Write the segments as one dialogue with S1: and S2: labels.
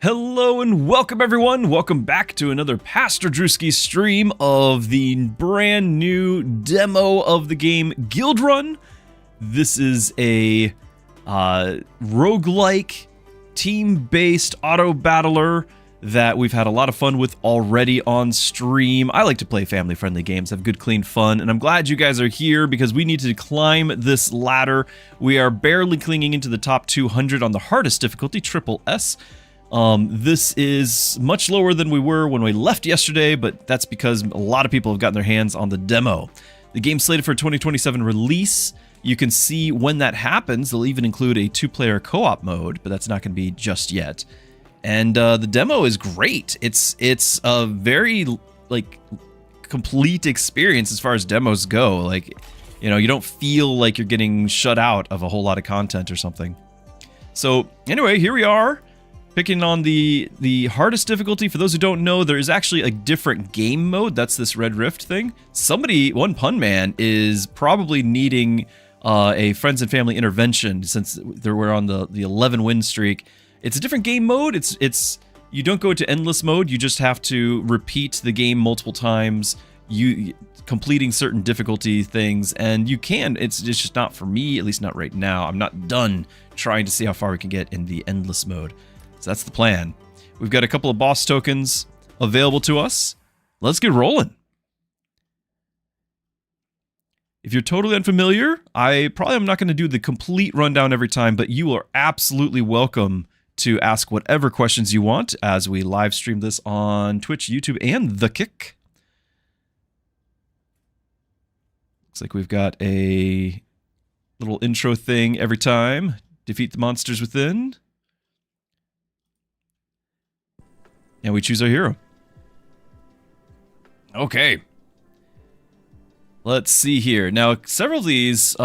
S1: Hello and welcome everyone. Welcome back to another Pastor Druski stream of the brand new demo of the game Guildrun. This is a roguelike team-based auto-battler that we've had a lot of fun with already on stream. I like to play family-friendly games, have good clean fun, and I'm glad you guys are here because we need to climb this ladder. We are barely clinging into the top 200 on the hardest difficulty, triple S. This is much lower than we were when we left yesterday, but that's because a lot of people have gotten their hands on the demo. The game's slated for a 2027 release. You can see when that happens. They'll even include a 2-player co-op mode, but that's not going to be just yet. And the demo is great. It's a very complete experience as far as demos go. Like, you know, you don't feel like you're getting shut out of a whole lot of content or something. So anyway, here we are. Picking on the hardest difficulty. For those who don't know, there is actually a different game mode. That's this Red Rift thing. One pun man, is probably needing a friends and family intervention since we're on the 11 win streak. It's a different game mode. It's you don't go into endless mode. You just have to repeat the game multiple times. You completing certain difficulty things, and you can. It's just not for me, at least not right now. I'm not done trying to see how far we can get in the endless mode. So that's the plan. We've got a couple of boss tokens available to us. Let's get rolling. If you're totally unfamiliar, I probably am not going to do the complete rundown every time, but you are absolutely welcome to ask whatever questions you want as we live stream this on Twitch, YouTube, and The Kick. Looks like we've got a little intro thing every time. Defeat the monsters within. And we choose our hero. Okay. Let's see here. Now, several of these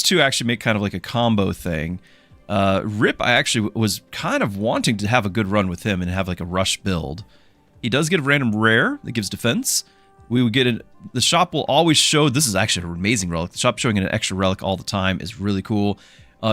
S1: two actually make kind of like a combo thing. Rip, I actually was kind of wanting to have a good run with him and have like a rush build. He does get a random rare that gives defense. We would get the shop will always show, this is actually an amazing relic. The shop showing an extra relic all the time is really cool.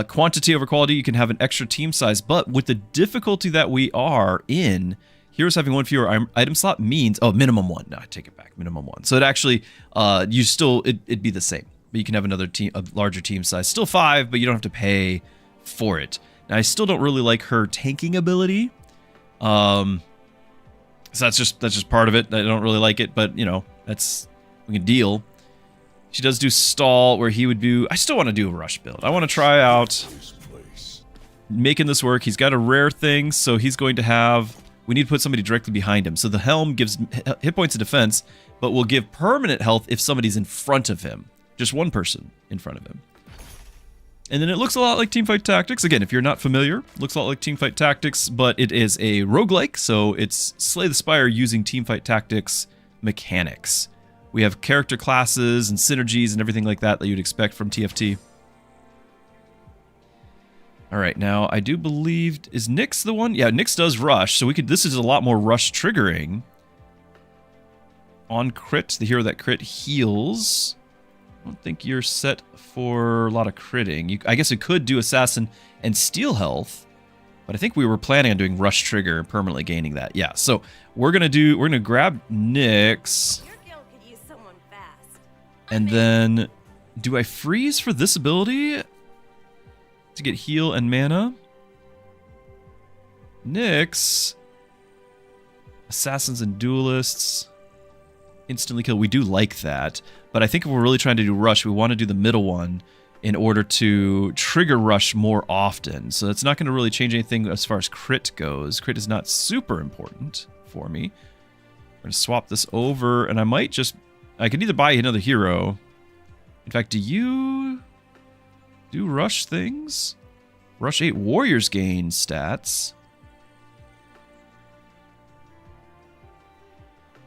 S1: Quantity over quality, you can have an extra team size, but with the difficulty that we are in, heroes having one fewer item slot means, minimum one. No, I take it back, minimum one. So it actually, it'd be the same, but you can have another team, a larger team size. Still 5, but you don't have to pay for it. Now, I still don't really like her tanking ability. So that's just part of it. I don't really like it, but you know, we can deal. She does do stall, where he would do... I still want to do a rush build. I want to try out making this work. He's got a rare thing, so he's going to have... We need to put somebody directly behind him. So the helm gives hit points of defense, but will give permanent health if somebody's in front of him. Just one person in front of him. And then it looks a lot like Teamfight Tactics. Again, if you're not familiar, it looks a lot like Teamfight Tactics, but it is a roguelike, so it's Slay the Spire using Teamfight Tactics mechanics. We have character classes and synergies and everything like that you'd expect from TFT. All right, now I do believe, is Nyx the one? Yeah, Nyx does rush, so this is a lot more rush triggering. On crit, the hero that crit heals. I don't think you're set for a lot of critting. I guess it could do assassin and steal health, but I think we were planning on doing rush trigger and permanently gaining that. Yeah, so we're gonna grab Nyx. And then, do I freeze for this ability to get heal and mana? Nyx, assassins and duelists, instantly kill. We do like that, but I think if we're really trying to do rush, we want to do the middle one in order to trigger rush more often. So that's not going to really change anything as far as crit goes. Crit is not super important for me. I'm going to swap this over, and I could either buy another hero. In fact, do you do rush things? Rush 8 warriors gain stats.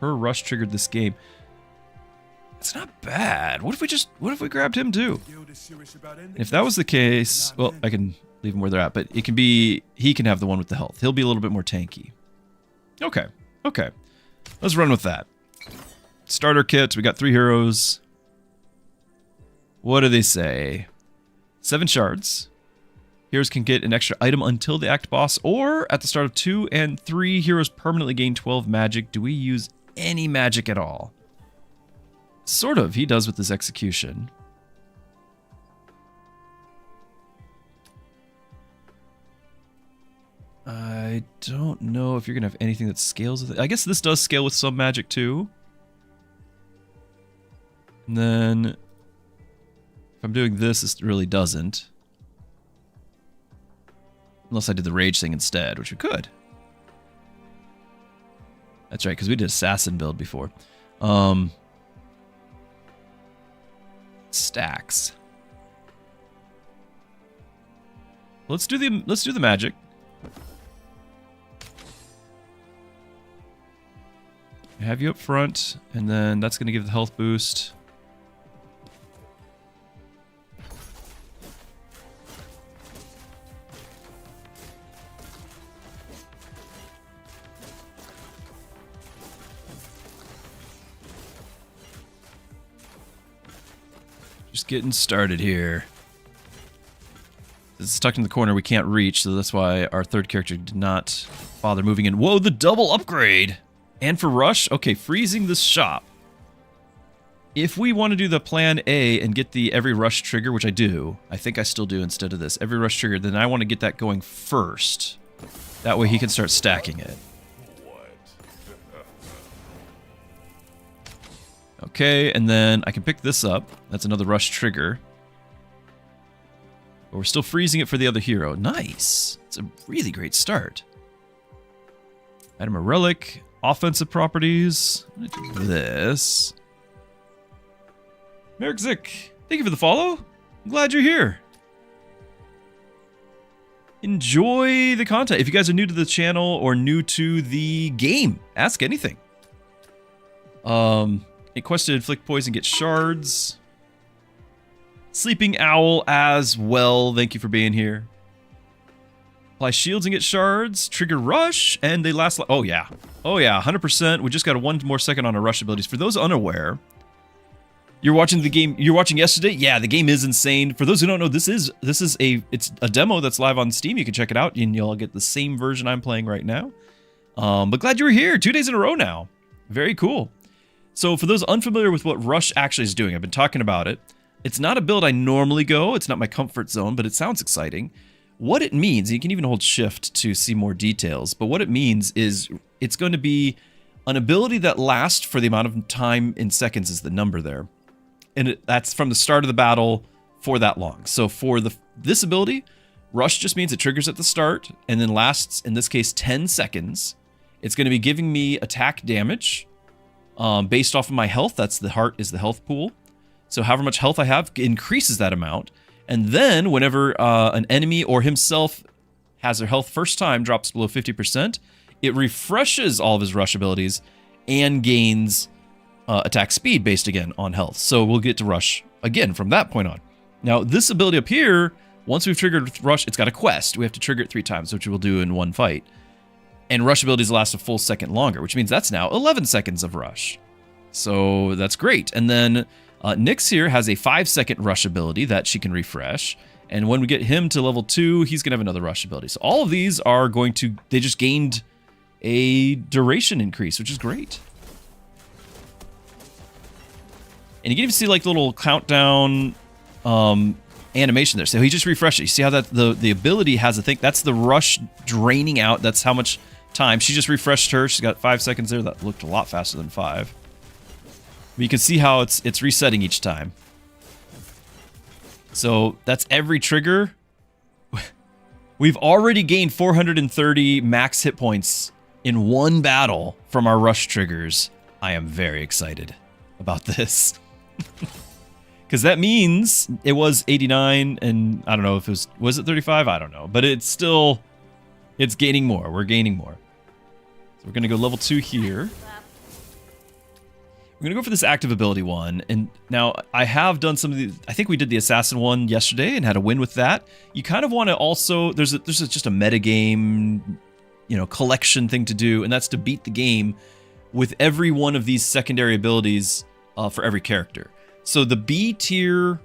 S1: Her rush triggered this game. It's not bad. What if we grabbed him too? And if that was the case, well, I can leave them where they're at, but he can have the one with the health. He'll be a little bit more tanky. Okay. Let's run with that. Starter kit, we got 3 heroes. What do they say? 7 shards. Heroes can get an extra item until the act boss, or at the start of 2 and 3, heroes permanently gain 12 magic. Do we use any magic at all? Sort of, he does with his execution. I don't know if you're going to have anything that scales with it. I guess this does scale with some magic too. And then, if I'm doing this, this really doesn't. Unless I did the rage thing instead, which we could. That's right, because we did assassin build before. Stacks. Let's do the magic. I have you up front, and then that's going to give the health boost. Just getting started here. This is tucked in the corner we can't reach, so that's why our third character did not bother moving in. Whoa, the double upgrade! And for rush, okay, freezing the shop. If we want to do the plan A and get the every rush trigger, which I do, I think I still do instead of this, every rush trigger, then I want to get that going first. That way he can start stacking it. Okay, and then I can pick this up. That's another rush trigger. But we're still freezing it for the other hero. Nice. It's a really great start. Item a relic. Offensive properties. I'm gonna do this. Merrick Zick, thank you for the follow. I'm glad you're here. Enjoy the content. If you guys are new to the channel or new to the game, ask anything. A quest to inflict poison, get shards. Sleeping Owl as well. Thank you for being here. Apply shields and get shards. Trigger rush, and they last. Oh yeah, 100%. We just got a 1 more second on our rush abilities. For those unaware, you're watching the game. You're watching yesterday. Yeah, the game is insane. For those who don't know, it's a demo that's live on Steam. You can check it out, and you'll get the same version I'm playing right now. But glad you were here. 2 days in a row now. Very cool. So for those unfamiliar with what rush actually is doing, I've been talking about it. It's not a build I normally go. It's not my comfort zone, but it sounds exciting. What it means, you can even hold shift to see more details, but what it means is it's going to be an ability that lasts for the amount of time in seconds is the number there. And that's from the start of the battle for that long. So for this ability, rush just means it triggers at the start and then lasts, in this case, 10 seconds. It's going to be giving me attack damage based off of my health. That's the heart is the health pool. So however much health I have increases that amount. And then whenever an enemy or himself has their health first time drops below 50%, it refreshes all of his rush abilities and gains attack speed based again on health. So we'll get to rush again from that point on. Now this ability up here, once we've triggered rush, it's got a quest. We have to trigger it 3 times, which we'll do in one fight. And rush abilities last a full second longer, which means that's now 11 seconds of rush. So that's great. And then Nyx here has a 5-second rush ability that she can refresh. And when we get him to level 2, he's going to have another rush ability. So all of these are going to, they just gained a duration increase, which is great. And you can even see like the little countdown animation there. So he just refreshed it. You see how that the ability has a thing? That's the rush draining out. That's how much time. She just refreshed her. She's got 5 seconds there. That looked a lot faster than 5. But you can see how it's resetting each time. So that's every trigger. We've already gained 430 max hit points in one battle from our rush triggers. I am very excited about this. Because that means it was 89, and I don't know if it was it 35? I don't know. But it's still, it's gaining more. We're gaining more. So we're going to go level 2 here. We're going to go for this active ability one. And now I have done some of the, I think we did the assassin one yesterday and had a win with that. You kind of want to also, there's just a metagame, collection thing to do. And that's to beat the game with every one of these secondary abilities for every character. So the B tier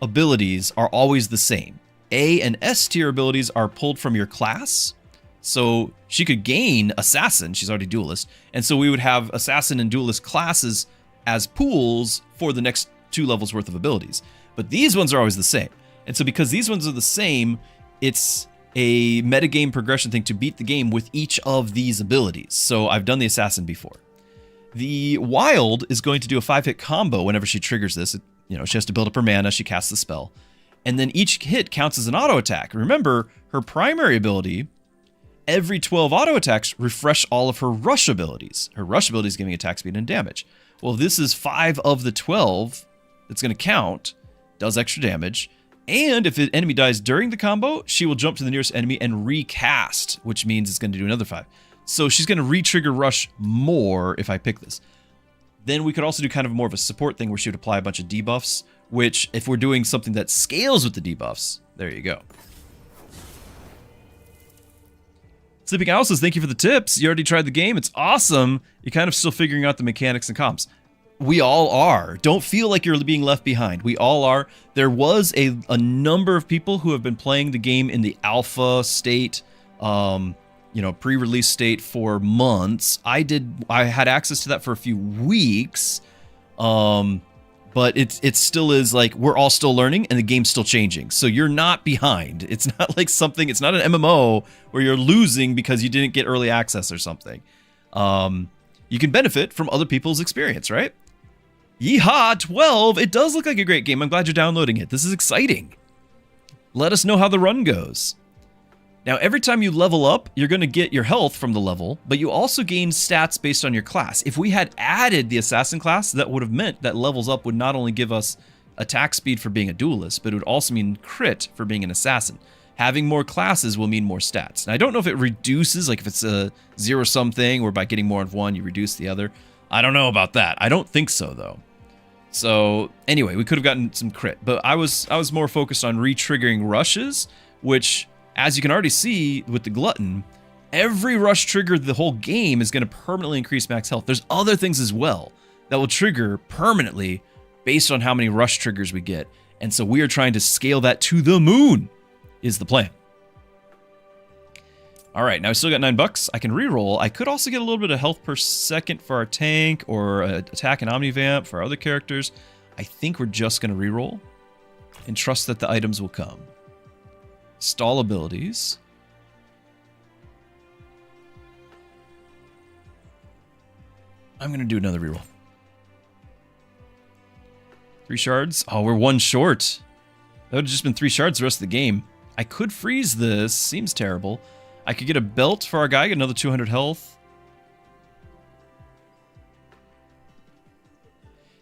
S1: abilities are always the same. A and S tier abilities are pulled from your class. So she could gain Assassin, she's already Duelist, and so we would have Assassin and Duelist classes as pools for the next 2 levels worth of abilities. But these ones are always the same. And so because these ones are the same, it's a metagame progression thing to beat the game with each of these abilities. So I've done the Assassin before. The Wild is going to do a 5-hit combo whenever she triggers this. You know, she has to build up her mana, she casts the spell. And then each hit counts as an auto attack. Remember, her primary ability, every 12 auto attacks refresh all of her rush abilities. Her rush ability is giving attack speed and damage. Well, this is 5 of the 12 that's going to count, does extra damage. And if an enemy dies during the combo, she will jump to the nearest enemy and recast, which means it's going to do another 5. So she's going to re-trigger rush more if I pick this. Then we could also do kind of more of a support thing where she would apply a bunch of debuffs, which if we're doing something that scales with the debuffs, there you go. Sleeping Owl says, thank you for the tips. You already tried the game. It's awesome. You're kind of still figuring out the mechanics and comps. We all are. Don't feel like you're being left behind. We all are. There was a number of people who have been playing the game in the alpha state, pre-release state for months. I had access to that for a few weeks. But it still is like, we're all still learning and the game's still changing. So you're not behind. It's not like it's not an MMO where you're losing because you didn't get early access or something. You can benefit from other people's experience, right? Yeehaw, 12. It does look like a great game. I'm glad you're downloading it. This is exciting. Let us know how the run goes. Now, every time you level up, you're going to get your health from the level, but you also gain stats based on your class. If we had added the Assassin class, that would have meant that levels up would not only give us attack speed for being a duelist, but it would also mean crit for being an assassin. Having more classes will mean more stats. And I don't know if it reduces, like if it's a zero-sum thing, or by getting more of one, you reduce the other. I don't know about that. I don't think so, though. So, anyway, we could have gotten some crit, but I was more focused on re-triggering rushes, which, as you can already see with the Glutton, every rush trigger the whole game is going to permanently increase max health. There's other things as well that will trigger permanently based on how many rush triggers we get. And so we are trying to scale that to the moon, is the plan. All right, now I still got $9. I can reroll. I could also get a little bit of health per second for our tank, or attack and Omnivamp for our other characters. I think we're just going to reroll and trust that the items will come. Stall abilities. I'm going to do another reroll. 3 shards. Oh, we're 1 short. That would have just been 3 shards the rest of the game. I could freeze this. Seems terrible. I could get a belt for our guy, get another 200 health.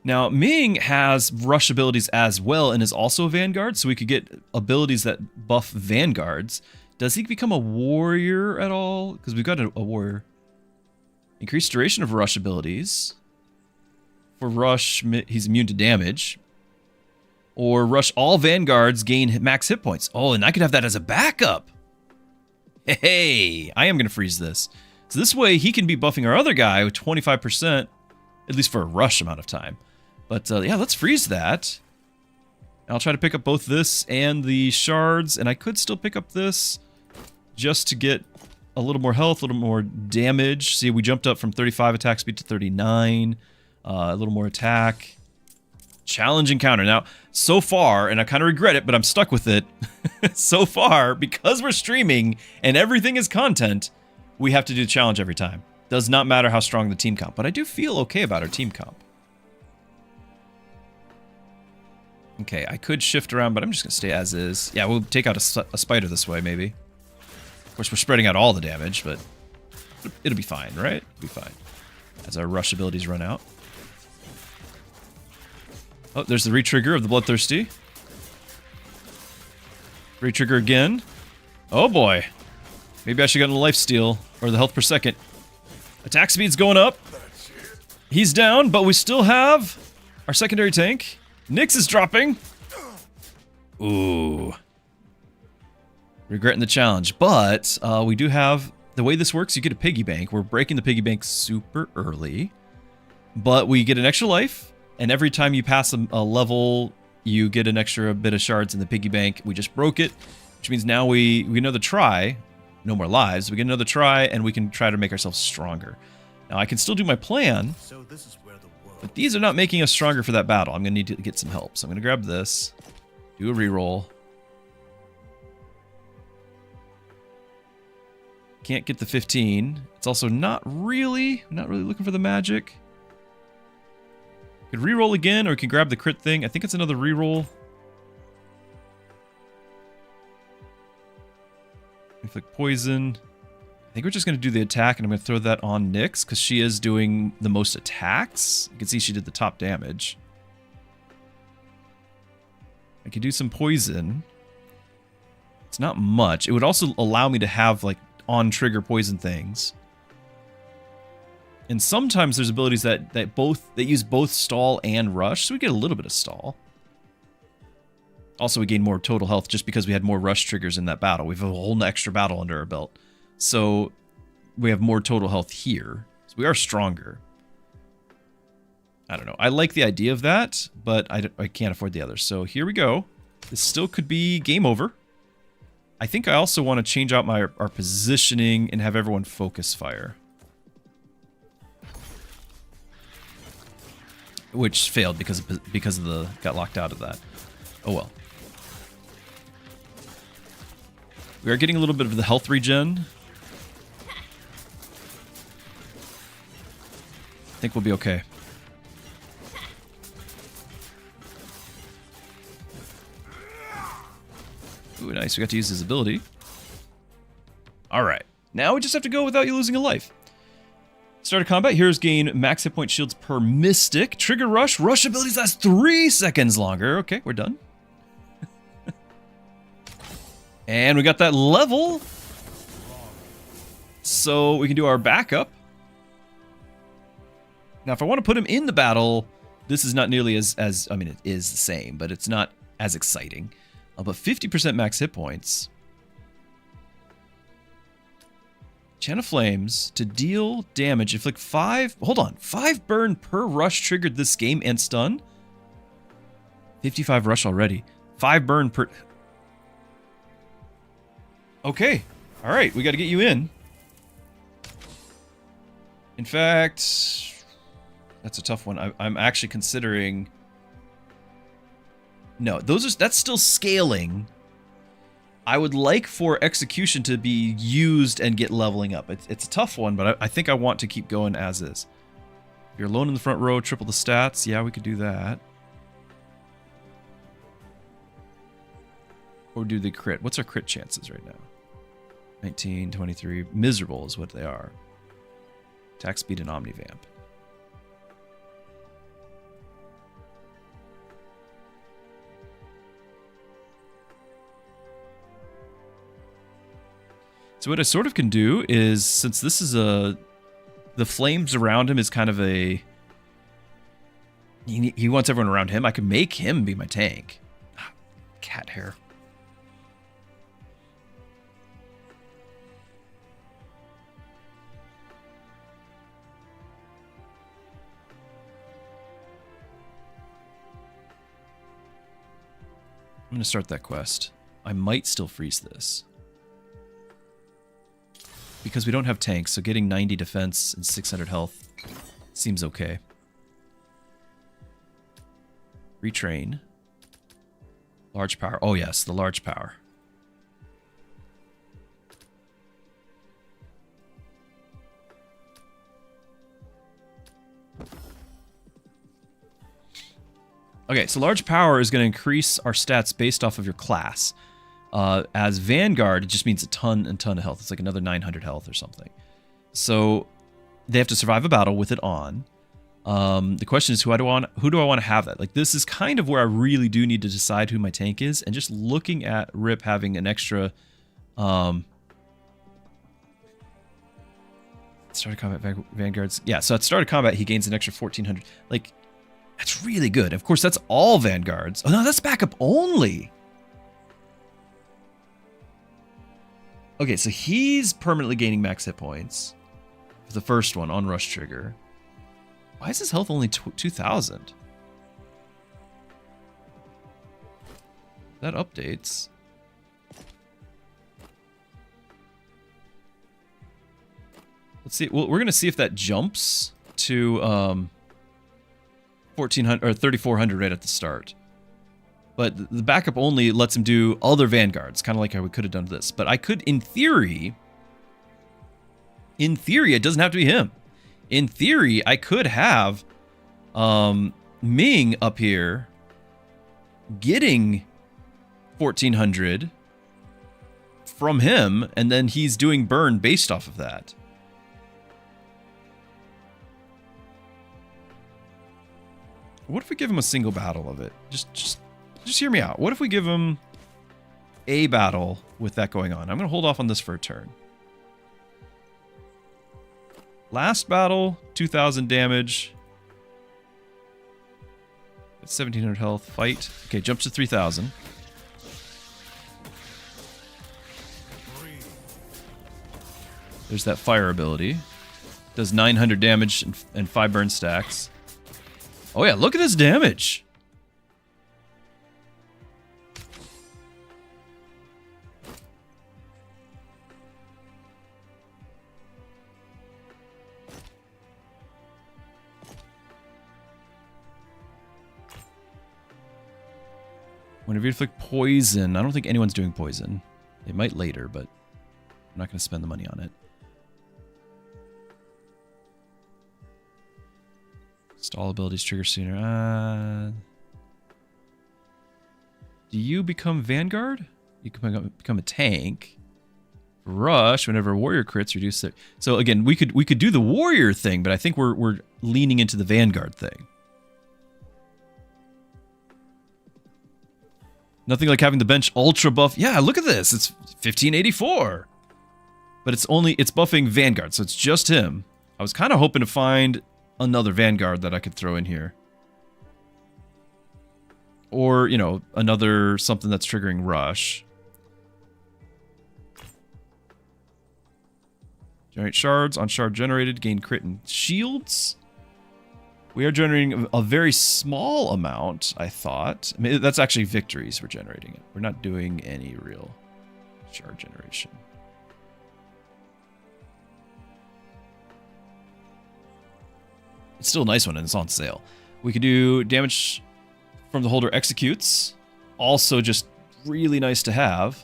S1: Now, Ming has rush abilities as well and is also a Vanguard, so we could get abilities that buff Vanguards. Does he become a warrior at all? Because we've got a warrior. Increased duration of rush abilities. For rush, he's immune to damage. Or rush all Vanguards, gain max hit points. Oh, and I could have that as a backup. Hey, I am going to freeze this. So this way he can be buffing our other guy with 25%, at least for a rush amount of time. But yeah, let's freeze that. I'll try to pick up both this and the shards, and I could still pick up this just to get a little more health, a little more damage. See, we jumped up from 35 attack speed to 39. A little more attack. Challenge encounter. Now, so far, and I kind of regret it, but I'm stuck with it. So far, because we're streaming and everything is content, we have to do the challenge every time. Does not matter how strong the team comp, but I do feel okay about our team comp. Okay, I could shift around, but I'm just going to stay as is. Yeah, we'll take out a spider this way, maybe. Of course, we're spreading out all the damage, but it'll be fine, right? It'll be fine. As our rush abilities run out. Oh, there's the re-trigger of the Bloodthirsty. Re-trigger again. Oh boy. Maybe I should get a lifesteal, or the health per second. Attack speed's going up. He's down, but we still have our secondary tank. Nyx is dropping. Ooh. Regretting the challenge, but we do have... The way this works, you get a piggy bank. We're breaking the piggy bank super early, but we get an extra life. And every time you pass a level, you get an extra bit of shards in the piggy bank. We just broke it, which means now we get another try. No more lives. We get another try, and we can try to make ourselves stronger. Now, I can still do my plan, but these are not making us stronger for that battle. I'm going to need to get some help. So I'm going to grab this, do a reroll. Can't get the 15. It's also not really looking for the magic. Could reroll again, or we can grab the crit thing. I think it's another reroll. Inflict poison. I think we're just going to do the attack, and I'm going to throw that on Nyx, because she is doing the most attacks. You can see she did the top damage. I could do some poison. It's not much. It would also allow me to have, like, on-trigger poison things. And sometimes there's abilities that use both stall and rush, so we get a little bit of stall. Also, we gain more total health just because we had more rush triggers in that battle. We have a whole extra battle under our belt. So we have more total health here. So we are stronger. I don't know. I like the idea of that, but I can't afford the others. So here we go. This still could be game over. I think I also want to change out our positioning and have everyone focus fire. Which failed because of the got locked out of that. Oh well. We are getting a little bit of the health regen. I think we'll be okay. Ooh, nice. We got to use his ability. Alright. Now we just have to go without you losing a life. Start of combat. Heroes gain max hit point shields per mystic. Trigger rush. Rush abilities last 3 seconds longer. Okay, we're done. And we got that level. So we can do our backup. Now, if I want to put him in the battle, this is not nearly as I mean, it is the same, but it's not as exciting. But 50% max hit points. Chant of Flames to deal damage. Inflict 5... Hold on. 5 burn per rush triggered this game and stun. 55 rush already. 5 burn per... Okay. Alright, we got to get you in. In fact... That's a tough one. I'm actually considering... No, that's still scaling. I would like for execution to be used and get leveling up. It's a tough one, but I think I want to keep going as is. If you're alone in the front row, triple the stats. Yeah, we could do that. Or do the crit. What's our crit chances right now? 19, 23. Miserable is what they are. Attack speed and omnivamp. So what I sort of can do is, since this is the flames around him is kind of a... He wants everyone around him. I can make him be my tank. Cat hair. I'm going to start that quest. I might still freeze this. Because we don't have tanks, so getting 90 defense and 600 health seems okay. Retrain. Large power. Oh yes, the large power. Okay, so large power is going to increase our stats based off of your class. As Vanguard, it just means a ton and ton of health. It's like another 900 health or something. So they have to survive a battle with it on. The question is, who do I want to have that? Like, this is kind of where I really do need to decide who my tank is. And just looking at Rip having an extra... Start of combat Vanguards. Yeah, so at start of combat, he gains an extra 1400. Like, that's really good. Of course, that's all Vanguards. Oh, no, that's backup only. Okay, so he's permanently gaining max hit points. For the first one, on rush trigger. Why is his health only 2,000? That updates. Let's see. Well, we're gonna see if that jumps to 1400 or 3400 right at the start. But the backup only lets him do other vanguards, kind of like how we could have done this. But I could, in theory, it doesn't have to be him. In theory, I could have Ming up here getting 1400 from him, and then he's doing burn based off of that. What if we give him a single battle of it? Just hear me out. What if we give him a battle with that going on? I'm going to hold off on this for a turn. Last battle, 2,000 damage. 1,700 health. Fight. Okay, jumps to 3,000. There's that fire ability. Does 900 damage and 5 burn stacks. Oh yeah, look at his damage. Whenever you inflict poison, I don't think anyone's doing poison. They might later, but I'm not going to spend the money on it. Stall abilities trigger sooner. Do you become Vanguard? You can become a tank. Rush, whenever a warrior crits, reduce it. So again, we could do the warrior thing, but I think we're leaning into the Vanguard thing. Nothing like having the bench ultra buff. Yeah, look at this. It's 1584. But it's buffing Vanguard, so it's just him. I was kind of hoping to find another Vanguard that I could throw in here. Or, you know, another something that's triggering Rush. Generate shards. On shard generated, gain crit and shields. We are generating a very small amount, I thought. I mean, that's actually victories we're generating it. We're not doing any real shard generation. It's still a nice one, and it's on sale. We could do damage from the holder executes. Also just really nice to have.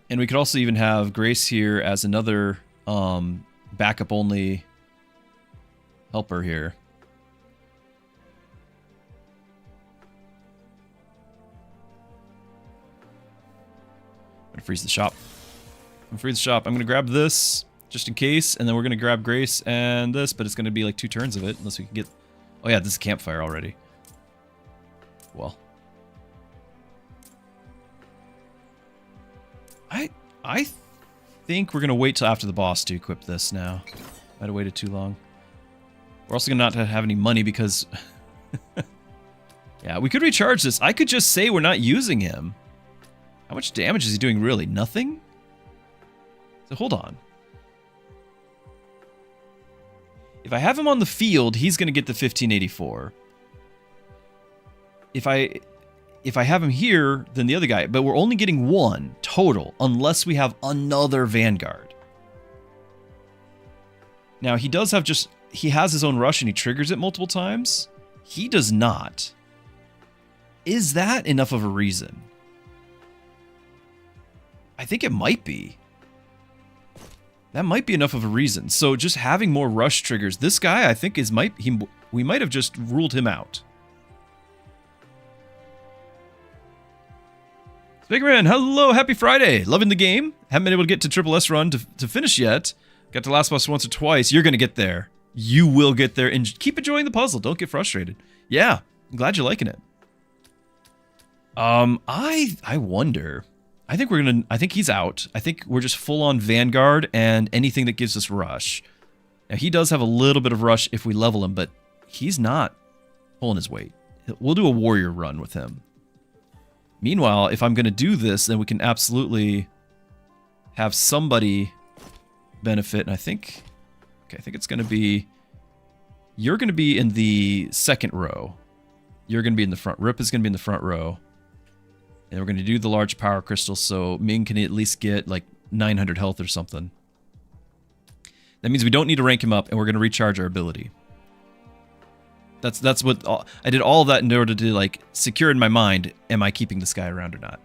S1: And we could also even have Grace here as another backup only helper here. I'm gonna freeze the shop. I'm gonna grab this just in case, and then we're gonna grab Grace and this, but it's gonna be like 2 turns of it unless we can get. Oh yeah, this is campfire already. Well, I think we're gonna wait till after the boss to equip this now. Might have waited too long. We're also gonna not have any money because yeah, we could recharge this. I could just say we're not using him. How much damage is he doing really? Nothing? So hold on. If I have him on the field, he's gonna get the 1584. If I have him here, then the other guy, but we're only getting 1 total unless we have another Vanguard. Now, he does have he has his own rush and he triggers it multiple times. He does not. Is that enough of a reason? I think it might be. That might be enough of a reason. So just having more rush triggers, this guy I think we might have just ruled him out. Bigman, hello, happy Friday. Loving the game. Haven't been able to get to Triple S run to finish yet. Got to last boss once or twice. You're going to get there. You will get there. And keep enjoying the puzzle. Don't get frustrated. Yeah, I'm glad you're liking it. I wonder. I think he's out. I think we're just full on Vanguard and anything that gives us rush. Now, he does have a little bit of rush if we level him, but he's not pulling his weight. We'll do a warrior run with him. Meanwhile, if I'm going to do this, then we can absolutely have somebody benefit. And I think it's going to be, you're going to be in the second row. You're going to be in the front. Rip is going to be in the front row. And we're going to do the large power crystal so Ming can at least get like 900 health or something. That means we don't need to rank him up, and we're going to recharge our ability. That's what I did all of that in order to like secure in my mind, am I keeping this guy around or not?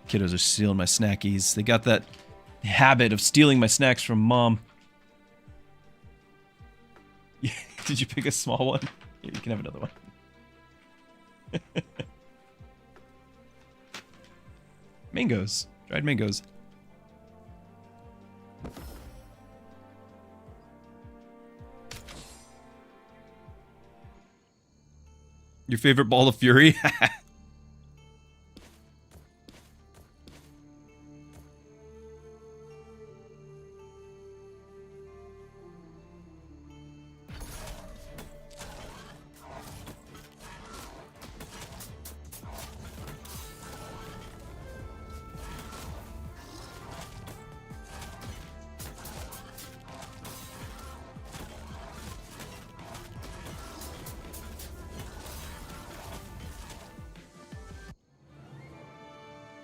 S1: Kiddos are stealing my snackies. They got that habit of stealing my snacks from mom. Did you pick a small one? Yeah, you can have another one. Mangoes. Dried mangoes. Your favorite ball of fury?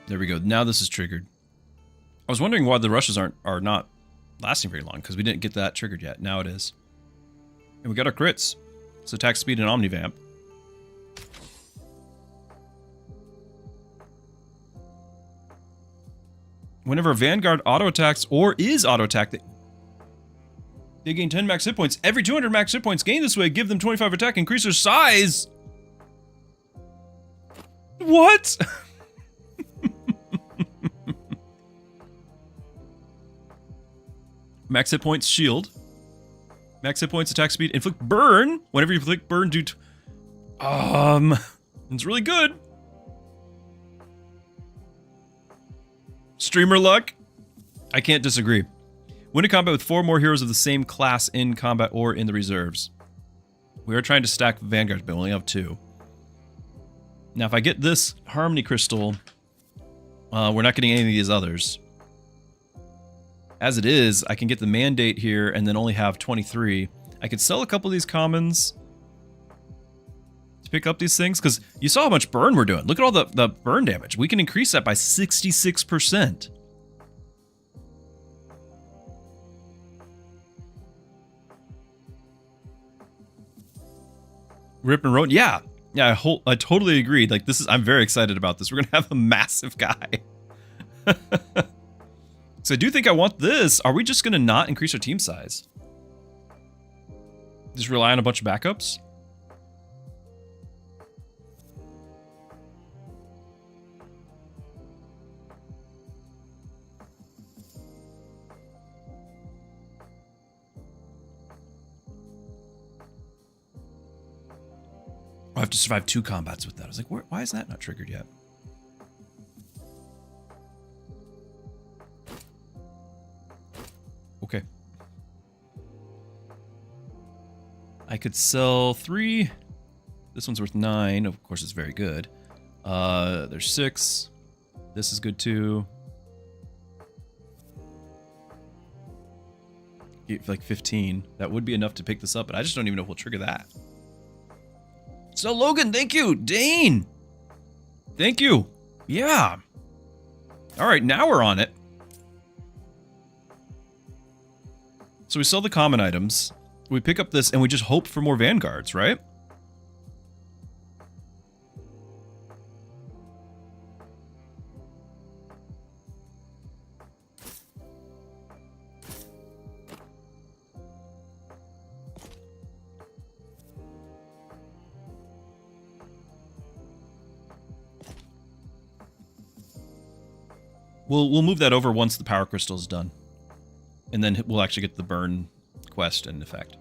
S1: There we go. Now this is triggered. I was wondering why the rushes are not lasting very long, because we didn't get that triggered yet. Now it is. And we got our crits. So attack speed and omnivamp. Whenever a Vanguard auto-attacks or is auto-attacked, they gain 10 max hit points. Every 200 max hit points gained this way, give them 25 attack, increase their size! What? Max hit points, shield. Max hit points, attack speed, inflict burn. Whenever you inflict burn, do... it's really good. Streamer luck. I can't disagree. Win a combat with 4 more heroes of the same class in combat or in the reserves. We are trying to stack Vanguards, but we only have 2. Now, if I get this Harmony Crystal, we're not getting any of these others. As it is, I can get the Mandate here and then only have 23. I could sell a couple of these commons to pick up these things, because you saw how much burn we're doing. Look at all the burn damage. We can increase that by 66%. Rip and Road, yeah. Yeah, I totally agree. Like, I'm very excited about this. We're going to have a massive guy. So I do think I want this. Are we just going to not increase our team size? Just rely on a bunch of backups? I have to survive 2 combats with that. I was like, why is that not triggered yet? Okay. I could sell 3. This one's worth 9. Of course, it's very good. There's 6. This is good too. Like 15. That would be enough to pick this up, but I just don't even know if we'll trigger that. So Logan, thank you. Dane, thank you. Yeah. All right, now we're on it. So we sell the common items, we pick up this, and we just hope for more Vanguards, right? We'll move that over once the power crystal is done. And then we'll actually get the burn quest in effect.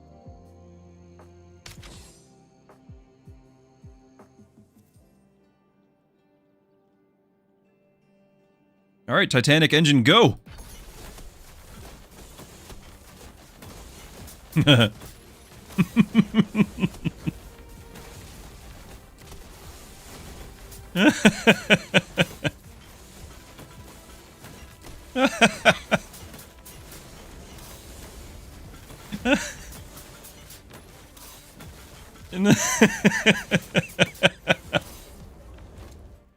S1: All right, Titanic engine, go!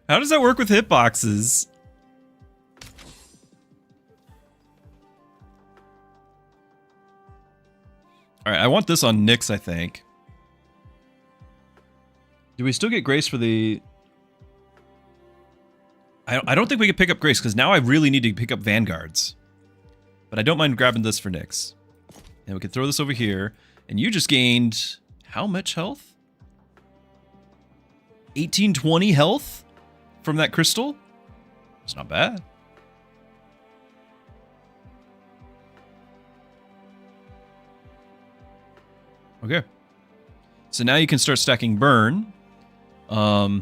S1: How does that work with hitboxes? All right, I want this on Nyx, I think. Do we still get Grace for the... I don't think we can pick up Grace, because now I really need to pick up Vanguards. But I don't mind grabbing this for Nyx. And we can throw this over here. And you just gained... how much health? 1820 health from that crystal? It's not bad. Okay. So now you can start stacking burn. We're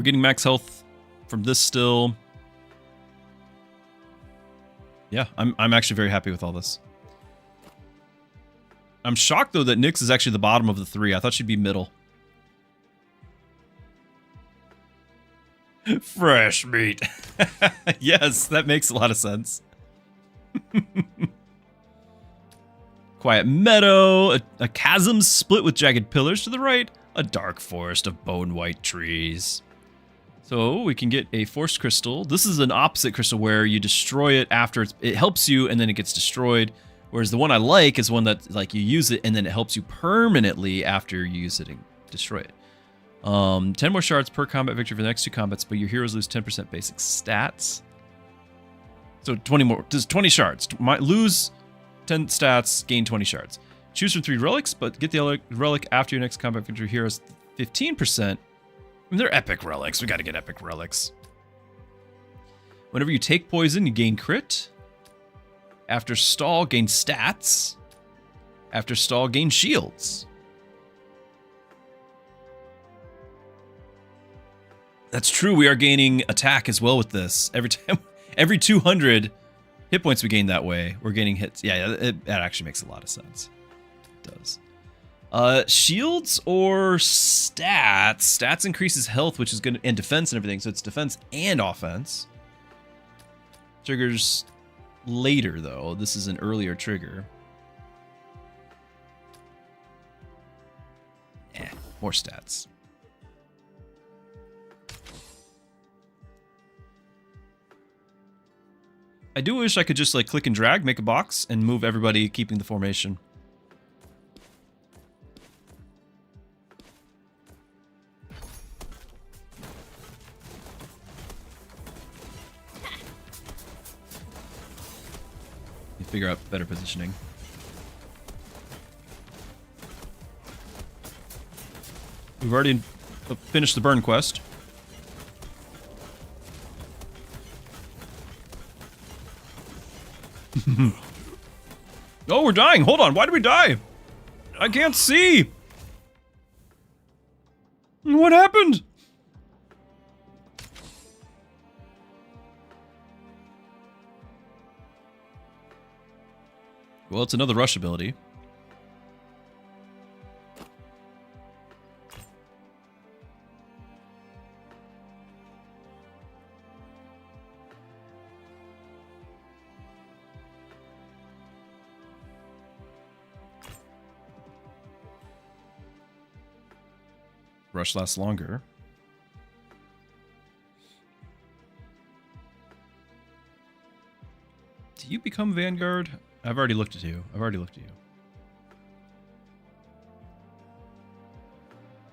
S1: getting max health from this still. Yeah, I'm actually very happy with all this. I'm shocked though that Nyx is actually the bottom of the three. I thought she'd be middle. Fresh meat. Yes, that makes a lot of sense. Quiet meadow, a chasm split with jagged pillars to the right, a dark forest of bone-white trees. So we can get a force crystal. This is an opposite crystal where you destroy it after it helps you and then it gets destroyed. Whereas the one I like is one that like you use it and then it helps you permanently after you use it and destroy it. 10 more shards per combat victory for the next 2 combats, but your heroes lose 10% basic stats. So 20 more, just 20 shards. Lose 10 stats, gain 20 shards. Choose from 3 relics, but get the relic after your next combat victory. Heroes 15%. I mean, they're epic relics. We gotta get epic relics. Whenever you take poison, you gain crit. After stall, gain stats. After stall, gain shields. That's true, we are gaining attack as well with this. Every time, every 200 hit points we gain that way, we're gaining hits. Yeah, that actually makes a lot of sense. It does. Shields or stats? Stats increases health, which is good, and defense and everything, so it's defense and offense. Triggers later, though. This is an earlier trigger. More stats. I do wish I could just like click and drag, make a box, and move everybody keeping the formation. You figure out better positioning. We've already finished the burn quest. Oh, we're dying. Hold on. Why did we die? I can't see. What happened? Well, it's another rush ability. Rush lasts longer. Do you become Vanguard? I've already looked at you.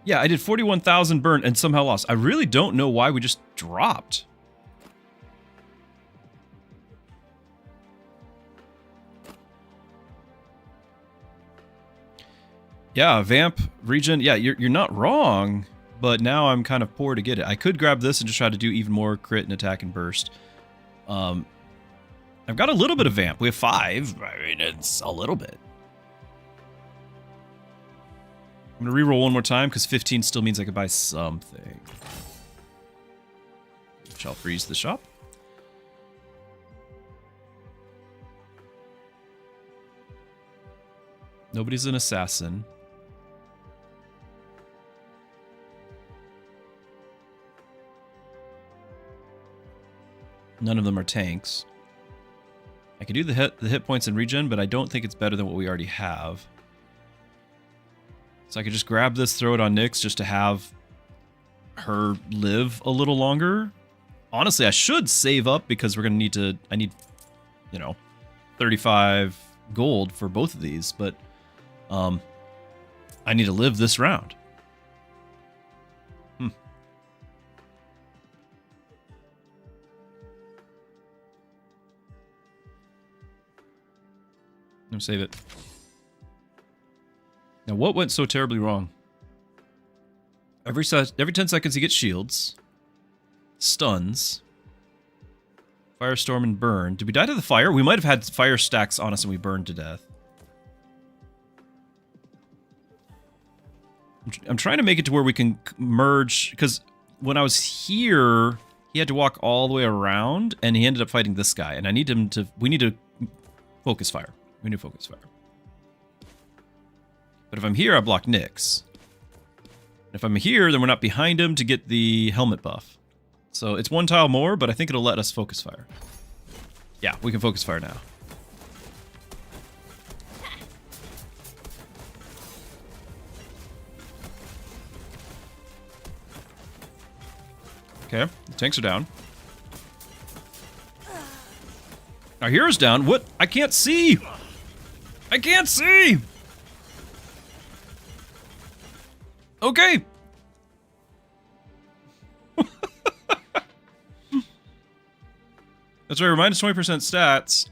S1: Yeah, I did 41,000 burn and somehow lost. I really don't know why we just dropped. Yeah, Vamp, Regen, yeah, you're not wrong, but now I'm kind of poor to get it. I could grab this and just try to do even more crit and attack and burst. I've got a little bit of Vamp. We have 5. I mean, it's a little bit. I'm going to reroll one more time because 15 still means I could buy something. Shall freeze the shop. Nobody's an assassin. None of them are tanks. I could do the hit points and regen, but I don't think it's better than what we already have. So I could just grab this, throw it on Nyx just to have her live a little longer. Honestly, I should save up because we're going to need to... I need, you know, 35 gold for both of these, but I need to live this round. Let me save it. Now, what went so terribly wrong? Every 10 seconds he gets shields, stuns, firestorm, and burn. Did we die to the fire? We might have had fire stacks on us and we burned to death. I'm trying to make it to where we can merge, because when I was here, he had to walk all the way around, and he ended up fighting this guy, and I need him to... We need to focus fire. We need to focus fire. But if I'm here, I block Nyx. If I'm here, then we're not behind him to get the helmet buff. So it's one tile more, but I think it'll let us focus fire. Yeah, we can focus fire now. Okay, the tanks are down. Our hero's down. What? I can't see! I can't see! Okay. That's right, remind us 20% stats.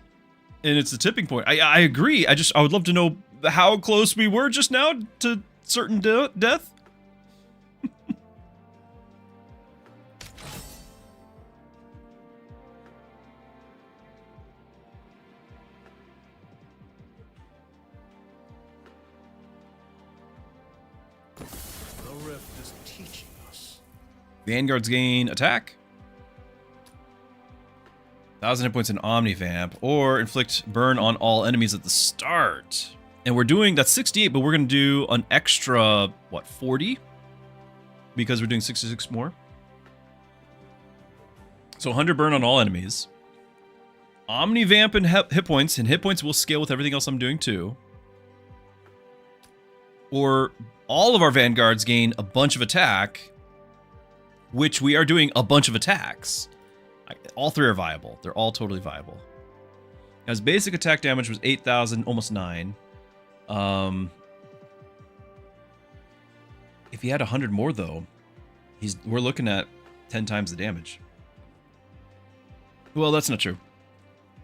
S1: And it's the tipping point. I agree. I would love to know how close we were just now to certain death. Vanguards gain attack. 1,000 hit points in Omnivamp, or inflict burn on all enemies at the start. And we're doing, that's 68, but we're going to do an extra, what, 40? Because we're doing 66 more. So 100 burn on all enemies. Omnivamp and hit points will scale with everything else I'm doing too. Or all of our Vanguards gain a bunch of attack, which we are doing a bunch of attacks. All three are viable. They're all totally viable. His basic attack damage was 8,000, almost 9. If he had 100 more though, we're looking at 10 times the damage. Well, that's not true.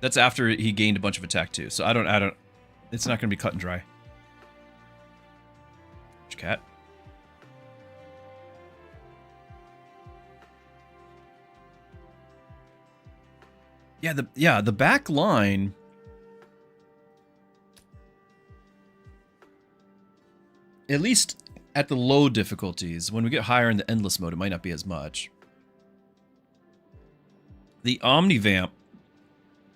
S1: That's after he gained a bunch of attack too. So I don't, it's not going to be cut and dry. Which cat? Yeah, the back line. At least at the low difficulties. When we get higher in the endless mode, it might not be as much. The Omnivamp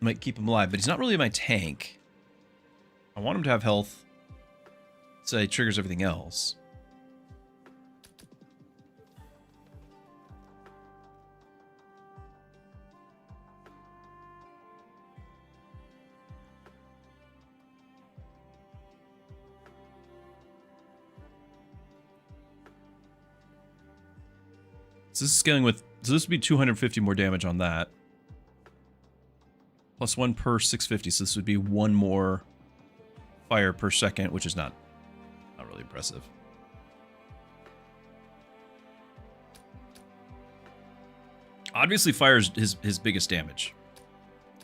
S1: might keep him alive, but he's not really my tank. I want him to have health, so he triggers everything else. So this is scaling with, so this would be 250 more damage on that. Plus 1 per 650, so this would be 1 more fire per second, which is not really impressive. Obviously fire is his biggest damage.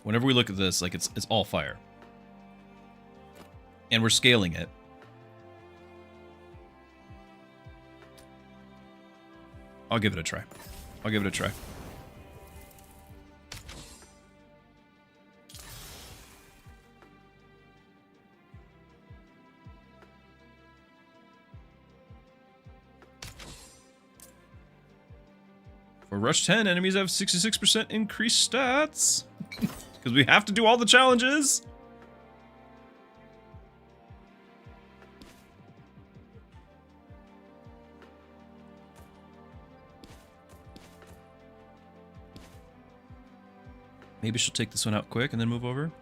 S1: Whenever we look at this, like it's all fire. And we're scaling it. I'll give it a try. I'll give it a try. For Rush 10, enemies have 66% increased stats. Because we have to do all the challenges. Maybe she'll take this one out quick and then move over.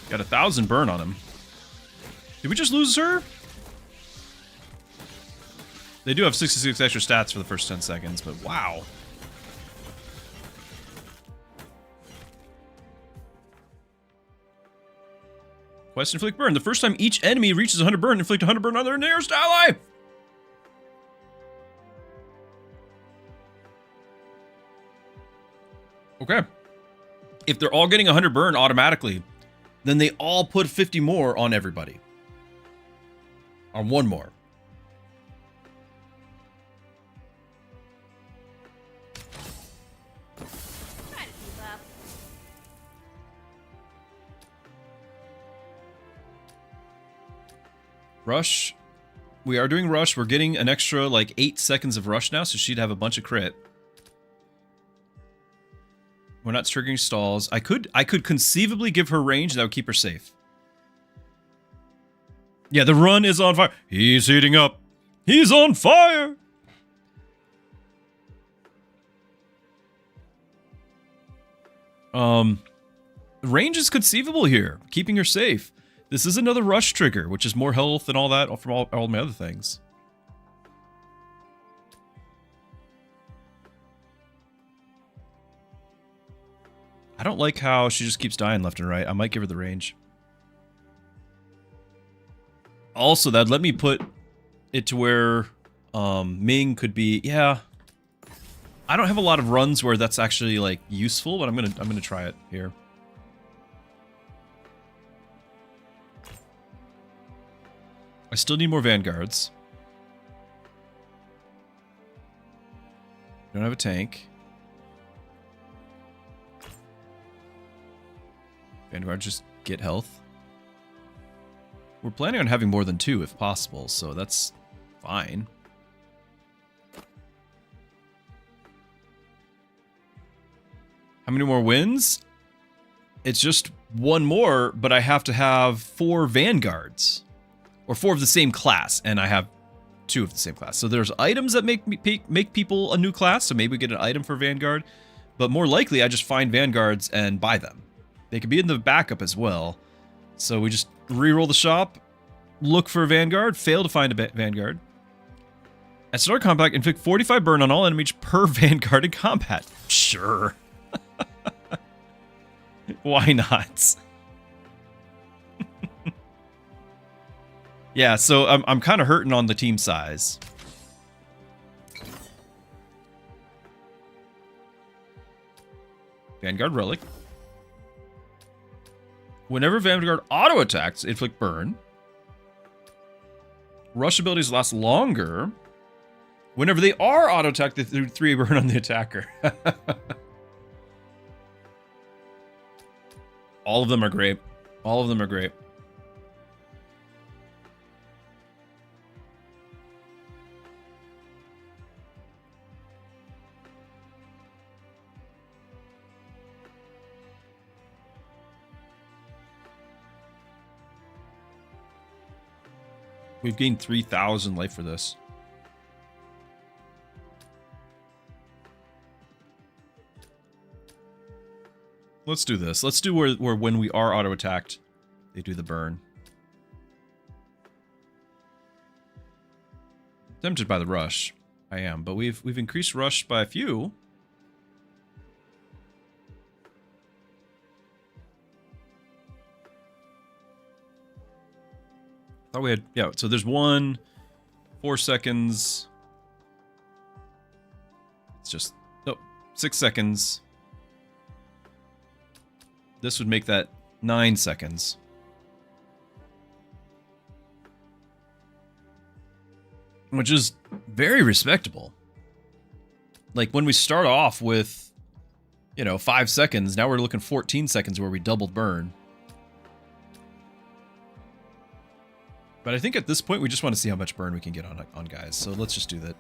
S1: Got 1,000 burn on him. Did we just lose her? They do have 66 extra stats for the first 10 seconds, but wow. Quest inflict burn. The first time each enemy reaches 100 burn, inflict 100 burn on their nearest ally. Okay. If they're all getting 100 burn automatically, then they all put 50 more on everybody. On one more. Rush. We are doing rush. We're getting an extra like 8 seconds of rush now, so she'd have a bunch of crit. We're not triggering stalls. I could conceivably give her range, that would keep her safe. Yeah, the run is on fire. He's heating up. He's on fire. Range is conceivable here, keeping her safe. This is another rush trigger, which is more health and all that from all my other things. I don't like how she just keeps dying left and right. I might give her the range. Also, that'd let me put it to where Ming could be. Yeah, I don't have a lot of runs where that's actually like useful, but I'm gonna try it here. I still need more vanguards. Don't have a tank. Vanguard, just get health. We're planning on having more than 2 if possible, so that's fine. How many more wins? It's just 1 more, but I have to have 4 vanguards. Or 4 of the same class, and I have 2 of the same class. So there's items that make people a new class, so maybe we get an item for Vanguard. But more likely, I just find Vanguards and buy them. They could be in the backup as well. So we just reroll the shop, look for a Vanguard, fail to find a Vanguard. At start combat, inflict 45 burn on all enemies per Vanguard in combat. Sure. Why not? Yeah, so I'm kind of hurting on the team size. Vanguard Relic. Whenever Vanguard auto-attacks, inflict burn. Rush abilities last longer. Whenever they are auto-attacked, they do 3 burn on the attacker. All of them are great. All of them are great. We've gained 3,000 life for this. Let's do this. Let's do where when we are auto-attacked, they do the burn. Tempted by the rush. I am, but we've increased rush by a few. Thought we had, yeah, so there's 1, 4 seconds. It's just, oh, 6 seconds. This would make that 9 seconds. Which is very respectable. Like when we start off with, you know, 5 seconds, now we're looking 14 seconds where we doubled burn. But I think at this point, we just want to see how much burn we can get on guys. So let's just do that.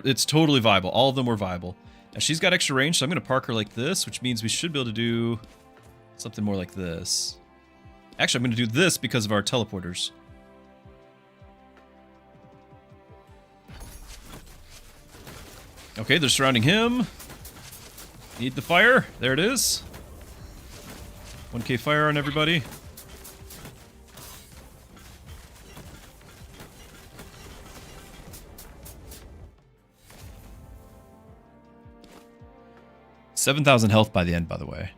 S1: It's totally viable. All of them were viable. Now she's got extra range, so I'm going to park her like this, which means we should be able to do something more like this. Actually, I'm going to do this because of our teleporters. Okay, they're surrounding him. Need the fire. There it is. 1k fire on everybody. $7,000 health by the end, by the way.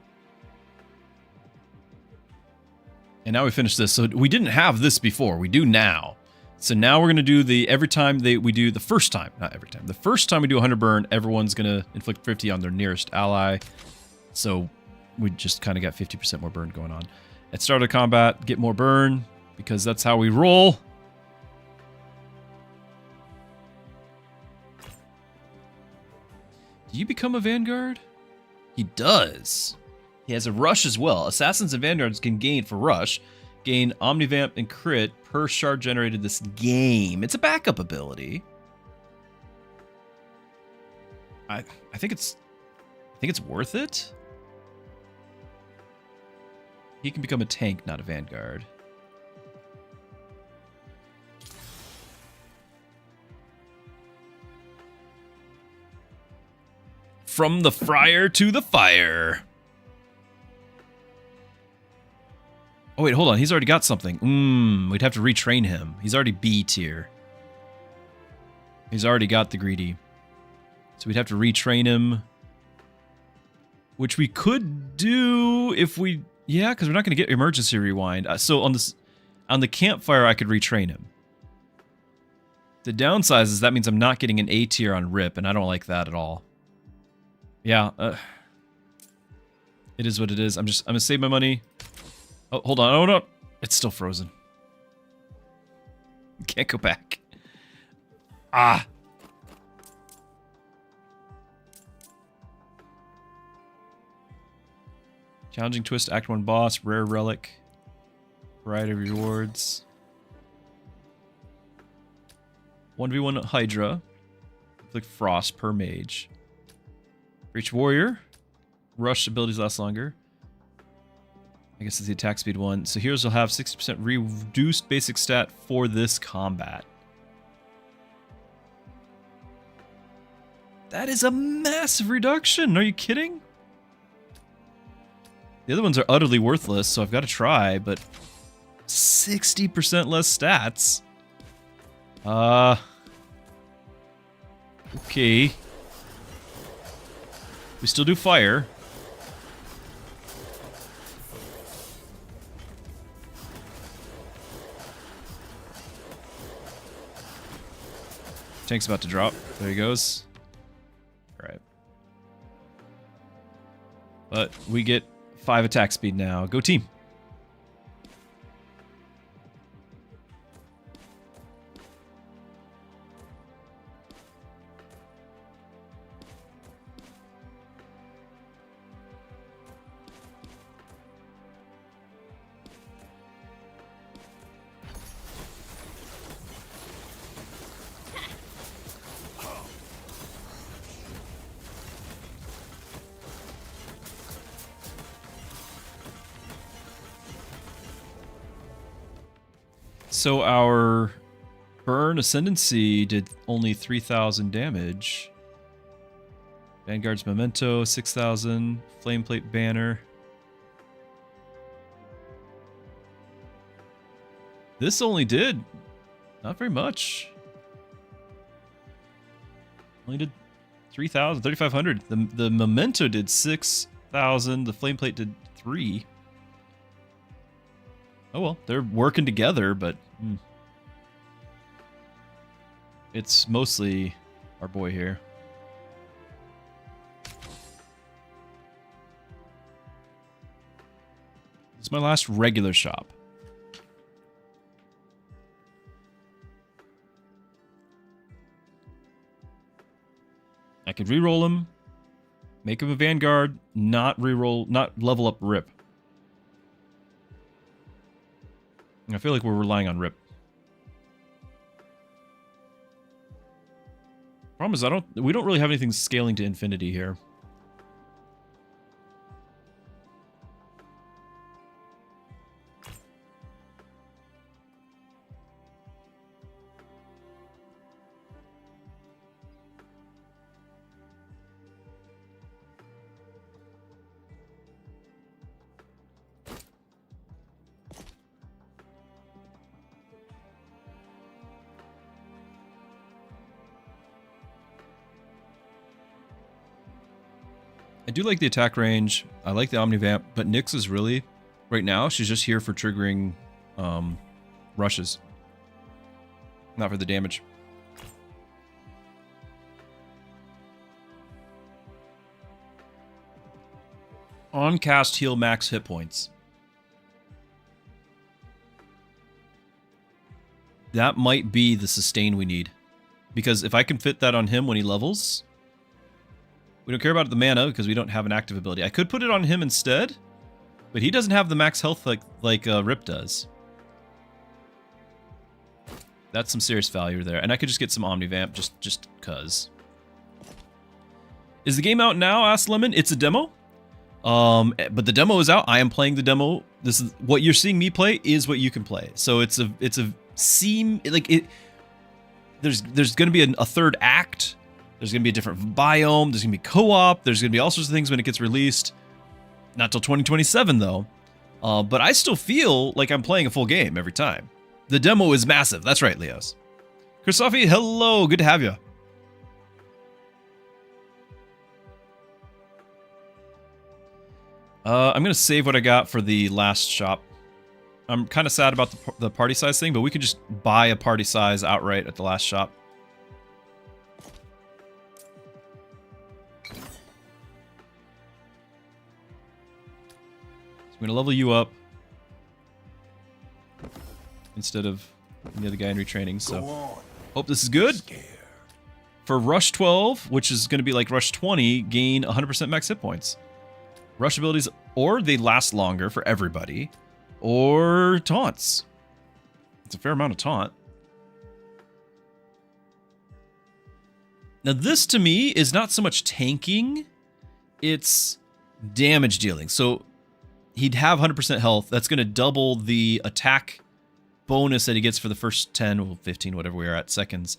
S1: And now we finish this. So we didn't have this before. We do now. So now we're going to do the every time we do the first time. Not every time. The first time we do 100 burn, everyone's going to inflict 50 on their nearest ally. So we just kind of got 50% more burn going on. At start of combat, get more burn because that's how we roll. Do you become a Vanguard? He does. He has a rush as well. Assassins and Vanguards can gain for rush. Gain Omnivamp and crit per shard generated this game. It's a backup ability. I think it's worth it. He can become a tank, not a Vanguard. From the friar to the fire. Oh, wait, hold on. He's already got something. We'd have to retrain him. He's already B tier. He's already got the greedy. So we'd have to retrain him. Which we could do if we... Yeah, because we're not going to get emergency rewind. So on the campfire, I could retrain him. The downside is that means I'm not getting an A tier on Rip, and I don't like that at all. Yeah, it is what it is. I'm gonna save my money. Oh, hold on. Oh, no. It's still frozen. Can't go back. Ah. Challenging twist, Act 1 boss, rare relic. Variety of rewards. 1v1 Hydra. Click Frost per mage. Reach Warrior. Rush abilities last longer. I guess it's the attack speed one. So heroes will have 60% reduced basic stat for this combat. That is a massive reduction. Are you kidding? The other ones are utterly worthless, so I've got to try, but 60% less stats. Okay. We still do fire. Tank's about to drop. There he goes. Alright. But we get 5 attack speed now. Go team. So our burn ascendancy did only 3,000 damage. Vanguard's memento 6,000. Flameplate banner. This only did not very much. Only did 3,000, 3,500. The memento did 6,000. The flameplate did 3. Oh well, they're working together, but it's mostly our boy here. This is my last regular shop. I could reroll him, make him a Vanguard, not reroll, not level up Rip. I feel like we're relying on Rip. Problem is, we don't really have anything scaling to infinity here. I do like the attack range. I like the Omnivamp, but Nyx is really, right now, she's just here for triggering rushes. Not for the damage. On cast, heal max hit points. That might be the sustain we need. Because if I can fit that on him when he levels, we don't care about the mana because we don't have an active ability. I could put it on him instead, but he doesn't have the max health like Rip does. That's some serious value there. And I could just get some Omnivamp just cuz. Is the game out now? Asked Lemon. It's a demo. But the demo is out. I am playing the demo. This is what you're seeing me play is what you can play. So it's a there's going to be a third act. There's going to be a different biome. There's going to be co-op. There's going to be all sorts of things when it gets released. Not till 2027 though. But I still feel like I'm playing a full game every time. The demo is massive. That's right, Leos. Christophe, hello. Good to have you. I'm going to save what I got for the last shop. I'm kind of sad about the party size thing, but we could just buy a party size outright at the last shop. So I'm going to level you up instead of the other guy in retraining, so hope this is good. For Rush 12, which is going to be like Rush 20, gain 100% max hit points. Rush abilities, or they last longer for everybody, or taunts. It's a fair amount of taunt. Now this to me is not so much tanking, it's damage dealing. So he'd have 100% health. That's going to double the attack bonus that he gets for the first 10, well 15, whatever we are at, seconds.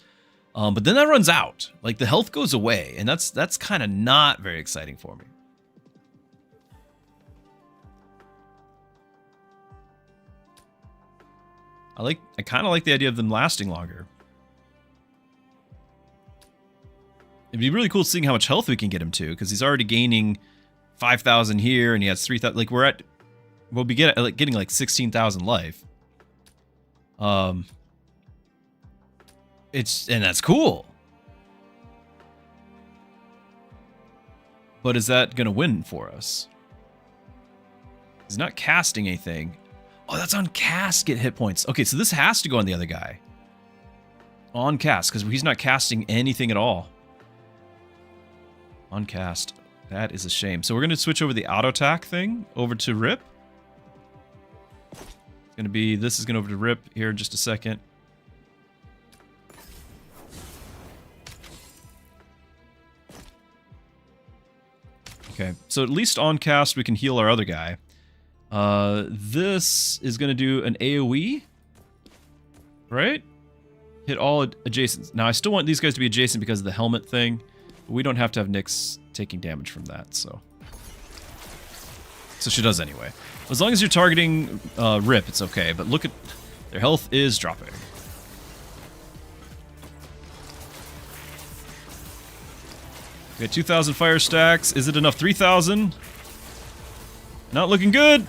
S1: But then that runs out. Like the health goes away, and that's kind of not very exciting for me. I kind of like the idea of them lasting longer. It'd be really cool seeing how much health we can get him to, because he's already gaining 5,000 here, and he has 3,000. Like we'll be getting like 16,000 life. And that's cool. But is that gonna win for us? He's not casting anything. Oh, that's on cast, get hit points. Okay, so this has to go on the other guy. On cast, because he's not casting anything at all. On cast. That is a shame. So we're going to switch over the auto attack thing over to Rip. It's going to be, this is going over to Rip here in just a second. Okay, so at least on cast we can heal our other guy. This is going to do an AoE, right? Hit all adjacent. Now, I still want these guys to be adjacent because of the helmet thing, but we don't have to have Nyx taking damage from that, so she does anyway. As long as you're targeting Rip, it's okay, but look at... their health is dropping. We got 2,000 fire stacks. Is it enough? 3,000? Not looking good.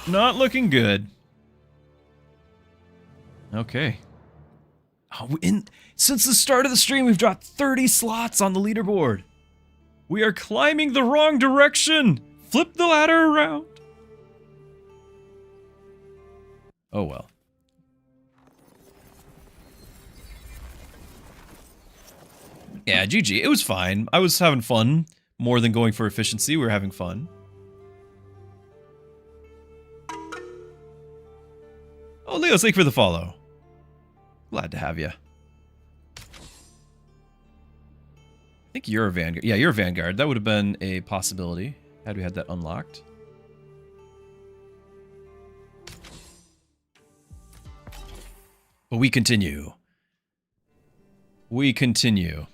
S1: Not looking good. Okay. Oh, since the start of the stream, we've dropped 30 slots on the leaderboard. We are climbing the wrong direction. Flip the ladder around. Oh well. Yeah, GG. It was fine. I was having fun. More than going for efficiency, we were having fun. Oh, Leo, thank you for the follow. Glad to have you. I think you're a Vanguard. Yeah, you're a Vanguard. That would have been a possibility had we had that unlocked. But we continue. We continue.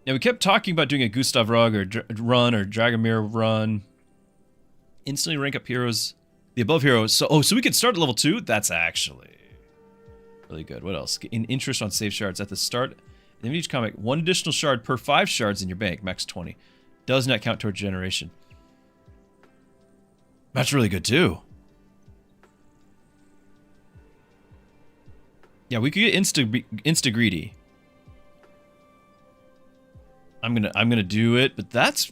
S1: Now, we kept talking about doing a Gustav Rug or run or Dragomir run. Instantly rank up heroes. The above heroes. So we could start at level 2? That's actually really good. What else? In interest on save shards. At the start of each comic, 1 additional shard per 5 shards in your bank. Max 20. Does not count toward generation. That's really good too. Yeah, we could get insta greedy. I'm gonna do it, but that's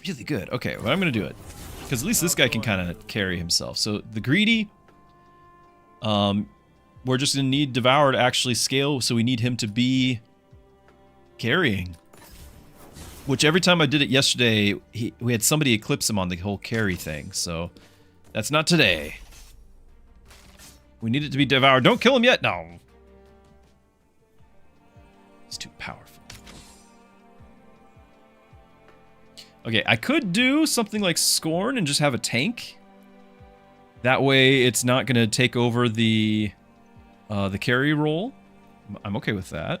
S1: really good. Okay, well, I'm gonna do it because at least this guy can kind of carry himself. So the greedy, we're just gonna need Devour to actually scale, so we need him to be carrying. Which every time I did it yesterday, we had somebody eclipse him on the whole carry thing. So that's not today. We need it to be Devour. Don't kill him yet. No. He's too powerful. Okay, I could do something like Scorn and just have a tank. That way, it's not going to take over the carry role. I'm okay with that.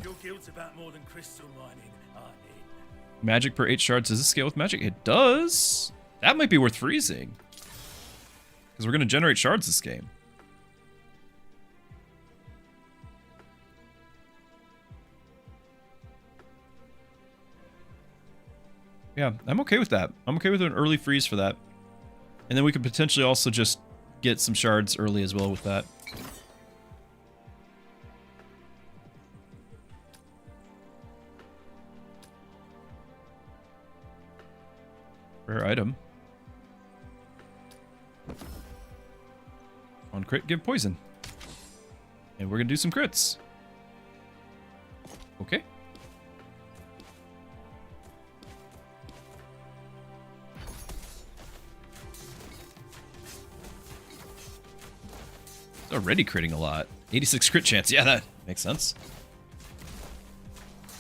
S2: Your guild's about more than crystal mining, aren't it?
S1: Magic per 8 shards. Does this scale with magic? It does. That might be worth freezing. Because we're going to generate shards this game. Yeah, I'm okay with that. I'm okay with an early freeze for that. And then we could potentially also just get some shards early as well with that. Rare item. On crit, give poison. And we're gonna do some crits. Okay. Already critting a lot. 86 crit chance. Yeah, that makes sense.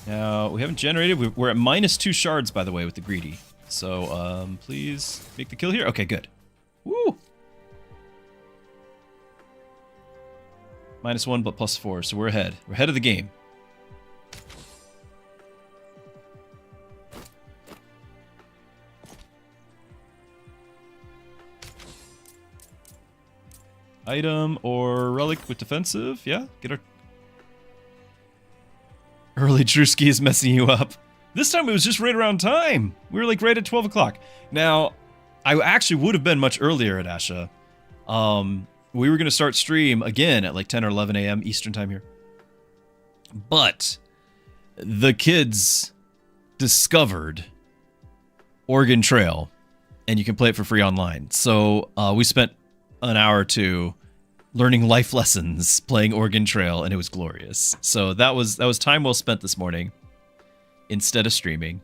S1: Now, we haven't generated. We're at -2 shards, by the way, with the greedy. So, please make the kill here. Okay, good. Woo! -1, but +4. So we're ahead. We're ahead of the game. Item or relic with defensive. Yeah, get our... Early Druski is messing you up. This time it was just right around time. We were like right at 12 o'clock. Now, I actually would have been much earlier at Asha. We were going to start stream again at like 10 or 11 a.m. Eastern time here. But the kids discovered Oregon Trail, and you can play it for free online. So we spent an hour or two learning life lessons playing Oregon Trail, and it was glorious. So that was time well spent this morning instead of streaming.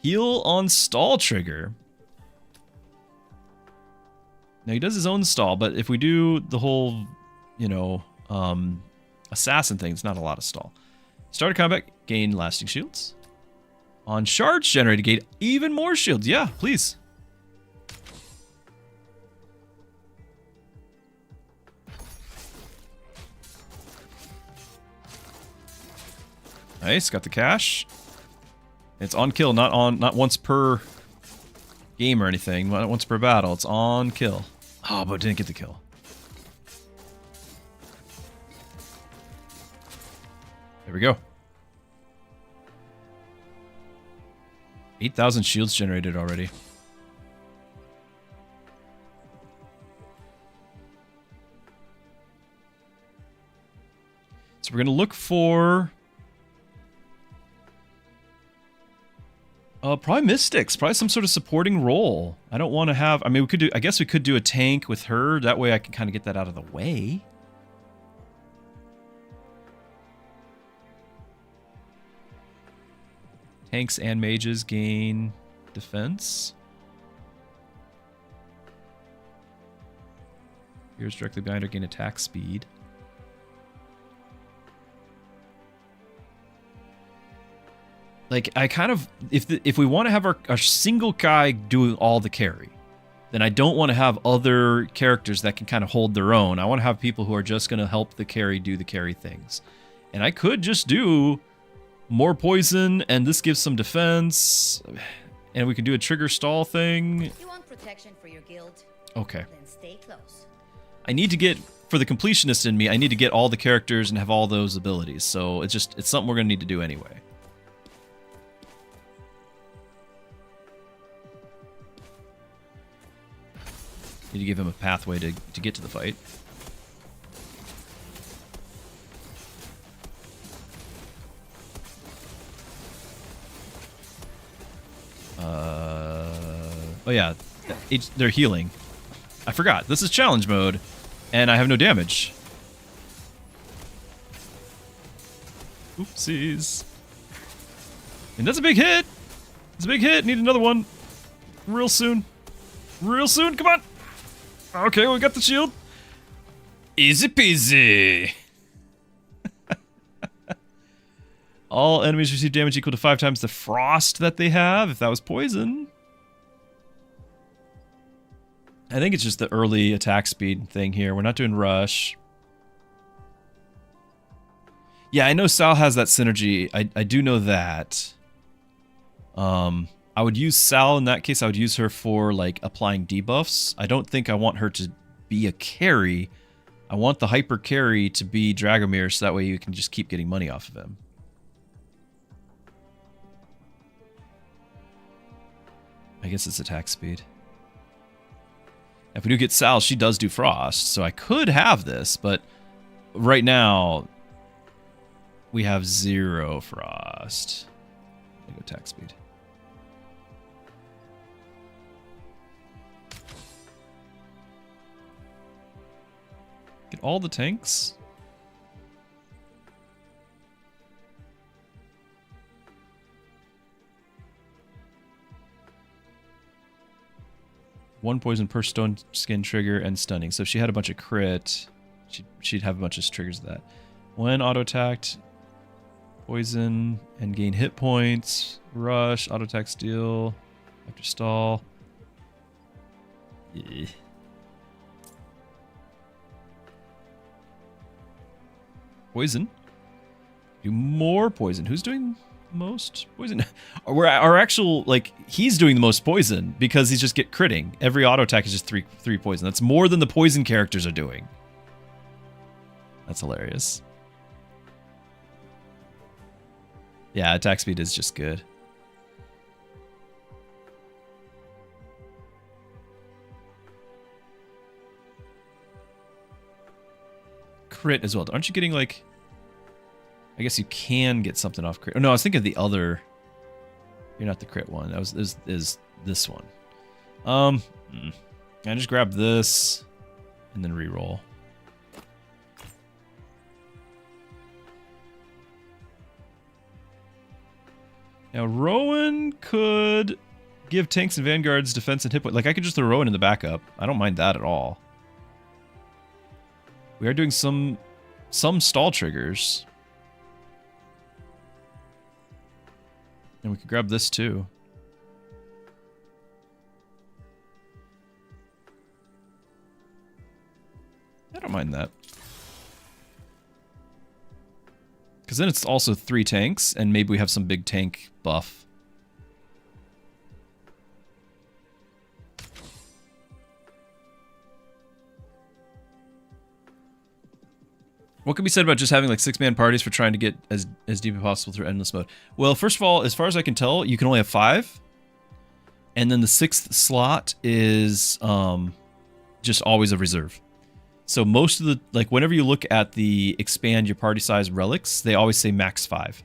S1: Heal on stall trigger. Now he does his own stall, but if we do the whole, you know, assassin thing, it's not a lot of stall. Start a combat, gain lasting shields. On shards generated, gain even more shields. Yeah, please. Nice, got the cash. It's on kill, not once per game or anything. Not once per battle. It's on kill. Oh, but didn't get the kill. There we go. 8,000 shields generated already. So we're gonna look for probably Mystics, probably some sort of supporting role. I don't want to have, I mean, I guess we could do a tank with her. That way I can kind of get that out of the way. Tanks and mages gain defense. Here's directly behind her, gain attack speed. Like, I kind of, if we want to have our single guy doing all the carry, then I don't want to have other characters that can kind of hold their own. I want to have people who are just going to help the carry do the carry things. And I could just do more poison, and this gives some defense, and we can do a trigger stall thing.
S3: You want protection for your guild?
S1: Okay.
S3: Then stay close.
S1: I need to get, for the completionist in me, I need to get all the characters and have all those abilities. So it's something we're going to need to do anyway. Need to give him a pathway to get to the fight. Oh yeah, they're healing. I forgot. This is challenge mode, and I have no damage. Oopsies. And that's a big hit. It's a big hit. Need another one. Real soon. Real soon. Come on. Okay, we got the shield. Easy peasy. All enemies receive damage equal to 5 times the frost that they have, if that was poison. I think it's just the early attack speed thing here. We're not doing rush. Yeah, I know Sal has that synergy. I do know that. I would use Sal in that case. I would use her for like applying debuffs. I don't think I want her to be a carry. I want the hyper carry to be Dragomir, so that way you can just keep getting money off of him. I guess it's attack speed. If we do get Sal, she does do frost, so I could have this, but right now we have 0 frost. Go attack speed. Get all the tanks. One poison per stone skin trigger and stunning. So if she had a bunch of crit, she'd have a bunch of triggers of that. When auto attacked, poison and gain hit points. Rush, auto attack, steal, after stall. Yeah. Poison. Do more poison. Who's doing most poison? Our actual, like, he's doing the most poison because he's just get critting. Every auto attack is just three poison. That's more than the poison characters are doing. That's hilarious. Yeah, attack speed is just good. Crit as well. Aren't you getting like... I guess you can get something off crit. Oh, no, I was thinking of the other... You're not the crit one. That was is this one. I just grab this and then reroll. Now, Rowan could give tanks and vanguards defense and hit point. Like, I could just throw Rowan in the backup. I don't mind that at all. We are doing some stall triggers. And we could grab this too. I don't mind that. Because then it's also 3 tanks, and maybe we have some big tank buff. What can be said about just having like 6-man parties for trying to get as deep as possible through endless mode? Well, first of all, as far as I can tell, you can only have 5. And then the 6th slot is just always a reserve. So most of the, like, whenever you look at the expand your party size relics, they always say max 5.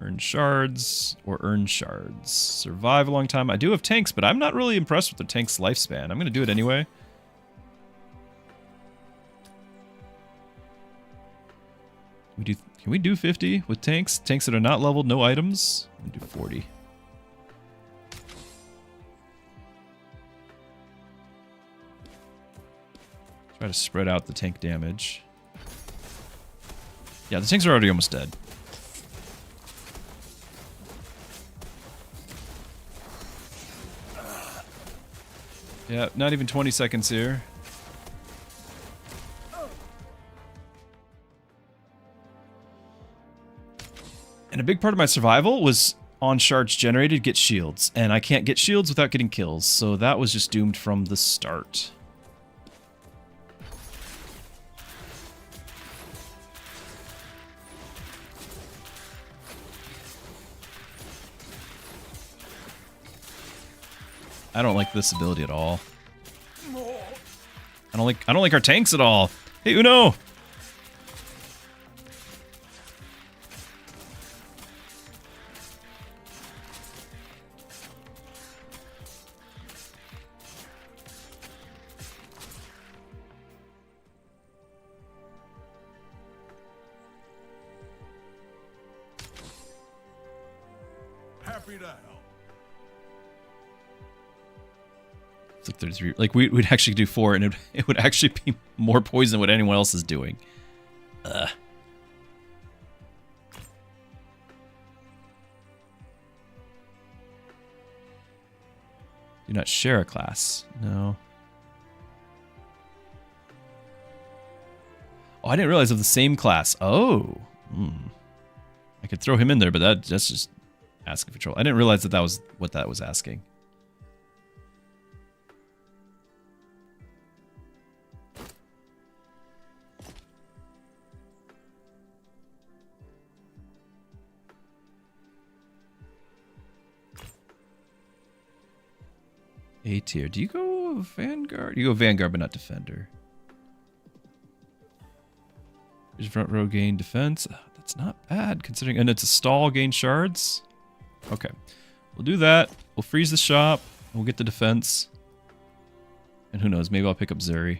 S1: Earn shards or earn shards. Survive a long time. I do have tanks, but I'm not really impressed with the tank's lifespan. I'm going to do it anyway. Can we do 50 with tanks? Tanks that are not leveled, no items? I'm going to do 40. Try to spread out the tank damage. Yeah, the tanks are already almost dead. Yeah, not even 20 seconds here. And a big part of my survival was on shards generated, get shields. And I can't get shields without getting kills, so that was just doomed from the start. I don't like this ability at all. I don't like our tanks at all. Hey, Uno!
S2: Happy to help.
S1: It's like 33. Like we'd actually do 4, and it would actually be more poison than what anyone else is doing. Ugh. Do not share a class. No. Oh, I didn't realize of the same class. Oh. I could throw him in there, but that's just asking for trouble. I didn't realize that was what that was asking. A tier. Do you go Vanguard? You go Vanguard, but not Defender. Here's front row gain defense. Oh, that's not bad considering. And it's a stall gain shards. Okay. We'll do that. We'll freeze the shop. We'll get the defense. And who knows? Maybe I'll pick up Zuri.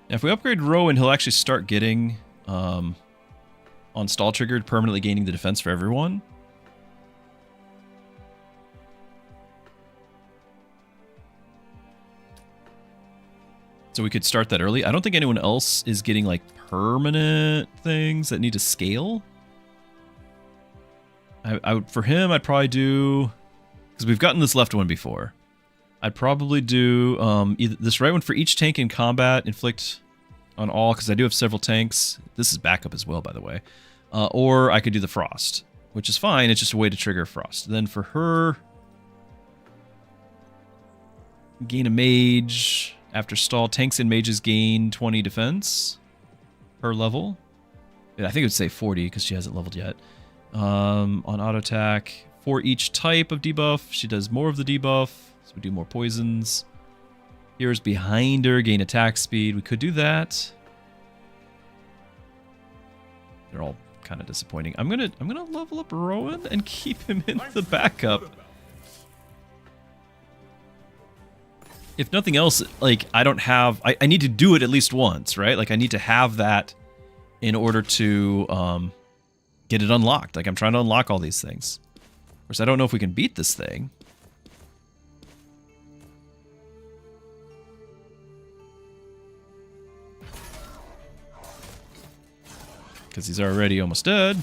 S1: Now, if we upgrade Rowan, he'll actually start getting, on stall triggered, permanently gaining the defense for everyone. So we could start that early. I don't think anyone else is getting, like, permanent things that need to scale. I would, for him, I'd probably do, because we've gotten this left one before. I'd probably do either this right one for each tank in combat, inflict on all, because I do have several tanks. This is backup as well, by the way. Or I could do the frost, which is fine. It's just a way to trigger frost. Then for her, gain a mage after stall. Tanks and mages gain 20 defense per level. I think it would say 40 because she hasn't leveled yet. On auto attack, for each type of debuff, she does more of the debuff. So we do more poisons. Here's behind her, gain attack speed. We could do that. They're all kind of disappointing. I'm gonna level up Rowan and keep him in the backup. If nothing else, like I don't have, I need to do it at least once, right? Like I need to have that in order to get it unlocked. Like I'm trying to unlock all these things. Of course, I don't know if we can beat this thing. Because he's already almost dead.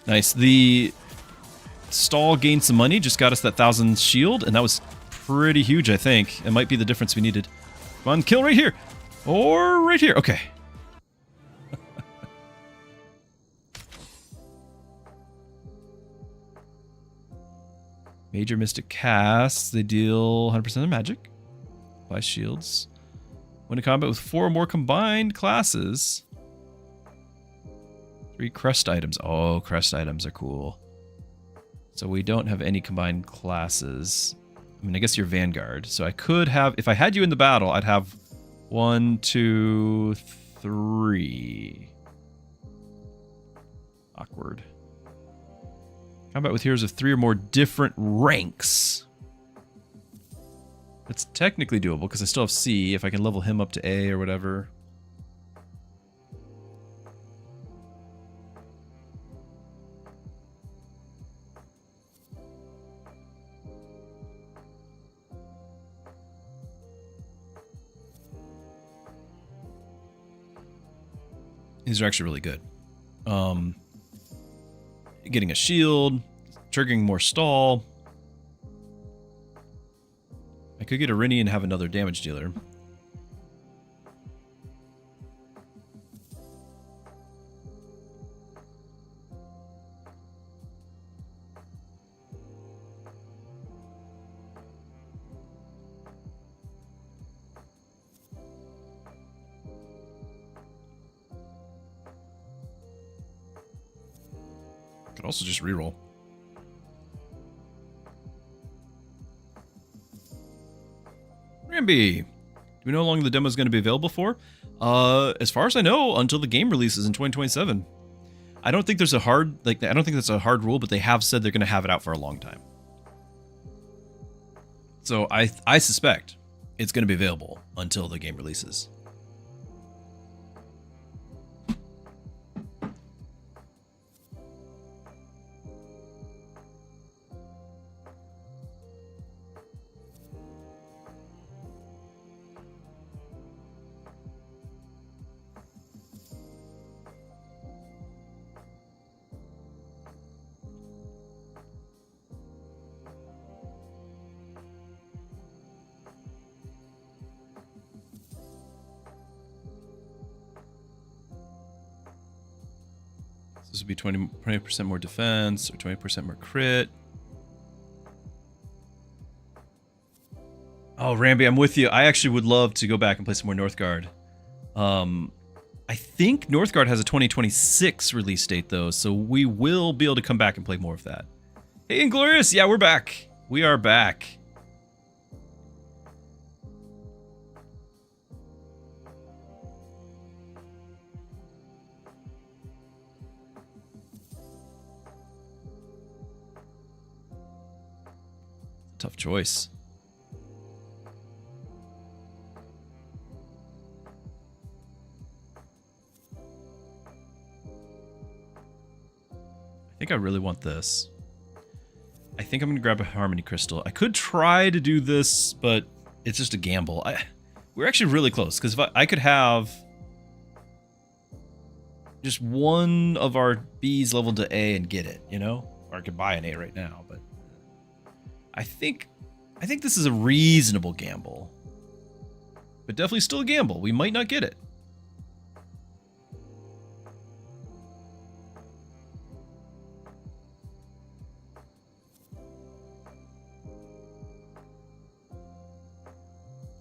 S1: Nice. The stall gained some money, just got us that 1,000 shield, and that was pretty huge, I think. It might be the difference we needed. Come on, kill right here. Or right here. Okay. Major Mystic casts. They deal 100% of magic. Apply shields. When in combat with 4 or more combined classes. 3 crest items. Oh, crest items are cool. So we don't have any combined classes. I mean, I guess you're Vanguard. So I could have, if I had you in the battle, I'd have 1, 2, 3. Awkward. Combat with heroes of 3 or more different ranks. That's technically doable because I still have C. If I can level him up to A or whatever. These are actually really good. Getting a shield, triggering more stall. I could get a Rinny and have another damage dealer. Could also just reroll. Ramby, do we know how long the demo is going to be available for? As far as I know, until the game releases in 2027. I don't think there's a hard, I don't think that's a hard rule, but they have said they're going to have it out for a long time. So I suspect it's going to be available until the game releases. This would be 20% more defense or 20% more crit. Oh, Ramby, I'm with you. I actually would love to go back and play some more Northgard. I think Northgard has a 2026 release date, though, so we will be able to come back and play more of that. Hey, Inglorious! Yeah, we're back. We are back. Tough choice. I think I really want this. I think I'm going to grab a Harmony Crystal. I could try to do this, but it's just a gamble. We're actually really close, because if I could have just one of our Bs leveled to A and get it, you know? Or I could buy an A right now, but I think this is a reasonable gamble. But definitely still a gamble. We might not get it.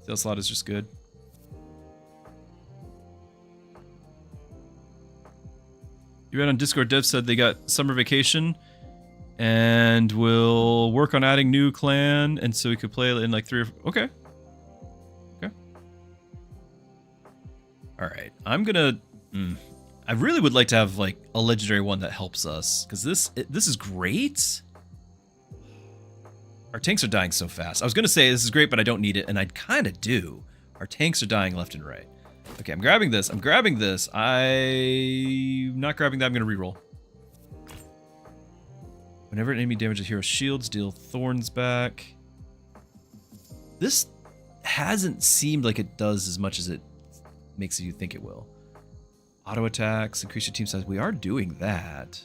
S1: Sale slot is just good. You read on Discord, Dev said they got summer vacation and we'll work on adding new clan, and so we could play in like 3 or 4. Okay. Okay. Alright, I'm gonna... I really would like to have like a legendary one that helps us, because this is great. Our tanks are dying so fast. I was gonna say this is great, but I don't need it, and I kind of do. Our tanks are dying left and right. Okay, I'm grabbing this. I'm grabbing this. I'm not grabbing that. I'm gonna reroll. Whenever an enemy damages hero shields, deal thorns back. This hasn't seemed like it does as much as it makes you think it will. Auto attacks, increase your team size. We are doing that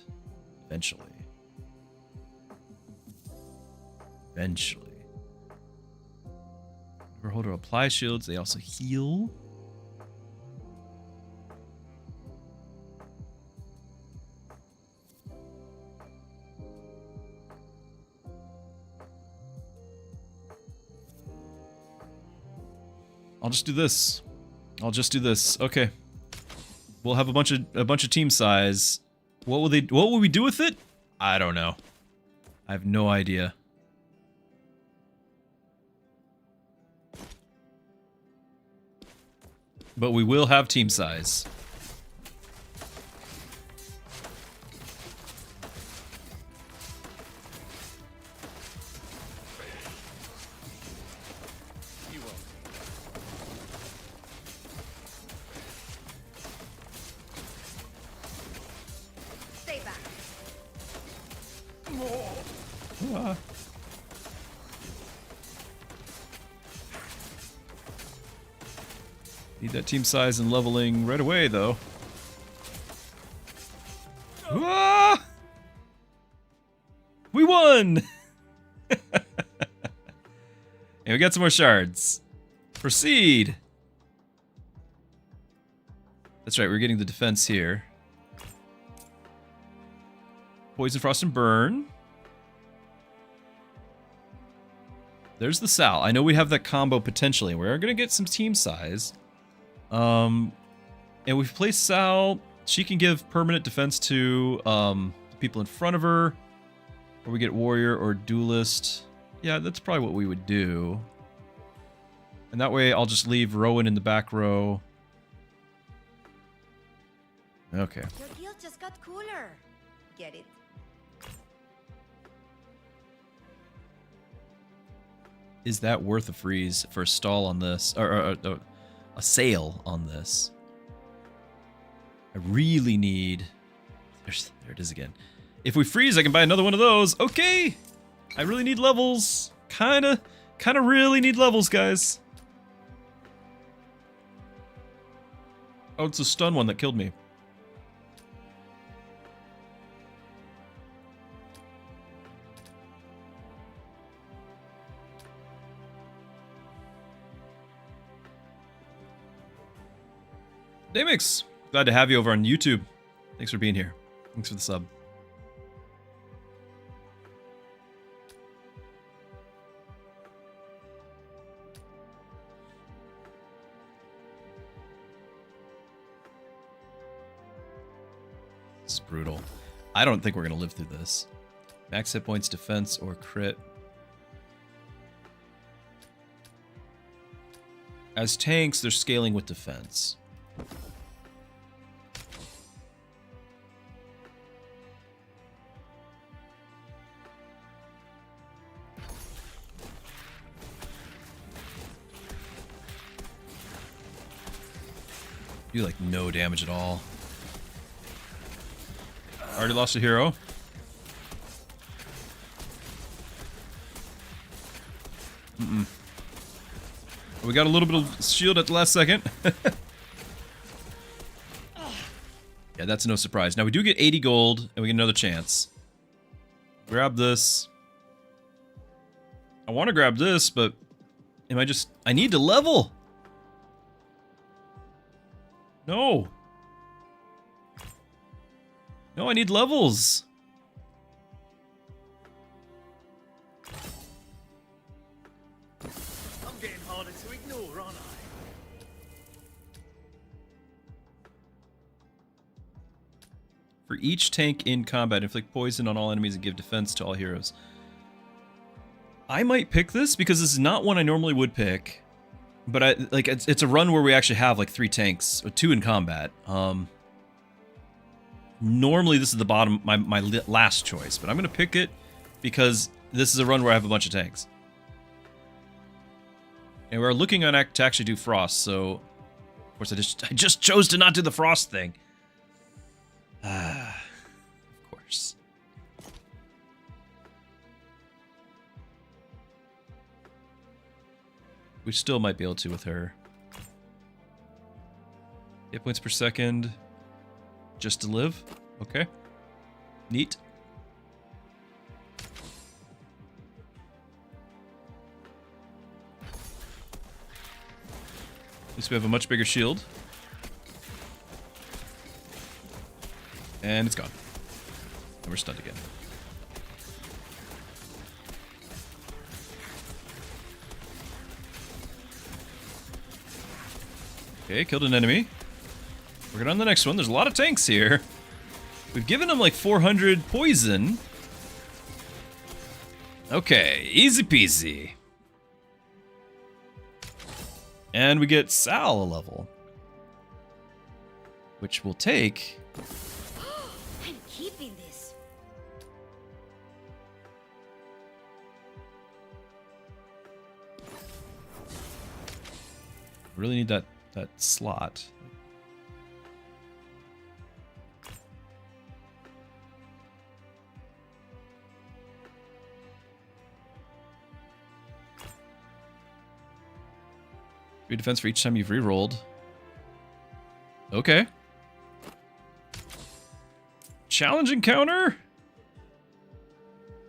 S1: eventually. Eventually. Overholder apply shields. They also heal. I'll just do this. I'll just do this. Okay. We'll have a bunch of team size. What will we do with it? I don't know. I have no idea. But we will have team size.
S3: Stay back.
S1: Need that team size and leveling right away, though. Ah! We won! And we got some more shards. Proceed! That's right, we're getting the defense here. Poison, Frost, and Burn. There's the Sal. I know we have that combo potentially. We're going to get some team size. And we've placed Sal. She can give permanent defense to people in front of her. Or we get warrior or duelist. Yeah, that's probably what we would do. And that way I'll just leave Rowan in the back row. Okay.
S3: Your guild just got cooler. Get it?
S1: Is that worth a freeze for a stall on this? Or a sale on this? I really need... There it is again. If we freeze, I can buy another one of those. Okay! I really need levels. Kinda really need levels, guys. Oh, it's a stun one that killed me. Damix, glad to have you over on YouTube. Thanks for being here. Thanks for the sub. This is brutal. I don't think we're gonna live through this. Max hit points, defense, or crit. As tanks, they're scaling with defense. Do like no damage at all. Already lost a hero. We got a little bit of shield at the last second. Yeah, that's no surprise. Now we do get 80 gold, and we get another chance. Grab this. I want to grab this, but am I just... I need to level! No! No, I need levels!
S2: I'm getting harder to ignore, aren't I?
S1: For each tank in combat, inflict poison on all enemies and give defense to all heroes. I might pick this because this is not one I normally would pick. But it's a run where we actually have like 3 tanks, or 2 in combat. Normally this is the bottom, my last choice, but I'm gonna pick it because this is a run where I have a bunch of tanks. And we're looking on to actually do frost, so of course I just chose to not do the frost thing. Of course. We still might be able to with her. Hit points per second. Just to live. Okay. Neat. At least we have a much bigger shield. And it's gone. And we're stunned again. Okay, killed an enemy. Working on the next one. There's a lot of tanks here. We've given them like 400 poison. Okay, easy peasy. And we get Sal a level. Which will take...
S3: I'm keeping this.
S1: Really need that slot. Free defense for each time you've re-rolled. Okay. Challenge encounter?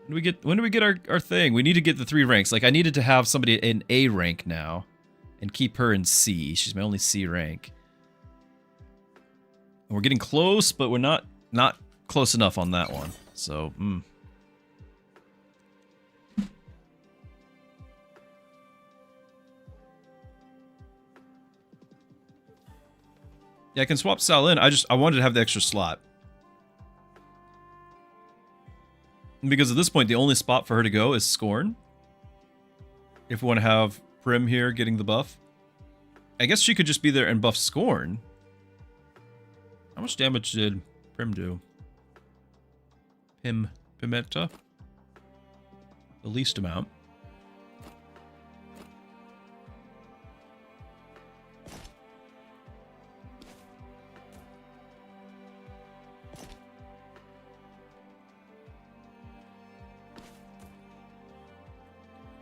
S1: When do we get our thing? We need to get the 3 ranks. Like I needed to have somebody in A rank now. And keep her in C. She's my only C rank. And we're getting close, but we're not close enough on that one. So, Yeah, I can swap Sal in. I wanted to have the extra slot. Because at this point, the only spot for her to go is Scorn. If we want to have Prim here getting the buff. I guess she could just be there and buff Scorn. How much damage did Prim do? Pimenta? The least amount.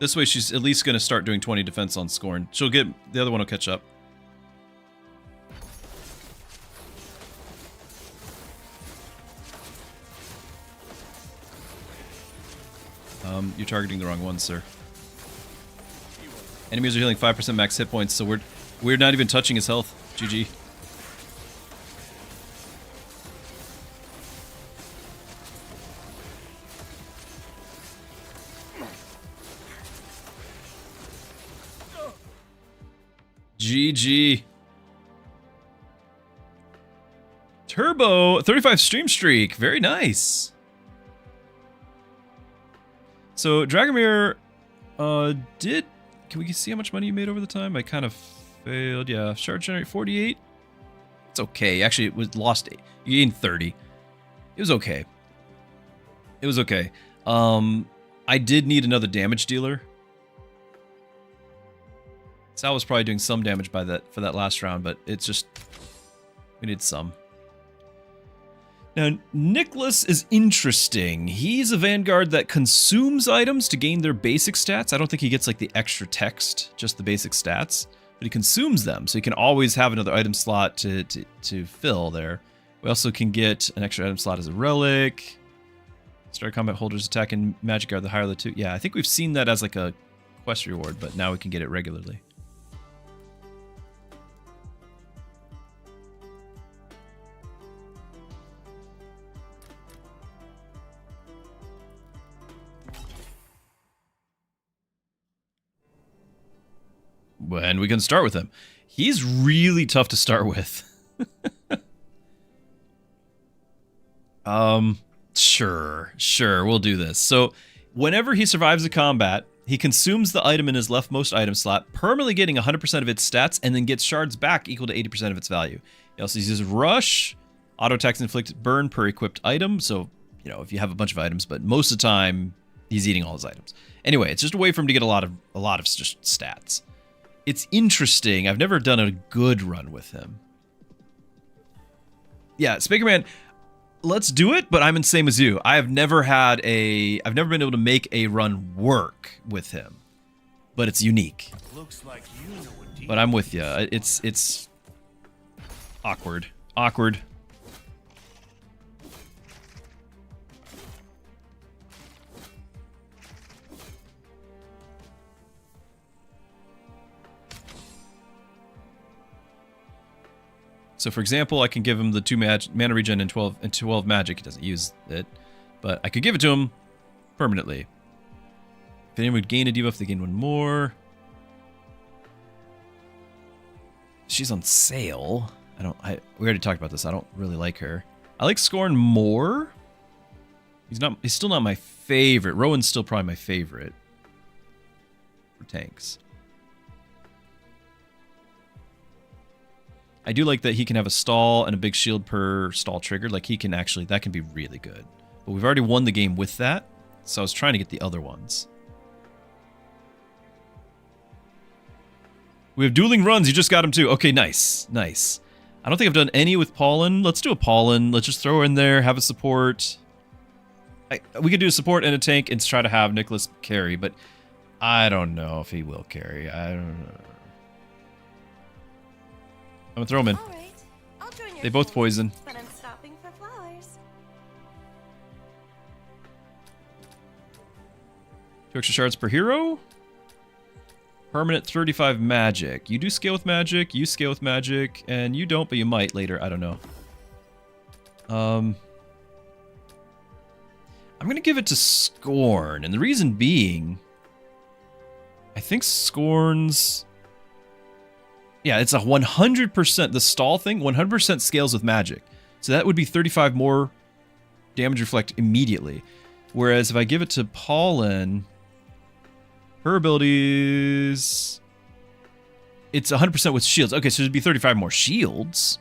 S1: This way she's at least going to start doing 20 defense on Scorn. She'll get... The other one will catch up. You're targeting the wrong one, sir. Enemies are healing 5% max hit points, so we're not even touching his health. GG. GG. Turbo 35 stream streak. Very nice. So Dragomir did... Can we see how much money you made over the time? I kind of failed. Yeah, shard generate 48. It's okay. Actually, it was lost 8. You gained 30. It was okay. It was okay. I did need another damage dealer. Sal was probably doing some damage by that for that last round, but it's just... We need some. Now, Nicholas is interesting. He's a Vanguard that consumes items to gain their basic stats. I don't think he gets like the extra text, just the basic stats. But he consumes them, so he can always have another item slot to fill there. We also can get an extra item slot as a relic. Start combat holders attack and magic guard the higher of the two. Yeah, I think we've seen that as like a quest reward, but now we can get it regularly. And we can start with him. He's really tough to start with. Sure, we'll do this. So, whenever he survives a combat, he consumes the item in his leftmost item slot, permanently getting 100% of its stats, and then gets shards back equal to 80% of its value. He also uses Rush, auto attacks inflict burn per equipped item, so, you know, if you have a bunch of items, but most of the time, he's eating all his items. Anyway, it's just a way for him to get a lot of just stats. It's interesting. I've never done a good run with him. Yeah, Spakerman, let's do it, but I'm the same as you. I've never been able to make a run work with him. But it's unique.
S2: Looks like you know what.
S1: But I'm with you. It's awkward. Awkward. So for example, I can give him the 2 mana regen and 12 magic. He doesn't use it, but I could give it to him permanently. If anyone would gain a debuff, they gain 1 more. She's on sale. We already talked about this. I don't really like her. I like Scorn more. He's still not my favorite. Rowan's still probably my favorite for tanks. I do like that he can have a stall and a big shield per stall triggered. Like he can actually, that can be really good. But we've already won the game with that, so I was trying to get the other ones. We have dueling runs. You just got him too. Okay, nice, nice. I don't think I've done any with Pollen. Let's do a Pollen. Let's just throw her in there, have a support. We could do a support and a tank and try to have Nicholas carry, but I don't know if he will carry. I don't know. I'm gonna throw them in.
S3: All right. I'll join your
S1: They both
S3: team,
S1: poison.
S3: But I'm stopping for flowers.
S1: 2 extra shards per hero. Permanent 35 magic. You do scale with magic, you scale with magic, and you don't, but you might later. I don't know. I'm gonna give it to Scorn, and the reason being, I think Scorn's... Yeah, it's a 100%, the stall thing, 100% scales with magic. So that would be 35 more damage reflect immediately. Whereas if I give it to Pollen, her abilities... It's 100% with shields. Okay, so it'd be 35 more shields.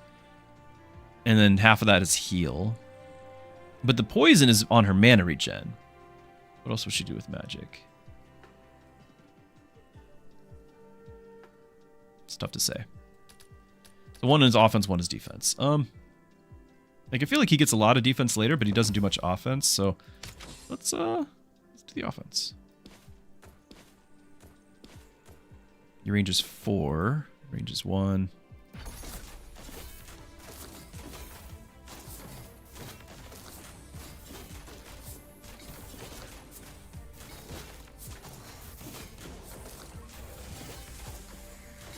S1: And then half of that is heal. But the poison is on her mana regen. What else would she do with magic? It's tough to say. So one is offense, one is defense. Like I feel like he gets a lot of defense later, but he doesn't do much offense. So let's do the offense. Your range is 4. Range is 1.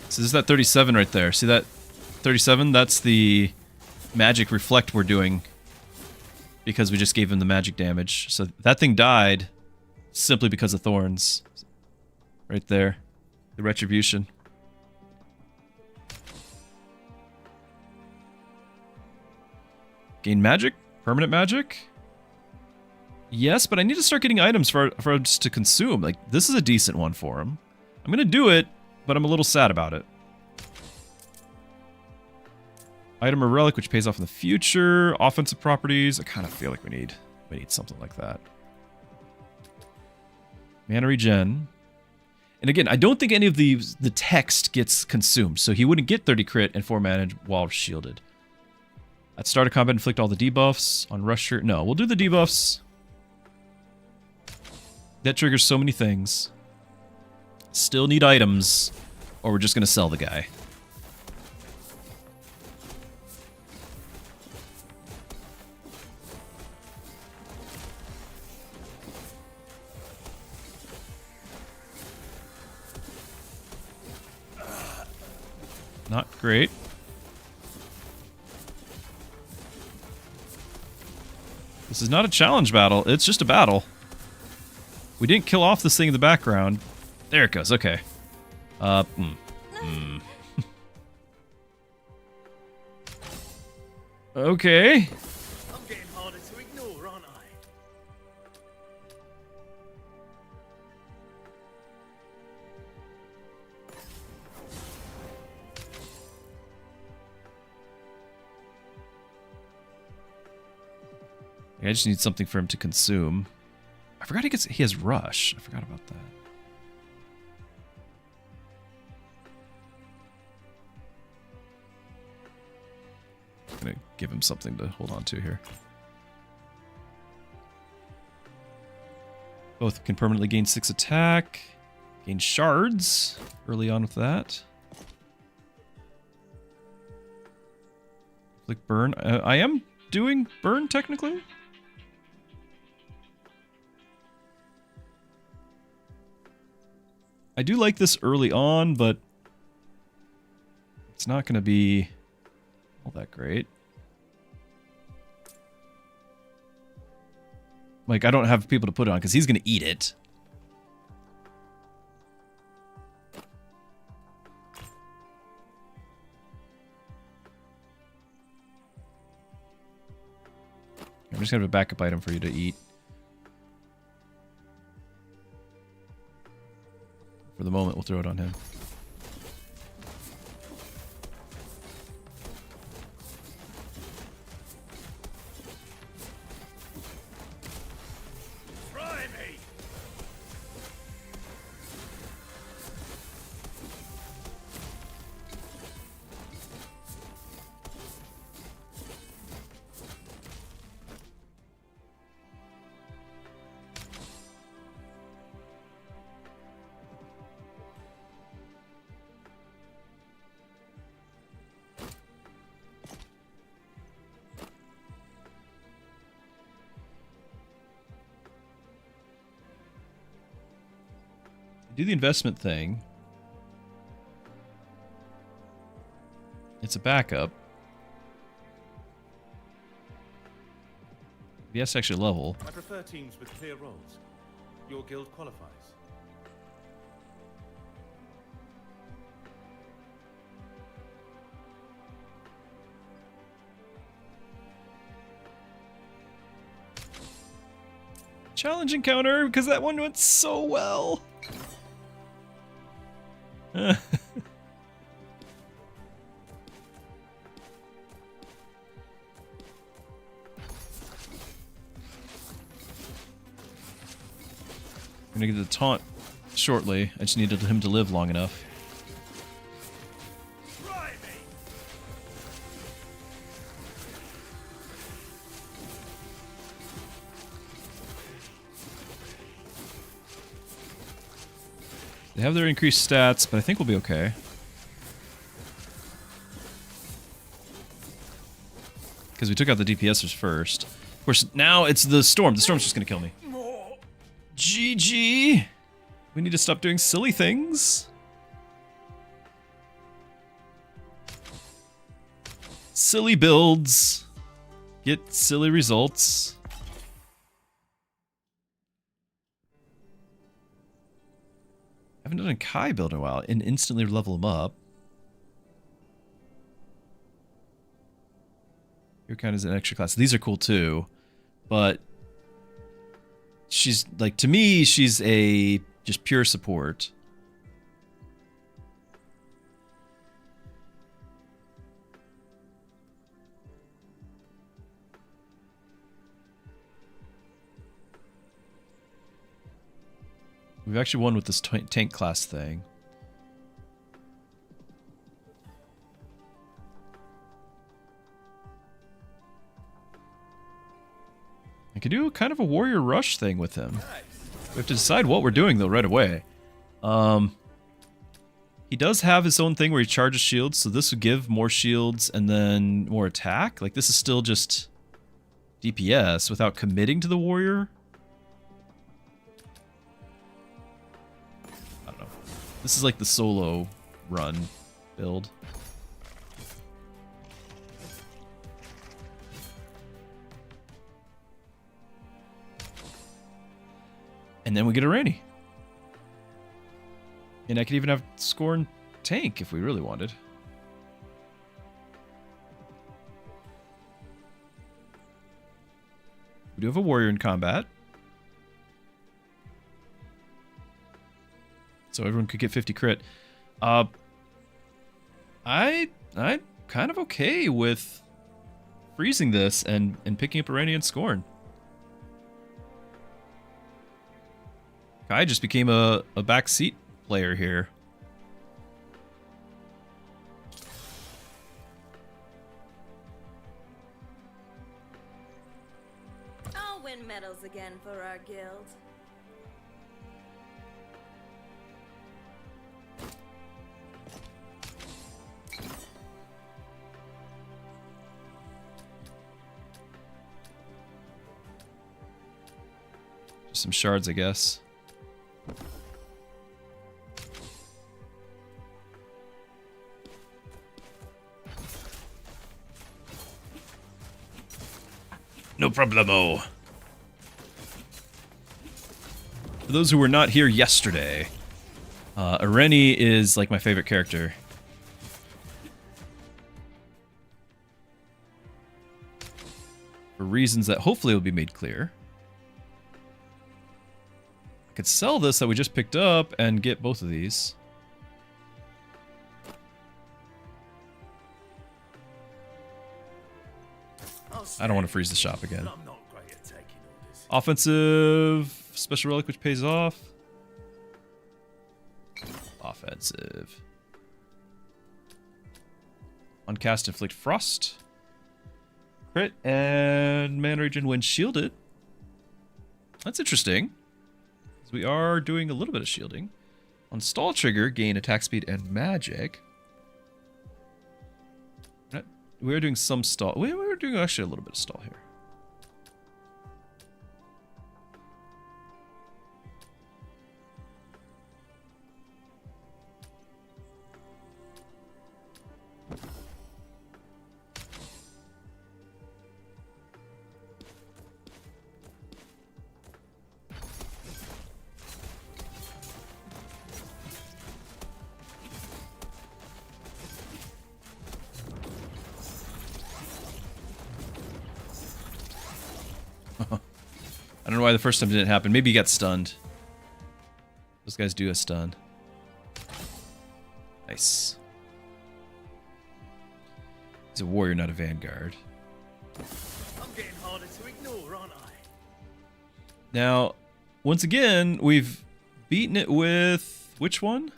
S1: So this is that 37 right there. See that 37? That's the magic reflect we're doing because we just gave him the magic damage. So that thing died simply because of thorns. Right there. The retribution. Gain magic? Permanent magic? Yes, but I need to start getting items for us to consume. Like, this is a decent one for him. I'm gonna do it, but I'm a little sad about it. Item or relic, which pays off in the future. Offensive properties. I kind of feel like we need something like that. Mana regen. And again, I don't think any of the text gets consumed, so he wouldn't get 30 crit and 4 mana while shielded. At start of combat, inflict all the debuffs on Rusher. No, we'll do the debuffs. That triggers so many things. Still need items, or we're just going to sell the guy. Not great. This is not a challenge battle. It's just a battle. We didn't kill off this thing in the background. There it goes. Okay. Okay.
S2: I'm getting harder to ignore, aren't I?
S1: I just need something for him to consume. I forgot he has rush. I forgot about that. I'm gonna give him something to hold on to here. Both can permanently gain 6 attack. Gain shards early on with that. Click burn. I am doing burn technically. I do like this early on, but it's not going to be all that great. Like, I don't have people to put it on because he's going to eat it. I'm just going to have a backup item for you to eat. For the moment, we'll throw it on him.
S2: Try me.
S1: Do the investment thing. It's a backup. He has to actually level.
S4: I prefer teams with clear roles. Your guild qualifies.
S1: Challenge encounter, because that one went so well. I'm gonna get the taunt shortly. I just needed him to live long enough.
S2: Try me.
S1: They have their increased stats, but I think we'll be okay. Because we took out the DPSers first. Of course, now it's the storm. The storm's just gonna kill me.
S2: More.
S1: GG! We need to stop doing silly things. Silly builds. Get silly results. Haven't done a Kai build in a while and instantly level him up. Here kind of is an extra class. These are cool too, but she's like, to me, she's a just pure support. We've actually won with this tank class thing. I could do kind of a warrior rush thing with him. We have to decide what we're doing though right away. He does have his own thing where he charges shields, so this would give more shields and then more attack. Like this is still just DPS without committing to the warrior. I don't know. This is like the solo run build. And then we get a Rainy. And I could even have Scorn tank if we really wanted. We do have a warrior in combat. So everyone could get 50 crit. I'm kind of okay with freezing this and picking up a Rainy and Scorn. Kai just became a backseat player here.
S3: I'll win medals again for our guild.
S1: Just some shards, I guess. No problemo. For those who were not here yesterday, Irene is like my favorite character. For reasons that hopefully will be made clear. I could sell this that we just picked up and get both of these. I don't want to freeze the shop again.
S2: I'm not great at taking orders.
S1: Offensive, special relic which pays off. Offensive. Uncast inflict frost. Crit and mana regen when shielded. That's interesting. We are doing a little bit of shielding. On stall trigger, gain attack speed and magic. We are doing some stall. We were doing actually a little bit of stall here. I don't know why the first time didn't happen. Maybe he got stunned. Those guys do a stun. Nice. He's a warrior, not a vanguard.
S2: I'm getting harder to ignore, aren't I?
S1: Now, once again, we've beaten it with... which one?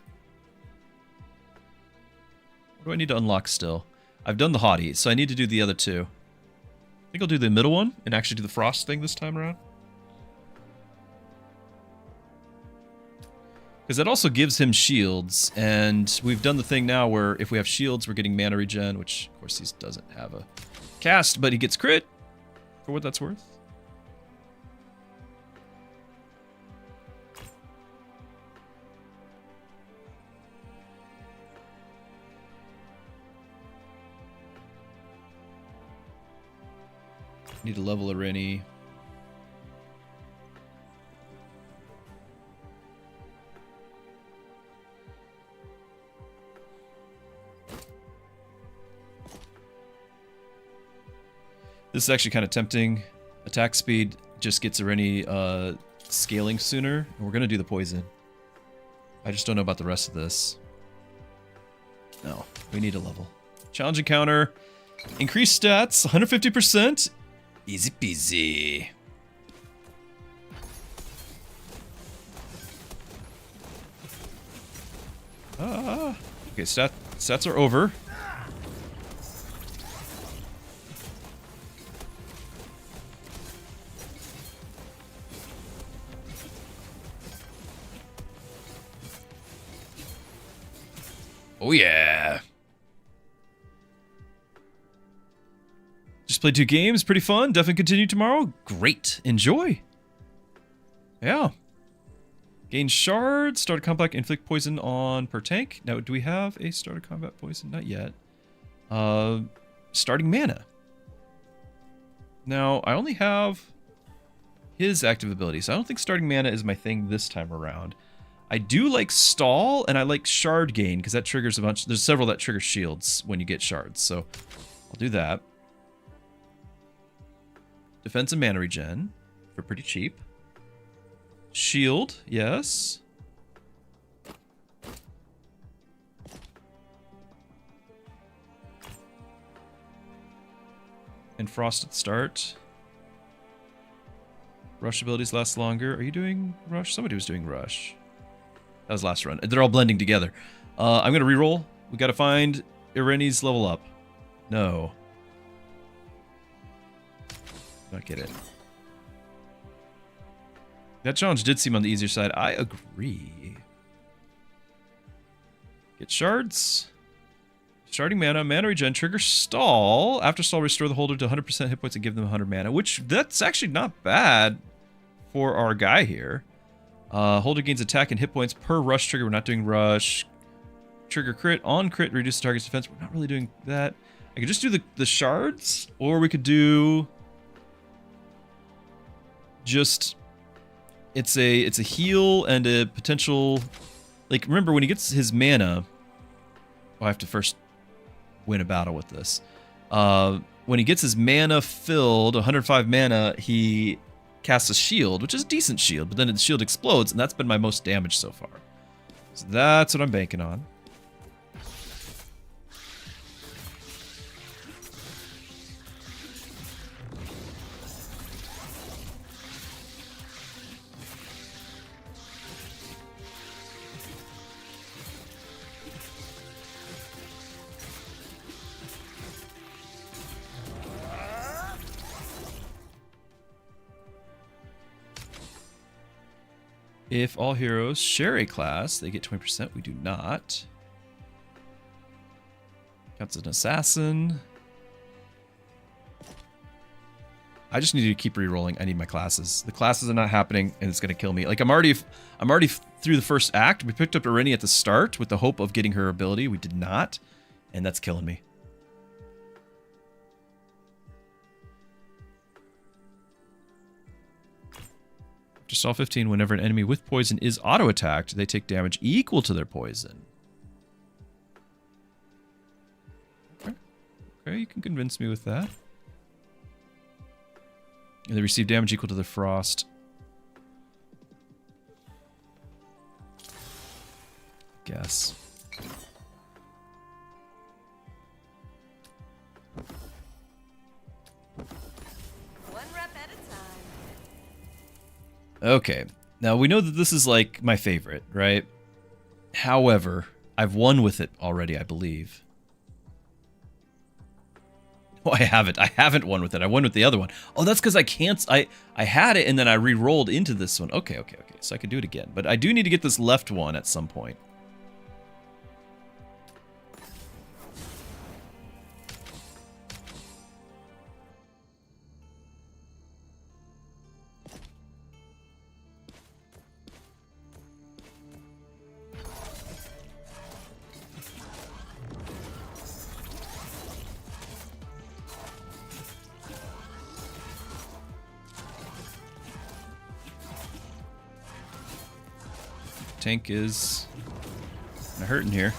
S1: What do I need to unlock still? I've done the haughty, so I need to do the other two. I think I'll do the middle one and actually do the frost thing this time around. Because that also gives him shields, and we've done the thing now where if we have shields, we're getting mana regen, which, of course, he doesn't have a cast, but he gets crit, for what that's worth. Need to level Irene. This is actually kind of tempting. Attack speed just gets Irene scaling sooner. And we're going to do the poison. I just don't know about the rest of this. No, we need a level. Challenge encounter. Increased stats, 150%. Easy peasy. Okay, stats are over. Oh yeah. Just played 2 games, pretty fun. Definitely continue tomorrow. Great. Enjoy. Yeah. Gain shards, start a combat, inflict poison on per tank. Now, do we have a start a combat poison? Not yet. Starting mana. Now, I only have his active ability, so I don't think starting mana is my thing this time around. I do like stall, and I like shard gain, because that triggers a bunch. There's several that trigger shields when you get shards, so I'll do that. Defense and mana regen for pretty cheap. Shield, yes. And frost at the start. Rush abilities last longer. Are you doing rush? Somebody was doing rush. That was last run. They're all blending together. I'm going to reroll. We got to find Irene's level up. No. Not get it. That challenge did seem on the easier side. I agree. Get shards. Sharding mana, mana regen, trigger stall. After stall, restore the holder to 100% hit points and give them 100 mana, which that's actually not bad for our guy here. Holder gains attack and hit points per rush trigger. We're not doing rush. Trigger crit. On crit, reduce the target's defense. We're not really doing that. I could just do the shards, or we could do just... It's a heal and a potential... Like, remember, when he gets his mana... Oh, I have to first win a battle with this. When he gets his mana filled, 105 mana, he casts a shield, which is a decent shield, but then the shield explodes, and that's been my most damage so far. So that's what I'm banking on. If all heroes share a class, they get 20%. We do not. Counts as an assassin. I just need to keep re-rolling. I need my classes. The classes are not happening, and it's going to kill me. Like, I'm already through the first act. We picked up Irene at the start with the hope of getting her ability. We did not, and that's killing me. After stall 15, whenever an enemy with poison is auto-attacked, they take damage equal to their poison. Okay, you can convince me with that. And they receive damage equal to their frost. guess.
S3: One rep at a time.
S1: Okay, now we know that this is like my favorite, right? However, I've won with it already, I believe. Oh, I haven't. I haven't won with it. I won with the other one. Oh, that's because I had it and then I re-rolled into this one. Okay. So I could do it again. But I do need to get this left one at some point. Tank is hurting here.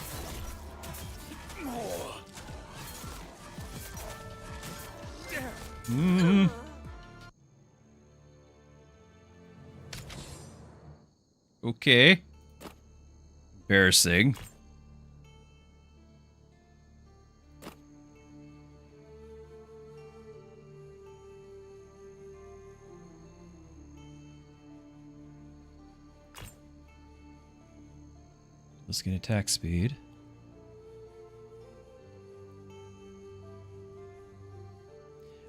S1: Okay. Embarrassing. Let's get attack speed.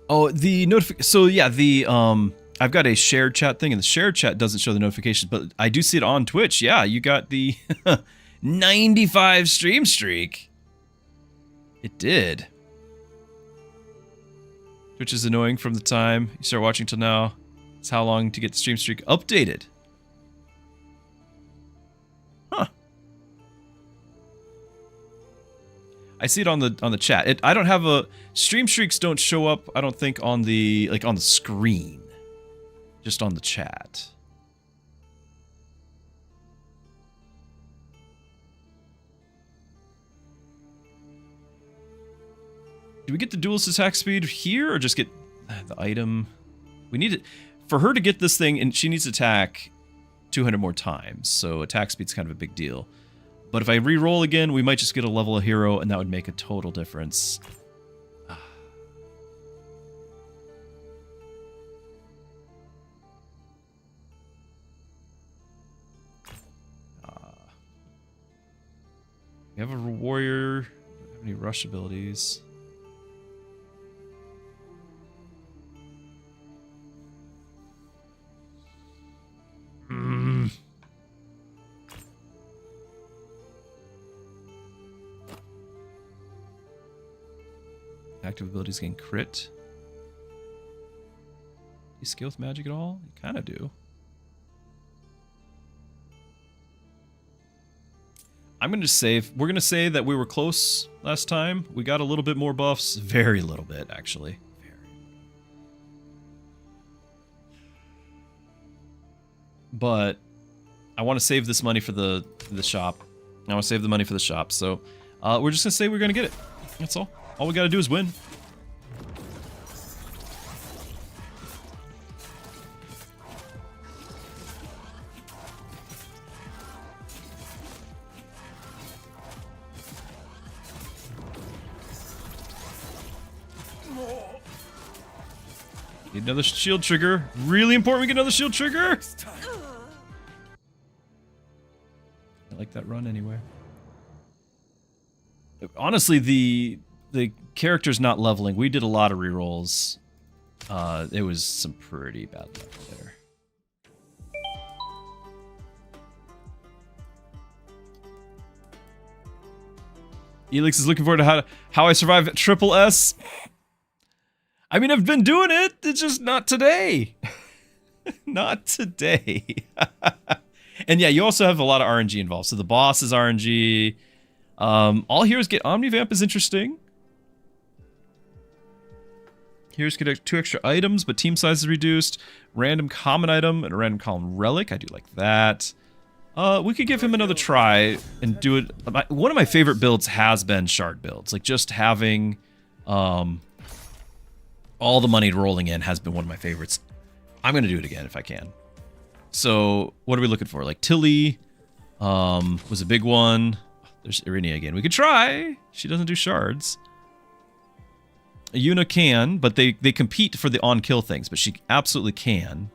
S1: Oh, the so yeah, the I've got a shared chat thing, and the shared chat doesn't show the notifications, but I do see it on Twitch. Yeah, you got the 95 stream streak. It did. Which is annoying from the time you start watching till now. It's how long to get the stream streak updated. Huh. I see it on the chat. I don't have a stream streaks don't show up, I don't think, on the on the screen. Just on the chat. Do we get the duelist attack speed here, or just get the item? We need it for her to get this thing, and she needs to attack 200 more times. So attack speed's kind of a big deal. But if I re-roll again, we might just get a level of hero, and that would make a total difference. We have a warrior. Do we have any rush abilities? Active abilities gain crit. You skill with magic at all? You kind of do. I'm going to save. We're going to say that we were close last time. We got a little bit more buffs. Very little bit, actually. But I want to save this money for the shop. I want to save the money for the shop. So we're just going to say we're going to get it. That's all. All we got to do is win. Need another shield trigger. Really important we get another shield trigger. I like that run anyway. Honestly, the character's not leveling. We did a lot of rerolls. It was some pretty bad luck there. Elix is looking forward to how I survive triple S. I mean, I've been doing it. It's just not today. Not today. And yeah, you also have a lot of RNG involved. So the boss is RNG. All heroes get Omnivamp is interesting. Heroes get 2 extra items, but team size is reduced. Random common item and a random common relic. I do like that. We could give him another try and do it. One of my favorite builds has been shard builds. Like just having all the money rolling in has been one of my favorites. I'm going to do it again if I can. So what are we looking for? Like Tilly was a big one. There's Irinia again. We could try. She doesn't do shards. Yuna can, but they compete for the on-kill things, but she absolutely can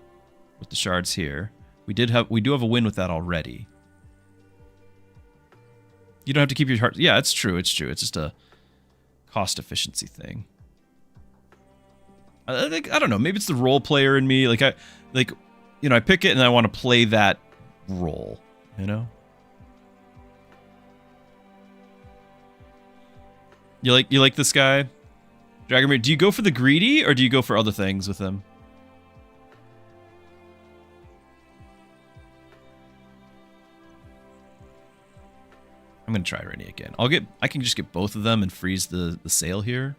S1: with the shards here. We do have a win with that already. You don't have to keep your heart. Yeah, it's true. It's true. It's just a cost efficiency thing. I don't know. Maybe it's the role player in me. I pick it and I want to play that role. You know. You like this guy, Dragomir? Do you go for the greedy or do you go for other things with him? I'm gonna try Rennie again. I can just get both of them and freeze the sail here.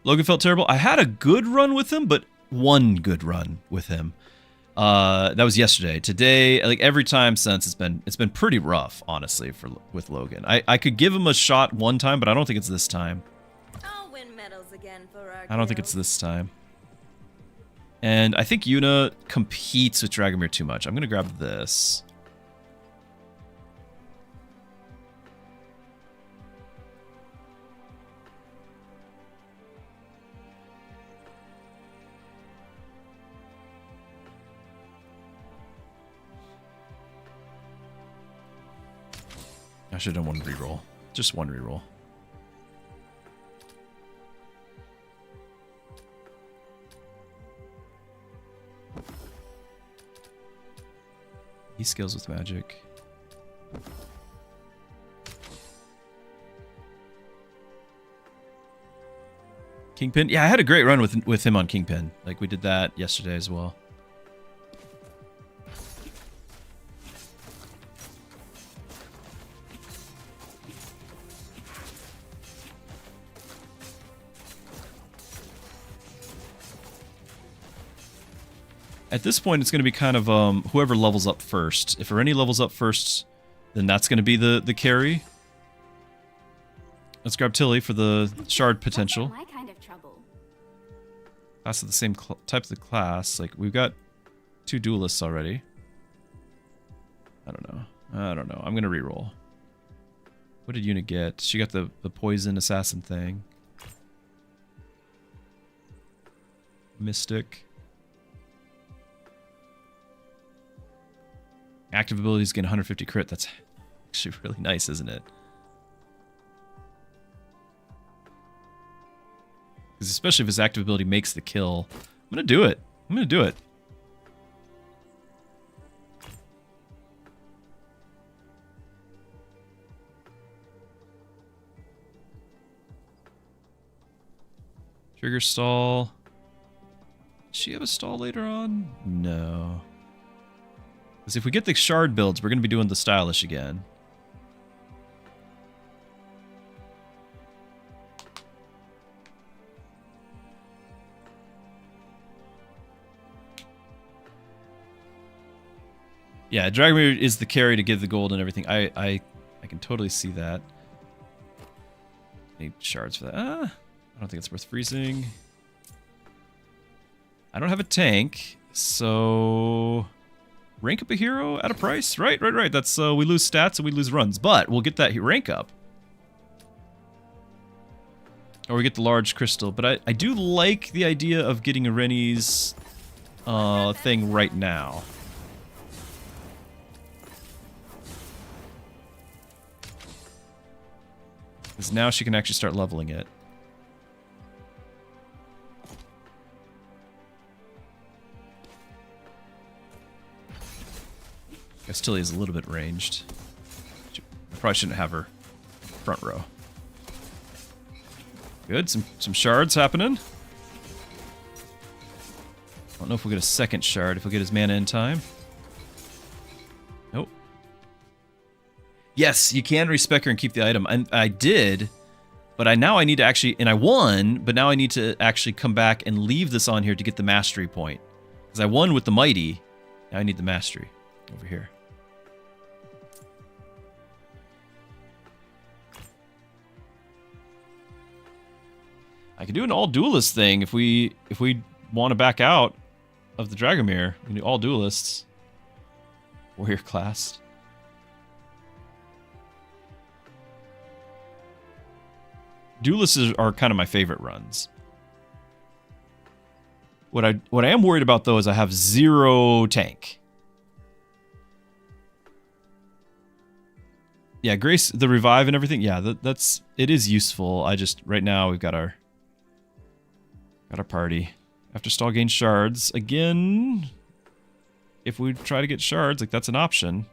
S1: Logan felt terrible. I had a good run with him, but one good run with him. That was yesterday. Today, like every time since, it's been pretty rough, honestly, with Logan. I could give him a shot one time, but I don't think it's this time.
S3: I'll win medals again for our
S1: I don't think it's this time. And I think Yuna competes with Dragomir too much. I'm gonna grab this. I should have done one reroll. Just one reroll. He scales with magic. Kingpin? Yeah, I had a great run with him on Kingpin. Like, we did that yesterday as well. At this point, it's going to be kind of whoever levels up first. If Irene levels up first, then that's going to be the carry. Let's grab Tilly for the shard potential.
S5: My kind of trouble.
S1: Class of the same type of the class. Like, we've got 2 duelists already. I don't know. I'm going to reroll. What did Yuna get? She got the poison assassin thing. Mystic. Active abilities gain 150 crit. That's actually really nice, isn't it? Because especially if his active ability makes the kill. I'm going to do it. I'm going to do it. Trigger stall. Does she have a stall later on? No. Because if we get the shard builds, we're going to be doing the stylish again. Yeah, Dragomir is the carry to give the gold and everything. I can totally see that. Need shards for that. I don't think it's worth freezing. I don't have a tank, so rank up a hero at a price. Right. That's we lose stats and we lose runs, but we'll get that rank up. Or we get the large crystal. But I do like the idea of getting a Rennie's thing right now. Because now she can actually start leveling it. Guess Tilly is a little bit ranged. I probably shouldn't have her front row. Good, some shards happening. I don't know if we'll get a second shard, if we'll get his mana in time. Nope. Yes, you can respec her and keep the item. And I did, but now I need to actually, and I won, but now I need to actually come back and leave this on here to get the mastery point. Because I won with the mighty, now I need the mastery over here. I could do an all duelist thing if we want to back out of the Dragomir. We can do all duelists. Warrior class. Duelists are kind of my favorite runs. What I am worried about though is I have 0 tank. Yeah, Grace, the revive and everything. Yeah, it is useful. I just right now we've got our party. After stall gain shards again. If we try to get shards, like that's an option.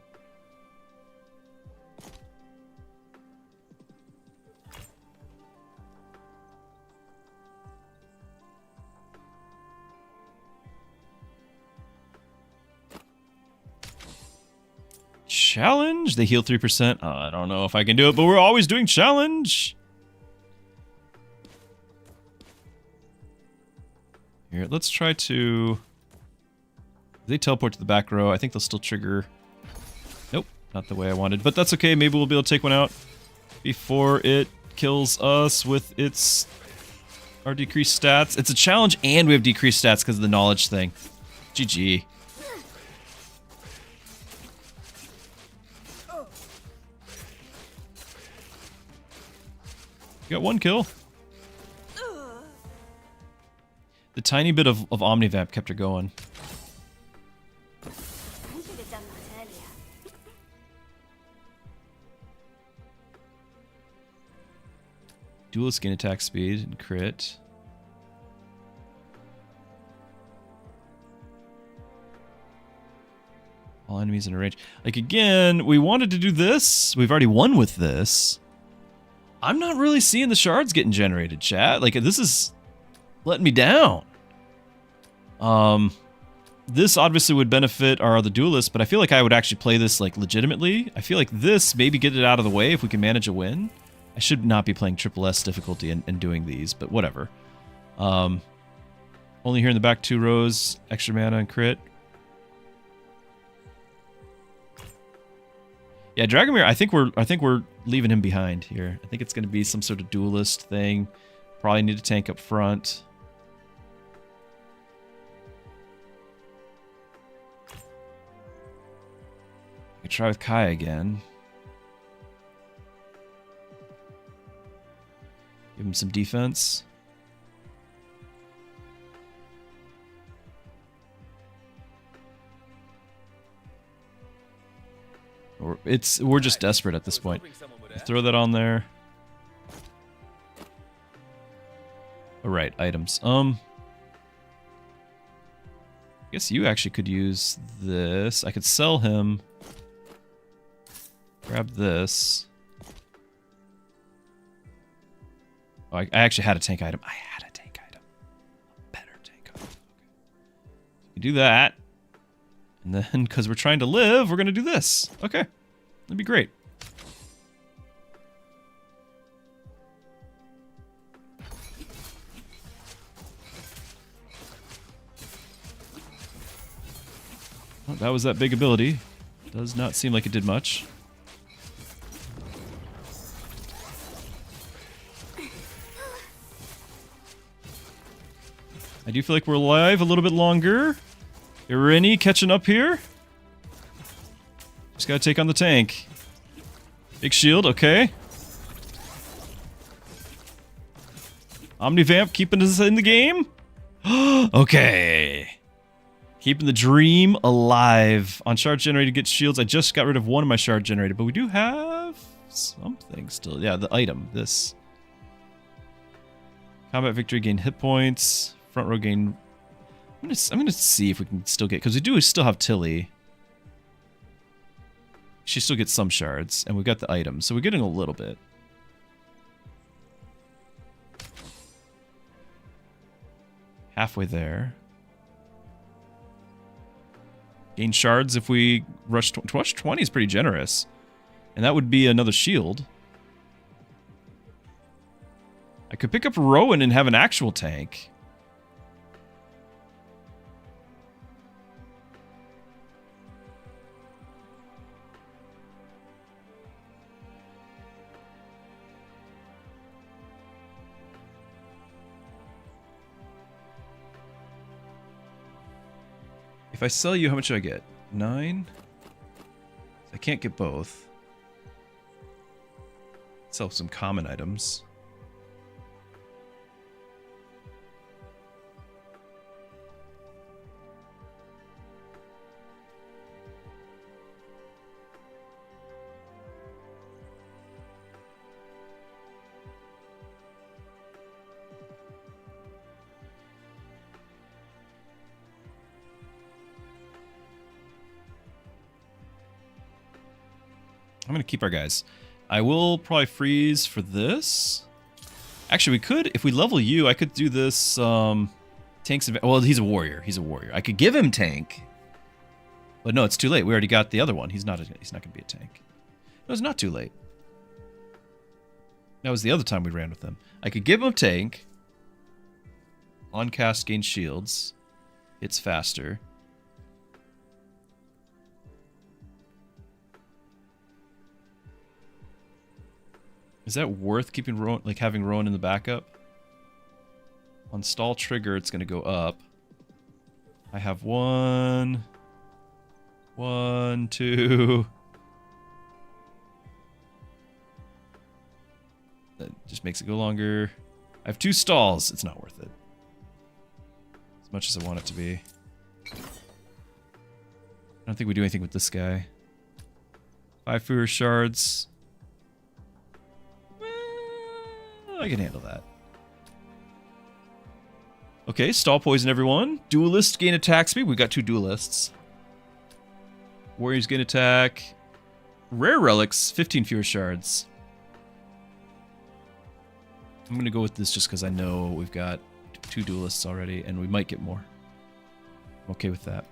S1: Challenge? They heal 3%? Oh, I don't know if I can do it, but we're always doing challenge. Here, let's try to... They teleport to the back row. I think they'll still trigger... Nope, not the way I wanted. But that's okay. Maybe we'll be able to take one out before it kills us with our decreased stats. It's a challenge and we have decreased stats because of the knowledge thing. GG. You got 1 kill. The tiny bit of Omnivamp kept her going. Duelist gain attack speed and crit. All enemies in a range. Like again, we wanted to do this. We've already won with this. I'm not really seeing the shards getting generated, chat. Like this is letting me down. This obviously would benefit our other duelists, but I feel like I would actually play this like legitimately. I feel like this maybe get it out of the way if we can manage a win. I should not be playing triple S difficulty and doing these, but whatever. Only here in the back 2 rows, extra mana and crit. Yeah, Dragomir, I think we're leaving him behind here. I think it's going to be some sort of duelist thing. Probably need a tank up front. I could try with Kai again. Give him some defense. We're just desperate at this point. Throw that on there. Alright, items. I guess you actually could use this. I could sell him. Grab this. Oh, I actually had a tank item. I had a tank item. A better tank item. Okay. You do that. And then, because we're trying to live, we're going to do this. Okay. That'd be great. Well, that was that big ability. Does not seem like it did much. I do feel like we're alive a little bit longer. Irini catching up here. Just gotta take on the tank. Big shield, okay. Omnivamp keeping us in the game. Okay. Keeping the dream alive. On shard generated, get shields. I just got rid of one of my shard generated, but we do have something still. Yeah, the item. This. Combat victory, gain hit points. Front row gain. I'm gonna see if we can still get, because we do still have Tilly. She still gets some shards, and we've got the item, so we're getting a little bit. Halfway there. Gain shards if we rush 20 is pretty generous. And that would be another shield. I could pick up Rowan and have an actual tank. If I sell you, how much do I get? 9? I can't get both. Sell some common items. I'm going to keep our guys. I will probably freeze for this. Actually, we could, if we level you, I could do this, tanks, well, he's a warrior. He's a warrior. I could give him tank. But no, it's too late. We already got the other one. He's not going to be a tank. No, it's not too late. That was the other time we ran with him. I could give him a tank. On cast, gain shields. It's faster. Is that worth keeping Rowan, like having Rowan in the backup? On stall trigger, it's going to go up. I have 1, 2. That just makes it go longer. I have 2 stalls. It's not worth it. As much as I want it to be. I don't think we do anything with this guy. 5 fewer shards. I can handle that. Okay, stall poison everyone. Duelist gain attack speed. We've got 2 duelists. Warriors gain attack. Rare relics, 15 fewer shards. I'm going to go with this just because I know we've got 2 duelists already, and we might get more. I'm okay with that.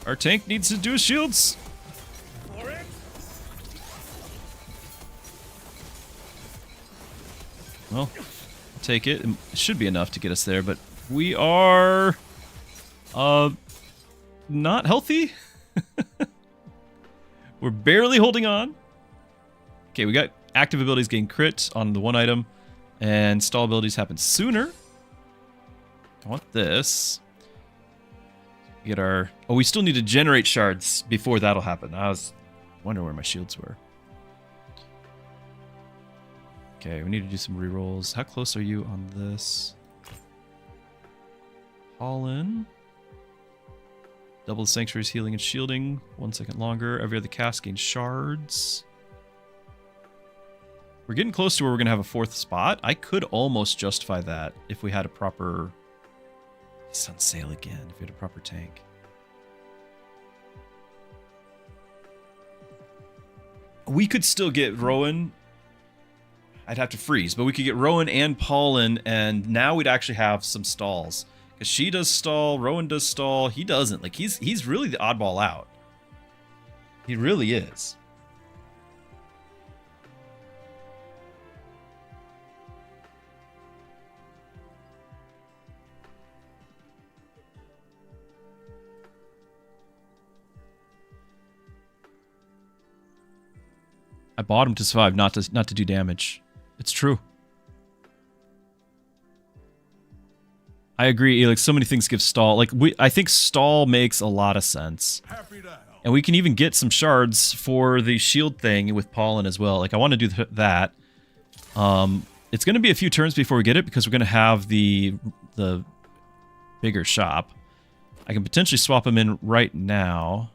S1: Our tank needs to do his shields. Well, take it. It should be enough to get us there, but we are not healthy. We're barely holding on. Okay, we got active abilities gain crit on the one item, and stall abilities happen sooner. I want this. Get our... Oh, we still need to generate shards before that'll happen. I was wondering where my shields were. Okay, we need to do some rerolls. How close are you on this? All in. Double the Sanctuary's healing and shielding. 1 second longer. Every other cast gains shards. We're getting close to where we're going to have a 4th spot. I could almost justify that if we had a proper... It's on sale again. If we had a proper tank. We could still get Rowan. I'd have to freeze, but we could get Rowan and Paulin, and now we'd actually have some stalls. Because she does stall, Rowan does stall, he doesn't. Like, he's really the oddball out. He really is. I bought him to survive, not to do damage. It's true. I agree, Elix. So many things give stall. Like I think stall makes a lot of sense. And we can even get some shards for the shield thing with Pollen as well. Like I want to do that. It's going to be a few turns before we get it because we're going to have the bigger shop. I can potentially swap him in right now.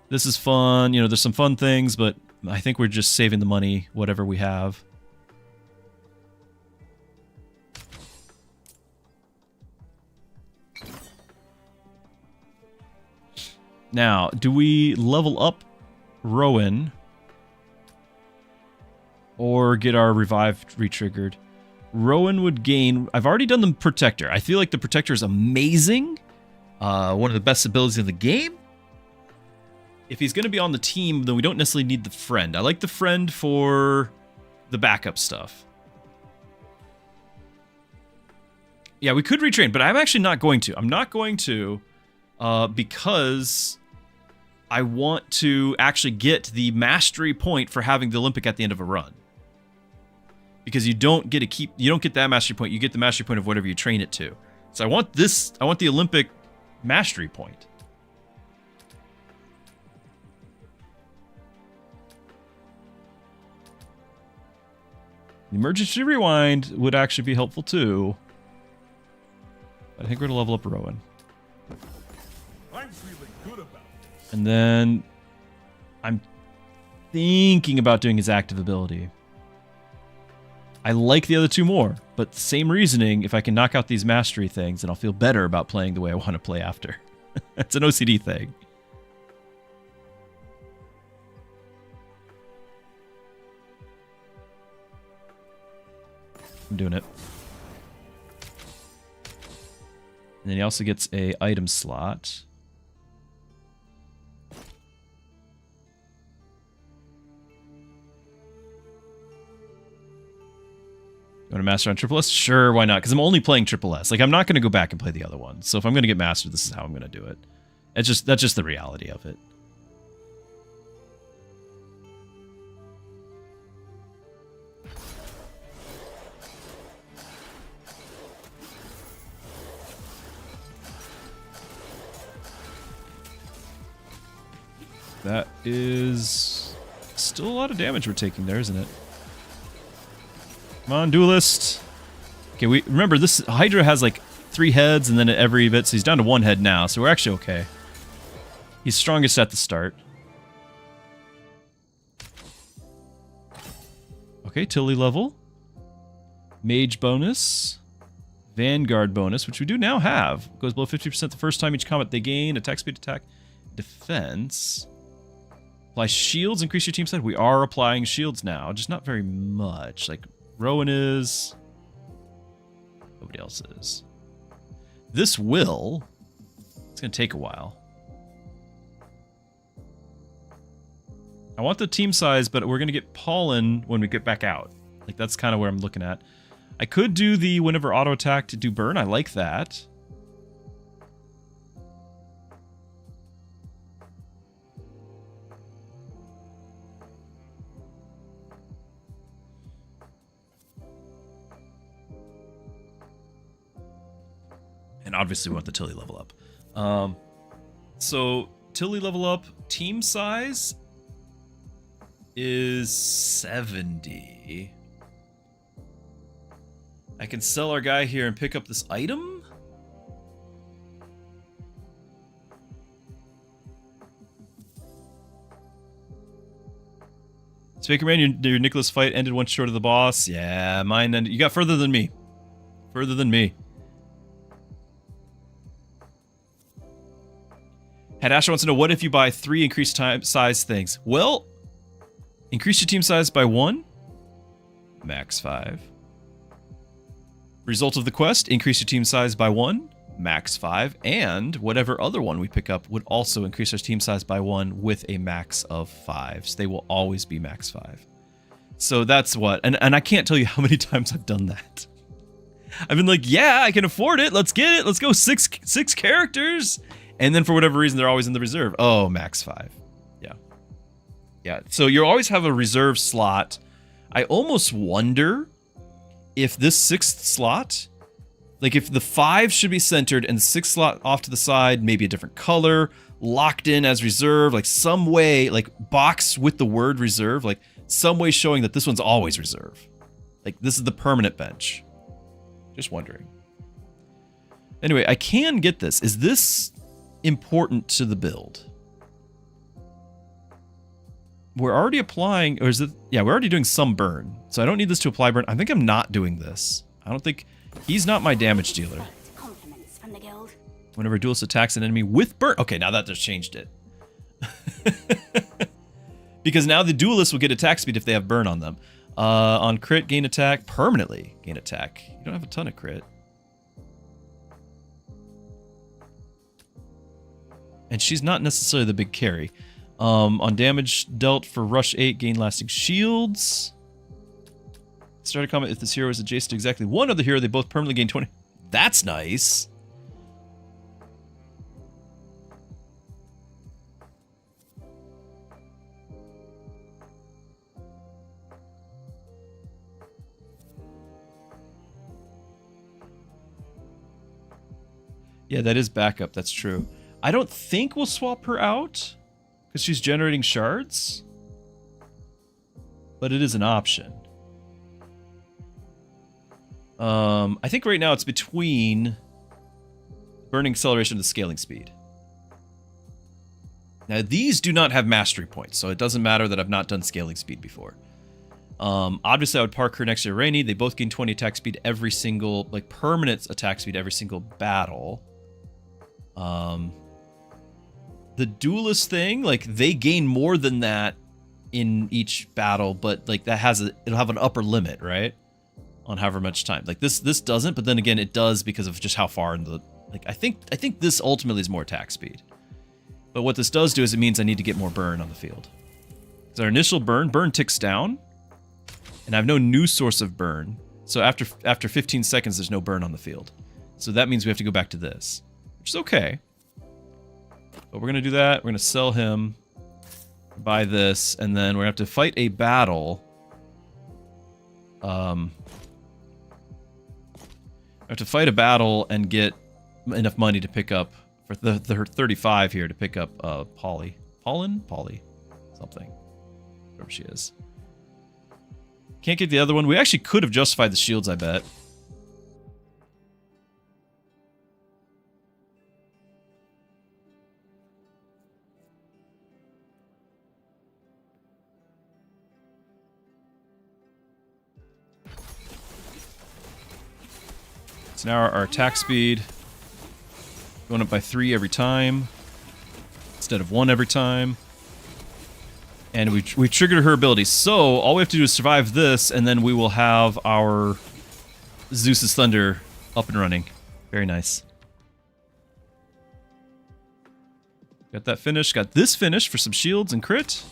S1: This is fun. You know, there's some fun things, but I think we're just saving the money, whatever we have. Now, do we level up Rowan or get our revive re-triggered? Rowan would gain... I've already done the Protector. I feel like the Protector is amazing. One of the best abilities in the game. If he's going to be on the team, then we don't necessarily need the friend. I like the friend for the backup stuff. Yeah, we could retrain, but I'm actually not going to. I'm not going to because I want to actually get the mastery point for having the Olympic at the end of a run. Because you don't get that mastery point. You get the mastery point of whatever you train it to. So I want the Olympic mastery point. The emergency rewind would actually be helpful too. But I think we're gonna level up Rowan.
S2: I'm feeling good about this.
S1: And then I'm thinking about doing his active ability. I like the other two more, but same reasoning, if I can knock out these mastery things, then I'll feel better about playing the way I want to play after. It's an OCD thing. I'm doing it. And then he also gets a item slot. You want to master on Triple S? Sure, why not? Because I'm only playing Triple S. Like, I'm not going to go back and play the other one. So if I'm going to get mastered, this is how I'm going to do it. That's just the reality of it. That is still a lot of damage we're taking there, isn't it? Come on, duelist. Okay, we remember this Hydra has like 3 heads and then at every bit, so he's down to 1 head now, so we're actually okay. He's strongest at the start. Okay, Tilly level. Mage bonus. Vanguard bonus, which we do now have. Goes below 50% the first time each combat they gain. Attack speed, attack, defense. Apply shields, increase your team size. We are applying shields now, just not very much. Like, Rowan is. Nobody else is. This will. It's going to take a while. I want the team size, but we're going to get pollen when we get back out. Like, that's kind of where I'm looking at. I could do the whenever auto attack to do burn. I like that. And obviously we want the Tilly level up. So Tilly level up, team size is 70. I can sell our guy here and pick up this item. Speaker Man, your Nicholas fight ended one short of the boss. Yeah, mine ended. You got further than me. Further than me. Had Asher wants to know, what if you buy 3 increased time size things? Well, increase your team size by 1. Max 5. Result of the quest, increase your team size by 1. Max 5. And whatever other one we pick up would also increase our team size by 1 with a max of 5. So they will always be max 5. So that's what, and I can't tell you how many times I've done that. I've been like, yeah, I can afford it. Let's get it. Let's go 6 characters. And then for whatever reason, they're always in the reserve. Oh, max 5. Yeah. Yeah. So you always have a reserve slot. I almost wonder if this 6th slot, like if the 5 should be centered and the 6th slot off to the side, maybe a different color, locked in as reserve, like some way, like boxed with the word reserve, like some way showing that this one's always reserve. Like this is the permanent bench. Just wondering. Anyway, I can get this. Is this important to the build? We're already applying, or is it? Yeah, we're already doing some burn. So I don't need this to apply burn. I think I'm not doing this. I don't think, he's not my damage dealer.
S5: Compliments from the guild.
S1: Whenever a duelist attacks an enemy with burn. Okay, now that just changed it. Because now the duelist will get attack speed if they have burn on them. On crit, gain attack, permanently gain attack. You don't have a ton of crit. And she's not necessarily the big carry. On damage dealt for rush 8, gain lasting shields. Start a combat if this hero is adjacent to exactly one other hero, they both permanently gain 20. That's nice. Yeah, that is backup. That's true. I don't think we'll swap her out because she's generating shards, but it is an option. I think right now it's between burning acceleration and the scaling speed. Now these do not have mastery points, so it doesn't matter that I've not done scaling speed before. Obviously, I would park her next to Rainy. They both gain 20 attack speed every single, like, permanent attack speed every single battle. The duelist thing, like, they gain more than that in each battle, but, like, that has it'll have an upper limit, right? On however much time. Like, this doesn't, but then again, it does because of just how far in the, like, I think this ultimately is more attack speed. But what this does do is it means I need to get more burn on the field. So our initial burn ticks down, and I have no new source of burn. So after 15 seconds, there's no burn on the field. So that means we have to go back to this, which is okay. But we're going to do that. We're going to sell him, buy this, and then we're going to have to fight a battle. I have to fight a battle and get enough money to pick up, for the 35 here, to pick up Polly. Polly? Something. Whatever she is. Can't get the other one. We actually could have justified the shields, I bet. So now our attack speed going up by 3 every time instead of 1 every time. And we triggered her ability. So all we have to do is survive this, and then we will have our Zeus's Thunder up and running. Very nice. Got that finished. Got this finished for some shields and crit.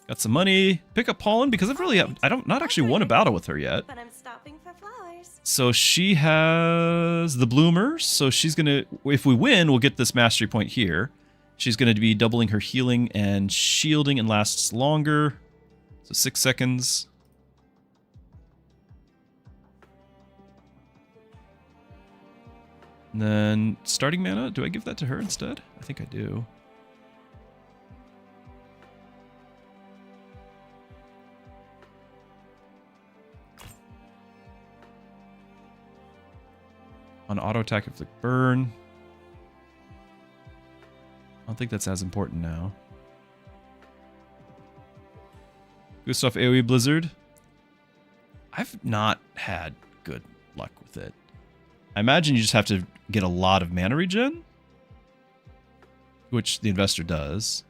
S1: Got some money. Pick up Pollen because not actually won a battle with her yet.
S3: But I'm stopping for flowers.
S1: So she has the Bloomers. So she's gonna, if we win, we'll get this mastery point here. She's going to be doubling her healing and shielding and lasts longer. So 6 seconds. And then starting mana, do I give that to her instead? I think I do. On auto attack, inflict burn. I don't think that's as important now. Gustav AoE Blizzard. I've not had good luck with it. I imagine you just have to get a lot of mana regen, which the investor does.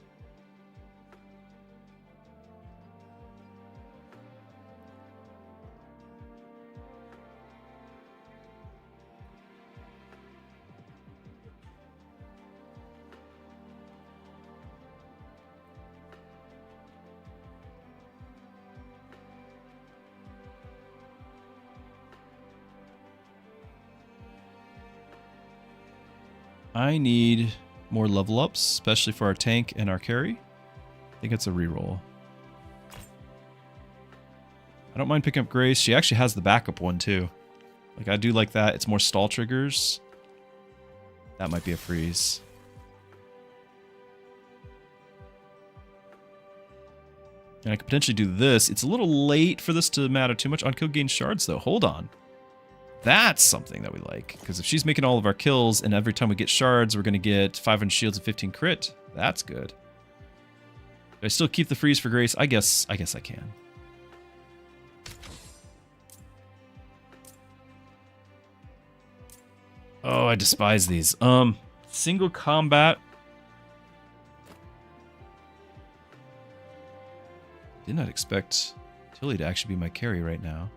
S1: I need more level ups, especially for our tank and our carry. I think it's a reroll. I don't mind picking up Grace. She actually has the backup one too. Like, I do like that. It's more stall triggers. That might be a freeze. And I could potentially do this. It's a little late for this to matter too much. On kill gain shards though. Hold on. That's something that we like, because if she's making all of our kills and every time we get shards, we're going to get 500 shields and 15 crit. That's good. Do I still keep the freeze for Grace? I guess I can. Oh, I despise these. Single combat. Did not expect Tilly to actually be my carry right now.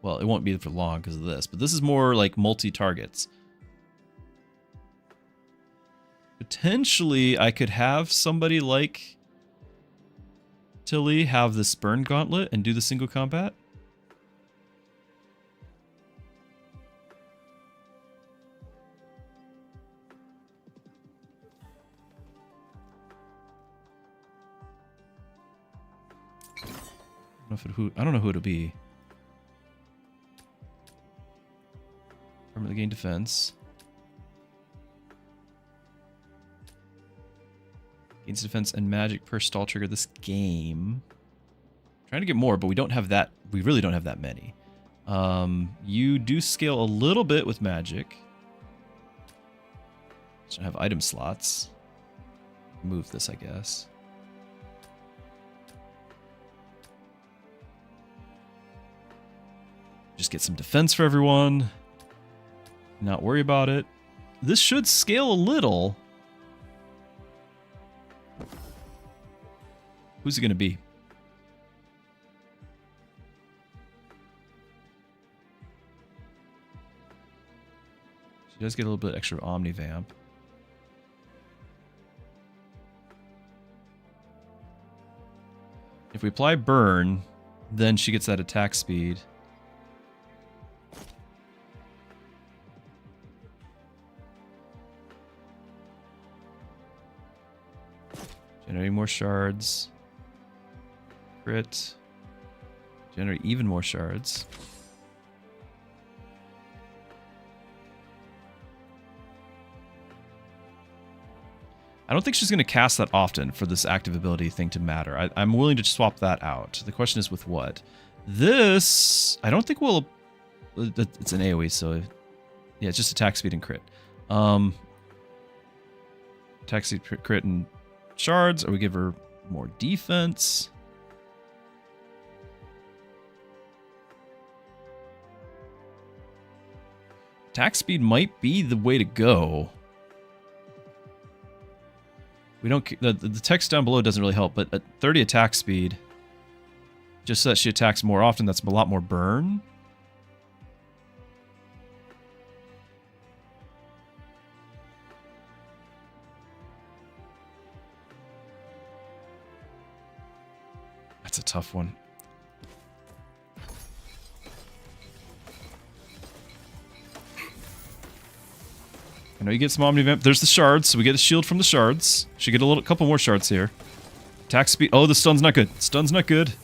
S1: Well, it won't be for long because of this, but this is more like multi-targets. Potentially, I could have somebody like Tilly have this burn gauntlet and do the single combat. I don't know who it'll be. Permanently gain defense. Gains defense and magic per stall trigger this game. Trying to get more, but we don't have that. We really don't have that many. You do scale a little bit with magic. Just don't have item slots. Move this, I guess. Just get some defense for everyone. Not worry about it. This should scale a little. Who's it going to be? She does get a little bit extra Omnivamp. If we apply Burn, then she gets that attack speed. Generating more shards. Crit. Generate even more shards. I don't think she's going to cast that often for this active ability thing to matter. I'm willing to swap that out. The question is with what? This, I don't think we'll... It's an AoE, so... Yeah, it's just attack speed and crit. Attack speed, crit, and shards, or we give her more defense. Attack speed might be the way to go. We don't. The text down below doesn't really help, but at 30 attack speed, just so that she attacks more often, that's a lot more burn. That's a tough one. I know you get some Omnivamp. There's the shards, so we get a shield from the shards. Should get a couple more shards here. Attack speed. Oh, the stun's not good. Stun's not good.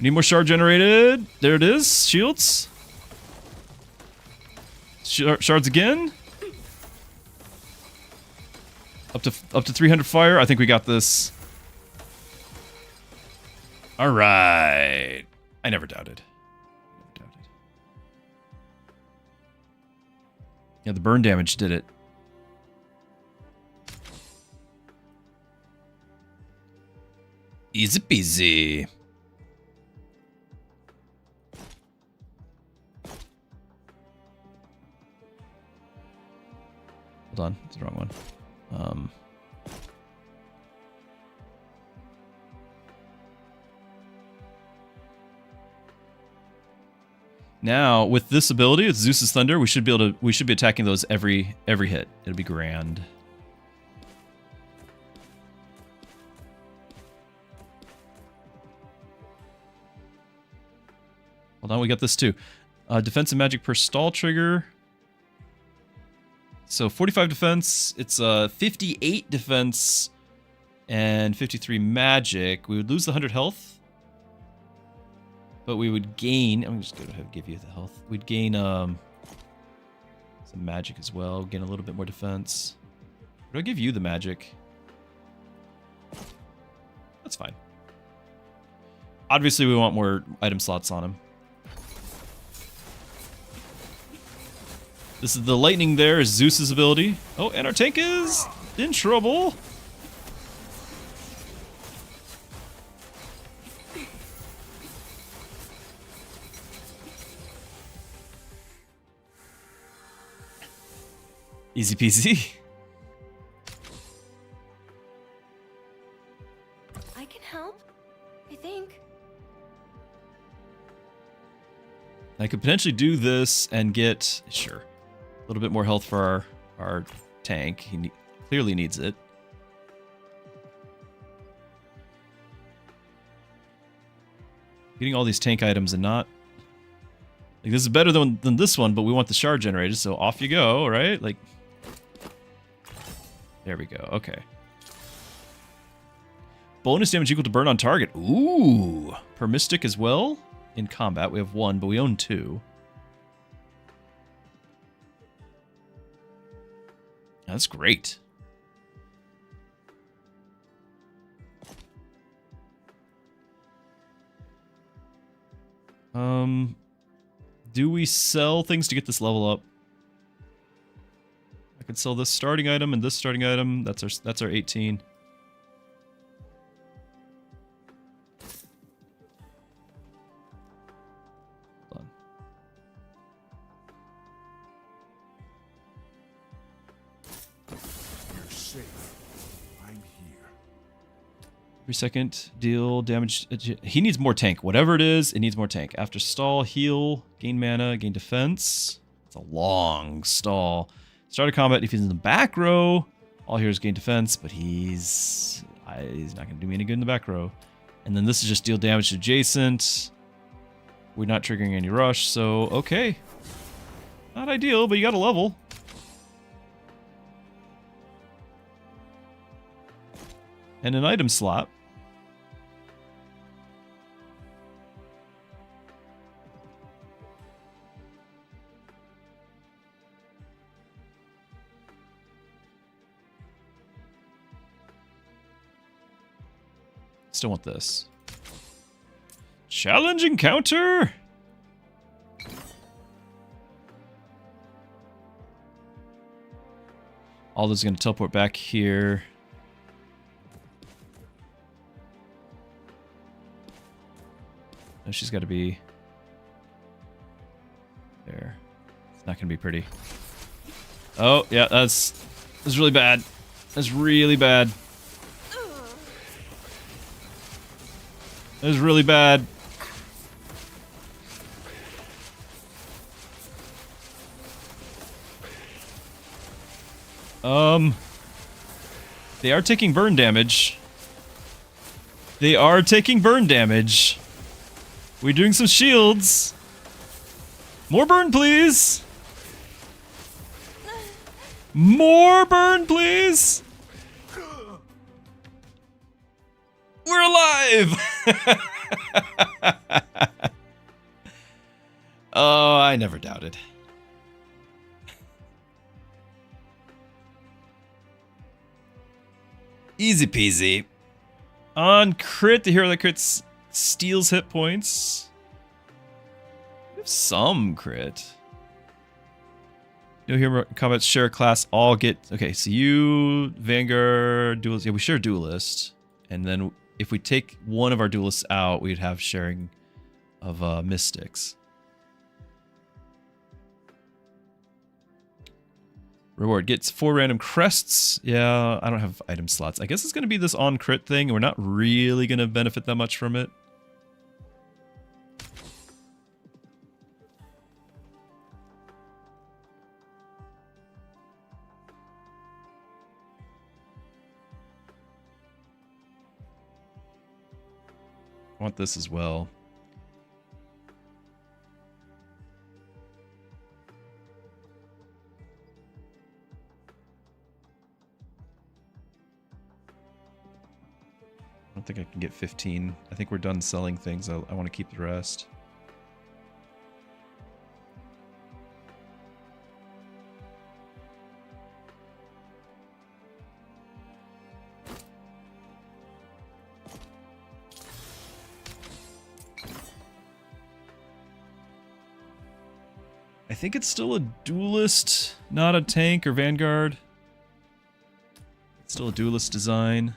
S1: Need more shard generated. There it is. Shields. Shards again. Up to 300 fire. I think we got this. All right. I never doubted. Yeah, the burn damage did it. Easy peasy. Hold on, it's the wrong one. Now, with this ability, with Zeus's Thunder, we should be attacking those every hit. It'll be grand. Hold on, we got this too. Defensive magic per stall trigger. So 45 defense, it's 58 defense and 53 magic. We would lose the 100 health. But we would gain... I'm just going to give you the health. We'd gain some magic as well. Gain a little bit more defense. Would I give you the magic? That's fine. Obviously, we want more item slots on him. This is the lightning there is Zeus's ability. Oh, and our tank is in trouble. Easy peasy.
S3: I can help, I think.
S1: I could potentially do this and get, sure, a little bit more health for our tank. He clearly needs it. Getting all these tank items and not... Like, this is better than this one, but we want the shard generated, so off you go, right? Like... There we go, okay. Bonus damage equal to burn on target. Ooh! Per mystic as well? In combat, we have 1, but we own 2. That's great. Do we sell things to get this level up? I could sell this starting item and this starting item. That's our 18. Hold on.
S5: You're safe. I'm here.
S1: Every second, deal damage. He needs more tank. Whatever it is, it needs more tank. After stall, heal, gain mana, gain defense. It's a long stall. Start a combat if he's in the back row. All heroes gain defense, but he's not going to do me any good in the back row. And then this is just deal damage to adjacent. We're not triggering any rush, so okay. Not ideal, but you got a level. And an item slot. Still want this. Challenge encounter! All this is going to teleport back here. No, she's got to be there. It's not going to be pretty. Oh, yeah, that's really bad. That's really bad. That was really bad. They are taking burn damage. They are taking burn damage. We're doing some shields. More burn, please. More burn, please. We're alive! Oh, I never doubted. Easy peasy. On crit, the hero that crits steals hit points. We have some crit. No hero combats share class all get... Okay, so you, Vanguard, Duelist... Yeah, we share Duelist. And then if we take one of our Duelists out, we'd have sharing of Mystics. Reward gets 4 random crests. Yeah, I don't have item slots. I guess it's going to be this on crit thing, and we're not really going to benefit that much from it. I want this as well. I don't think I can get 15. I think we're done selling things. I want to keep the rest. I think it's still a duelist, not a tank or vanguard. It's still a duelist design.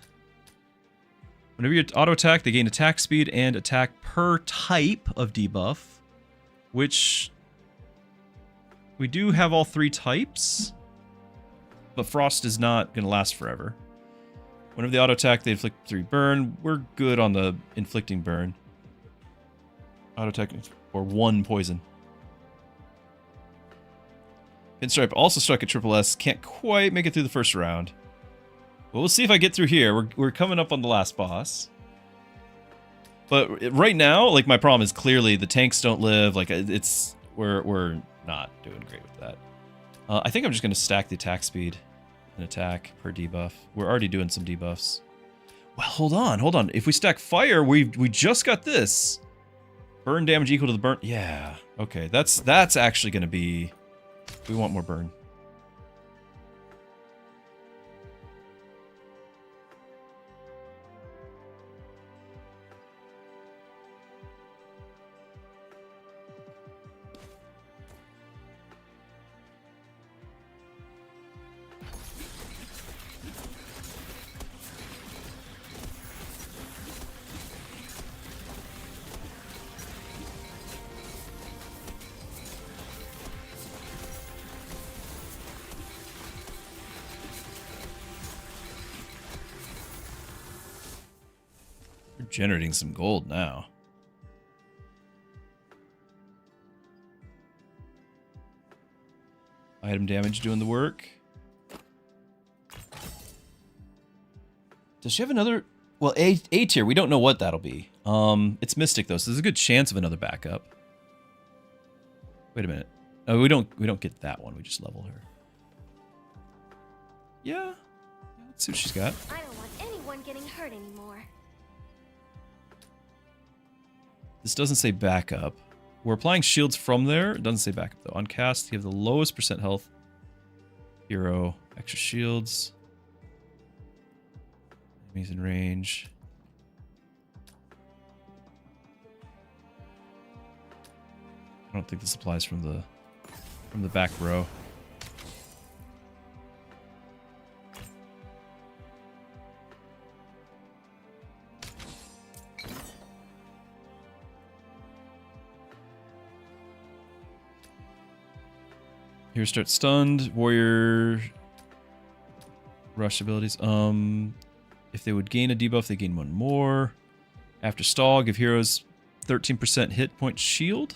S1: Whenever you auto attack, they gain attack speed and attack per type of debuff, which we do have all 3 types, but frost is not going to last forever. Whenever they auto attack, they inflict 3 burn. We're good on the inflicting burn. Auto attack or 1 poison. Pinstripe also struck at Triple S. Can't quite make it through the first round. Well, we'll see if I get through here. We're coming up on the last boss. But right now, like, my problem is clearly the tanks don't live. Like, we're not doing great with that. I think I'm just going to stack the attack speed and attack per debuff. We're already doing some debuffs. Well, hold on. If we stack fire, we just got this. Burn damage equal to the burn. Yeah. Okay, that's actually going to be... We want more burn. generating some gold now. Item damage doing the work. Does she have another? Well, A tier. We don't know what that'll be. It's Mystic though, so there's a good chance of another backup. Wait a minute. Oh, we don't get that one. We just level her. Yeah. Let's see what she's got.
S6: I don't want anyone getting hurt anymore.
S1: This doesn't say backup. We're applying shields from there. It doesn't say backup though. On cast, you have the lowest percent health. Hero, extra shields. Enemies in range. I don't think this applies from the back row. Here starts stunned, warrior rush abilities. If they would gain a debuff, they gain one more. After stall, give heroes 13% hit point shield.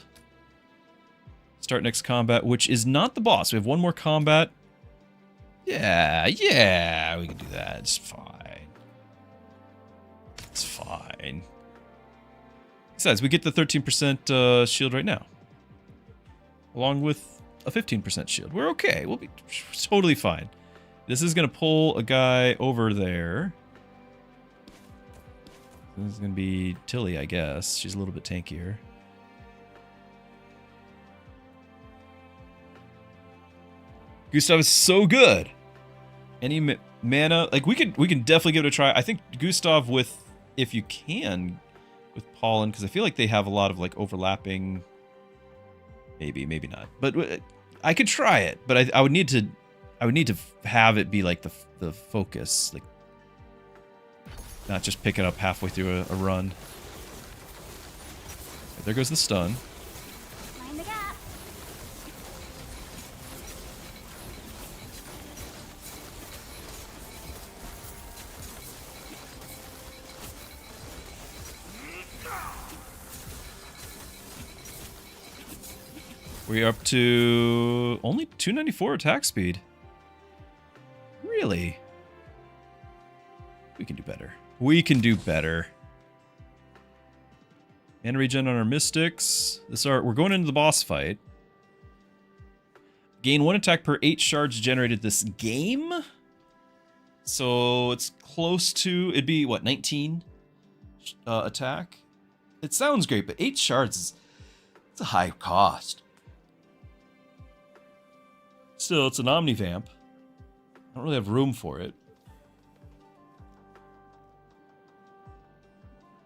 S1: Start next combat, which is not the boss. We have one more combat. Yeah, we can do that. It's fine. It's fine. Besides, we get the 13% shield right now. Along with a 15% shield. We're okay. We'll be totally fine. This is going to pull a guy over there. This is going to be Tilly, I guess. She's a little bit tankier. Gustav is so good. Any mana, like we can definitely give it a try. I think Gustav with, if you can, with Pollen, because I feel like they have a lot of like overlapping. Maybe not. But I could try it. But I would need to have it be like the focus, like not just pick it up halfway through a run. There goes the stun.
S6: Mind the gap.
S1: We're up to only 294 attack speed. Really? We can do better. We can do better. Mana regen on our mystics. We're going into the boss fight. Gain 1 attack per 8 shards generated this game. So it's close to, it'd be what, 19 attack? It sounds great, but 8 shards it's a high cost. Still, it's an Omnivamp. I don't really have room for it.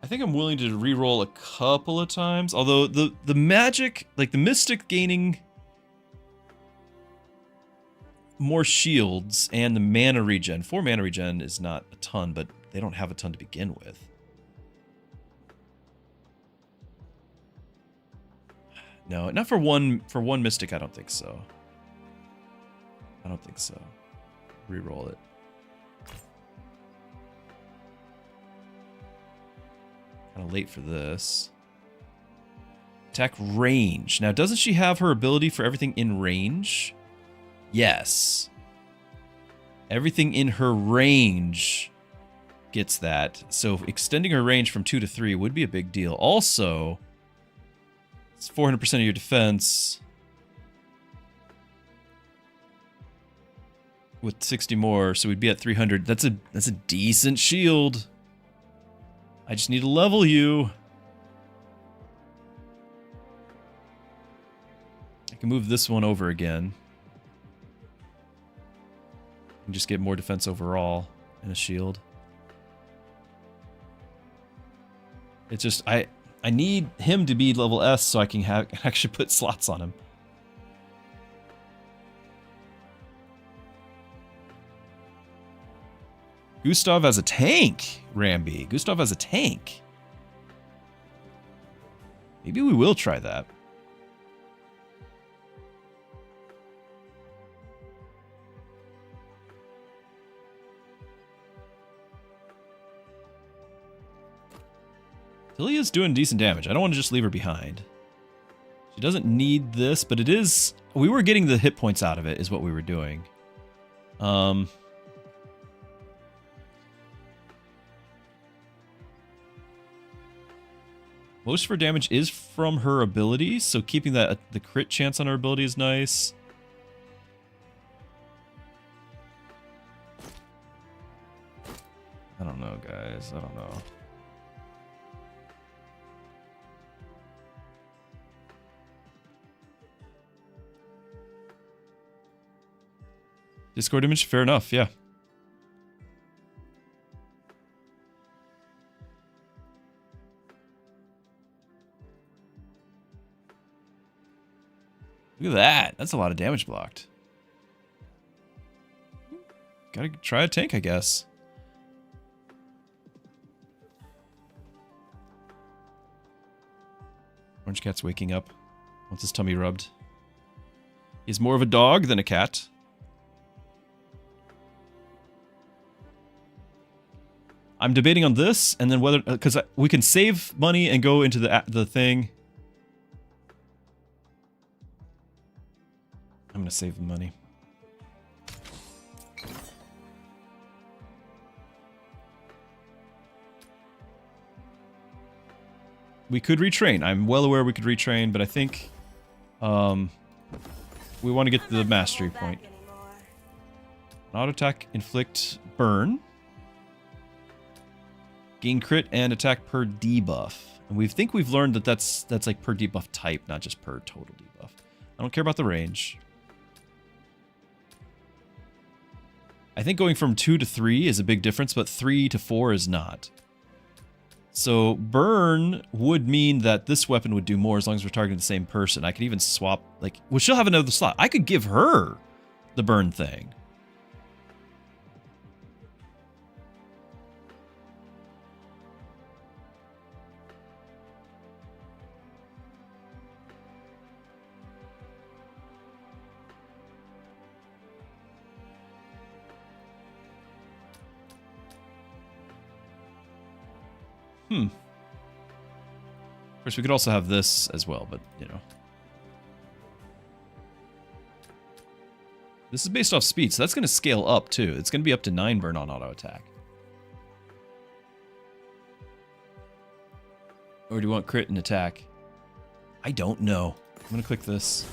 S1: I think I'm willing to re-roll a couple of times. Although the magic, like the Mystic gaining more shields and the mana regen. 4 mana regen is not a ton, but they don't have a ton to begin with. No, not for one Mystic, I don't think so. I don't think so. Reroll it. Kind of late for this. Attack range. Now, doesn't she have her ability for everything in range? Yes. Everything in her range gets that. So extending her range from 2 to 3 would be a big deal. Also, it's 400% of your defense. With 60 more, so we'd be at 300. That's a decent shield. I just need to level you. I can move this one over again. And just get more defense overall and a shield. It's just I need him to be level S so I can actually put slots on him. Gustav as a tank, Ramby. Gustav as a tank. Maybe we will try that. Tilly is doing decent damage. I don't want to just leave her behind. She doesn't need this, but it is... We were getting the hit points out of it, is what we were doing. Most of her damage is from her abilities, so keeping that the crit chance on her ability is nice. I don't know, guys. I don't know. Discord image, fair enough, yeah. Look at that. That's a lot of damage blocked. Gotta try a tank, I guess. Orange Cat's waking up. Wants his tummy rubbed. He's more of a dog than a cat. I'm debating on this, and then whether... Because we can save money and go into the thing. I'm going to save the money. We could retrain. I'm well aware we could retrain, but I think we want to get to the mastery point. An auto attack, inflict, burn. Gain crit and attack per debuff. And we think we've learned that that's like per debuff type, not just per total debuff. I don't care about the range. I think going from 2 to 3 is a big difference, but 3 to 4 is not. So burn would mean that this weapon would do more as long as we're targeting the same person. I could even swap, like, well, she'll have another slot. I could give her the burn thing. Of course, we could also have this as well, but, you know. This is based off speed, so that's going to scale up, too. It's going to be up to 9 burn on auto attack. Or do you want crit and attack? I don't know. I'm going to click this.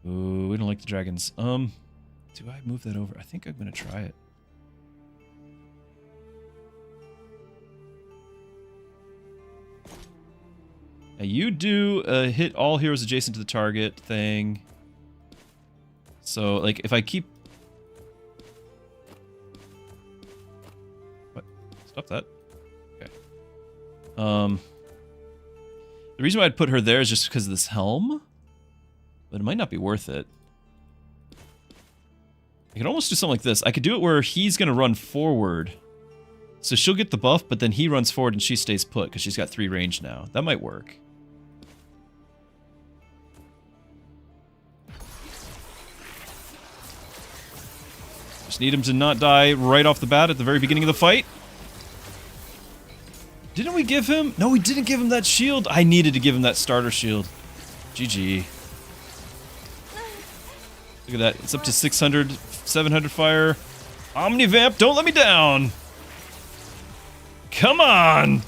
S1: Ooh, we don't like the dragons. Do I move that over? I think I'm going to try it. Now you do hit all heroes adjacent to the target thing. So, like, if I keep... What? Stop that. Okay. The reason why I'd put her there is just because of this helm. But it might not be worth it. I could almost do something like this. I could do it where he's going to run forward. So she'll get the buff, but then he runs forward and she stays put because she's got 3 range now. That might work. Just need him to not die right off the bat at the very beginning of the fight. Didn't we give him... No, we didn't give him that shield. I needed to give him that starter shield. GG. Look at that. It's up to 600, 700 fire. Omnivamp, don't let me down. Come on.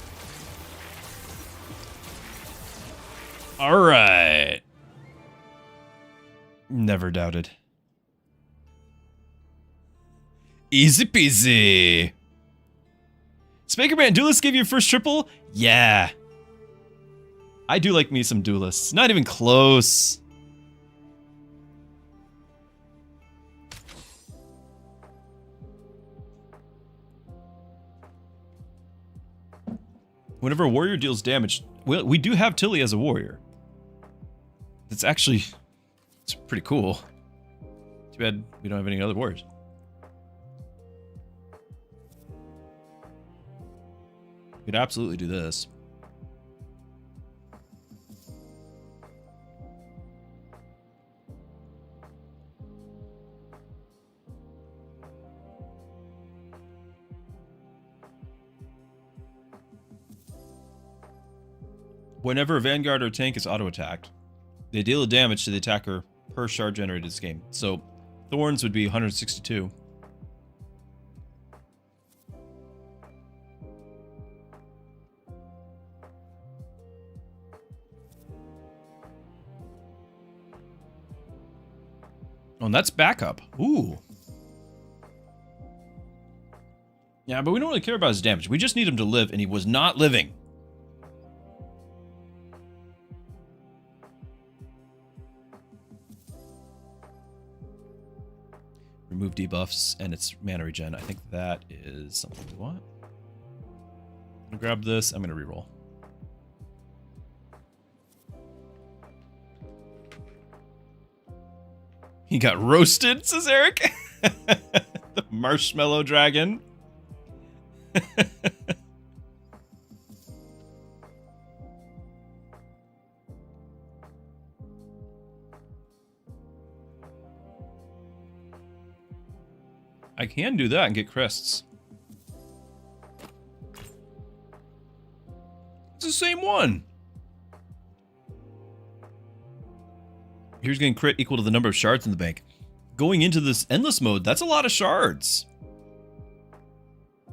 S1: All right. Never doubted. Easy peasy. Spakerman, duelists gave you your first triple? Yeah. I do like me some duelists. Not even close. Whenever a warrior deals damage, well, we do have Tilly as a warrior. It's actually, it's pretty cool. Too bad we don't have any other warriors. We could absolutely do this. Whenever a vanguard or tank is auto-attacked, they deal damage to the attacker per shard generated this game. So Thorns would be 162. Oh, and that's backup. Ooh. Yeah, but we don't really care about his damage. We just need him to live, and he was not living. Remove debuffs, and it's mana regen. I think that is something we want. I'm gonna grab this. I'm gonna reroll. He got roasted, says Eric. The marshmallow dragon. I can do that and get crests. It's the same one. Here's getting crit equal to the number of shards in the bank. Going into this endless mode, that's a lot of shards. I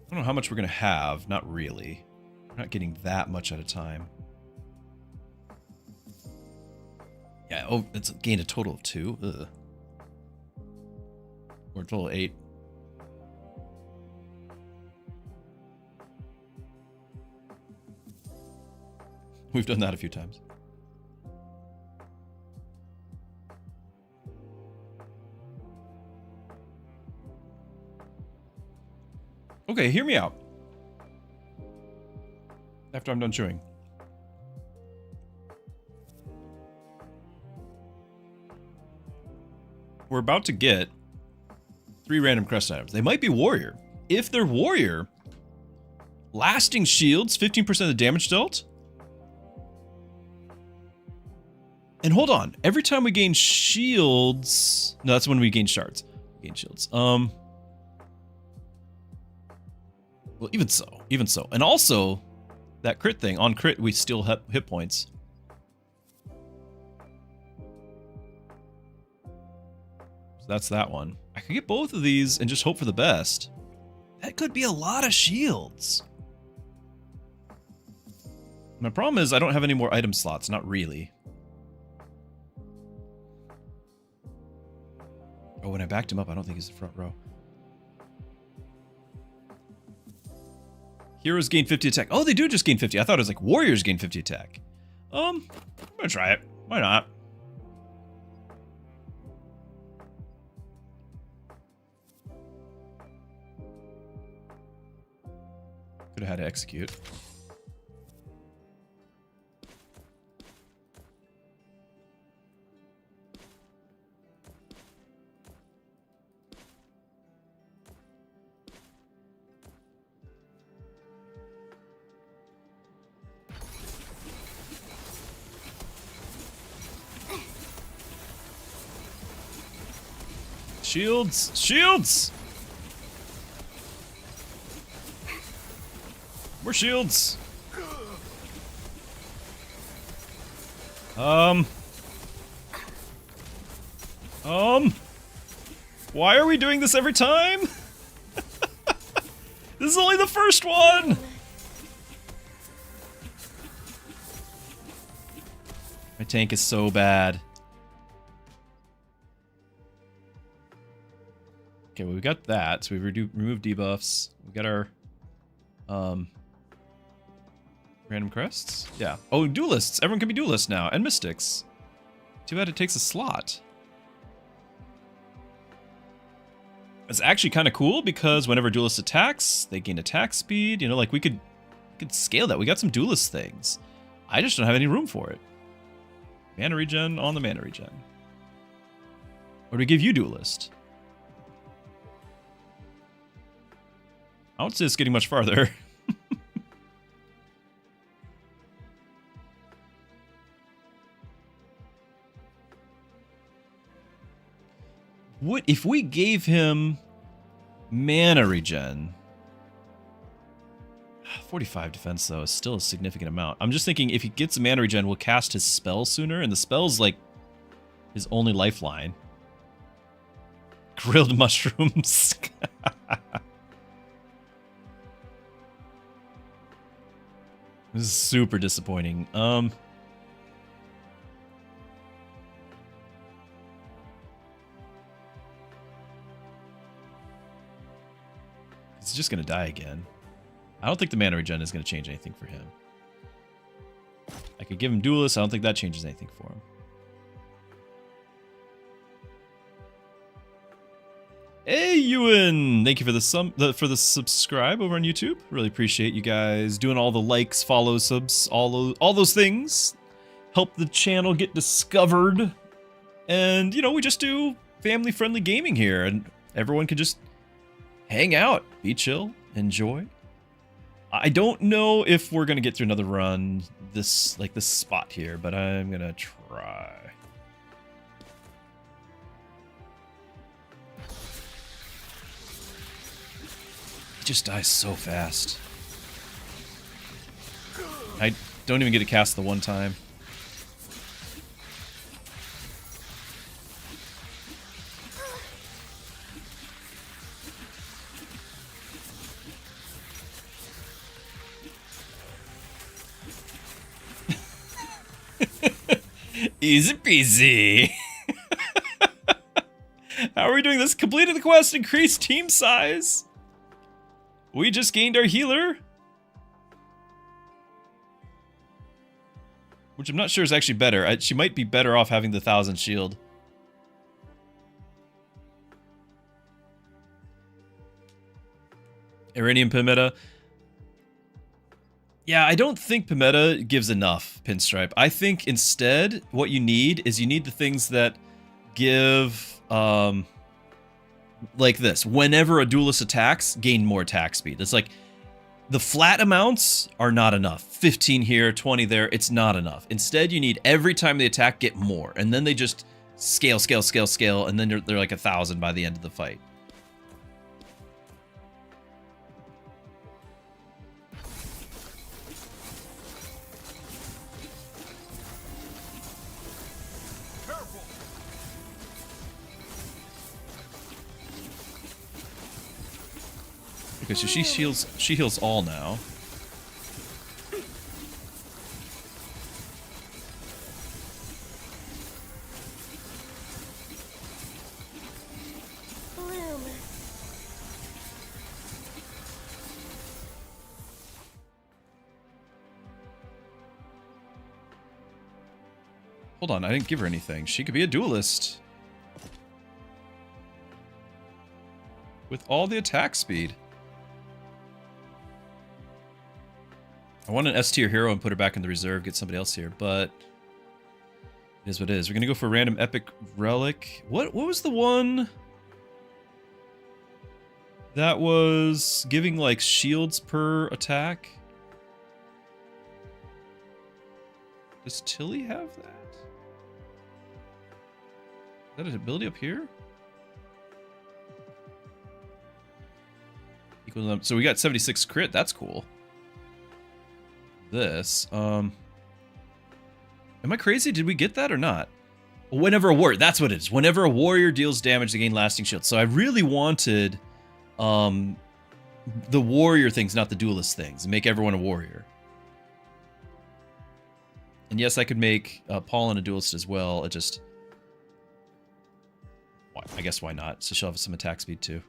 S1: don't know how much we're going to have. Not really. We're not getting that much at a time. Yeah, oh, it's gained a total of 2. Ugh. Or a total of 8. We've done that a few times. Okay, hear me out. After I'm done chewing. We're about to get 3 random crest items. They might be warrior. If they're warrior, lasting shields, 15% of the damage dealt. And hold on, every time we gain shields... No, that's when we gain shards. We gain shields. Well, even so. And also, that crit thing, on crit, we steal hit points. So that's that one. I could get both of these and just hope for the best. That could be a lot of shields. My problem is I don't have any more item slots, not really. Oh, when I backed him up, I don't think he's the front row. Heroes gain 50 attack. Oh, they do just gain 50. I thought it was like warriors gain 50 attack. I'm gonna try it. Why not? Could have had to execute. Shields! Shields! More shields! Why are we doing this every time? This is only the first one! My tank is so bad. Okay, well, we got that, so we've removed debuffs. We got our random crests. Yeah. Oh, duelists. Everyone can be duelists now, and mystics. Too bad it takes a slot. It's actually kind of cool because whenever duelist attacks, they gain attack speed. You know, like we could scale that. We got some duelist things. I just don't have any room for it. Mana regen on the mana regen. Or do we give you duelist? I don't see this getting much farther. What if we gave him mana regen? 45 defense, though, is still a significant amount. I'm just thinking if he gets a mana regen, we'll cast his spell sooner, and the spell's like his only lifeline. Grilled mushrooms. This is super disappointing. He's just gonna die again. I don't think the mana regen is gonna change anything for him. I could give him Duelist. I don't think that changes anything for him. Hey, Ewan! Thank you for the subscribe over on YouTube. Really appreciate you guys doing all the likes, follows, subs, all those things. Help the channel get discovered. And, you know, we just do family-friendly gaming here, and everyone can just hang out, be chill, enjoy. I don't know if we're gonna get through another run this spot here, but I'm gonna try. Just dies so fast. I don't even get to cast the one time. Easy peasy. How are we doing this? Completed the quest, increased team size. We just gained our healer. Which I'm not sure is actually better. She might be better off having the 1000 shield. Iranian Pimetta. Yeah, I don't think Pimetta gives enough, Pinstripe. I think instead what you need is you need the things that give... like this. Whenever a duelist attacks, gain more attack speed. It's like the flat amounts are not enough. 15 here, 20 there, it's not enough. Instead, you need every time they attack, get more. And then they just scale, scale, scale, scale, and then they're like 1,000 by the end of the fight. Okay, so she heals all now.
S6: Bloom.
S1: Hold on, I didn't give her anything. She could be a duelist. With all the attack speed. I want an S tier hero and put her back in the reserve, get somebody else here, but it is what it is. We're gonna go for a random epic relic. What was the one that was giving like shields per attack? Does Tilly have that? Is that an ability up here? Equal to them. So we got 76 crit, that's cool. This, am I crazy? Did we get that or not? Whenever a warrior, that's what it is. Whenever a warrior deals damage, they gain lasting shield. So I really wanted, the warrior things, not the duelist things. Make everyone a warrior. And yes, I could make Paulin a duelist as well. It just, I guess why not? So she'll have some attack speed too.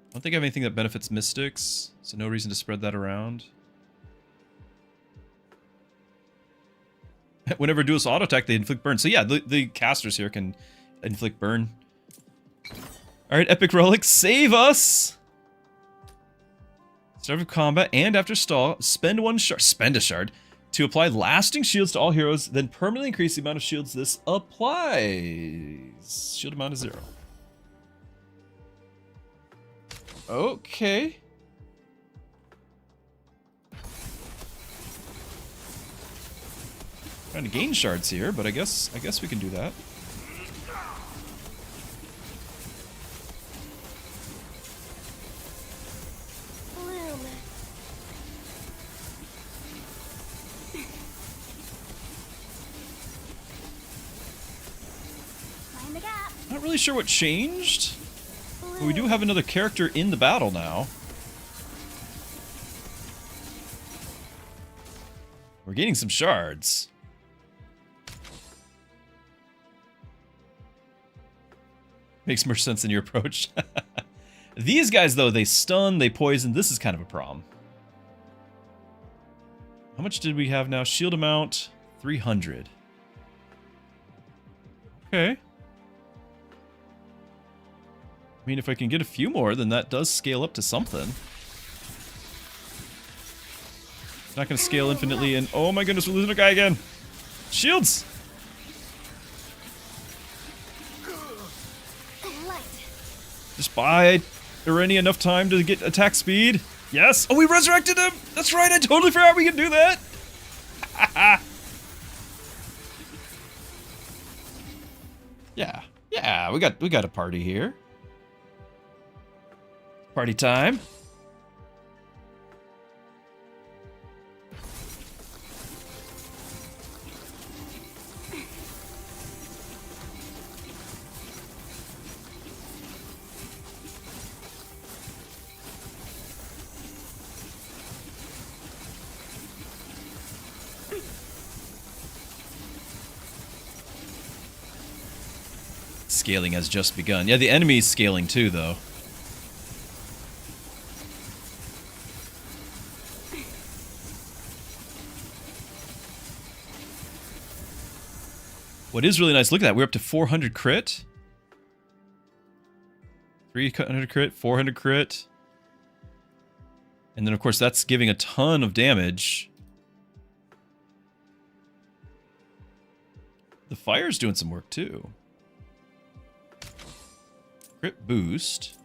S1: I don't think I have anything that benefits Mystics, so no reason to spread that around. Whenever duelists auto attack, they inflict burn. So yeah, the casters here can inflict burn. Alright, Epic Relic, save us! Start of combat and after stall, spend a shard to apply lasting shields to all heroes, then permanently increase the amount of shields this applies. Shield amount is 0. Okay. Trying to gain shards here, but I guess we can do that. really sure what changed. But we do have another character in the battle now. We're getting some shards. Makes more sense than your approach. These guys, though, they stun, they poison. This is kind of a problem. How much did we have now? Shield amount, 300. Okay. I mean, if I can get a few more, then that does scale up to something. It's not going to scale infinitely, and oh my goodness, we're losing a guy again. Shields! Just buy Irene enough time to get attack speed. Yes! Oh, we resurrected him! That's right, I totally forgot we could do that! Yeah, we got a party here. Party time. Scaling has just begun. Yeah, the enemy's scaling too, though. What is really nice, look at that. We're up to 400 crit. 300 crit, 400 crit. And then, of course, that's giving a ton of damage. The fire's doing some work, too. Crit boost.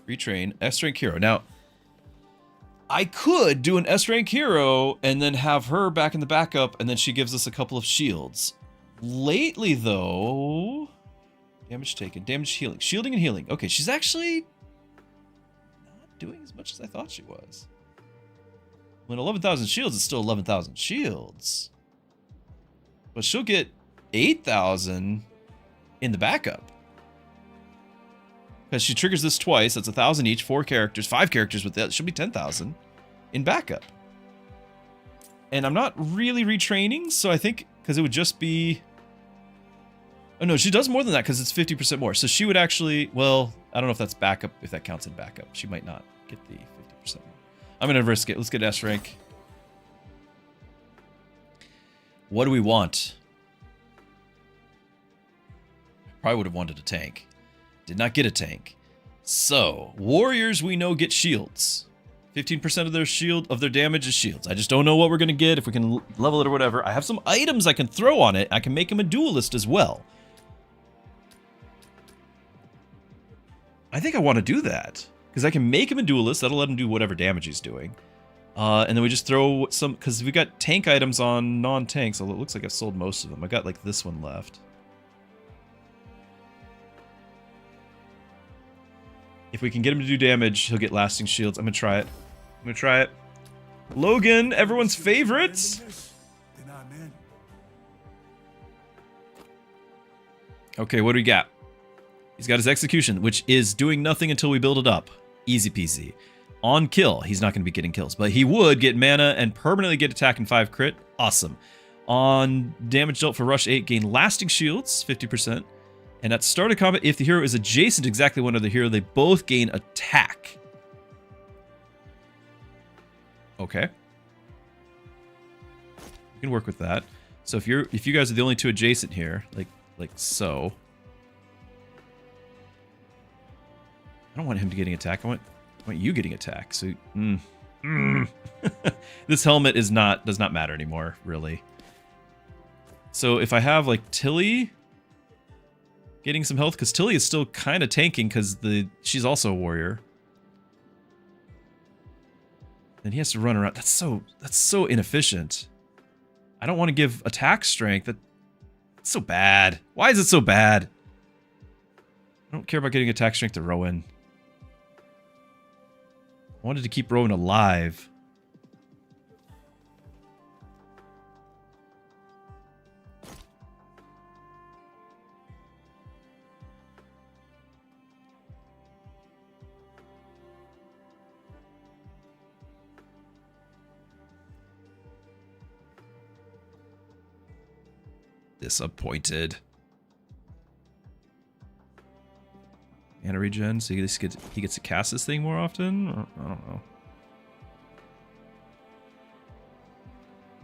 S1: Retrain. S-rank hero. Now, I could do an S-rank hero and then have her back in the backup, and then she gives us a couple of shields. Lately, though... Damage taken. Damage healing. Shielding and healing. Okay, she's actually not doing as much as I thought she was. When 11,000 shields, it's still 11,000 shields. But she'll get 8,000 in the backup. Because she triggers this twice. That's 1,000 each. 4 characters. 5 characters with that. She'll be 10,000 in backup. And I'm not really retraining, so I think... Because it would just be... Oh no, she does more than that because it's 50% more. So she would actually... Well, I don't know if that's backup, if that counts in backup. She might not get the 50% more. I'm going to risk it. Let's get S rank. What do we want? Probably would have wanted a tank. Did not get a tank. So, warriors we know get shields. 15% of their shield, of their damage is shields. I just don't know what we're going to get, if we can level it or whatever. I have some items I can throw on it. I can make him a duelist as well. I think I want to do that. Because I can make him a duelist. That'll let him do whatever damage he's doing. And then we just throw some... Because we got tank items on non-tanks. Although it looks like I've sold most of them. I got like this one left. If we can get him to do damage, he'll get lasting shields. I'm going to try it. I'm going to try it. Logan, everyone's favorites.
S5: Then I'm in.
S1: Okay, what do we got? He's got his execution, which is doing nothing until we build it up. Easy peasy. On kill, he's not going to be getting kills, but he would get mana and permanently get attack and 5 crit. Awesome. On damage dealt for rush 8, gain lasting shields, 50%. And at start of combat, if the hero is adjacent to exactly one other hero, they both gain attack. Okay. You can work with that. So if you guys are the only 2 adjacent here, like so. I don't want him to getting attack. I want you getting attack. So this helmet does not matter anymore, really. So if I have like Tilly getting some health, because Tilly is still kind of tanking because she's also a warrior. And he has to run around. That's so inefficient. I don't want to give attack strength. That's so bad. Why is it so bad? I don't care about getting attack strength to Rowan. I wanted to keep Rowan alive. Disappointed. Mana regen, so he gets to cast this thing more often? I don't know.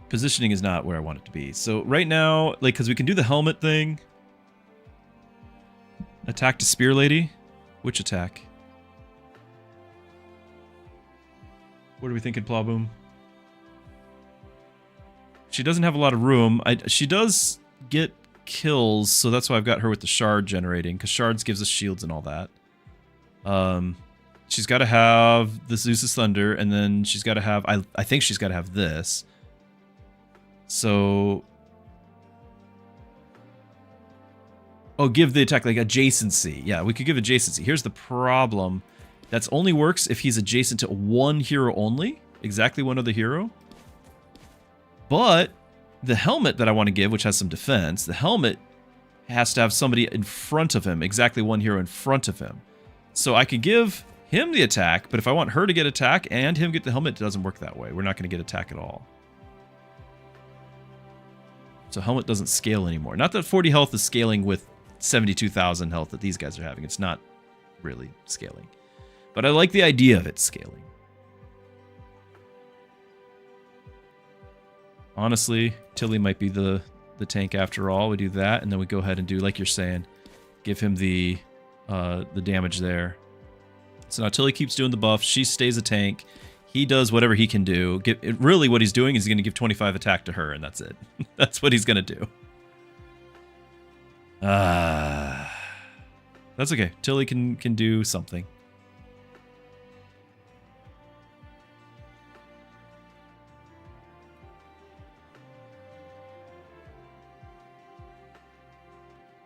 S1: Positioning is not where I want it to be. So right now, like, because we can do the helmet thing. Attack to Spear Lady. Which attack? What are we thinking, Plawboom? She doesn't have a lot of room. She does get kills, so that's why I've got her with the shard generating, because shards gives us shields and all that. She's got to have the Zeus's Thunder, and then she's got to have... I think she's got to have this. So... Oh, give the attack, like, adjacency. Yeah, we could give adjacency. Here's the problem. That's only works if he's adjacent to one hero only. Exactly one other hero. But the helmet that I want to give, which has some defense, the helmet has to have somebody in front of him, exactly one hero in front of him. So I could give him the attack, but if I want her to get attack and him get the helmet, it doesn't work that way. We're not going to get attack at all. So helmet doesn't scale anymore. Not that 40 health is scaling with 72,000 health that these guys are having. It's not really scaling. But I like the idea of it scaling. Honestly, Tilly might be the tank after all. We do that, and then we go ahead and do, like you're saying, give him the damage there. So now Tilly keeps doing the buff. She stays a tank. He does whatever he can do. Really, what he's doing is he's going to give 25 attack to her, and that's it. That's what he's going to do. That's okay. Tilly can do something.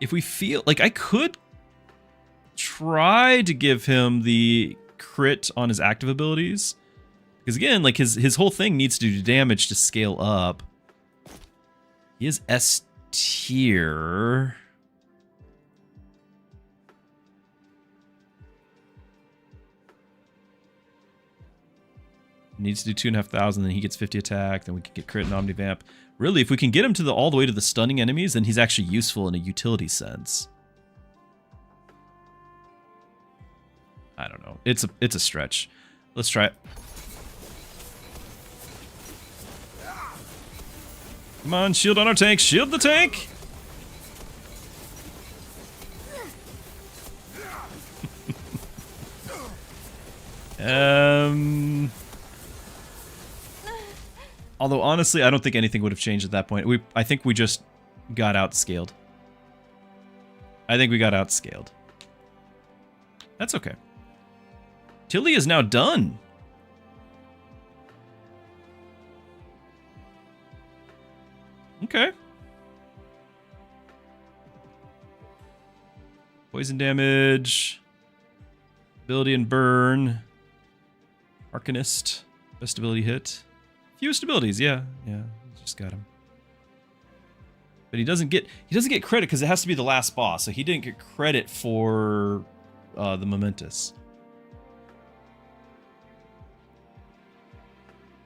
S1: If we feel like I could try to give him the crit on his active abilities, because again, like his whole thing needs to do damage to scale up. He is S tier. Needs to do 2,500, then he gets 50 attack, then we can get crit and Omnivamp. Really, if we can get him to all the way to the stunning enemies, then he's actually useful in a utility sense. I don't know. It's a stretch. Let's try it. Come on, shield on our tank. Shield the tank! Although, honestly, I don't think anything would have changed at that point. I think we just got outscaled. I think we got outscaled. That's okay. Tilly is now done. Okay. Poison damage. Ability and burn. Arcanist. Best ability hit. Fewest abilities, yeah. Yeah, just got him. But he doesn't get credit because it has to be the last boss, so he didn't get credit for the Momentous.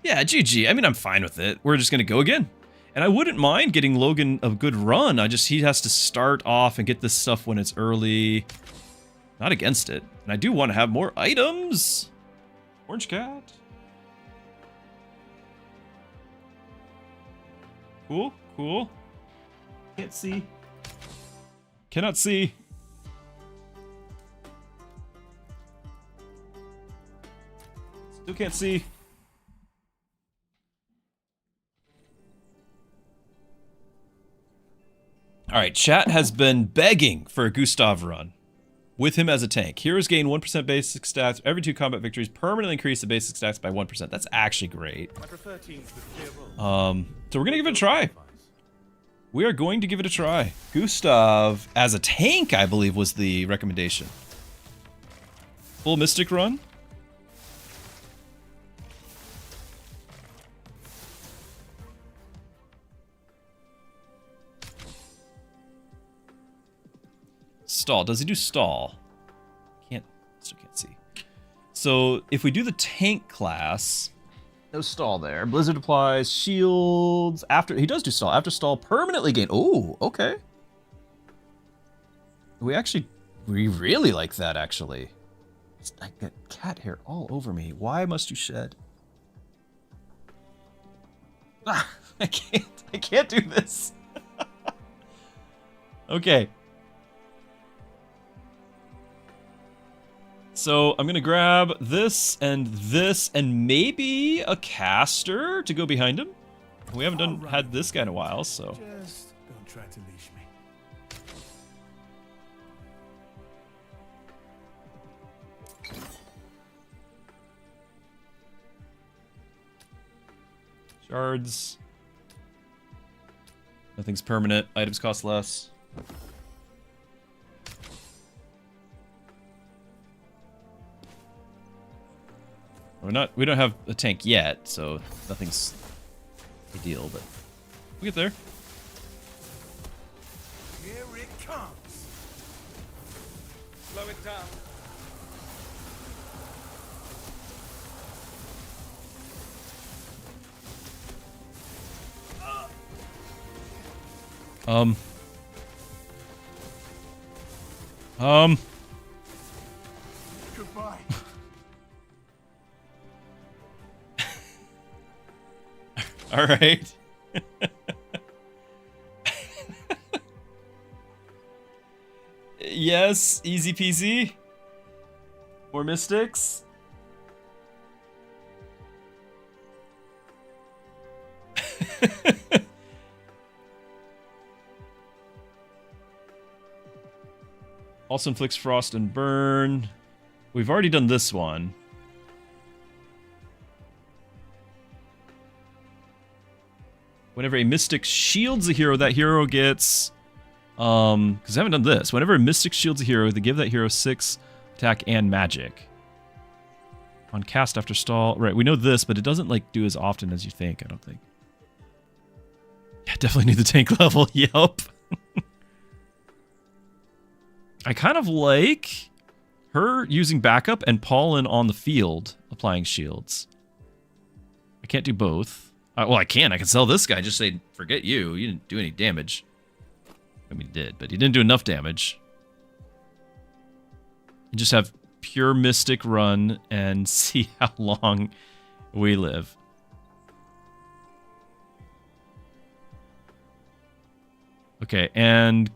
S1: Yeah, GG. I mean, I'm fine with it. We're just gonna go again. And I wouldn't mind getting Logan a good run. He has to start off and get this stuff when it's early. Not against it. And I do want to have more items. Orange Cat. Cool, cool. Can't see. Cannot see. Still can't see. Alright, chat has been begging for a Gustav run. With him as a tank. Heroes gain 1% basic stats. Every 2 combat victories permanently increase the basic stats by 1%. That's actually great.
S4: I prefer teams with clear roles.
S1: So we're going to give it a try. We are going to give it a try. Gustav as a tank, I believe, was the recommendation. Full Mystic run. Stall. Does he do stall? Still can't see. So if we do the tank class, No stall there. Blizzard applies shields after he does do stall. After stall permanently gain. Oh, okay. We really like that actually. I get cat hair all over me. Why must you shed? Ah, I can't do this. Okay. So I'm gonna grab this and maybe a caster to go behind him. We haven't had this guy in a while, so.
S5: Just don't try to leash me.
S1: Shards. Nothing's permanent. Items cost less. We don't have a tank yet, so nothing's ideal, but we'll get there.
S5: Here it comes.
S2: Slow it down.
S5: Goodbye.
S1: All right. Yes, easy peasy. More mystics. Also inflicts frost and burn. We've already done this one. Whenever a mystic shields a hero, that hero gets... because I haven't done this. Whenever a mystic shields a hero, they give that hero 6 attack and magic. On cast after stall. Right, we know this, but it doesn't like do as often as you think, I don't think. Yeah, definitely need the tank level. Yup. I kind of like her using backup and Paulin on the field applying shields. I can't do both. Well, I can. I can sell this guy. Just say, forget you. You didn't do any damage. I mean, he did, but he didn't do enough damage. And just have pure Mystic run and see how long we live. Okay, and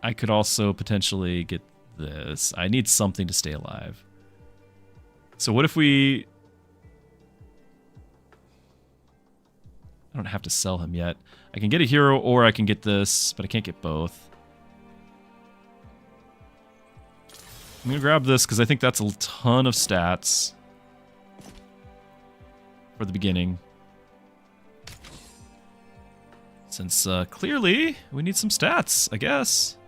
S1: I could also potentially get this. I need something to stay alive. So what if we... I don't have to sell him yet. I can get a hero or I can get this, but I can't get both. I'm going to grab this because I think that's a ton of stats for the beginning. Since clearly we need some stats, I guess.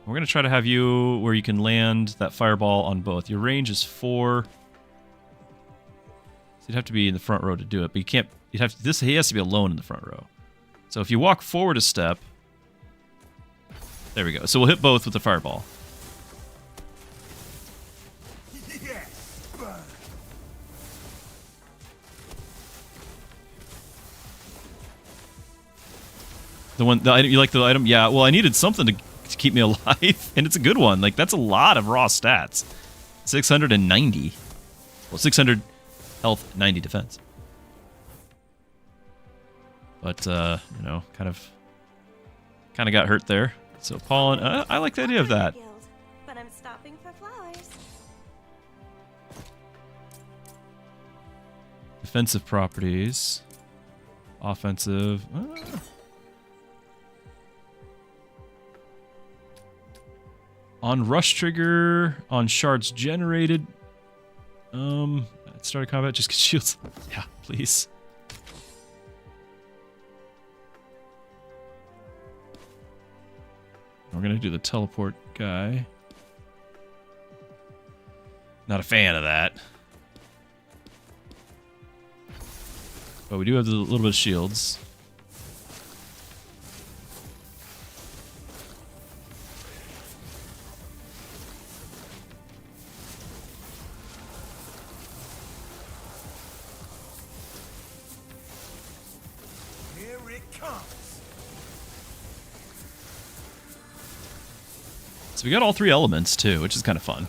S1: We're going to try to have you where you can land that fireball on both. Your range is 4. So you'd have to be in the front row to do it, but you can't... He has to be alone in the front row. So if you walk forward a step... There we go. So we'll hit both with the fireball.
S5: Yes. Burn.
S1: The item, you like the item? Yeah, well, I needed something to keep me alive, and it's a good one. Like, that's a lot of raw stats. 690. Well, 600 health, 90 defense. But, you know, kind of got hurt there. So, Paulin, I like the idea of that.
S3: But I'm stopping for flowers.
S1: Defensive properties. Offensive. On rush trigger, on shards generated. At start of combat, just get shields. Yeah, please. We're gonna do the teleport guy. Not a fan of that. But we do have a little bit of shields.
S5: it comes.
S1: So we got all 3 elements too, which is kind of fun.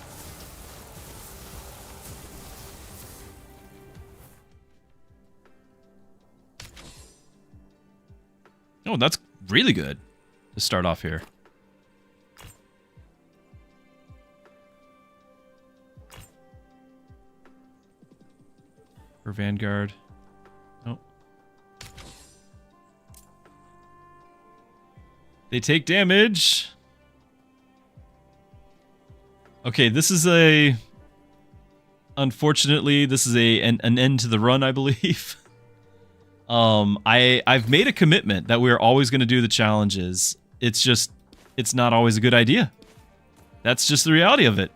S1: Oh, that's really good to start off here. For Vanguard. Oh. They take damage. Okay, this is a... Unfortunately, this is an end to the run, I believe. I've made a commitment that we're always going to do the challenges. It's just, it's not always a good idea. That's just the reality of it.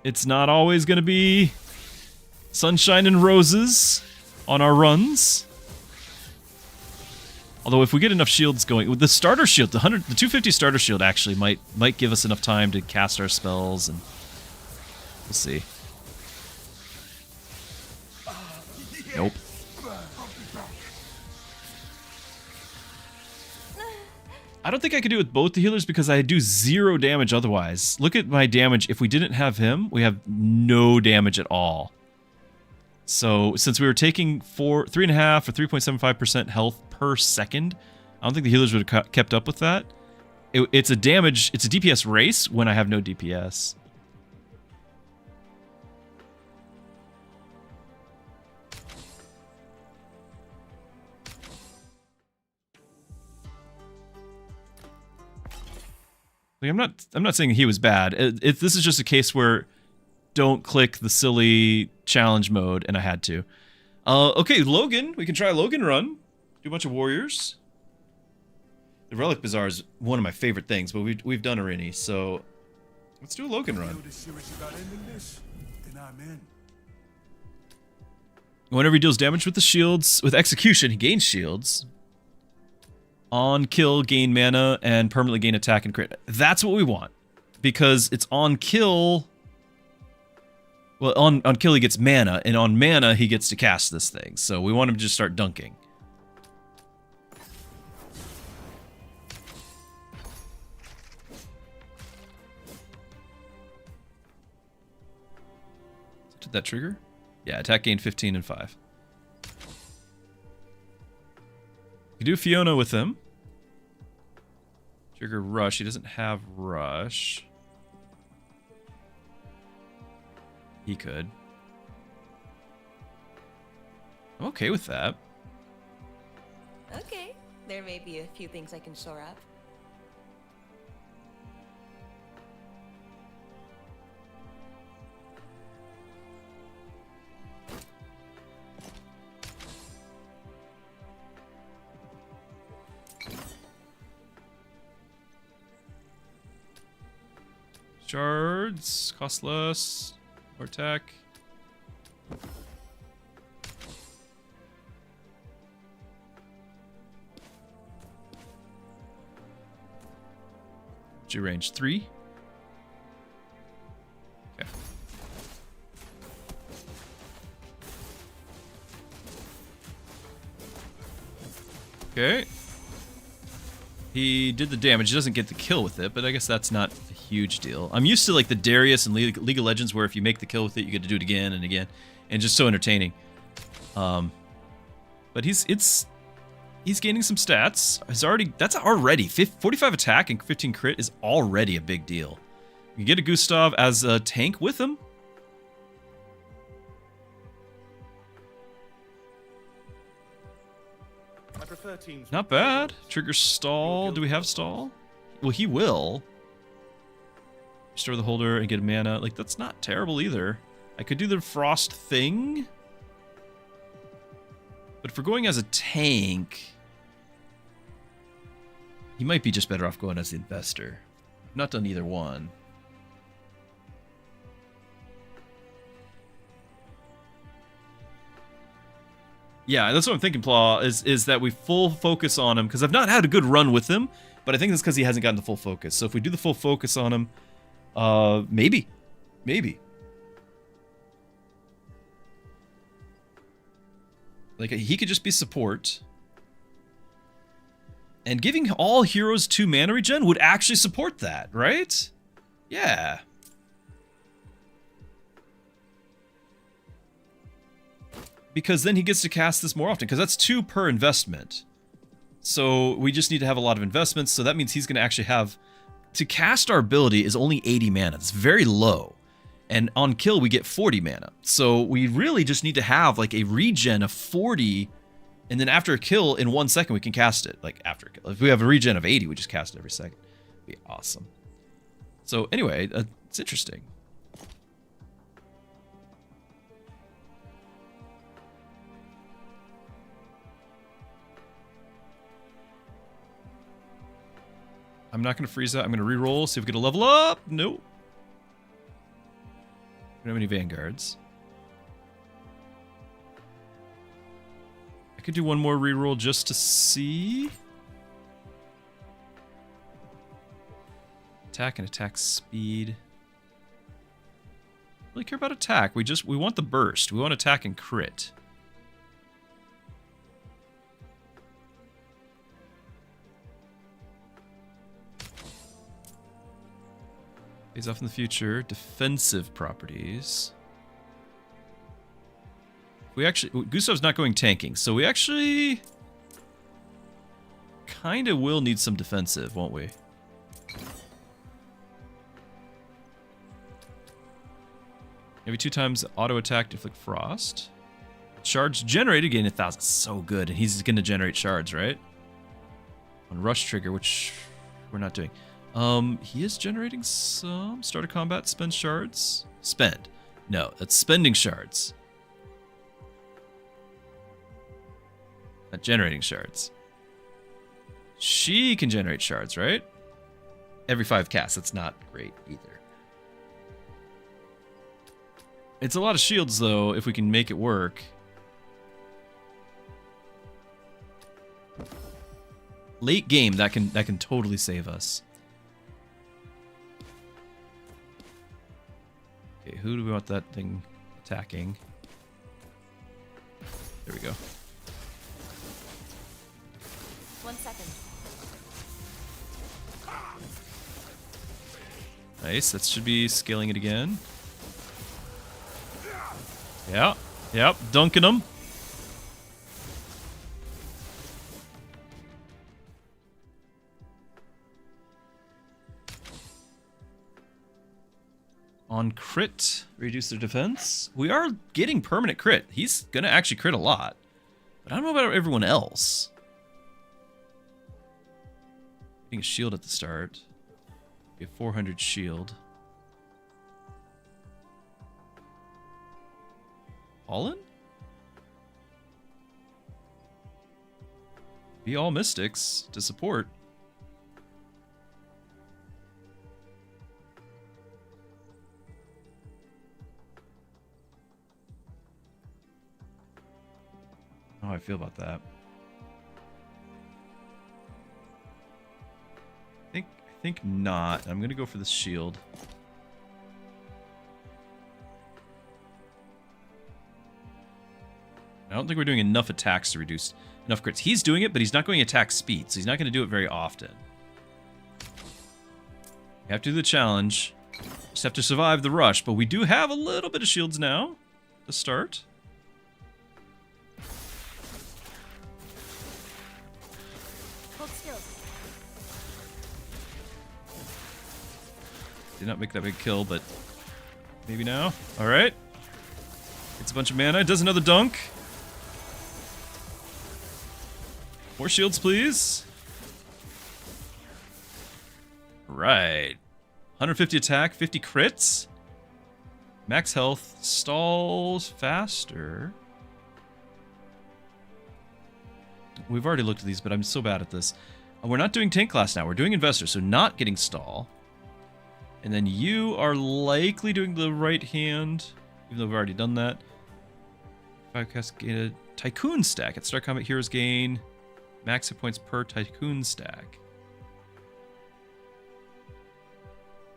S1: It's not always going to be sunshine and roses on our runs. Although if we get enough shields going, the starter shield, the 250 starter shield actually might give us enough time to cast our spells, and we'll see. Nope. I don't think I could do it with both the healers because I do 0 damage otherwise. Look at my damage. If we didn't have him, we have no damage at all. So since we were taking 3.5 or 3.75% health per second, I don't think the healers would have kept up with that. It's a DPS race when I have no DPS. Like, I'm not saying he was bad. This is just a case where don't click the silly challenge mode, and I had to. Okay, Logan. We can try a Logan run. Do a bunch of warriors. The Relic Bazaar is one of my favorite things, but we've done already, so let's do a Logan run. Whenever he deals damage with the shields, with execution, he gains shields. On kill, gain mana, and permanently gain attack and crit. That's what we want. Because it's on kill... Well, on kill he gets mana, and on mana he gets to cast this thing. So we want him to just start dunking. Did that trigger? Yeah, attack gain 15 and 5. You do Fiona with him. Trigger Rush. He doesn't have Rush. He could. I'm okay with that.
S3: Okay, there may be a few things I can shore up.
S1: Shards, cost less, more attack. What's your range? 3? Okay. Okay. He did the damage. He doesn't get the kill with it, but I guess that's not a huge deal. I'm used to like the Darius and League of Legends where if you make the kill with it, you get to do it again and again, and just so entertaining. But he's gaining some stats. That's already 45 attack and 15 crit is already a big deal. You get a Gustav as a tank with him. Not bad. Trigger stall. Do we have stall? Well, he will. Restore the holder and get a mana. Like, that's not terrible either. I could do the frost thing. But if we're going as a tank, he might be just better off going as the investor. I've not done either one. Yeah, that's what I'm thinking, Plaw, is that we full focus on him, because I've not had a good run with him, but I think that's because he hasn't gotten the full focus. So if we do the full focus on him, maybe. Like, he could just be support. And giving all heroes 2 mana regen would actually support that, right? Yeah. Because then he gets to cast this more often, because that's 2 per investment. So we just need to have a lot of investments, so that means he's going to actually have... To cast our ability is only 80 mana. It's very low. And on kill, we get 40 mana. So we really just need to have like a regen of 40, and then after a kill, in 1 second, we can cast it. Like after a kill. If we have a regen of 80, we just cast it every second. It'd be awesome. So anyway, it's interesting. I'm not going to freeze that. I'm going to reroll, see if we get a level up. Nope. We don't have any vanguards. I could do one more reroll just to see. Attack and attack speed. Really care about attack. We want the burst. We want attack and crit. Pays off in the future. Defensive properties. We actually... Gustav's not going tanking, so we actually... kind of will need some defensive, won't we? Maybe 2 times auto attack to inflict frost. Shards generated, gain 1,000. So good, and he's going to generate shards, right? On rush trigger, which we're not doing. He is generating some. Start a combat, spend shards. Spend. No, that's spending shards. Not generating shards. She can generate shards, right? Every 5 casts. That's not great either. It's a lot of shields, though, if we can make it work. Late game, that can totally save us. Okay, who do we want that thing attacking? There we go.
S3: 1 second.
S1: Nice, that should be scaling it again. Yeah, yep, dunking them. On crit, reduce their defense. We are getting permanent crit. He's gonna actually crit a lot. But I don't know about everyone else. Getting a shield at the start. We have 400 shield. Fallen? Be all mystics to support. How I feel about that. I think not. I'm gonna go for the shield. I don't think we're doing enough attacks to reduce enough crits. He's doing it, but he's not going attack speed, so he's not going to do it very often. We have to do the challenge. Just have to survive the rush, but we do have a little bit of shields now to start.
S6: Hold still.
S1: Did not make that big kill, but maybe now. All right. It's a bunch of mana. Does another dunk. More shields, please. Right. 150 attack, 50 crits. Max health, stalls faster. We've already looked at these, but I'm so bad at this. We're not doing tank class now. We're doing investor, so not getting stall. And then you are likely doing the right hand, even though we've already done that. 5 cast gain a Tycoon stack. At start combat, heroes gain max hit points per Tycoon stack.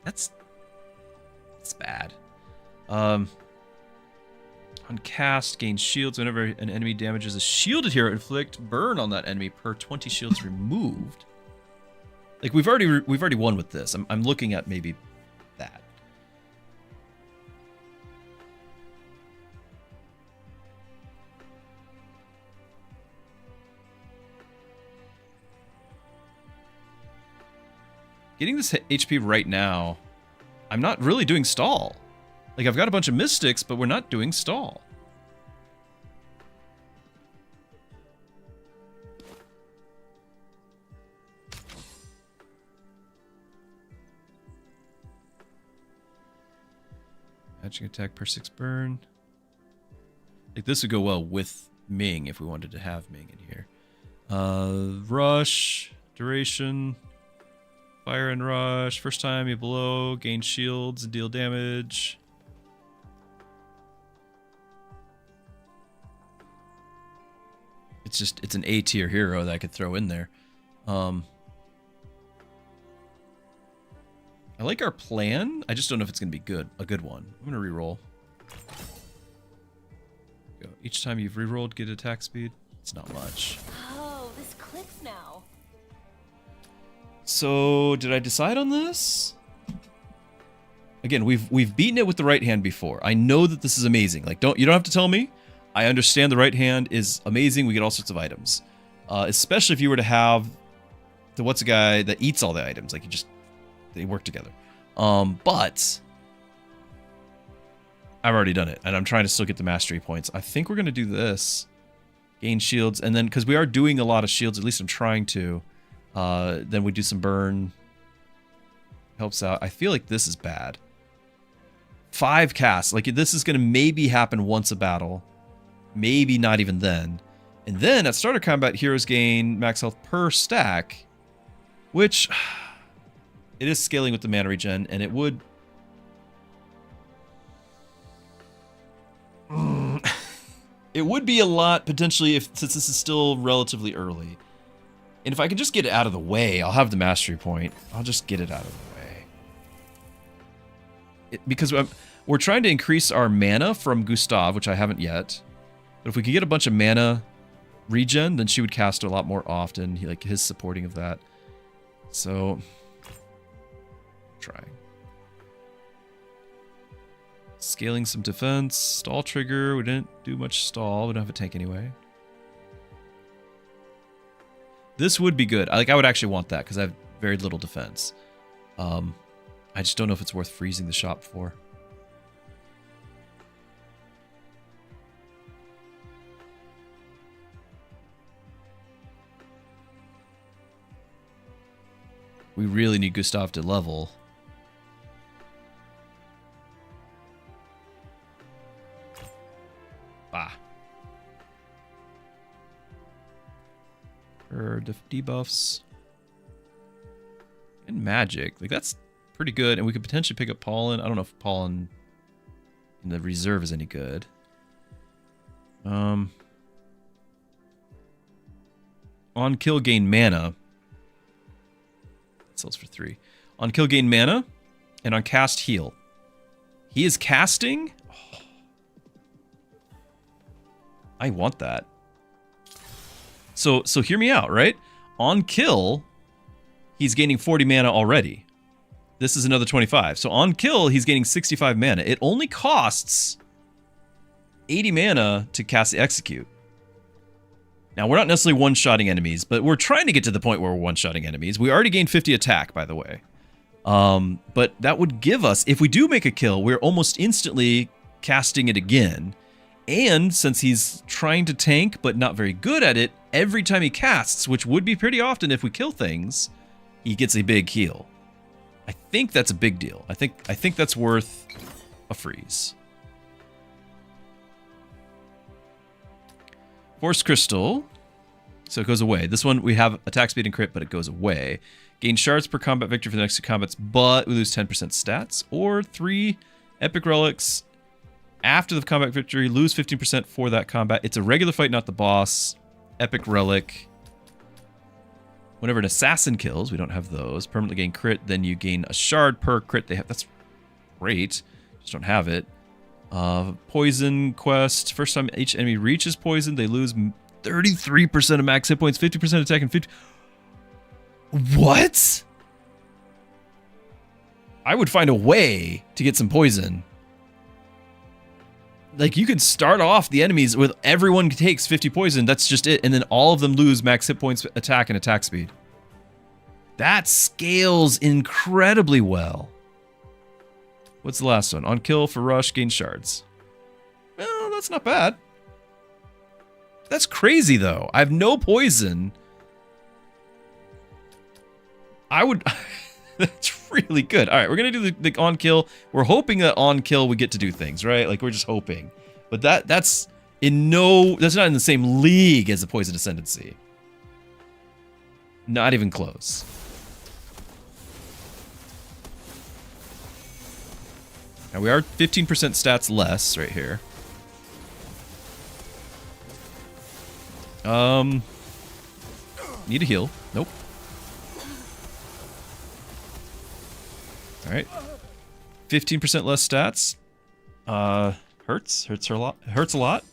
S1: That's bad. 100 On cast, gain shields whenever an enemy damages a shielded hero. Inflict burn on that enemy per 20 shields removed. Like we've already won with this. I'm looking at maybe that. Getting this HP right now, I'm not really doing stall. Like, I've got a bunch of mystics, but we're not doing stall. Magic attack per 6 burn. Like, this would go well with Ming if we wanted to have Ming in here. Rush, duration... Fire and rush. First time you blow, gain shields and deal damage. It's an A tier hero that I could throw in there. I like our plan. I just don't know if it's gonna be a good one. I'm gonna reroll. Go. Each time you've rerolled, get attack speed. It's not much.
S6: Oh, this clicks now.
S1: So, did I decide on this? Again, we've beaten it with the right hand before. I know that this is amazing. Like, you don't have to tell me. I understand the right hand is amazing. We get all sorts of items. Especially if you were to have the what's a guy that eats all the items. Like, they work together. But I've already done it, and I'm trying to still get the mastery points. I think we're gonna do this. Gain shields, and then because we are doing a lot of shields, at least I'm trying to. Then we do some burn. Helps out. I feel like this is bad. 5 casts. Like, this is going to maybe happen once a battle. Maybe not even then. And then at starter combat, heroes gain max health per stack. Which, it is scaling with the mana regen, and it would... it would be a lot, potentially, since this is still relatively early. And if I can just get it out of the way, I'll have the mastery point. I'll just get it out of the way. Because we're trying to increase our mana from Gustav, which I haven't yet. But if we could get a bunch of mana regen, then she would cast a lot more often. Like his supporting of that. So, trying. Scaling some defense. Stall trigger. We didn't do much stall. We don't have a tank anyway. This would be good. I would actually want that because I have very little defense. I just don't know if it's worth freezing the shop for. We really need Gustav to level. Ah. Or debuffs. And magic. Like, that's pretty good. And we could potentially pick up Pollen. I don't know if Pollen in the reserve is any good. On kill, gain mana. That sells for 3. On kill, gain mana. And on cast, heal. He is casting? Oh. I want that. So hear me out, right? On kill, he's gaining 40 mana already. This is another 25. So on kill, he's gaining 65 mana. It only costs 80 mana to cast the execute. Now, we're not necessarily one-shotting enemies, but we're trying to get to the point where we're one-shotting enemies. We already gained 50 attack, by the way. But that would give us, if we do make a kill, we're almost instantly casting it again. And since he's trying to tank, but not very good at it, every time he casts, which would be pretty often if we kill things, he gets a big heal. I think that's a big deal. I think that's worth a freeze. Force Crystal. So it goes away. This one, we have attack speed and crit, but it goes away. Gain shards per combat victory for the next 2 combats, but we lose 10% stats. Or 3 epic relics after the combat victory, lose 15% for that combat. It's a regular fight, not the boss. Epic relic. Whenever an assassin kills, we don't have those. Permanently gain crit, then you gain a shard per crit. That's great. Just don't have it. Poison quest. First time each enemy reaches poison, they lose 33% of max hit points, 50% attack, and 50... What? I would find a way to get some poison. Like, you could start off the enemies with everyone takes 50 poison, that's just it, and then all of them lose max hit points, attack, and attack speed. That scales incredibly well. What's the last one? On kill for rush, gain shards. Well, that's not bad. That's crazy, though. I have no poison. I would... That's really good. All right, we're going to do the on kill. We're hoping that on kill we get to do things, right? Like, we're just hoping. But that's that's not in the same league as the poison ascendancy. Not even close. Now, we are 15% stats less right here. Need a heal. Nope. All right. 15% less stats. Hurts her a lot. Hurts a lot.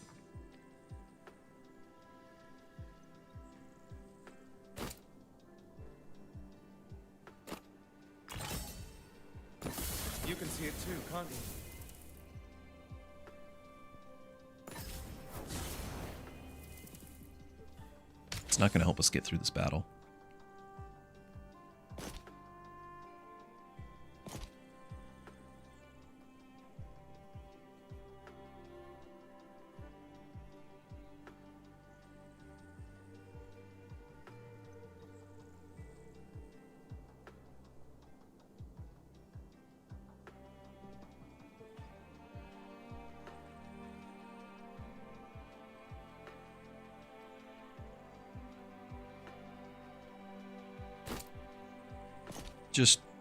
S4: You can see it too, can't you?
S1: It's not going to help us get through this battle.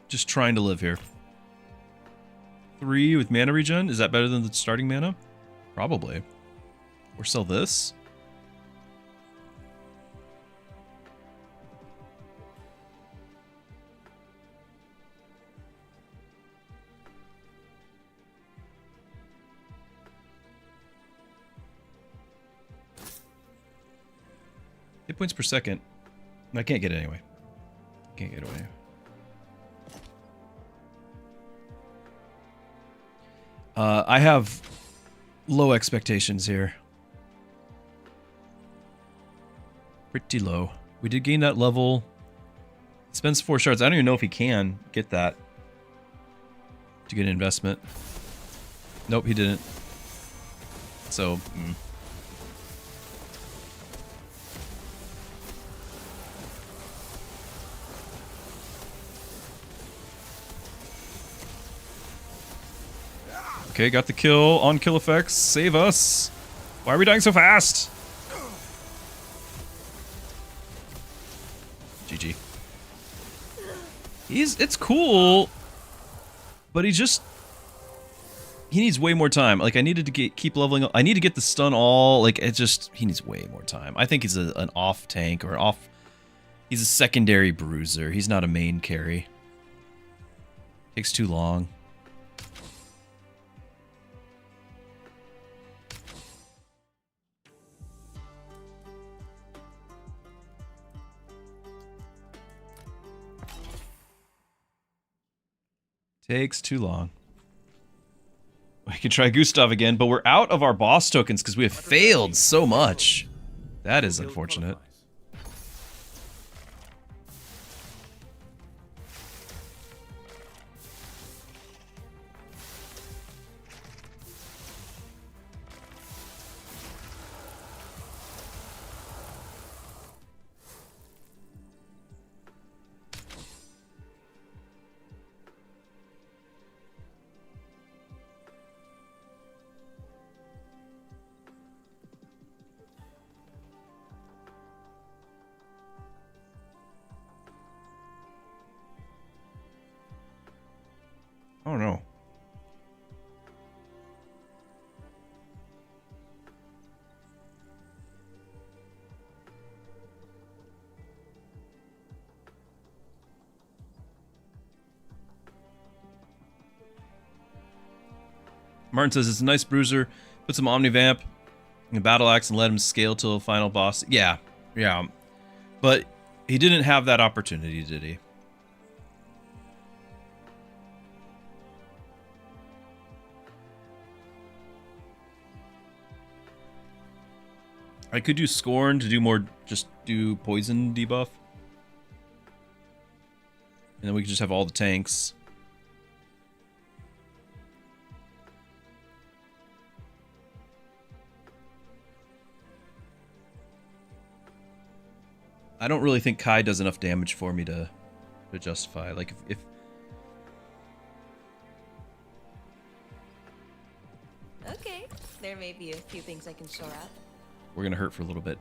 S1: Just trying to live here. 3 with mana regen. Is that better than the starting mana? Probably. Or sell this. Hit points per second. I can't get it anyway. Can't get it away. I have low expectations here. Pretty low. We did gain that level. Spends 4 shards. I don't even know if he can get that to get an investment. Nope, he didn't. So, Okay, got the kill. On kill effects. Save us. Why are we dying so fast? GG. It's cool, but he needs way more time. Like, I needed to keep leveling up. I need to get the stun all. Like, he needs way more time. I think he's an off tank or he's a secondary bruiser. He's not a main carry. Takes too long. Takes too long. We can try Gustav again, but we're out of our boss tokens because we have failed so much. That is unfortunate. Martin says it's a nice bruiser. Put some Omnivamp in Battle Axe and let him scale till the final boss. Yeah. But he didn't have that opportunity, did he? I could do Scorn to do more, just do poison debuff. And then we could just have all the tanks. I don't really think Kai does enough damage for me to justify. Like, if
S6: Okay, there may be a few things I can shore up.
S1: we're gonna hurt for a little bit.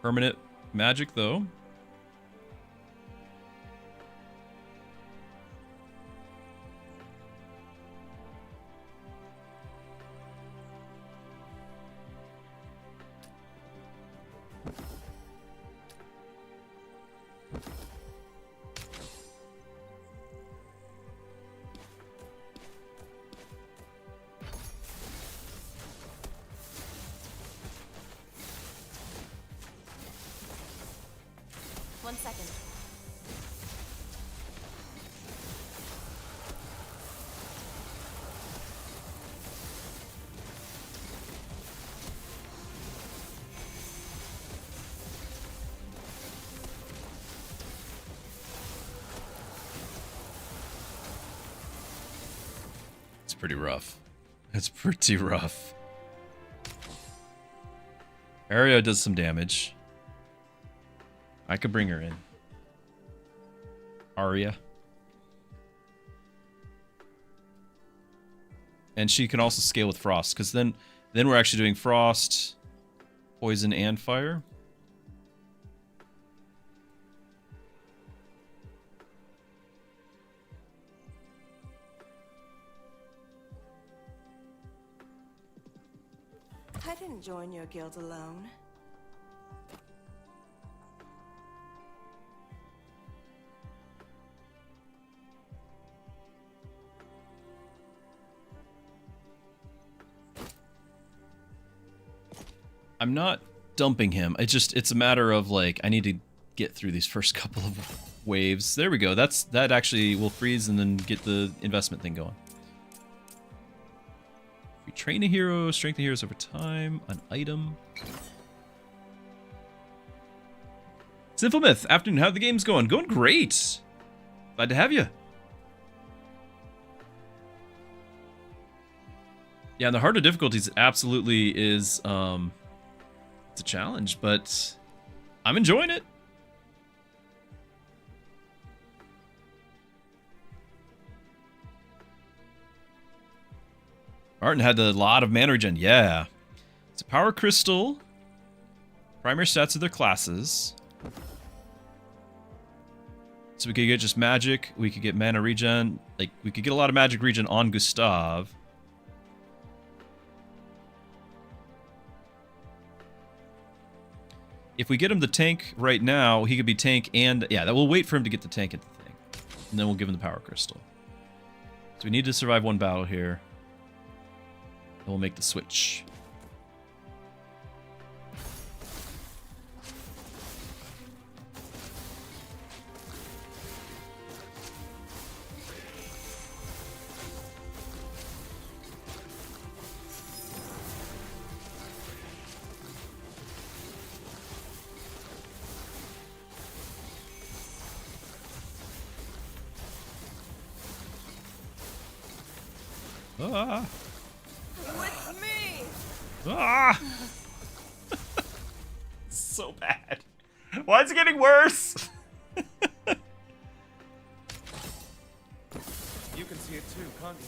S1: Permanent magic, though.
S6: One second.
S1: It's pretty rough. It's pretty rough. Aria does some damage. I could bring her in. Arya. And she can also scale with Frost, because then we're actually doing Frost, Poison, and Fire.
S3: I didn't join your guild alone.
S1: I'm not dumping him. It's a matter of, like, I need to get through these first couple of waves. There we go. That actually will freeze and then get the investment thing going. We train a hero, strengthen heroes over time, an item. Sinful Myth, afternoon, how the game's going? Going great. Glad to have you. Yeah, and the harder difficulties absolutely is it's a challenge, but I'm enjoying it. Martin had a lot of mana regen. Yeah. It's a power crystal. Primary stats of their classes. So we could get just magic. We could get mana regen. Like, we could get a lot of magic regen on Gustav. If we get him the tank right now, he could be tank and... Yeah, that we'll wait for him to get the tank at the thing. And then we'll give him the power crystal. So we need to survive one battle here. And we'll make the switch. Ah!
S3: With me!
S1: Ah! So bad. Why is it getting worse?
S4: You can see it too, can't you?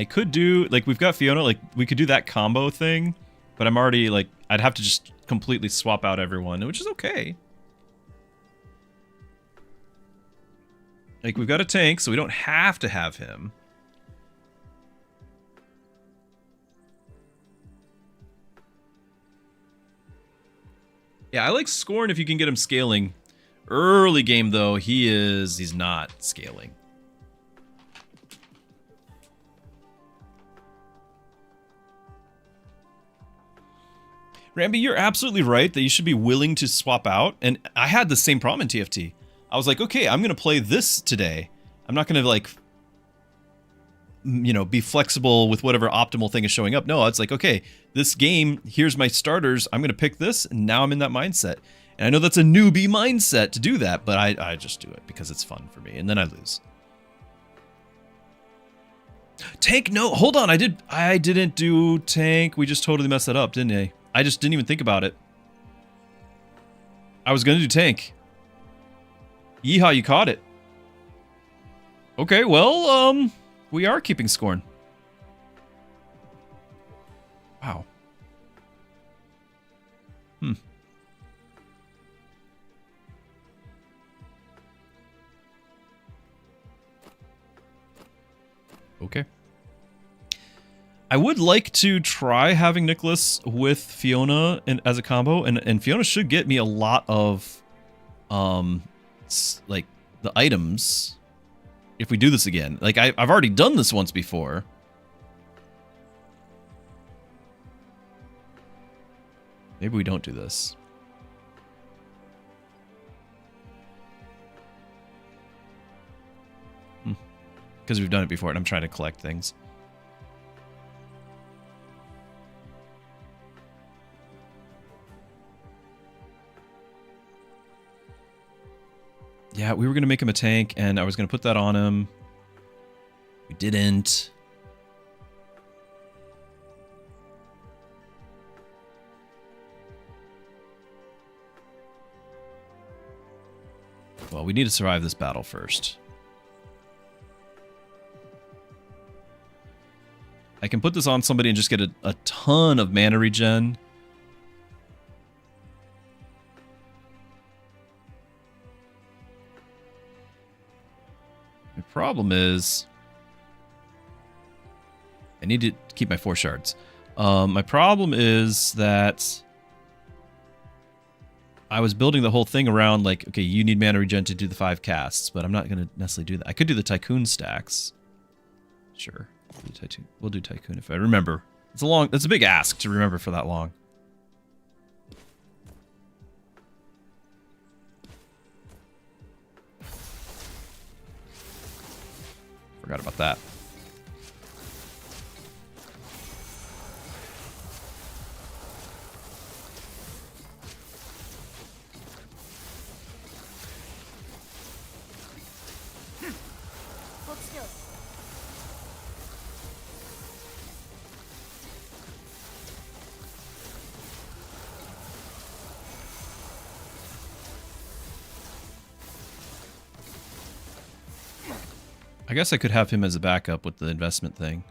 S1: I could do, like, we've got Fiona, like, we could do that combo thing, but I'm already, like, I'd have to just completely swap out everyone, which is okay. Like, we've got a tank, so we don't have to have him. Yeah, I like Scorn if you can get him scaling. Early game, though, he's not scaling. Ramby, you're absolutely right that you should be willing to swap out. And I had the same problem in TFT. I was like, okay, I'm going to play this today. I'm not going to, like, you know, be flexible with whatever optimal thing is showing up. No, it's like, okay, this game, here's my starters. I'm going to pick this, and now I'm in that mindset. And I know that's a newbie mindset to do that, but I just do it because it's fun for me, and then I lose. Tank, no, hold on, I didn't do tank. We just totally messed that up, didn't I? I just didn't even think about it. I was gonna do tank. Yeehaw, you caught it. Okay, well, we are keeping Scorn. Wow. Okay. I would like to try having Nicholas with Fiona as a combo, and Fiona should get me a lot of, like, the items if we do this again. Like, I've already done this once before. Maybe we don't do this. Because we've done it before, and I'm trying to collect things. Yeah, we were going to make him a tank, and I was going to put that on him. We didn't. Well, we need to survive this battle first. I can put this on somebody and just get a ton of mana regen. The problem is I need to keep my 4 shards. My problem is that I was building the whole thing around, like, okay, you need mana regen to do the 5 casts, but I'm not going to necessarily do that. I could do the Tycoon stacks. Sure. We'll do Tycoon if I remember. That's a big ask to remember for that long. Forgot about that.
S3: Hold still.
S1: I guess I could have him as a backup with the investment thing.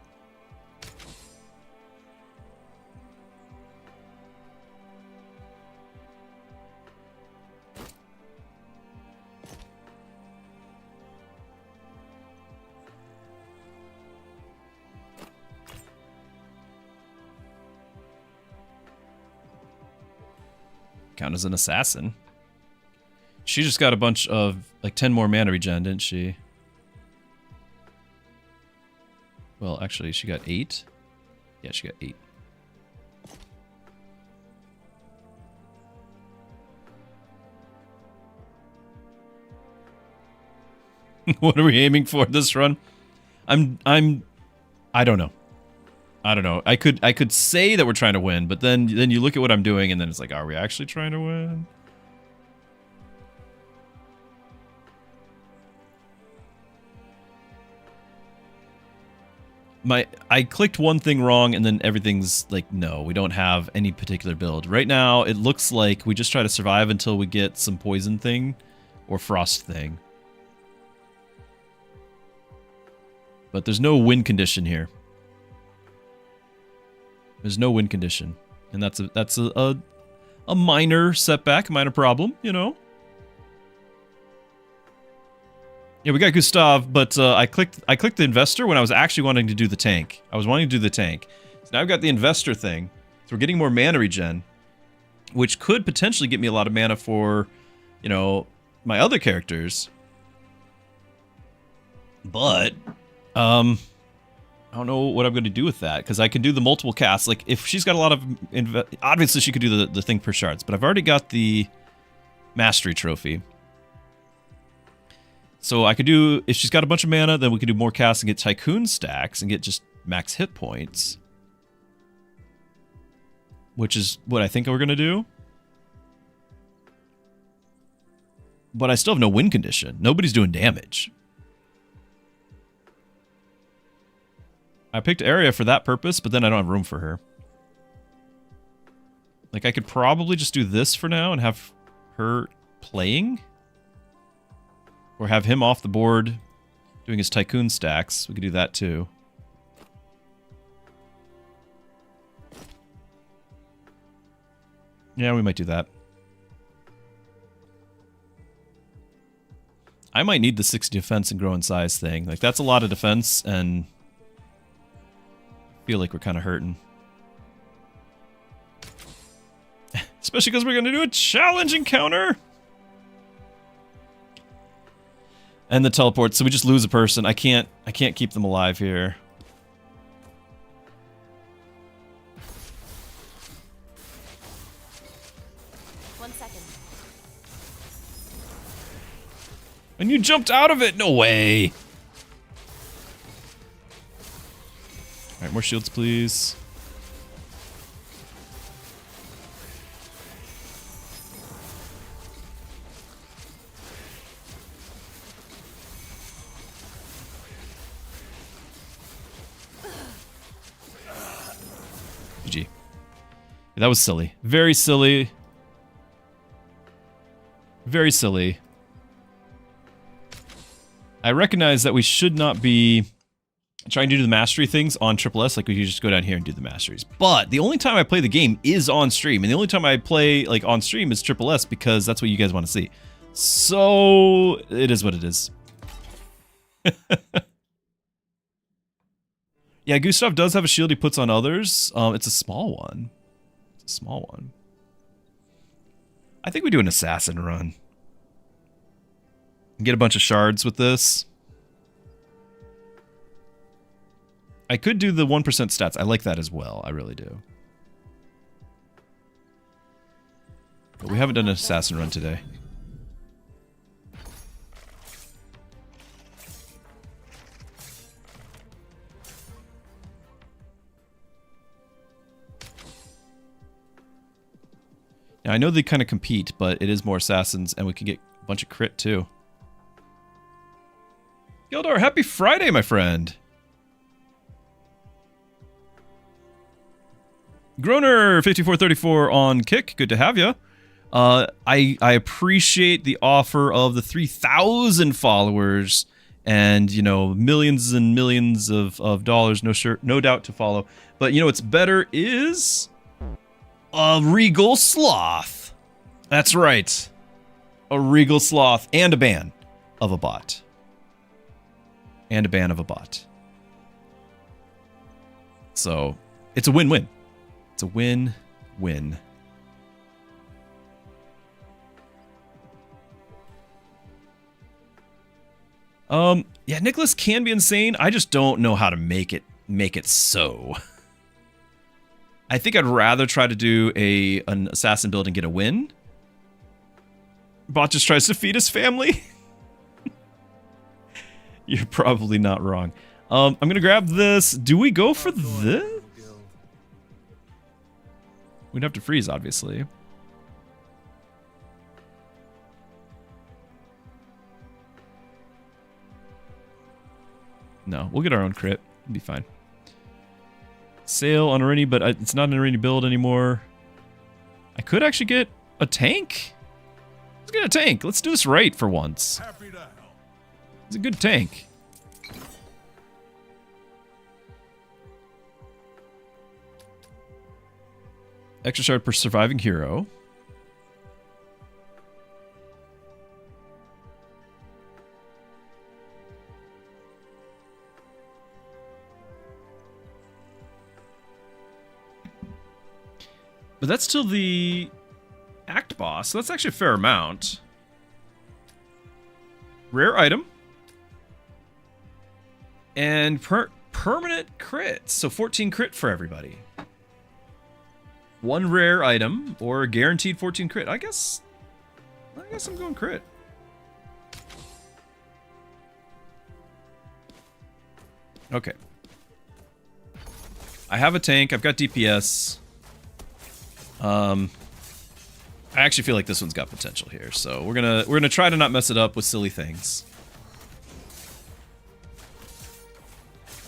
S1: Count as an assassin. She just got a bunch of, like, 10 more mana regen, didn't she? Well, actually, she got 8. Yeah, she got 8. What are we aiming for this run? I don't know. I don't know. I could say that we're trying to win, but then you look at what I'm doing, and then it's like, are we actually trying to win? I clicked one thing wrong, and then everything's like, no, we don't have any particular build. Right now, it looks like we just try to survive until we get some poison thing or frost thing. But there's no win condition here. There's no win condition. And that's a minor setback, a minor problem, you know? Yeah, we got Gustav, but I clicked the investor when I was actually wanting to do the tank. I was wanting to do the tank. So now I've got the investor thing. So we're getting more mana regen. which could potentially get me a lot of mana for, you know, my other characters. But, I don't know what I'm going to do with that, because I can do the multiple casts. Like, if she's got a lot of... Obviously, she could do the thing per shards, but I've already got the Mastery Trophy. So I could do... If she's got a bunch of mana, then we could do more casts and get Tycoon stacks and get just max hit points. Which is what I think we're going to do. But I still have no win condition. Nobody's doing damage. I picked Arya for that purpose, but then I don't have room for her. Like, I could probably just do this for now and have her playing. Or have him off the board doing his Tycoon stacks. We could do that too. Yeah, we might do that. I might need the 60 defense and grow in size thing. Like, that's a lot of defense, and I feel like we're kind of hurting. Especially because we're going to do a challenge encounter! And the teleport, so we just lose a person. I can't keep them alive here. And you jumped out of it! No way! Alright, more shields, please. GG. That was silly. Very silly. Very silly. I recognize that we should not be trying to do the mastery things on SSS, like we could just go down here and do the masteries. But the only time I play the game is on stream, and the only time I play like on stream is SSS because that's what you guys want to see. So it is what it is. Yeah, Gustav does have a shield he puts on others. It's a small one. It's a small one. I think we do an assassin run. Get a bunch of shards with this. I could do the 1% stats. I like that as well. I really do. But we haven't done an assassin run today. Now, I know they kind of compete, but it is more assassins, and we can get a bunch of crit too. Gildar, happy Friday, my friend. Groner5434 on Kick, good to have you. I appreciate the offer of the 3,000 followers and, you know, millions and millions of dollars, no doubt to follow. But, you know, what's better is a Regal Sloth. That's right. A Regal Sloth and a ban of a bot. And a ban of a bot. So, it's a win-win. It's a win-win. Yeah, Nicholas can be insane. I just don't know how to make it so. I think I'd rather try to do an assassin build and get a win. Bot just tries to feed his family. You're probably not wrong. I'm gonna grab this. Do we go for this? We'd have to freeze, obviously. No, we'll get our own crit. It'll be fine. Sail on Arini, but it's not an Arini build anymore. I could actually get a tank. Let's get a tank. Let's do this right for once. It's a good tank. Extra shard per surviving hero. But that's still the boss. So that's actually a fair amount. Rare item. And permanent crit. So 14 crit for everybody. One rare item or guaranteed 14 crit. I guess I'm going crit. Okay. I have a tank. I've got DPS. I actually feel like this one's got potential here, so we're gonna try to not mess it up with silly things.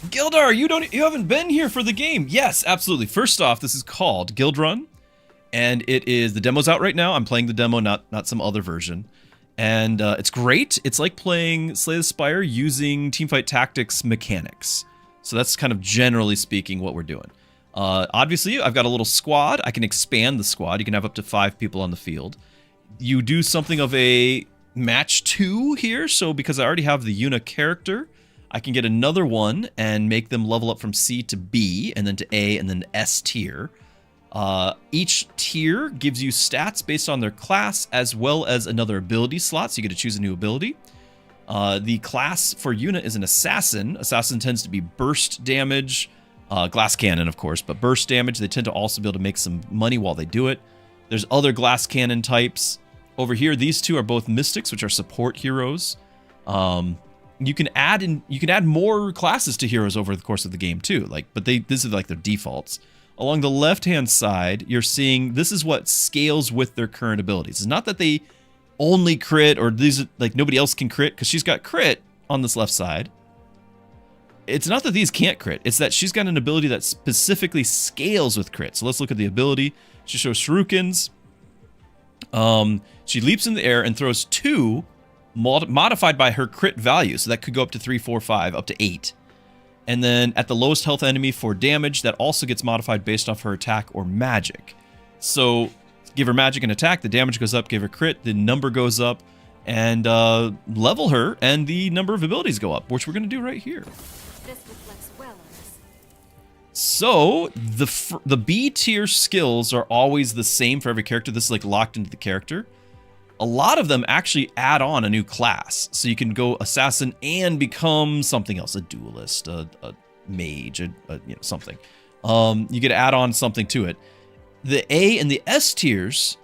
S1: Gildar, you haven't been here for the game. Yes, absolutely. First off, this is called Guildrun, and it is the demo's out right now. I'm playing the demo, not some other version, and it's great. It's like playing Slay the Spire using teamfight tactics mechanics. So that's kind of generally speaking what we're doing. Obviously, I've got a little squad. I can expand the squad. You can have up to 5 people on the field. You do something of a match 2 here. So because I already have the Yuna character, I can get another one and make them level up from C to B, and then to A, and then S tier. Each tier gives you stats based on their class, as well as another ability slot, so you get to choose a new ability. The class for Yuna is an assassin. Assassin tends to be burst damage, glass cannon, of course, but burst damage. They tend to also be able to make some money while they do it. There's other glass cannon types. Over here, these two are both mystics, which are support heroes. You can add more classes to heroes over the course of the game too. But this is like their defaults. Along the left-hand side, you're seeing this is what scales with their current abilities. It's not that they only crit, or these like nobody else can crit, because she's got crit on this left side. It's not that these can't crit, it's that she's got an ability that specifically scales with crit. So let's look at the ability. She shows shurikens. She leaps in the air and throws 2 modified by her crit value. So that could go up to 3, 4, 5, up to 8. And then at the lowest health enemy for damage, that also gets modified based off her attack or magic. So give her magic and attack, the damage goes up. Give her crit, the number goes up. And level her, and the number of abilities go up, which we're going to do right here.
S6: This reflects well on us.
S1: So the B tier skills are always the same for every character. This is like locked into the character. A lot of them actually add on a new class. So you can go assassin and become something else, a duelist, a mage, something. You get to add on something to it. The A and the S tiers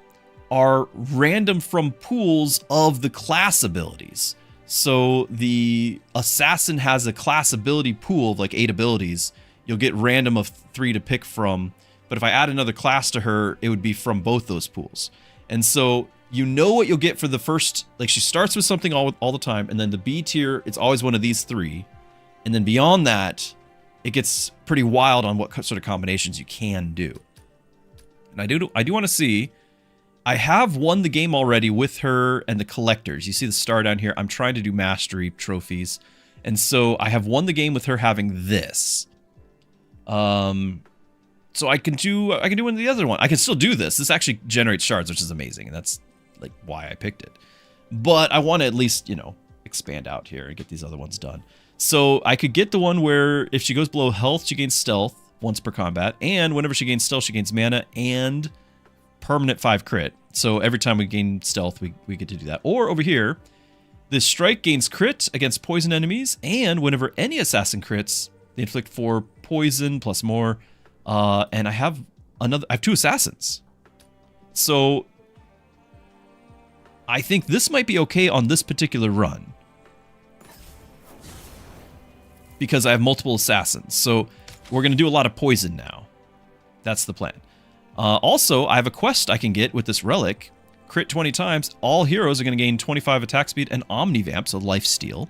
S1: are random from pools of the class abilities. So the assassin has a class ability pool of like 8 abilities. You'll get random of 3 to pick from. But if I add another class to her, it would be from both those pools. And so you know what you'll get for the first, like she starts with something all the time, and then the B tier, it's always one of these 3. And then beyond that, it gets pretty wild on what sort of combinations you can do. And I do want to see, I have won the game already with her and the collectors. You see the star down here. I'm trying to do mastery trophies. And so I have won the game with her having this. So I can do one of the other one. I can still do this. This actually generates shards, which is amazing. And that's like why I picked it. But I want to at least, expand out here and get these other ones done. So I could get the one where if she goes below health, she gains stealth once per combat. And whenever she gains stealth, she gains mana and permanent 5 crit. So every time we gain stealth, we get to do that. Or over here, this strike gains crit against poison enemies. And whenever any assassin crits, they inflict 4 poison plus more. And I have 2 assassins. So I think this might be okay on this particular run, because I have multiple assassins. So we're going to do a lot of poison now. That's the plan. Also, I have a quest I can get with this relic. Crit 20 times. All heroes are going to gain 25 attack speed and omnivamp, so lifesteal.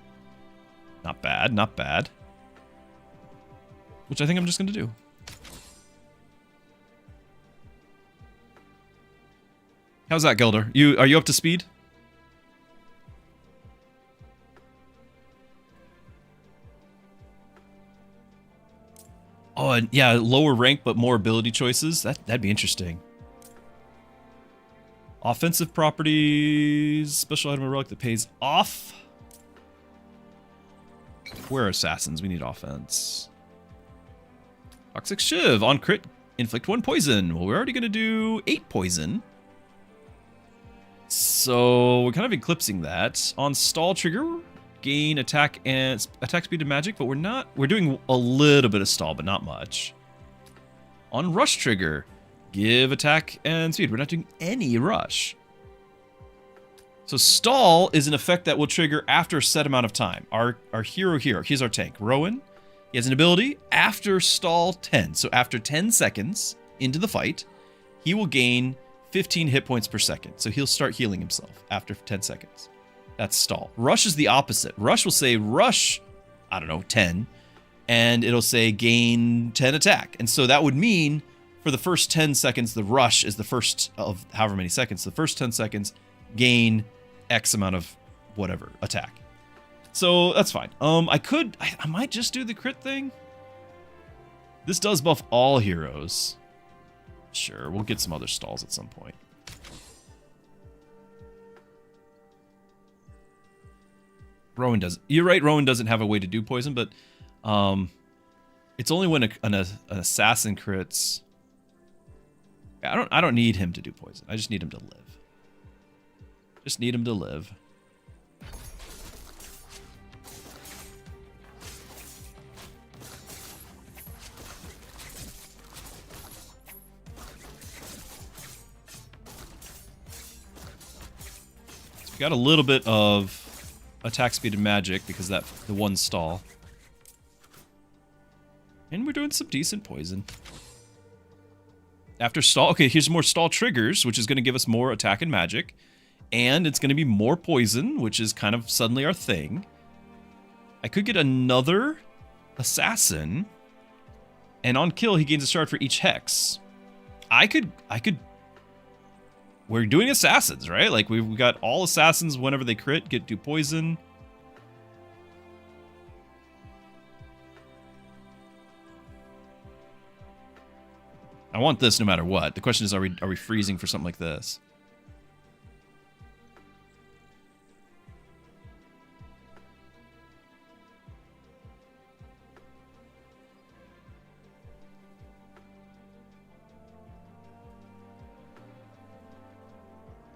S1: Not bad, not bad. Which I think I'm just going to do. How's that, Gildar? Are you up to speed? Oh, and yeah, lower rank but more ability choices. That'd be interesting. Offensive properties, special item or relic that pays off. We're assassins. We need offense. Toxic Shiv on crit, inflict 1 poison. Well, we're already gonna do 8 poison. So we're kind of eclipsing that. On stall trigger, gain attack speed and magic, but we're doing a little bit of stall, but not much. On rush trigger, give attack and speed. We're not doing any rush. So stall is an effect that will trigger after a set amount of time. Our hero here, he's our tank, Rowan. He has an ability after stall 10. So after 10 seconds into the fight, he will gain 15 hit points per second. So he'll start healing himself after 10 seconds. That's stall. Rush is the opposite. Rush will say rush, I don't know, 10, and it'll say gain 10 attack. And so that would mean for the first 10 seconds, the rush is the first of however many seconds. The first 10 seconds gain X amount of whatever attack. So that's fine. I might just do the crit thing. This does buff all heroes. Sure, we'll get some other stalls at some point. Rowan does. You're right, Rowan doesn't have a way to do poison, but it's only when an assassin crits. I don't need him to do poison. I just need him to live. Just need him to live. So we got a little bit of attack speed and magic because the one stall. And we're doing some decent poison. After stall, okay, here's more stall triggers, which is going to give us more attack and magic. And it's going to be more poison, which is kind of suddenly our thing. I could get another assassin. And on kill, he gains a shard for each hex. I could... We're doing assassins, right? Like, we've got all assassins, whenever they crit, do poison. I want this no matter what. The question is, are we freezing for something like this?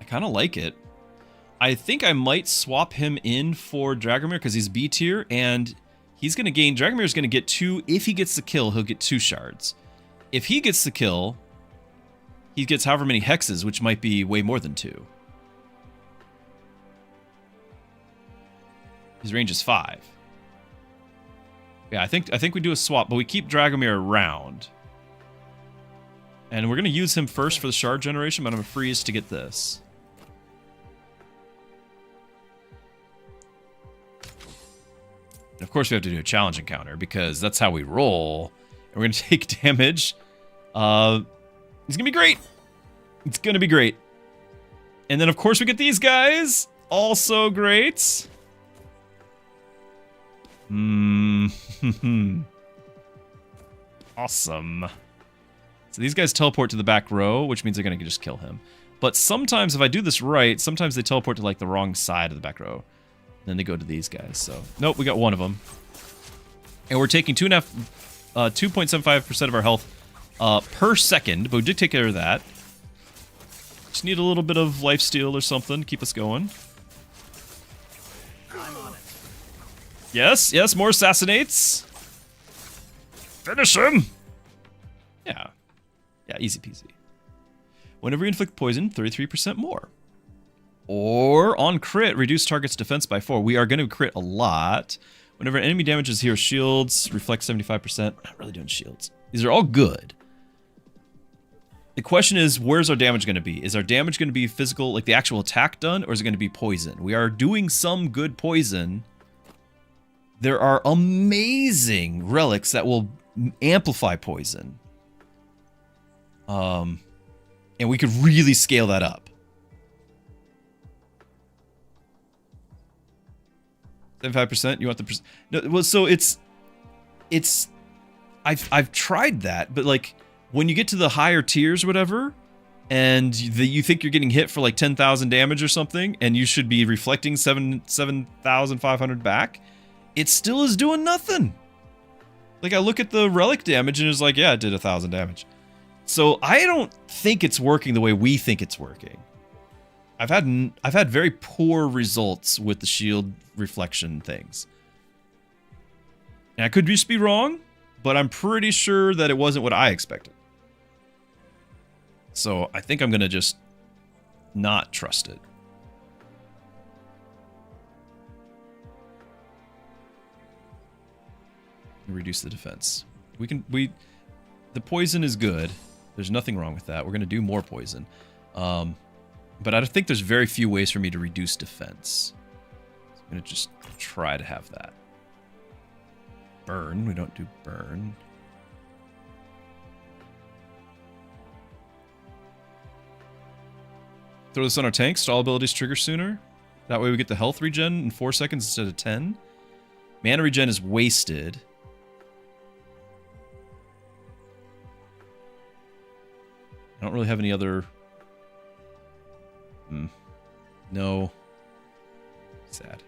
S1: Kind of like it. I think I might swap him in for Dragomir because he's B tier and he's going to gain... Dragomir's going to get 2. If he gets the kill, he'll get 2 shards. If he gets the kill, he gets however many hexes, which might be way more than 2. His range is 5. Yeah, I think we do a swap, but we keep Dragomir around. And we're going to use him first for the shard generation, but I'm going to freeze to get this. And of course, we have to do a challenge encounter because that's how we roll. And we're going to take damage. It's going to be great. It's going to be great. And then, of course, we get these guys. Also great. Awesome. So these guys teleport to the back row, which means they're going to just kill him. But sometimes, if I do this right, sometimes they teleport to, like, the wrong side of the back row. Then they go to these guys, so... Nope, we got one of them. And we're taking 2.75% of our health per second, but we did take care of that. Just need a little bit of lifesteal or something to keep us going.
S2: I'm on it.
S1: Yes, yes, more assassinates. Finish him! Yeah. Yeah, easy peasy. Whenever you inflict poison, 33% more. Or, on crit, reduce target's defense by 4. We are going to crit a lot. Whenever an enemy damages hero shields, reflect 75%. We're not really doing shields. These are all good. The question is, where's our damage going to be? Is our damage going to be physical, like the actual attack done, or is it going to be poison? We are doing some good poison. There are amazing relics that will amplify poison. And we could really scale that up. 75%. You want the percent? No, well, so it's. I've tried that, but like when you get to the higher tiers, or whatever, and you think you're getting hit for like 10,000 damage or something, and you should be reflecting 7,500 back, it still is doing nothing. Like I look at the relic damage and it's like, yeah, it did 1,000 damage. So I don't think it's working the way we think it's working. I've had very poor results with the shield reflection things. And I could just be wrong, but I'm pretty sure that it wasn't what I expected. So I think I'm going to just not trust it. Reduce the defense. The poison is good. There's nothing wrong with that. We're going to do more poison. But I think there's very few ways for me to reduce defense. So I'm going to just try to have that. Burn. We don't do burn. Throw this on our tank. Stall abilities trigger sooner. That way we get the health regen in 4 seconds instead of 10. Mana regen is wasted. I don't really have any other... No. Sad.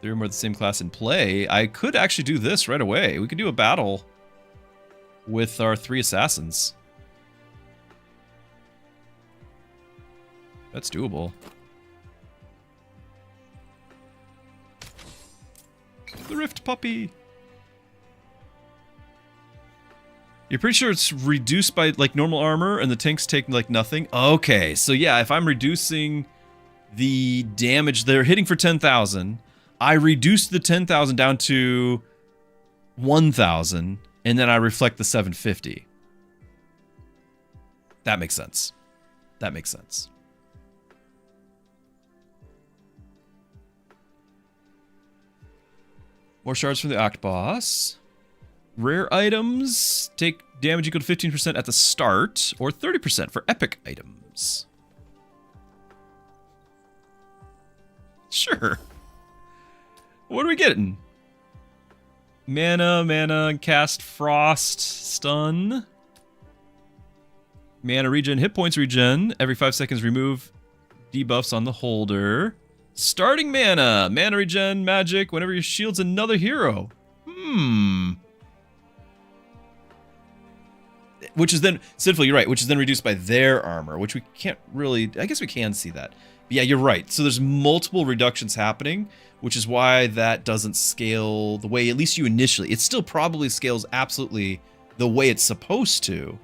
S1: 3 or more of the same class in play. I could actually do this right away. We could do a battle with our 3 assassins. That's doable. The Rift Puppy! You're pretty sure it's reduced by, like, normal armor, and the tanks take, like, nothing? Okay, so yeah, if I'm reducing the damage they're hitting for 10,000, I reduce the 10,000 down to 1,000, and then I reflect the 750. That makes sense. That makes sense. More shards from the Oct Boss. Rare items take damage equal to 15% at the start, or 30% for epic items. Sure. What are we getting? Mana, cast Frost, stun. Mana regen, hit points regen. Every 5 seconds remove debuffs on the holder. Starting mana regen, magic, whenever you shield's another hero. Which is then, Sinful, you're right, which is then reduced by their armor, which we can't really, I guess we can see that. But yeah, you're right. So there's multiple reductions happening, which is why that doesn't scale the way, at least you initially, it still probably scales absolutely the way it's supposed to.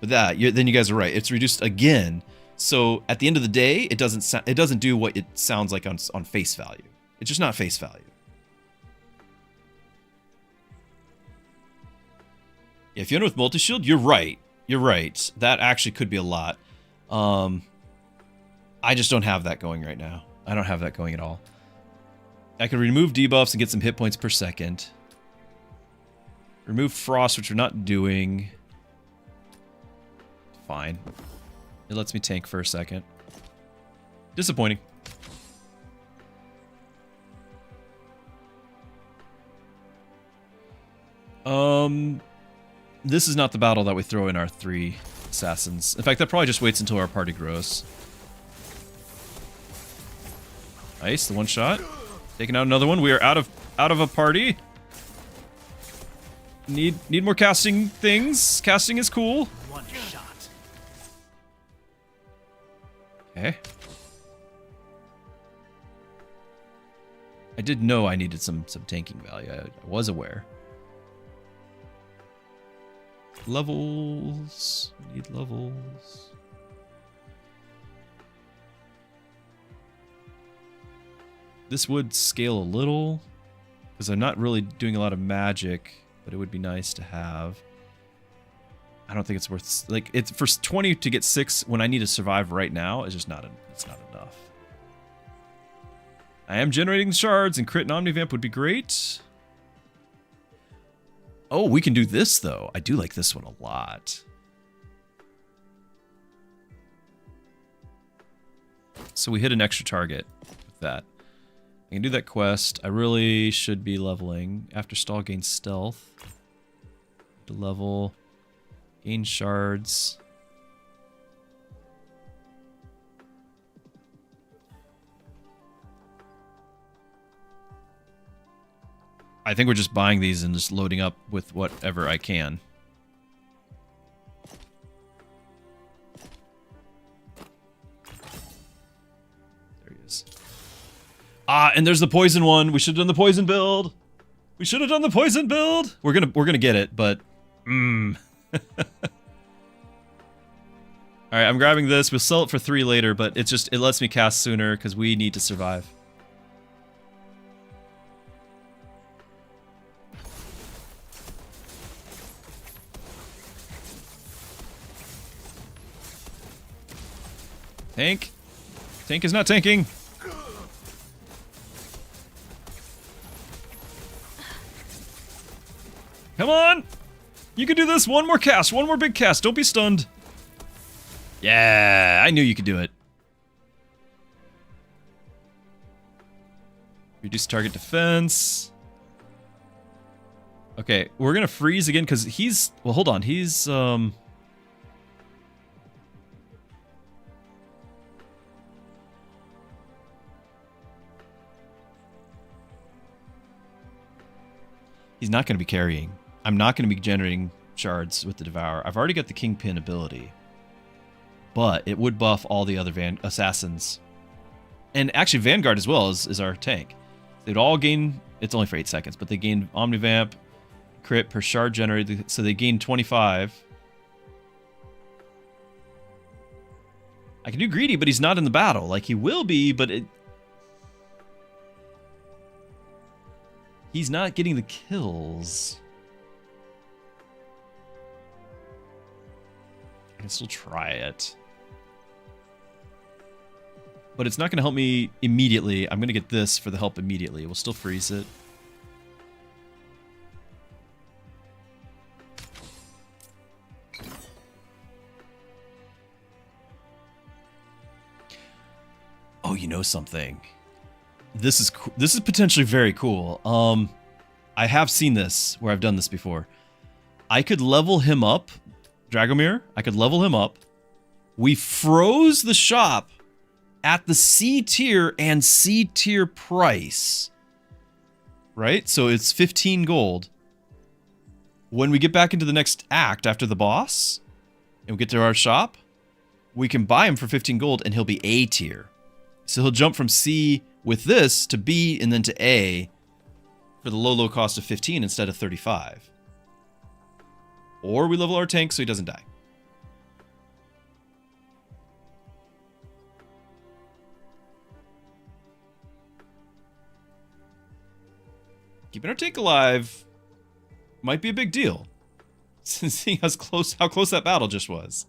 S1: But then you guys are right. It's reduced again. So at the end of the day, it doesn't do what it sounds like on face value. It's just not face value. Yeah, if you end with multi-shield, you're right. You're right. That actually could be a lot. I just don't have that going right now. I don't have that going at all. I could remove debuffs and get some hit points per second. Remove Frost, which we're not doing. Fine. It lets me tank for a second. Disappointing. This is not the battle that we throw in our 3 assassins. In fact, that probably just waits until our party grows. Nice, the one shot. Taking out another one. We are out of a party. Need more casting things. Casting is cool.
S2: One shot.
S1: Okay. I did know I needed some tanking value. I was aware. Levels. We need levels. This would scale a little, because I'm not really doing a lot of magic, but it would be nice to have. I don't think it's worth, like, it's for 20 to get 6 when I need to survive right now is just not, it's not enough. I am generating shards, and crit and omnivamp would be great. Oh, we can do this, though. I do like this one a lot. So we hit an extra target with that. I can do that quest. I really should be leveling. After stall, gain stealth. To level. Gain shards. I think we're just buying these and just loading up with whatever I can. shards. Ah, and there's the poison one. We should have done the poison build. We should have done the poison build. We're gonna get it, but All right, I'm grabbing this. We'll sell it for 3 later, but it lets me cast sooner because we need to survive. Tank. Tank is not tanking. Come on! You can do this! One more cast! One more big cast! Don't be stunned! Yeah! I knew you could do it. Reduce target defense. Okay, we're gonna freeze again because he's... Well, hold on. He's not going to be carrying. I'm not going to be generating shards with the Devour. I've already got the Kingpin ability. But it would buff all the other assassins. And actually Vanguard as well is our tank. They'd all gain... It's only for 8 seconds, but they gain Omnivamp, crit per shard generated. So they gain 25. I can do Greedy, but he's not in the battle. Like, he will be, but it... He's not getting the kills. I can still try it. But it's not going to help me immediately. I'm going to get this for the help immediately. We'll still freeze it. Oh, you know something? This is potentially very cool. I have seen this where I've done this before. I could level him up, Dragomir. I could level him up. We froze the shop at the C tier and C tier price. Right? So it's 15 gold. When we get back into the next act after the boss and we get to our shop, we can buy him for 15 gold and he'll be A tier. So he'll jump from C with this to B and then to A for the low cost of 15 instead of 35. Or we level our tank so he doesn't die. Keeping our tank alive might be a big deal. Seeing how close that battle just was.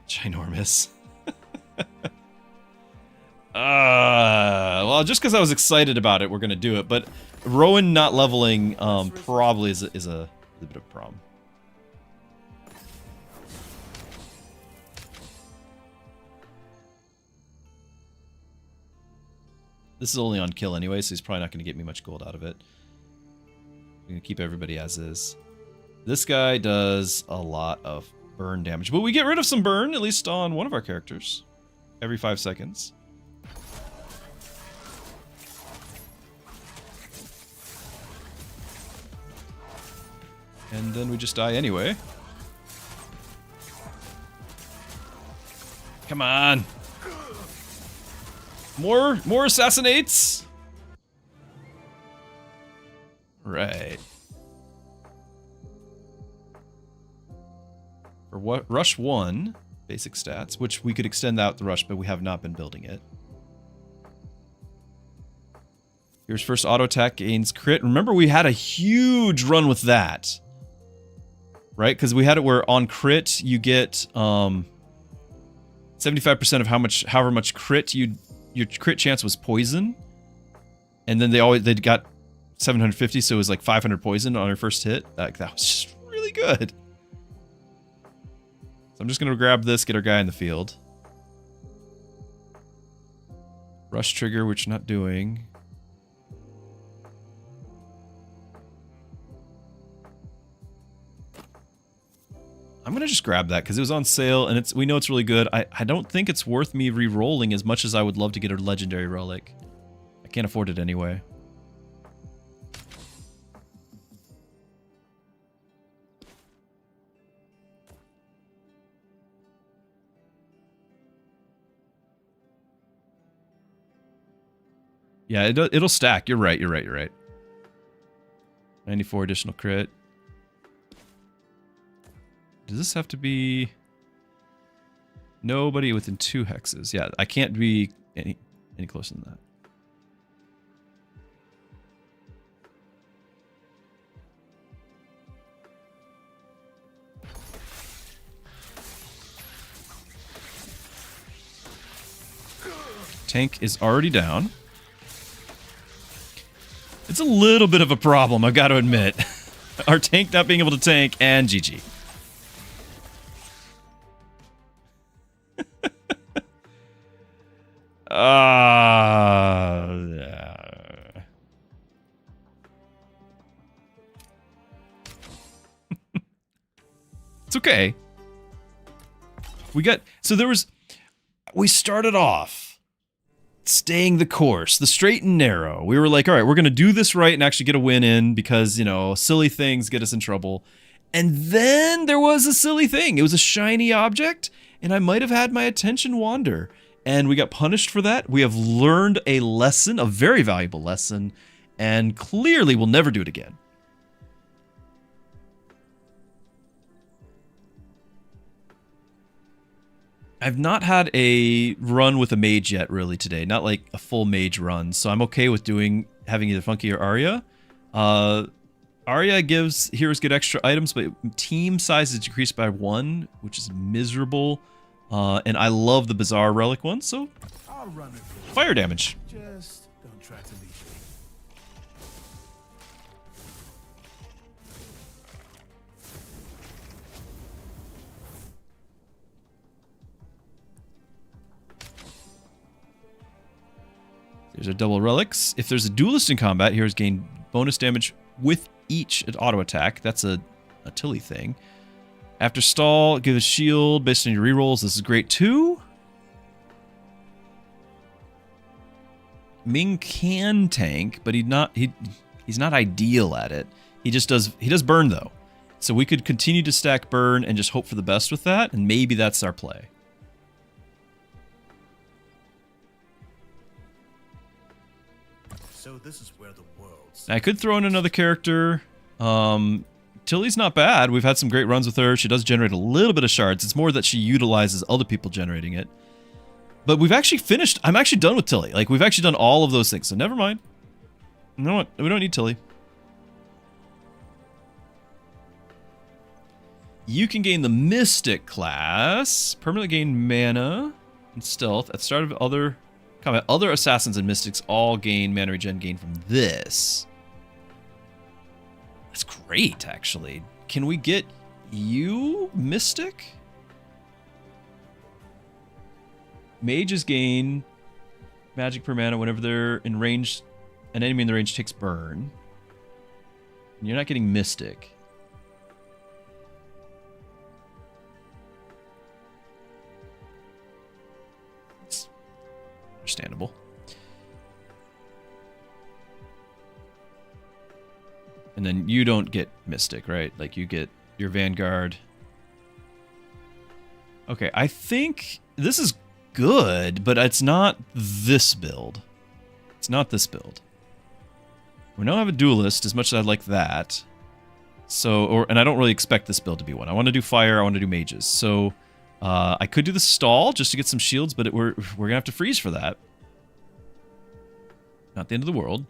S1: Ginormous. Well, just because I was excited about it, we're gonna do it. But Rowan not leveling probably is a bit of a problem. This is only on kill anyway, so he's probably not gonna get me much gold out of it. I'm gonna keep everybody as is. This guy does a lot of burn damage, but we get rid of some burn, at least on one of our characters, every 5 seconds. And then we just die anyway. Come on. More assassinates. Right. For what? Rush 1, basic stats, which we could extend out the rush, but we have not been building it. Here's first auto attack gains crit. Remember, we had a huge run with that. Right? Because we had it where on crit you get 75% of however much crit your crit chance was poison. And then they got 750, so it was like 500 poison on our first hit. That was just really good. So I'm just gonna grab this, get our guy in the field. Rush trigger, which we're not doing. I'm gonna just grab that because it was on sale and we know it's really good. I don't think it's worth me re-rolling as much as I would love to get a legendary relic. I can't afford it anyway. Yeah, it'll stack. You're right. 94 additional crit. Does this have to be... Nobody within 2 hexes. Yeah, I can't be any closer than that. Tank is already down. It's a little bit of a problem, I've got to admit. Our tank not being able to tank, and GG. It's okay. We started off staying the course, the straight and narrow. We were like, all right, we're going to do this right and actually get a win in because, you know, silly things get us in trouble. And then there was a silly thing. It was a shiny object, and I might have had my attention wander. And we got punished for that. We have learned a lesson, a very valuable lesson, and clearly we'll never do it again. I've not had a run with a mage yet, really, today. Not like a full mage run, so I'm okay with having either Funky or Arya. Arya gives heroes get extra items, but team size is decreased by 1, which is miserable. And I love the bizarre relic one, so
S5: I'll run it.
S1: fire damage.
S5: Just don't try to leash me.
S1: There's our double relics. If there's a duelist in combat, heroes gain bonus damage with each auto attack. That's a Tilly thing. After stall, give a shield based on your rerolls. This is great too. Ming can tank, but he's not ideal at it. He does burn though. So we could continue to stack burn and just hope for the best with that, and maybe that's our play.
S5: So this is where the world's...
S1: I could throw in another character. Tilly's not bad. We've had some great runs with her. She does generate a little bit of shards. It's more that she utilizes other people generating it. But we've actually finished. I'm actually done with Tilly. Like, we've actually done all of those things. So never mind. You know what? We don't need Tilly. You can gain the Mystic class. Permanently gain mana and stealth. At the start of other combat, other assassins and mystics all gain mana regen gain from this. That's great, actually. Can we get you Mystic? Mages gain magic per mana whenever they're in range. An enemy in the range takes burn. And you're not getting Mystic. It's understandable. And then you don't get Mystic, right? Like, you get your Vanguard. Okay, I think this is good, but it's not this build. It's not this build. We don't have a duelist as much as I'd like that. So, and I don't really expect this build to be one. I want to do fire, I want to do mages. So, I could do the stall just to get some shields, but we're going to have to freeze for that. Not the end of the world.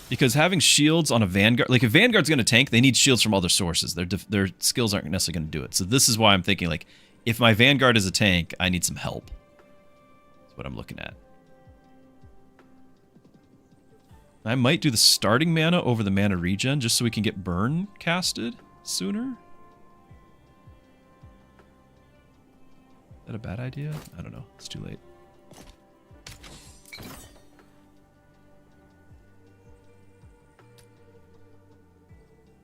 S1: Because having shields on a Vanguard... Like, if Vanguard's going to tank, they need shields from other sources. Their skills aren't necessarily going to do it. So this is why I'm thinking, like, if my Vanguard is a tank, I need some help. That's what I'm looking at. I might do the starting mana over the mana regen, just so we can get burn casted sooner. Is that a bad idea? I don't know. It's too late.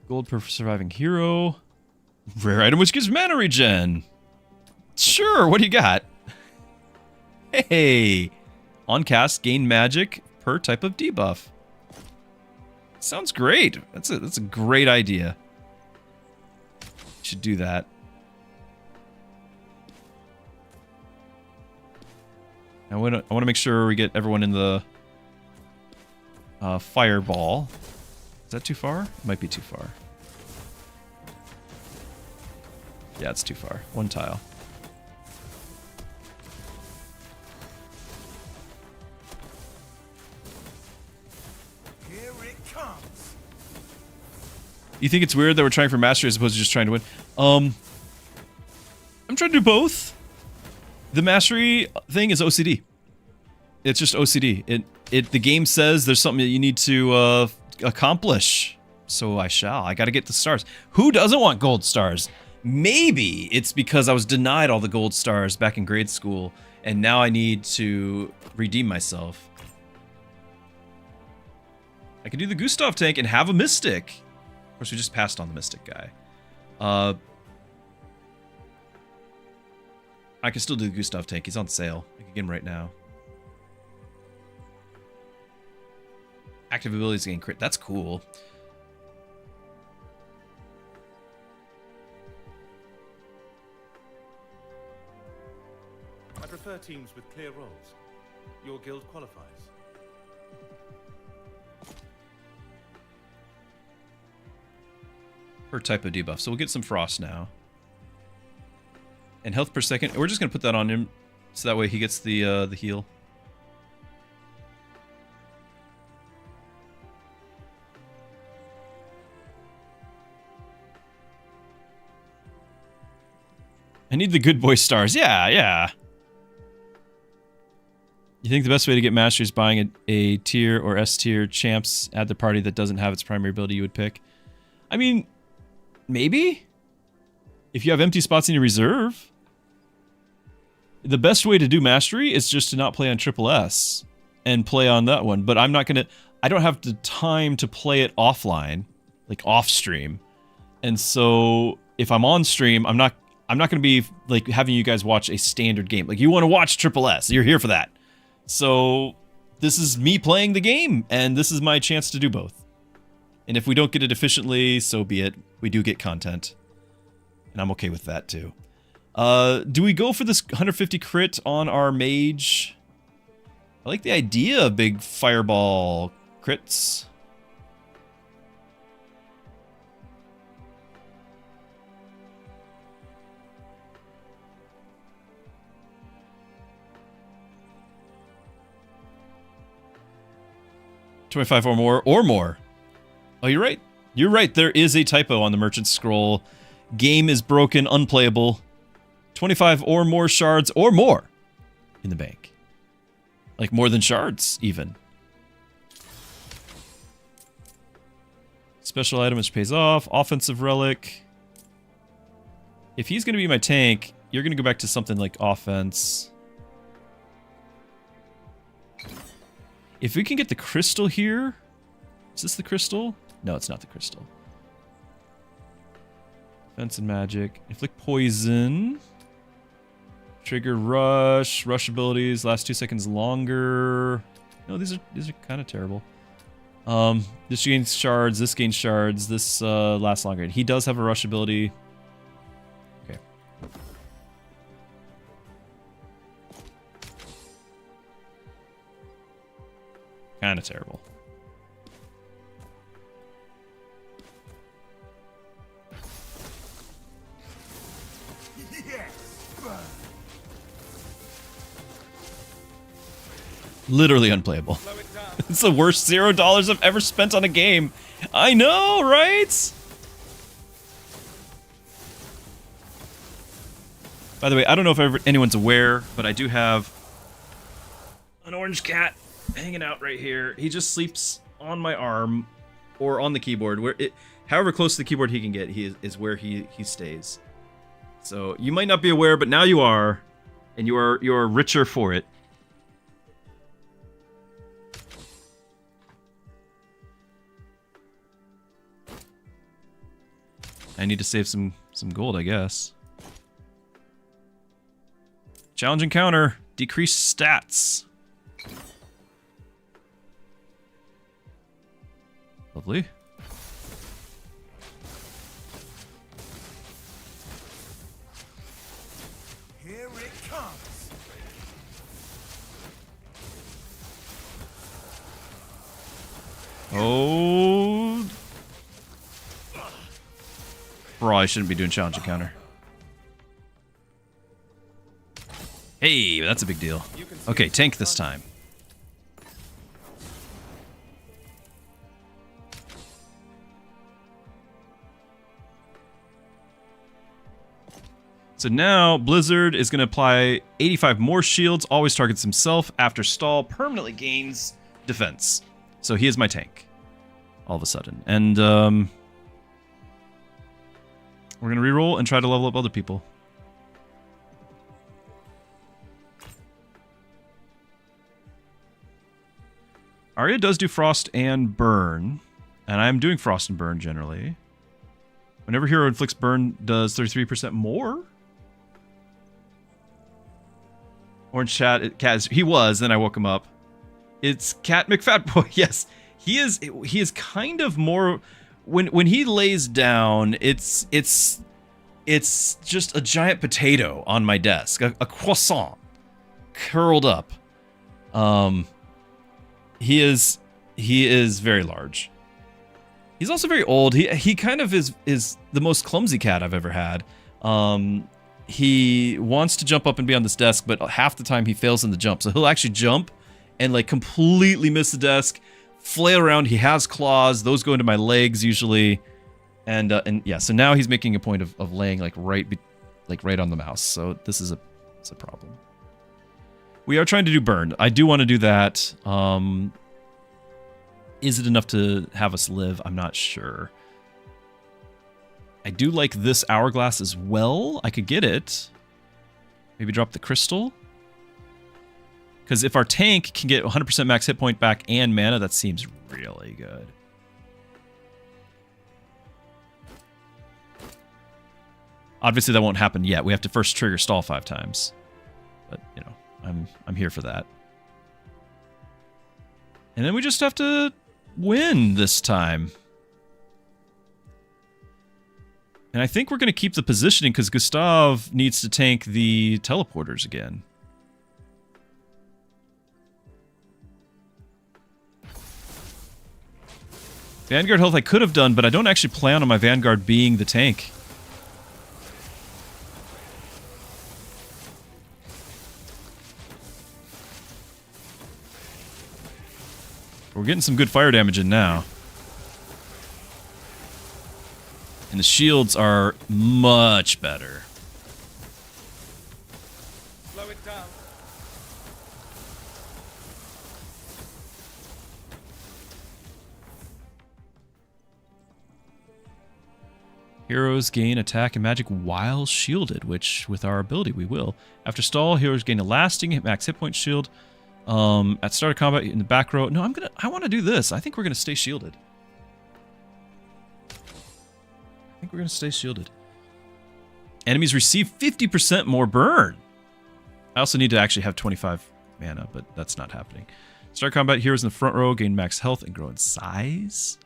S1: Gold per surviving hero. Rare item which gives mana regen. Sure, what do you got? Hey! On cast, gain magic per type of debuff. Sounds great. That's a great idea. Should do that. I want to make sure we get everyone in the fireball. Is that too far? It might be too far. Yeah, it's too far. One tile.
S5: Here it comes.
S1: You think it's weird that we're trying for mastery as opposed to just trying to win? I'm trying to do both. The mastery thing is OCD. It's just OCD. The game says there's something that you need to accomplish. So I shall. I gotta get the stars. Who doesn't want gold stars? Maybe it's because I was denied all the gold stars back in grade school, and now I need to redeem myself. I could do the Gustav tank and have a Mystic. Of course, we just passed on the Mystic guy. I can still do the Gustav tank. He's on sale. I can get him right now. Active abilities gain crit. That's cool.
S4: I prefer teams with clear roles. Your guild qualifies.
S1: Per type of debuff. So we'll get some frost now. And health per second. We're just gonna put that on him, so that way he gets the heal. I need the good boy stars. Yeah, yeah. You think the best way to get mastery is buying a tier or S tier champs at the party that doesn't have its primary ability you would pick? I mean, maybe? If you have empty spots in your reserve. The best way to do mastery is just to not play on triple S and play on that one. But I'm not gonna, I don't have the time to play it offline, like off stream. And so if I'm on stream, I'm not gonna be like having you guys watch a standard game. Like, you want to watch triple S, you're here for that. So this is me playing the game, and this is my chance to do both. And if we don't get it efficiently, so be it. We do get content. And I'm okay with that too. Do we go for this 150 crit on our mage? I like the idea of big fireball crits. $25 or more. Oh, you're right. You're right. There is a typo on the merchant scroll. Game is broken, unplayable. 25 or more shards or more in the bank. Like more than shards, even. Special item which pays off. Offensive relic. If he's going to be my tank, you're going to go back to something like offense. If we can get the crystal here... Is this the crystal? No, it's not the crystal. Defense and magic. Inflict poison. Trigger rush. Rush abilities last 2 seconds longer. No, these are kind of terrible. This gains shards. This gains shards. This lasts longer. And he does have a rush ability. Okay. Kind of terrible. Literally unplayable. It's the worst $0 I've ever spent on a game. I know, right? By the way, I don't know if anyone's aware, but I do have an orange cat hanging out right here. He just sleeps on my arm or on the keyboard. However close to the keyboard he can get, is where he stays. So you might not be aware, but now you are, and you are richer for it. I need to save some gold, I guess. Challenge encounter. Decreased stats. Lovely.
S5: Here it comes.
S1: Oh. Probably shouldn't be doing challenge encounter. Hey, that's a big deal. Okay, tank this time. So now Blizzard is going to apply 85 more shields, always targets himself, after stall, permanently gains defense. So he is my tank, all of a sudden. And we're going to reroll and try to level up other people. Arya does do Frost and Burn, and I'm doing Frost and Burn generally. Whenever hero inflicts burn, does 33% more. Orange chat, Cat, he was, then I woke him up. It's Cat McFatboy. Yes, he is kind of more. When he lays down, it's just a giant potato on my desk, a croissant curled up. He is very large. He's also very old. He kind of is the most clumsy cat I've ever had. He wants to jump up and be on this desk, but half the time he fails in the jump. So he'll actually jump and like completely miss the desk, flail around. He has claws; those go into my legs usually, and yeah. So now he's making a point of laying like right on the mouse. So this is a problem. We are trying to do burn. I do want to do that. Is it enough to have us live? I'm not sure. I do like this hourglass as well. I could get it. Maybe drop the crystal. Because if our tank can get 100% max hit point back and mana, that seems really good. Obviously, that won't happen yet. We have to first trigger stall 5 times. But, you know, I'm here for that. And then we just have to win this time. And I think we're going to keep the positioning because Gustav needs to tank the teleporters again. Vanguard health I could have done, but I don't actually plan on my Vanguard being the tank. We're getting some good fire damage in now. And the shields are much better.
S5: Slow it down.
S1: Heroes gain attack and magic while shielded, which with our ability we will. After stall, heroes gain a lasting max hit point shield. At start of combat in the back row. No, I want to do this. I think we're gonna stay shielded. Enemies receive 50% more burn. I also need to actually have 25 mana, but that's not happening. Start combat, heroes in the front row gain max health and grow in size.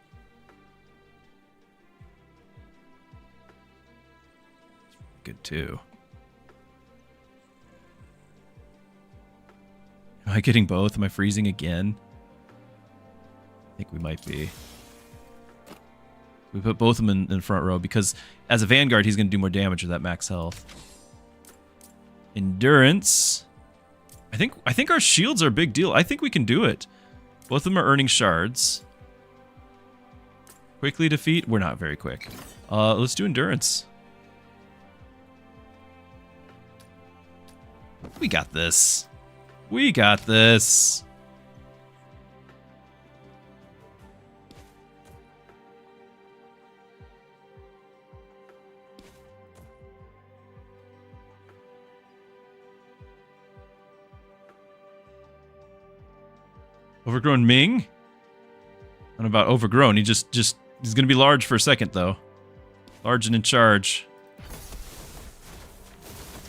S1: Good too. Am I getting both? Am I freezing again? I think we might be. We put both of them in front row because as a Vanguard, he's going to do more damage with that max health. Endurance. I think our shields are a big deal. I think we can do it. Both of them are earning shards. Quickly defeat. We're not very quick. Let's do endurance. We got this. We got this. Overgrown Ming? I don't know about overgrown. He's gonna be large for a second though. Large and in charge.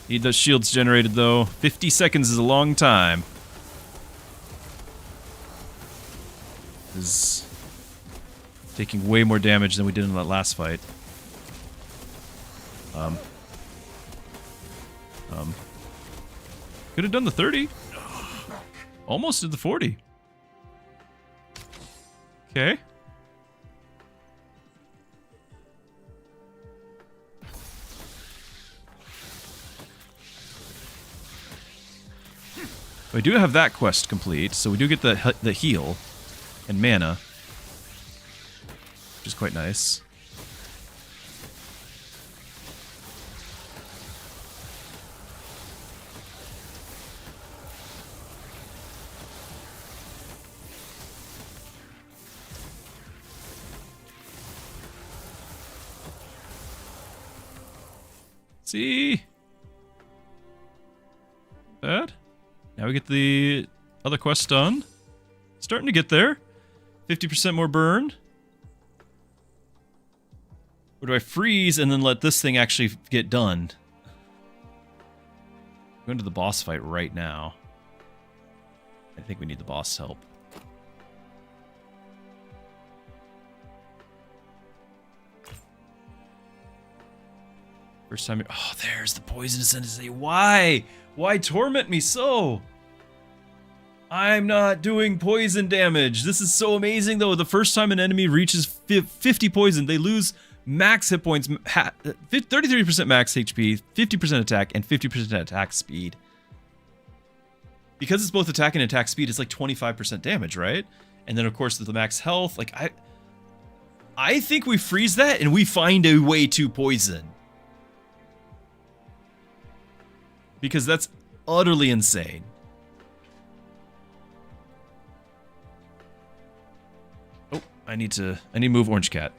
S1: Need those shields generated though. 50 seconds is a long time. Is taking way more damage than we did in that last fight. Could have done the 30. Almost did the 40. Okay. We do have that quest complete, so we do get the heal and mana, which is quite nice. See? Bad. Now we get the other quest done. Starting to get there. 50% more burn. Or do I freeze and then let this thing actually get done? I'm going to the boss fight right now. I think we need the boss help. First time. Oh, there's the poisonous entity. Why? Why torment me so? I'm not doing poison damage. This is so amazing, though. The first time an enemy reaches 50 poison, they lose max hit points, 33% max HP, 50% attack, and 50% attack speed. Because it's both attack and attack speed, it's like 25% damage, right? And then, of course, the max health. Like, I think we freeze that and we find a way to poison. Because that's utterly insane. Oh, I need to move Orange Cat.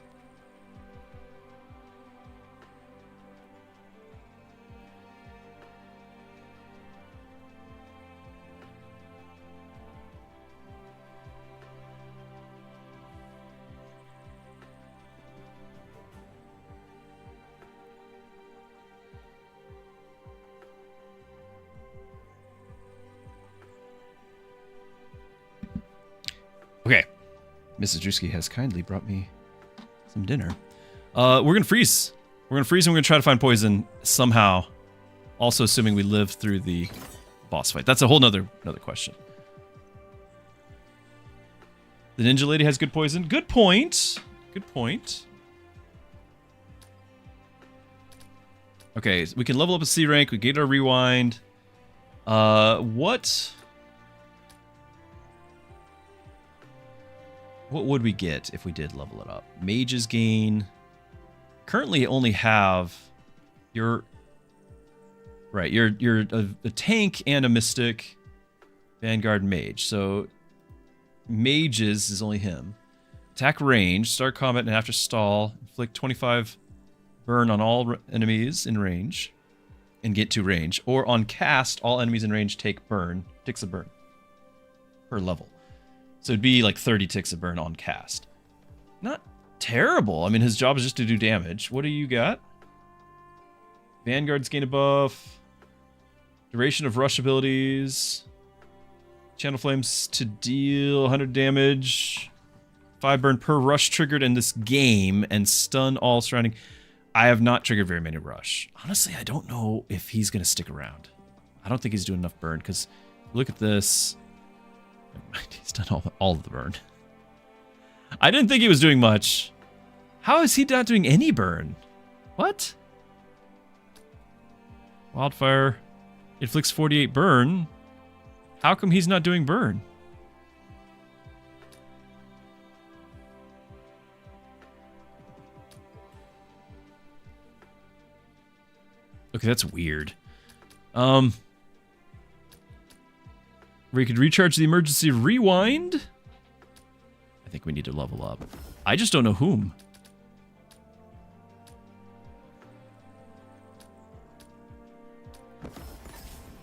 S1: Okay. Mrs. Druski has kindly brought me some dinner. We're going to freeze. We're going to freeze and we're going to try to find poison somehow. Also assuming we live through the boss fight. That's a whole another question. The ninja lady has good poison. Good point. Good point. Okay, so we can level up a C rank. We get our rewind. What would we get if we did level it up? Mages gain. Currently only have you're a tank and a mystic, Vanguard mage. So mages is only him. Attack range, start combat and after stall, inflict 25 burn on all enemies in range and get to range. Or on cast, all enemies in range ticks a burn per level. So it'd be like 30 ticks of burn on cast. Not terrible. I mean, his job is just to do damage. What do you got? Vanguards gain a buff. Duration of rush abilities. Channel flames to deal 100 damage. 5 burn per rush triggered in this game and stun all surrounding. I have not triggered very many rush. Honestly, I don't know if he's going to stick around. I don't think he's doing enough burn because look at this. He's done all of the burn. I didn't think he was doing much. How is he not doing any burn? What? Wildfire inflicts 48 burn. How come he's not doing burn? Okay, that's weird. We could recharge the emergency rewind. I think we need to level up. I just don't know whom.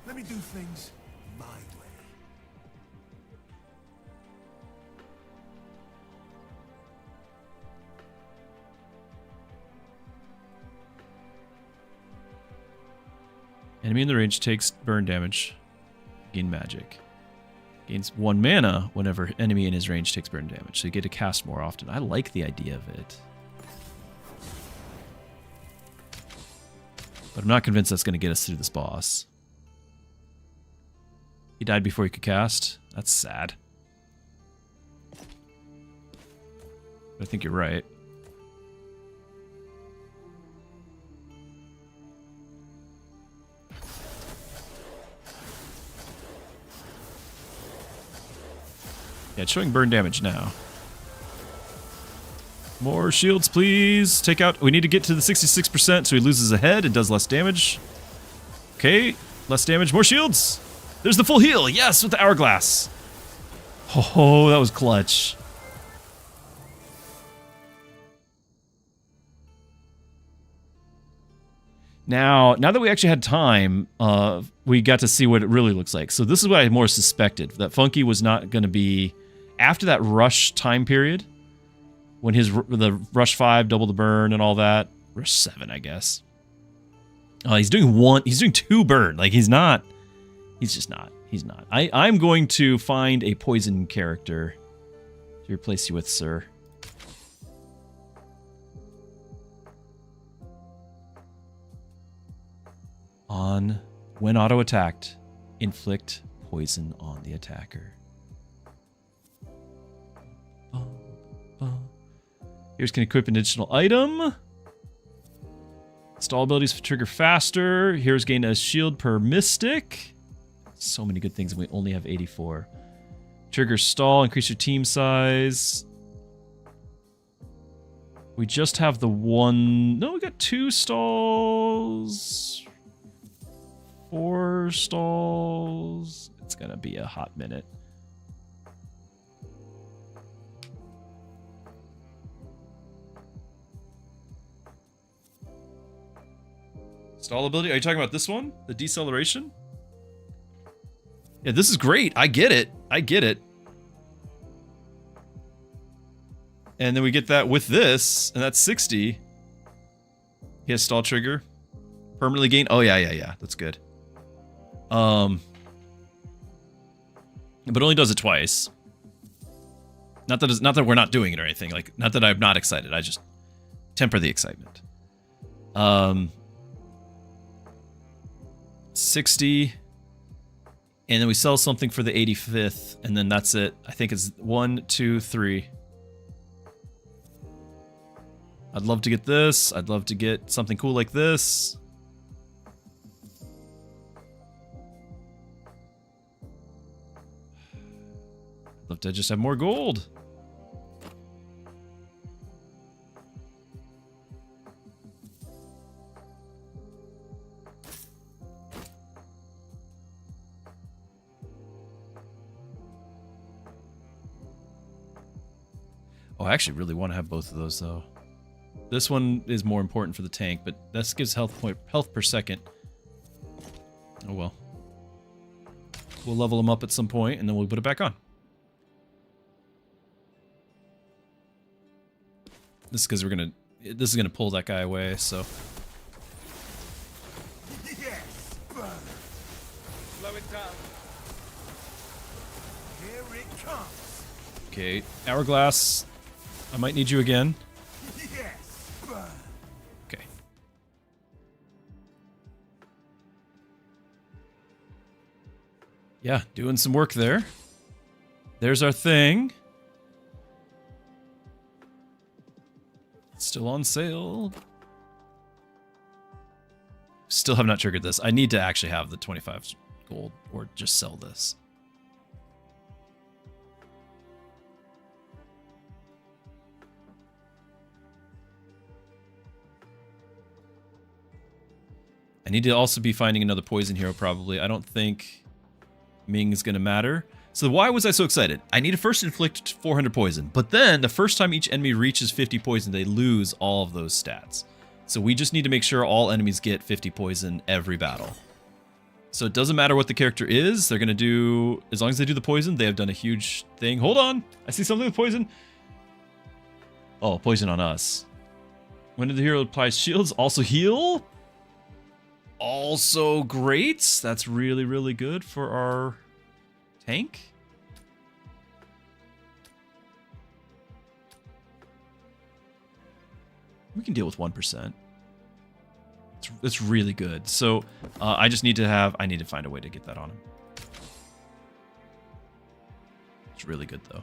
S5: Let me do things my way.
S1: Enemy in the range takes burn damage. Gain magic. Gains 1 mana whenever enemy in his range takes burn damage. So you get to cast more often. I like the idea of it. But I'm not convinced that's going to get us through this boss. He died before he could cast. That's sad. But I think you're right. Yeah, it's showing burn damage now. More shields, please. Take out... We need to get to the 66% so he loses a head and does less damage. Okay, less damage. More shields. There's the full heal. Yes, with the hourglass. Oh, that was clutch. Now that we actually had time, we got to see what it really looks like. So this is what I more suspected. That Funky was not going to be... After that rush time period, when the rush 5, double the burn and all that. Rush 7, I guess. He's doing 2 burn. Like, he's just not. He's not. I'm going to find a poison character to replace you with, sir. When auto-attacked, inflict poison on the attacker. Here's can equip an additional item. Stall abilities trigger faster. Here's gain a shield per mystic. So many good things, and we only have 84. Trigger stall, increase your team size. We just have the one... No, we got 2 stalls. 4 stalls. It's gonna be a hot minute. Stall ability? Are you talking about this one? The deceleration? Yeah, this is great. I get it. And then we get that with this, and that's 60. He has stall trigger. Permanently gain. Oh, yeah. That's good. But only does it twice. Not that we're not doing it or anything. Like, not that I'm not excited. I just temper the excitement. 60. And then we sell something for the 85th, and then that's it. I think it's 1, 2, 3. I'd love to get this. I'd love to get something cool like this. I'd love to just have more gold. Oh, I actually really want to have both of those, though. This one is more important for the tank, but this gives health per second. Oh, well. We'll level them up at some point, and then we'll put it back on. This is because this is gonna pull that guy away, so.
S5: Yes, burn.
S2: Slow it down.
S5: Here it comes.
S1: Okay, hourglass. I might need you again.
S5: Yes, burn.
S1: Okay. Yeah, doing some work there. There's our thing. Still on sale. Still have not triggered this. I need to actually have the 25 gold or just sell this. I need to also be finding another poison hero probably. I don't think Ming is going to matter. So why was I so excited? I need to first inflict 400 poison, but then the first time each enemy reaches 50 poison, they lose all of those stats. So we just need to make sure all enemies get 50 poison every battle. So it doesn't matter what the character is, they're going to do, as long as they do the poison, they have done a huge thing. Hold on, I see something with poison. Oh, poison on us. When did the hero apply shields? Also heal? Also great. That's really, really good for our tank. We can deal with 1%. It's really good. So I just need to find a way to get that on him. It's really good though.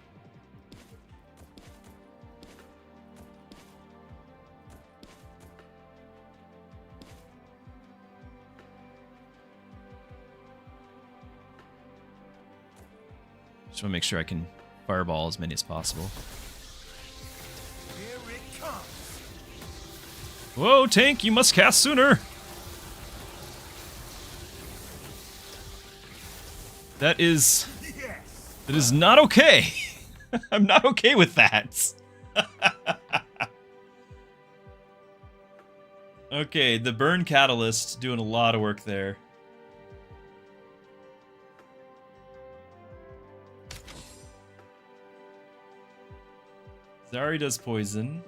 S1: Just want to make sure I can fireball as many as possible.
S5: Here it comes.
S1: Whoa, tank, you must cast sooner. That is not okay. I'm not okay with that. Okay, the burn catalyst doing a lot of work there. Zari does poison.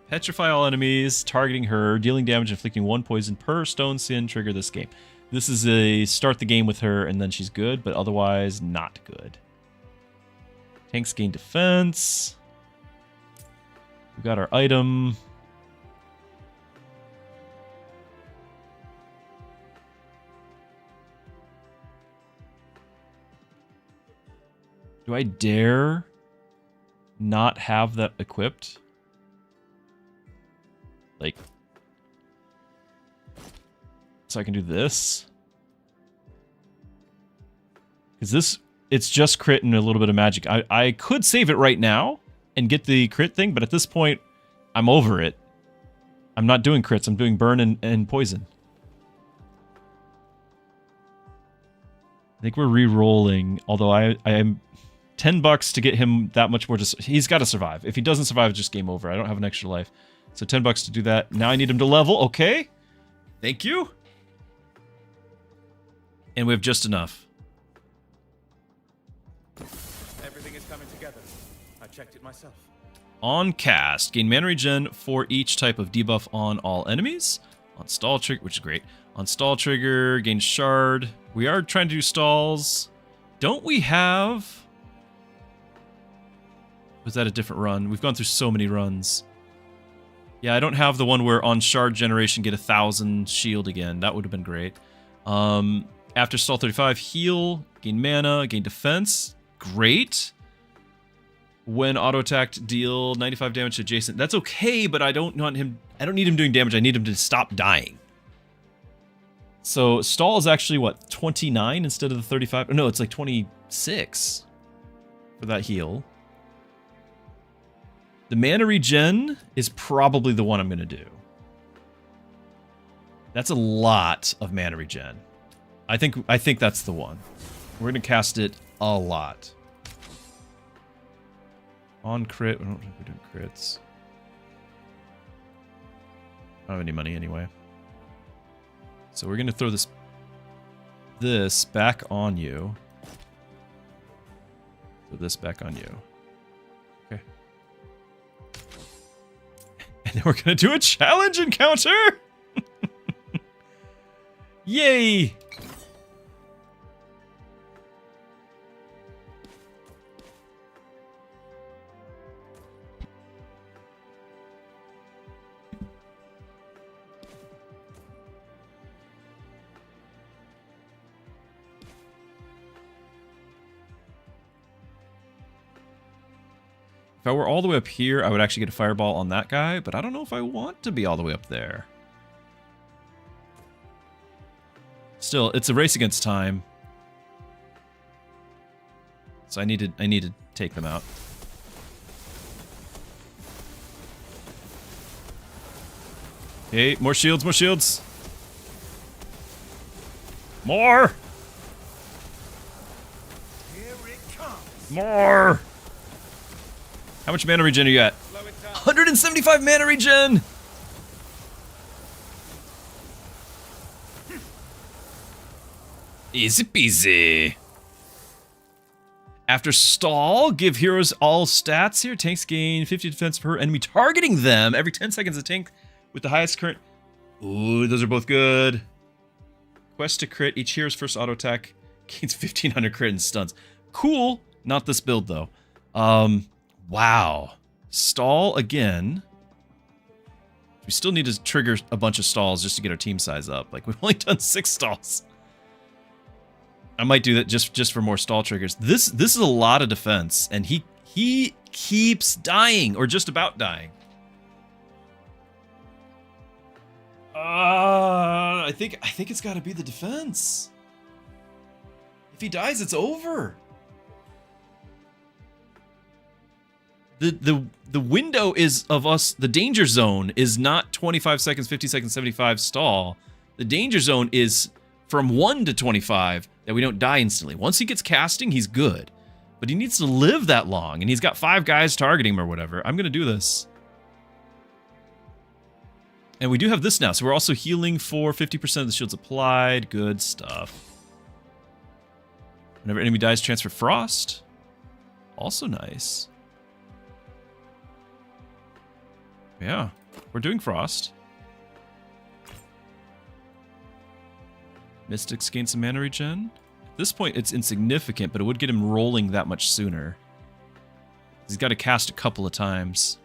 S1: Petrify all enemies, targeting her, dealing damage, inflicting 1 poison per stone sin trigger this game. This is a start the game with her and then she's good, but otherwise not good. Tanks gain defense. We've got our item. Do I dare not have that equipped? Like, so I can do this? Because this, it's just crit and a little bit of magic. I could save it right now and get the crit thing, but at this point, I'm over it. I'm not doing crits, I'm doing burn and poison. I think we're re-rolling, although I am $10 to get him that much more. He's got to survive. If he doesn't survive, it's just game over. I don't have an extra life. So $10 to do that. Now I need him to level. Okay. Thank you. And we have just enough.
S4: Everything is coming together. I checked it myself.
S1: On cast, gain mana regen for each type of debuff on all enemies. On stall trigger, which is great. On stall trigger, gain shard. We are trying to do stalls. Don't we have... Was that a different run? We've gone through so many runs. Yeah, I don't have the one where on shard generation get 1,000 shield again. That would have been great. After stall 35, heal, gain mana, gain defense. Great. When auto attacked, deal 95 damage to adjacent. That's okay, but I don't want him. I don't need him doing damage. I need him to stop dying. So stall is actually what, 29 instead of the 35? No, it's like 26 for that heal. The mana regen is probably the one I'm going to do. That's a lot of mana regen. I think that's the one. We're going to cast it a lot. On crit, I don't think we're doing crits. I don't have any money anyway. So we're going to throw this back on you. Throw this back on you. Okay. And then we're going to do a challenge encounter! Yay! If I were all the way up here, I would actually get a fireball on that guy, but I don't know if I want to be all the way up there. Still, it's a race against time. So I need to take them out. Okay, more shields, more shields. More!
S5: Here it comes.
S1: More! How much mana regen you got? 175 mana regen! Easy peasy. After stall, give heroes all stats here. Tanks gain 50 defense per enemy targeting them. Every 10 seconds, a tank with the highest current. Ooh, those are both good. Quest to crit. Each hero's first auto attack gains 1500 crit and stuns. Cool. Not this build, though. Wow. Stall again. We still need to trigger a bunch of stalls just to get our team size up. Like, we've only done 6 stalls. I might do that just for more stall triggers. This is a lot of defense, and he keeps dying, or just about dying. I think it's got to be the defense. If he dies, it's over. the window is of us, the danger zone is not 25 seconds, 50 seconds, 75 stall. The danger zone is from 1 to 25 that we don't die instantly. Once he gets casting, he's good. But he needs to live that long, and he's got 5 guys targeting him or whatever. I'm going to do this. And we do have this now, so we're also healing for 50% of the shields applied. Good stuff. Whenever enemy dies, transfer frost. Also nice. Yeah, we're doing frost. Mystics gain some mana regen. At this point, it's insignificant, but it would get him rolling that much sooner. He's got to cast a couple of times.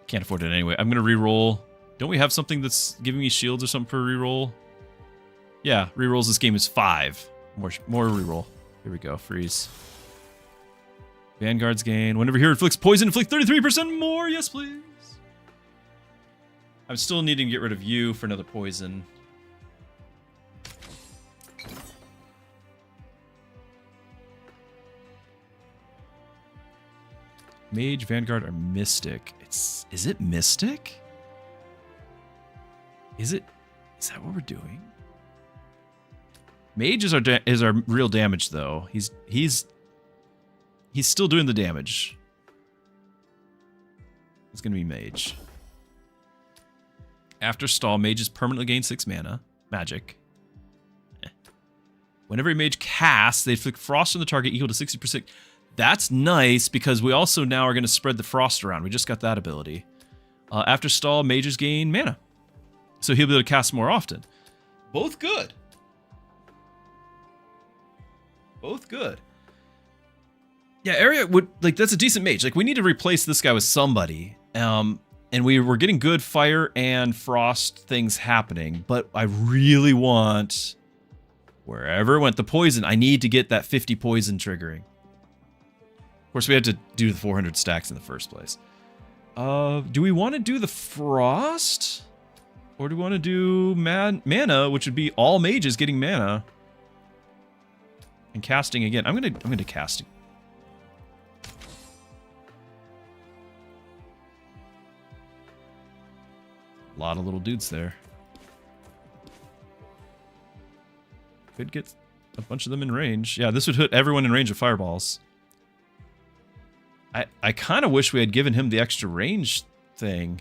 S1: Can't afford it anyway. I'm going to re-roll. Don't we have something that's giving me shields or something for re-roll? Yeah, re-rolls this game is 5. More re-roll. Here we go. Freeze. Vanguard's gain. Whenever here inflicts poison, inflict 33% more. Yes, please. I'm still needing to get rid of you for another poison. Mage, Vanguard, or Mystic? Is it Mystic? Is that what we're doing? Mage is our real damage though. He's still doing the damage. It's gonna be Mage. After stall, mages permanently gain 6 mana. Magic. Whenever a mage casts, they inflict frost on the target equal to 60%. That's nice because we also now are going to spread the frost around. We just got that ability. After stall, mages gain mana. So he'll be able to cast more often. Both good. Both good. Yeah, Area would, like, that's a decent mage. Like, we need to replace this guy with somebody. And we were getting good fire and frost things happening, but I really want, wherever it went, the poison. I need to get that 50 poison triggering. Of course, we had to do the 400 stacks in the first place. Do we want to do the frost? Or do we want to do mana, which would be all mages getting mana? And casting again. I'm gonna cast. A lot of little dudes there. Could get a bunch of them in range. Yeah, this would hit everyone in range of fireballs. I kind of wish we had given him the extra range thing.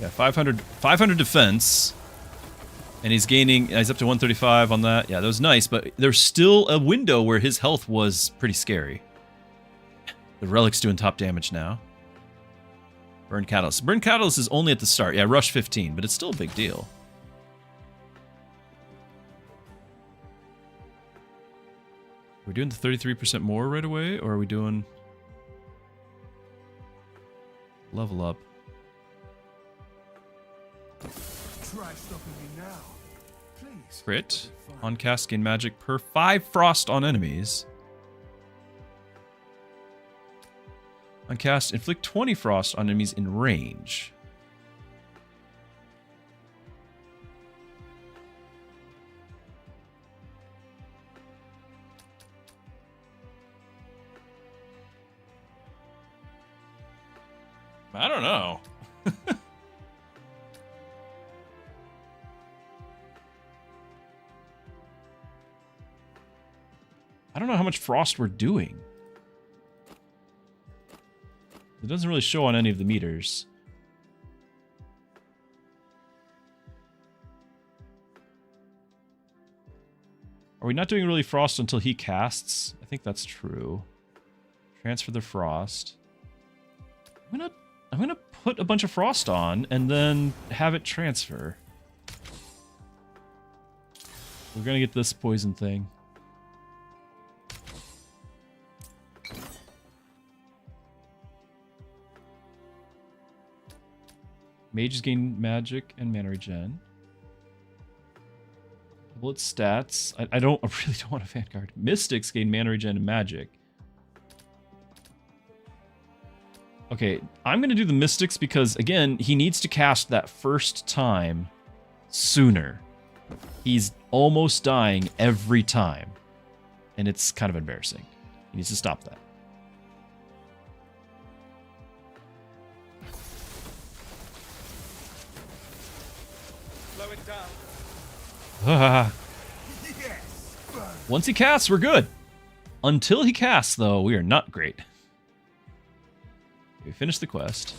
S1: Yeah, 500 defense. And he's up to 135 on that. Yeah, that was nice, but there's still a window where his health was pretty scary. The Relic's doing top damage now. Burn Catalyst. Burn Catalyst is only at the start. Yeah, Rush 15, but it's still a big deal. Are we doing the 33% more right away, or are we doing level up?
S5: Try stopping me now. Please.
S1: Crit. On cast, gain magic per 5 frost on enemies. On cast, inflict 20 frost on enemies in range. I don't know. I don't know how much frost we're doing. It doesn't really show on any of the meters. Are we not doing really frost until he casts? I think that's true. Transfer the frost. I'm gonna put a bunch of frost on and then have it transfer. We're gonna get this poison thing. Mages gain magic and mana regen. Bullet stats. I really don't want a Vanguard. Mystics gain mana regen and magic. Okay, I'm going to do the Mystics because, again, he needs to cast that first time sooner. He's almost dying every time. And it's kind of embarrassing. He needs to stop that.
S2: Slow it down.
S1: Once he casts, we're good. Until he casts, though, we are not great. We finished the quest.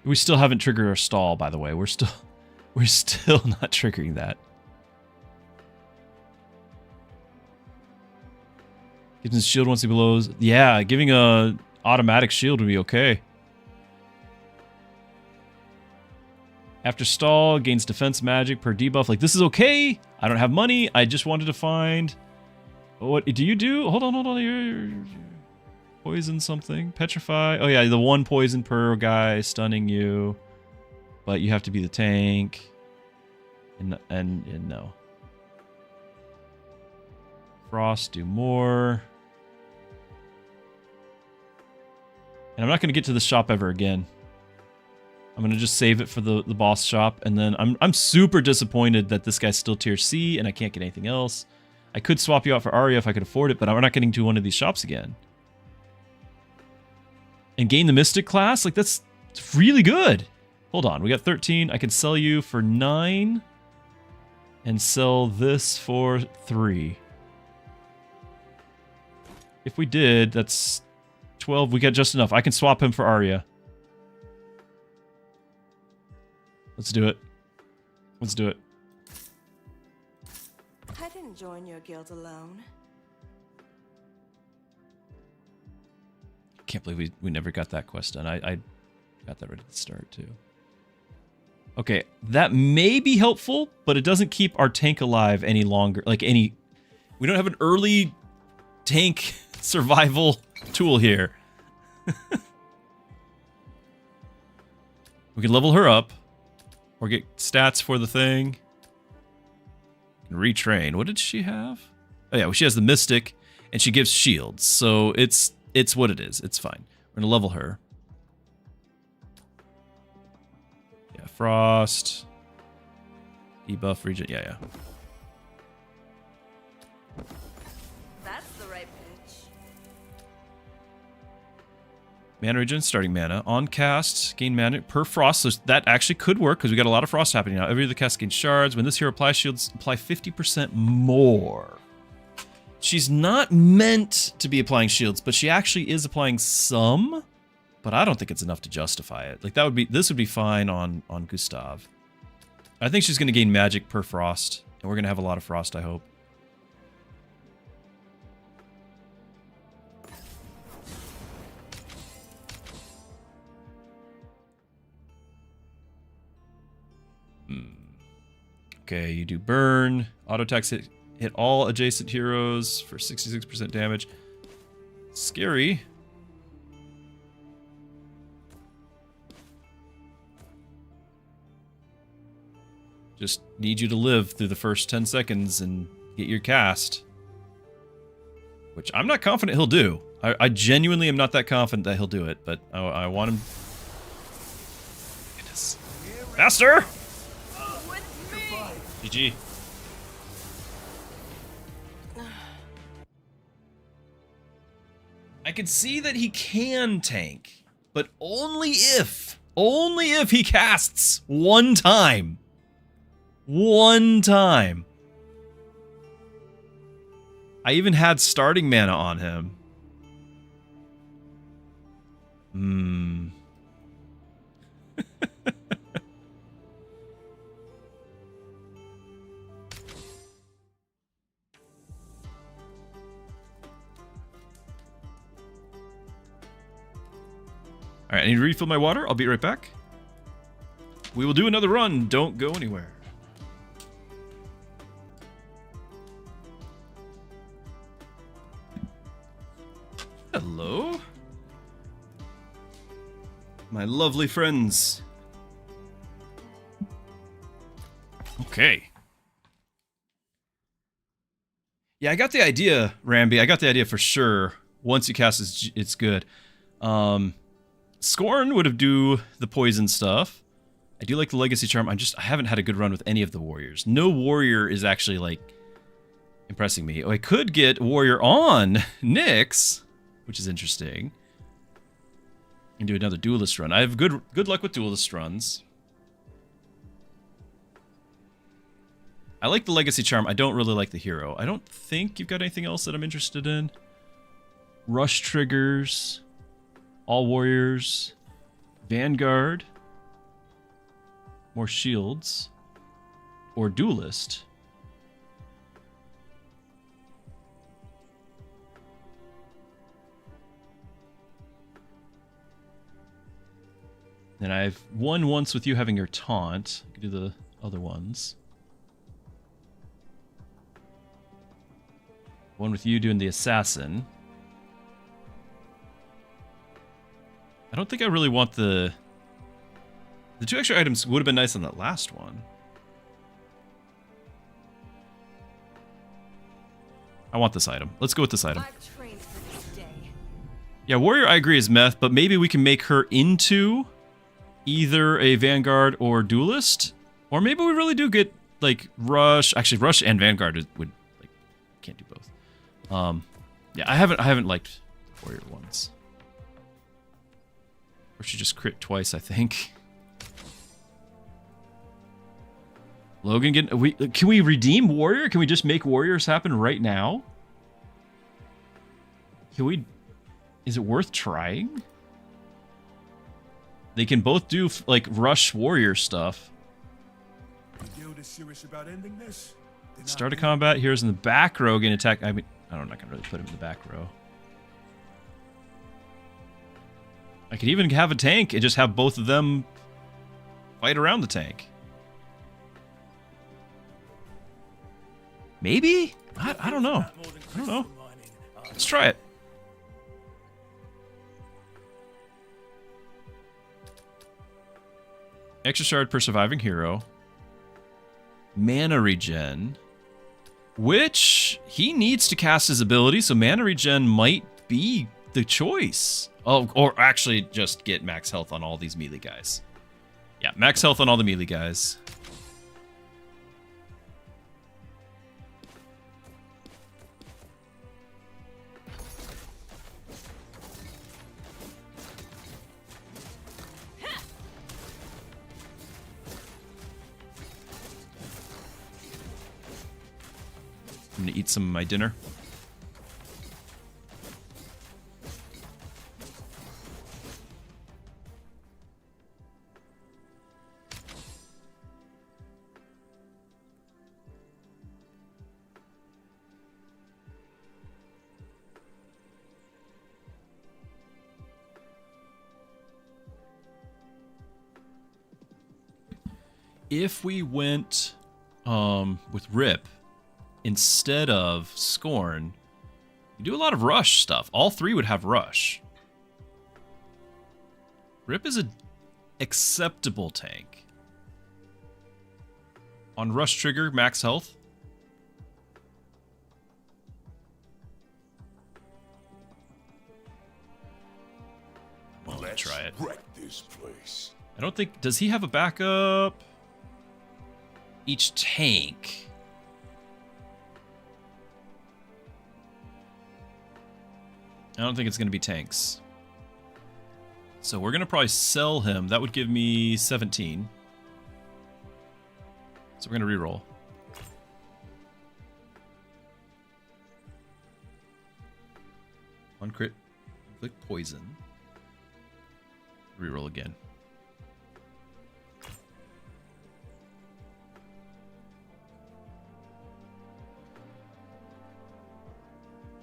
S1: We still haven't triggered our stall, by the way. We're still not triggering that. Gives his shield once he blows. Yeah, giving a automatic shield would be okay. After stall, gains defense magic per debuff. Like, this is okay. I don't have money. I just wanted to find... What do you do? Hold on. You're poison something. Petrify. Oh, yeah, the one poison per guy stunning you. But you have to be the tank. And no. Frost, do more. And I'm not going to get to the shop ever again. I'm going to just save it for the boss shop. And then I'm super disappointed that this guy's still tier C and I can't get anything else. I could swap you out for Arya if I could afford it, but I'm not getting to one of these shops again. And gain the Mystic class? Like, that's really good. Hold on, we got 13. I could sell you for 9. And sell this for 3. If we did, that's 12. We got just enough. I can swap him for Arya. Let's do it. Let's do it.
S3: I didn't join your guild alone.
S1: Can't believe we never got that quest done. I got that right at the start, too. Okay, that may be helpful, but it doesn't keep our tank alive any longer. We don't have an early tank survival tool here. We can level her up. Or get stats for the thing. And retrain. What did she have? Oh yeah, well, she has the Mystic, and she gives shields. So it's what it is. It's fine. We're gonna level her. Yeah, Frost. Debuff, regen. Yeah.
S3: That's the right pitch.
S1: Mana regen, starting mana. On cast, gain mana per frost. So that actually could work because we got a lot of frost happening now. Every other cast gains shards. When this hero applies shields, apply 50% more. She's not meant to be applying shields, but she actually is applying some. But I don't think it's enough to justify it. Like, this would be fine on Gustav. I think she's going to gain magic per frost. And we're going to have a lot of frost, I hope. Okay, you do burn. Auto attacks hit all adjacent heroes for 66% damage. Scary. Just need you to live through the first 10 seconds and get your cast. Which I'm not confident he'll do. I genuinely am not that confident that he'll do it, but I want him... Goodness. Faster! GG. I can see that he can tank, but only if he casts one time. One time. I even had starting mana on him. Alright, I need to refill my water. I'll be right back. We will do another run. Don't go anywhere. Hello. My lovely friends. Okay. Yeah, I got the idea, Ramby. I got the idea for sure. Once you cast, it's good. Scorn would have do the poison stuff. I do like the Legacy Charm. I haven't had a good run with any of the warriors. No warrior is actually, like, impressing me. Oh, I could get warrior on Nyx, which is interesting. And do another duelist run. I have good luck with duelist runs. I like the Legacy Charm. I don't really like the hero. I don't think you've got anything else that I'm interested in. Rush triggers. All warriors. Vanguard. More shields. Or duelist. And I've won once with you having your taunt. I can do the other ones. One with you doing the assassin. I don't think I really want the 2 extra items would have been nice on that last one. I want this item. Let's go with this item.
S6: I've trained for this day.
S1: Yeah, warrior I agree is meth, but maybe we can make her into either a vanguard or duelist, or maybe we really do get like rush. Actually, rush and vanguard would like can't do both. Yeah, I haven't liked warrior ones. Or she just crit twice, I think. Logan, can we redeem warrior? Can we just make warriors happen right now? Can we? Is it worth trying? They can both do like rush warrior stuff.
S5: The guild is serious about ending this?
S1: Start a combat. Heroes in the back row can attack. I mean, I'm not gonna really put him in the back row. I could even have a tank and just have both of them fight around the tank. Maybe? I don't know. I don't know. Let's try it. Extra shard per surviving hero. Mana regen. Which he needs to cast his ability, so mana regen might be the choice. Oh, or actually just get max health on all these melee guys. Yeah, max health on all the melee guys. I'm gonna eat some of my dinner. If we went with Rip instead of Scorn, you do a lot of rush stuff. All three would have rush. Rip is an acceptable tank. On rush trigger, max health. Well, let's try it.
S5: Wreck this place.
S1: I don't think... Does he have a backup? Each tank. I don't think it's going to be tanks. So we're going to probably sell him. That would give me 17. So we're going to reroll. One crit. Click poison. Reroll again.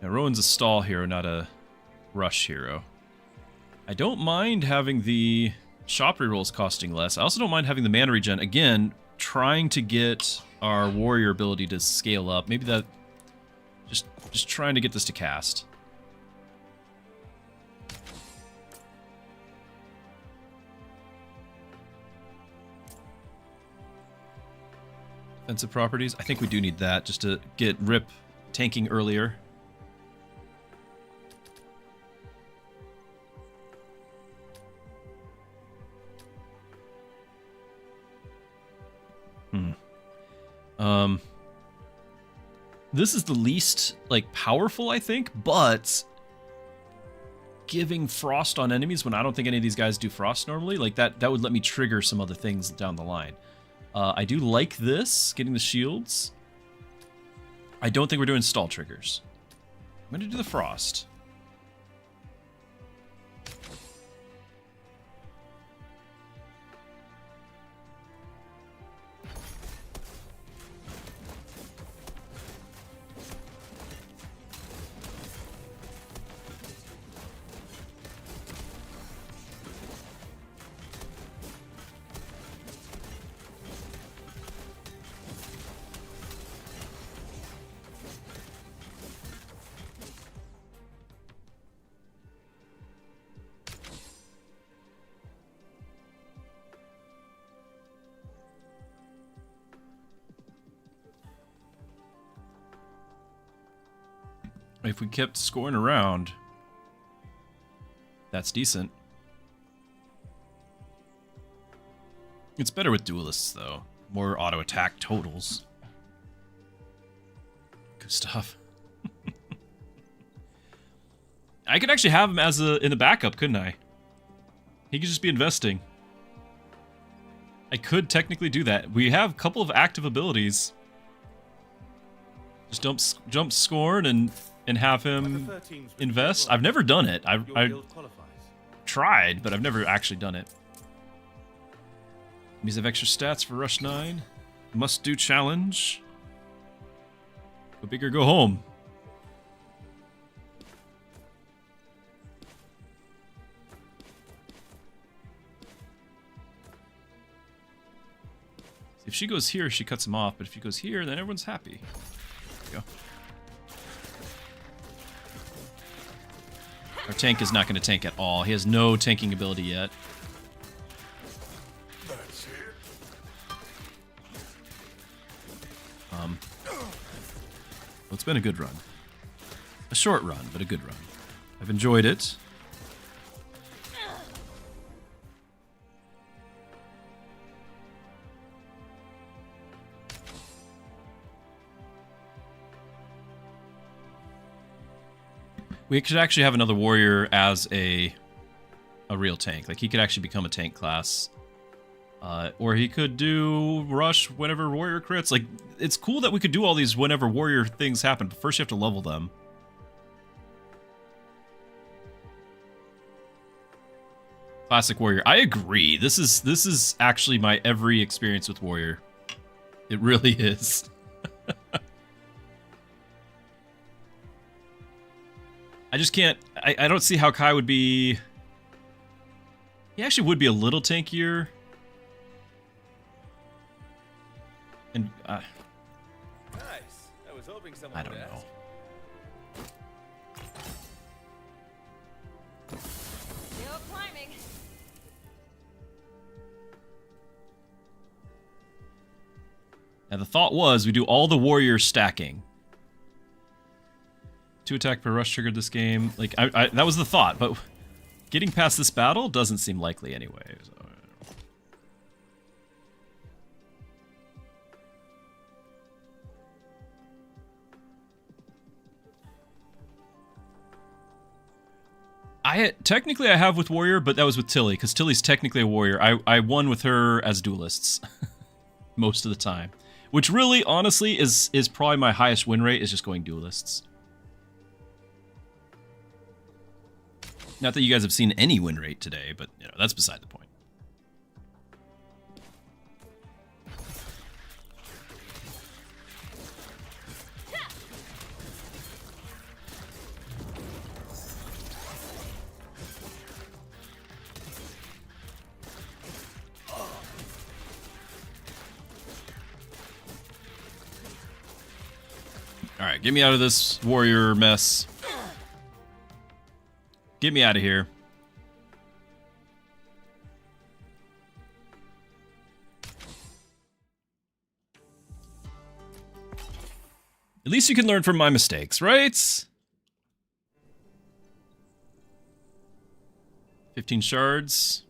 S1: Now, Rowan's a stall hero, not a rush hero. I don't mind having the shop rerolls costing less. I also don't mind having the mana regen. Again, trying to get our warrior ability to scale up. Maybe that... Just trying to get this to cast. Defensive properties. I think we do need that just to get Rip tanking earlier. This is the least, like, powerful, I think, but giving frost on enemies when I don't think any of these guys do frost normally, like, that would let me trigger some other things down the line. I do like this, getting the shields. I don't think we're doing stall triggers. I'm going to do the frost. If we kept scoring around, that's decent. It's better with duelists, though. More auto attack totals. Good stuff. I could actually have him as in the backup, couldn't I? He could just be investing. I could technically do that. We have a couple of active abilities. Just jump Scorn and have him invest. I've never done it. I tried, but I've never actually done it. Enemies have extra stats for Rush 9. Must do challenge. Go big or go home. If she goes here, she cuts him off, but if she goes here, then everyone's happy. There we go. Our tank is not going to tank at all. He has no tanking ability yet. Well, it's been a good run. A short run, but a good run. I've enjoyed it. We could actually have another warrior as a real tank. Like, he could actually become a tank class. Or he could do rush whenever warrior crits. Like, it's cool that we could do all these whenever warrior things happen, but first you have to level them. Classic warrior. I agree. This is actually my every experience with warrior. It really is. I just can't... I don't see how Kai would be... He actually would be a little tankier. And,
S4: Nice. I was hoping someone
S1: I don't
S4: would
S1: know.
S4: ask.
S6: Still climbing.
S1: Now, the thought was we do all the warrior stacking. 2 attack per rush triggered this game. Like, that was the thought, but getting past this battle doesn't seem likely anyway. So. Technically I have with warrior, but that was with Tilly, because Tilly's technically a warrior. I won with her as duelists most of the time, which really, honestly, is probably my highest win rate, is just going duelists. Not that you guys have seen any win rate today, but, you know, that's beside the point. Alright, get me out of this warrior mess. Get me out of here. At least you can learn from my mistakes, right? 15 shards.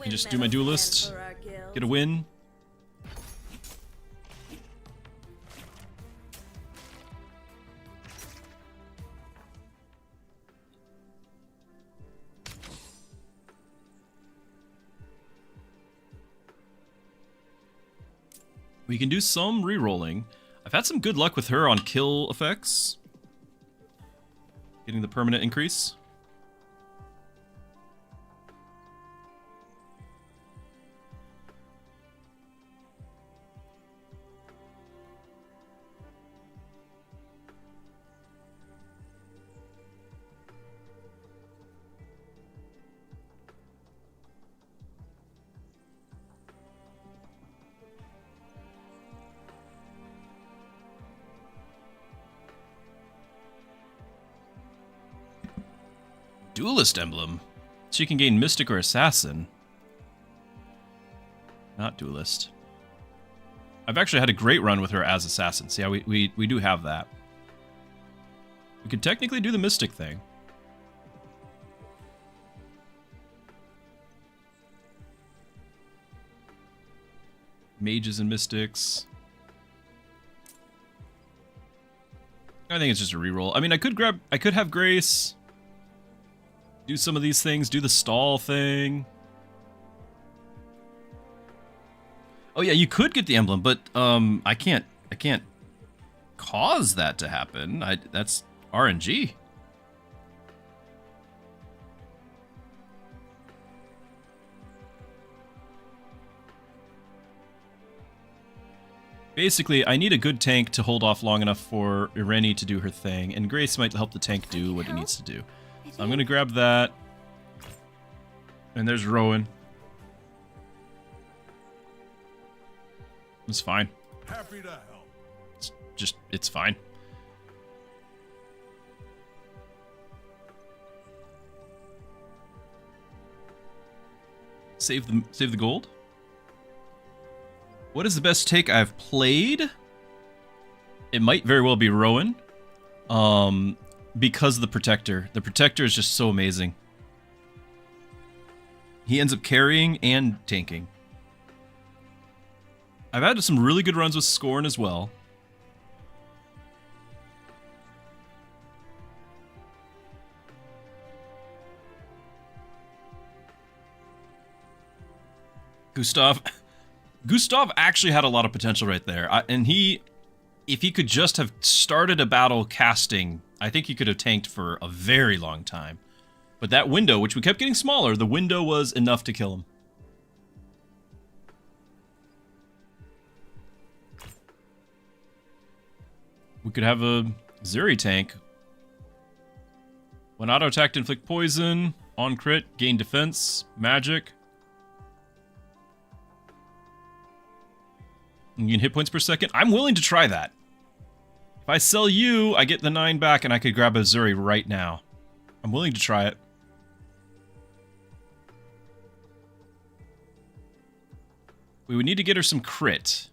S1: And just do my duelist. Get a win. We can do some re-rolling. I've had some good luck with her on kill effects. Getting the permanent increase. Duelist emblem. She can gain Mystic or Assassin. Not Duelist. I've actually had a great run with her as Assassin. So yeah, we do have that. We could technically do the Mystic thing. Mages and Mystics. I think it's just a reroll. I mean, I could have Grace. Do some of these things, do the stall thing. Oh yeah, you could get the emblem, but I can't cause that to happen. That's RNG. Basically, I need a good tank to hold off long enough for Irene to do her thing, and Grace might help the tank do what it needs to do. So I'm gonna grab that. And there's Rowan. It's fine.
S5: Happy to help.
S1: It's fine. Save the gold. What is the best take I've played? It might very well be Rowan. Because of the Protector. The Protector is just so amazing. He ends up carrying and tanking. I've had some really good runs with Scorn as well. Gustav actually had a lot of potential right there. And if he could just have started a battle casting, I think he could have tanked for a very long time. But that window, which we kept getting smaller, the window was enough to kill him. We could have a Zuri tank. When auto-attacked, inflict poison. On crit, gain defense. Magic. You can hit points per second. I'm willing to try that. If I sell you, I get the 9 back and I could grab a Zuri right now. I'm willing to try it. We would need to get her some crit.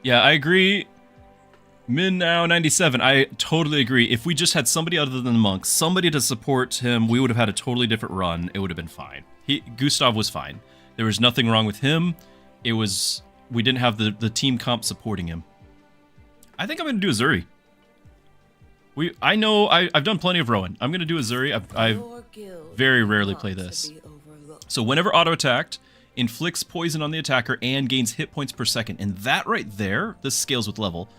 S1: Yeah, I agree. Min now 97. I totally agree. If we just had somebody other than the monk, somebody to support him, we would have had a totally different run. It would have been fine. Gustav was fine. There was nothing wrong with him. It was we didn't have the team comp supporting him. I think I'm gonna do a Zuri. I know I've done plenty of Rowan. I'm gonna do a Zuri. I very rarely play this. So whenever auto attacked, inflicts poison on the attacker and gains hit points per second. And that right there, this scales with level.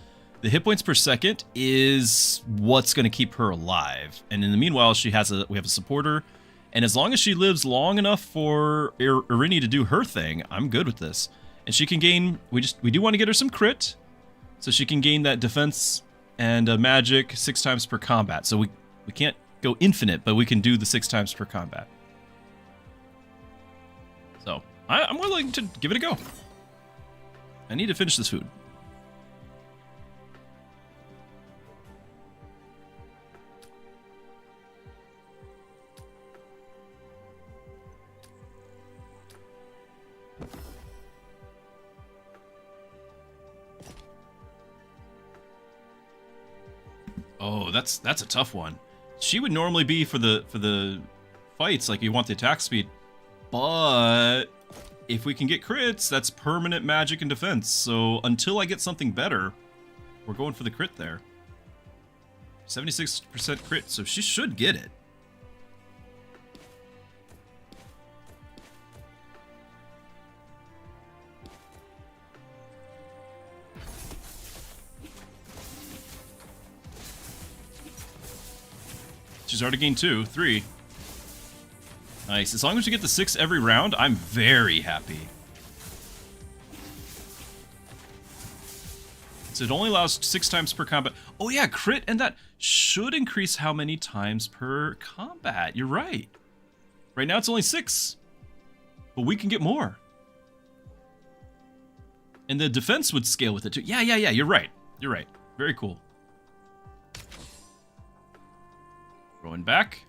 S1: The hit points per second is what's going to keep her alive. And in the meanwhile, we have a supporter. And as long as she lives long enough for Irene to do her thing, I'm good with this. And she can gain, we do want to get her some crit. So she can gain that defense and magic 6 times per combat. So we can't go infinite, but we can do the 6 times per combat. So I'm willing to give it a go. I need to finish this food. Oh, that's a tough one. She would normally be for the fights, like you want the attack speed, but if we can get crits, that's permanent magic and defense. So until I get something better, we're going for the crit there. 76% crit, so she should get it. She's already gained 2, 3. Nice. As long as we get the 6 every round, I'm very happy. So it only allows 6 times per combat. Oh yeah, crit, and that should increase how many times per combat. You're right. Right now it's only 6. But we can get more. And the defense would scale with it too. Yeah, you're right. You're right. Very cool. Going back.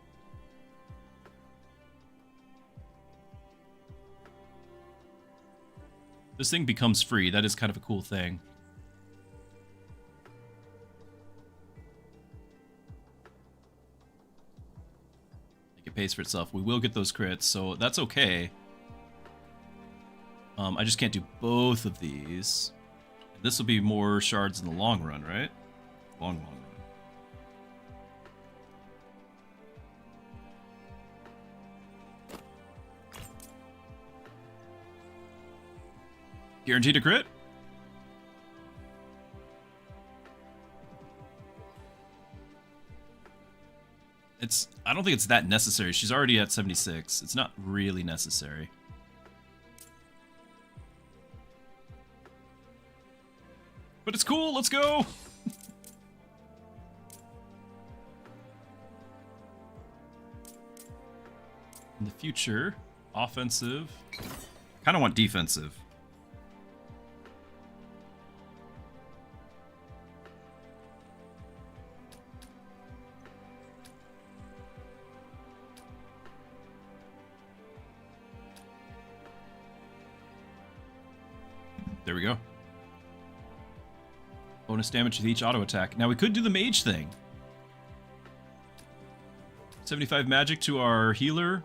S1: This thing becomes free. That is kind of a cool thing. I think it pays for itself. We will get those crits, so that's okay. I just can't do both of these. This will be more shards in the long run, right? Long run. Guaranteed a crit? I don't think it's that necessary. She's already at 76. It's not really necessary. But it's cool, let's go! In the future, offensive. Kinda want defensive. There we go. Bonus damage with each auto attack. Now we could do the mage thing. 75 magic to our healer.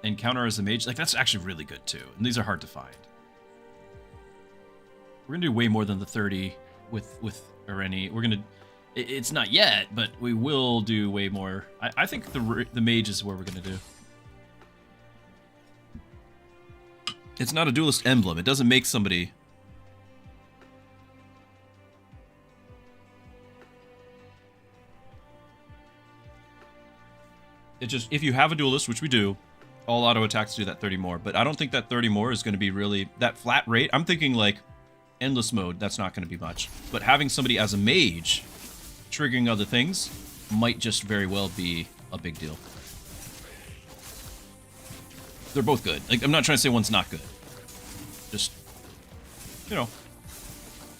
S1: And counter as a mage. Like, that's actually really good too. And these are hard to find. We're gonna do way more than the 30 with Areni. We're gonna... It's not yet, but we will do way more. I think the mage is where we're gonna do. It's not a duelist emblem. It doesn't make somebody... It just, if you have a duelist, which we do, all auto attacks do that 30 more. But I don't think that 30 more is going to be really... That flat rate, I'm thinking like endless mode, that's not going to be much. But having somebody as a mage... triggering other things might just very well be a big deal. They're both good. Like, I'm not trying to say one's not good. Just, you know,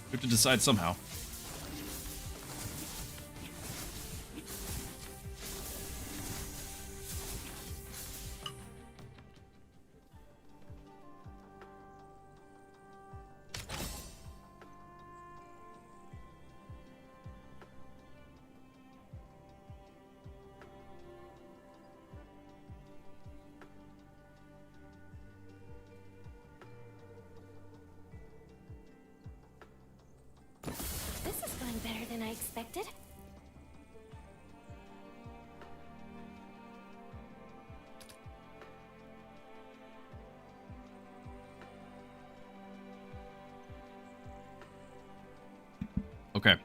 S1: we have to decide somehow.
S3: Expected?
S1: Okay.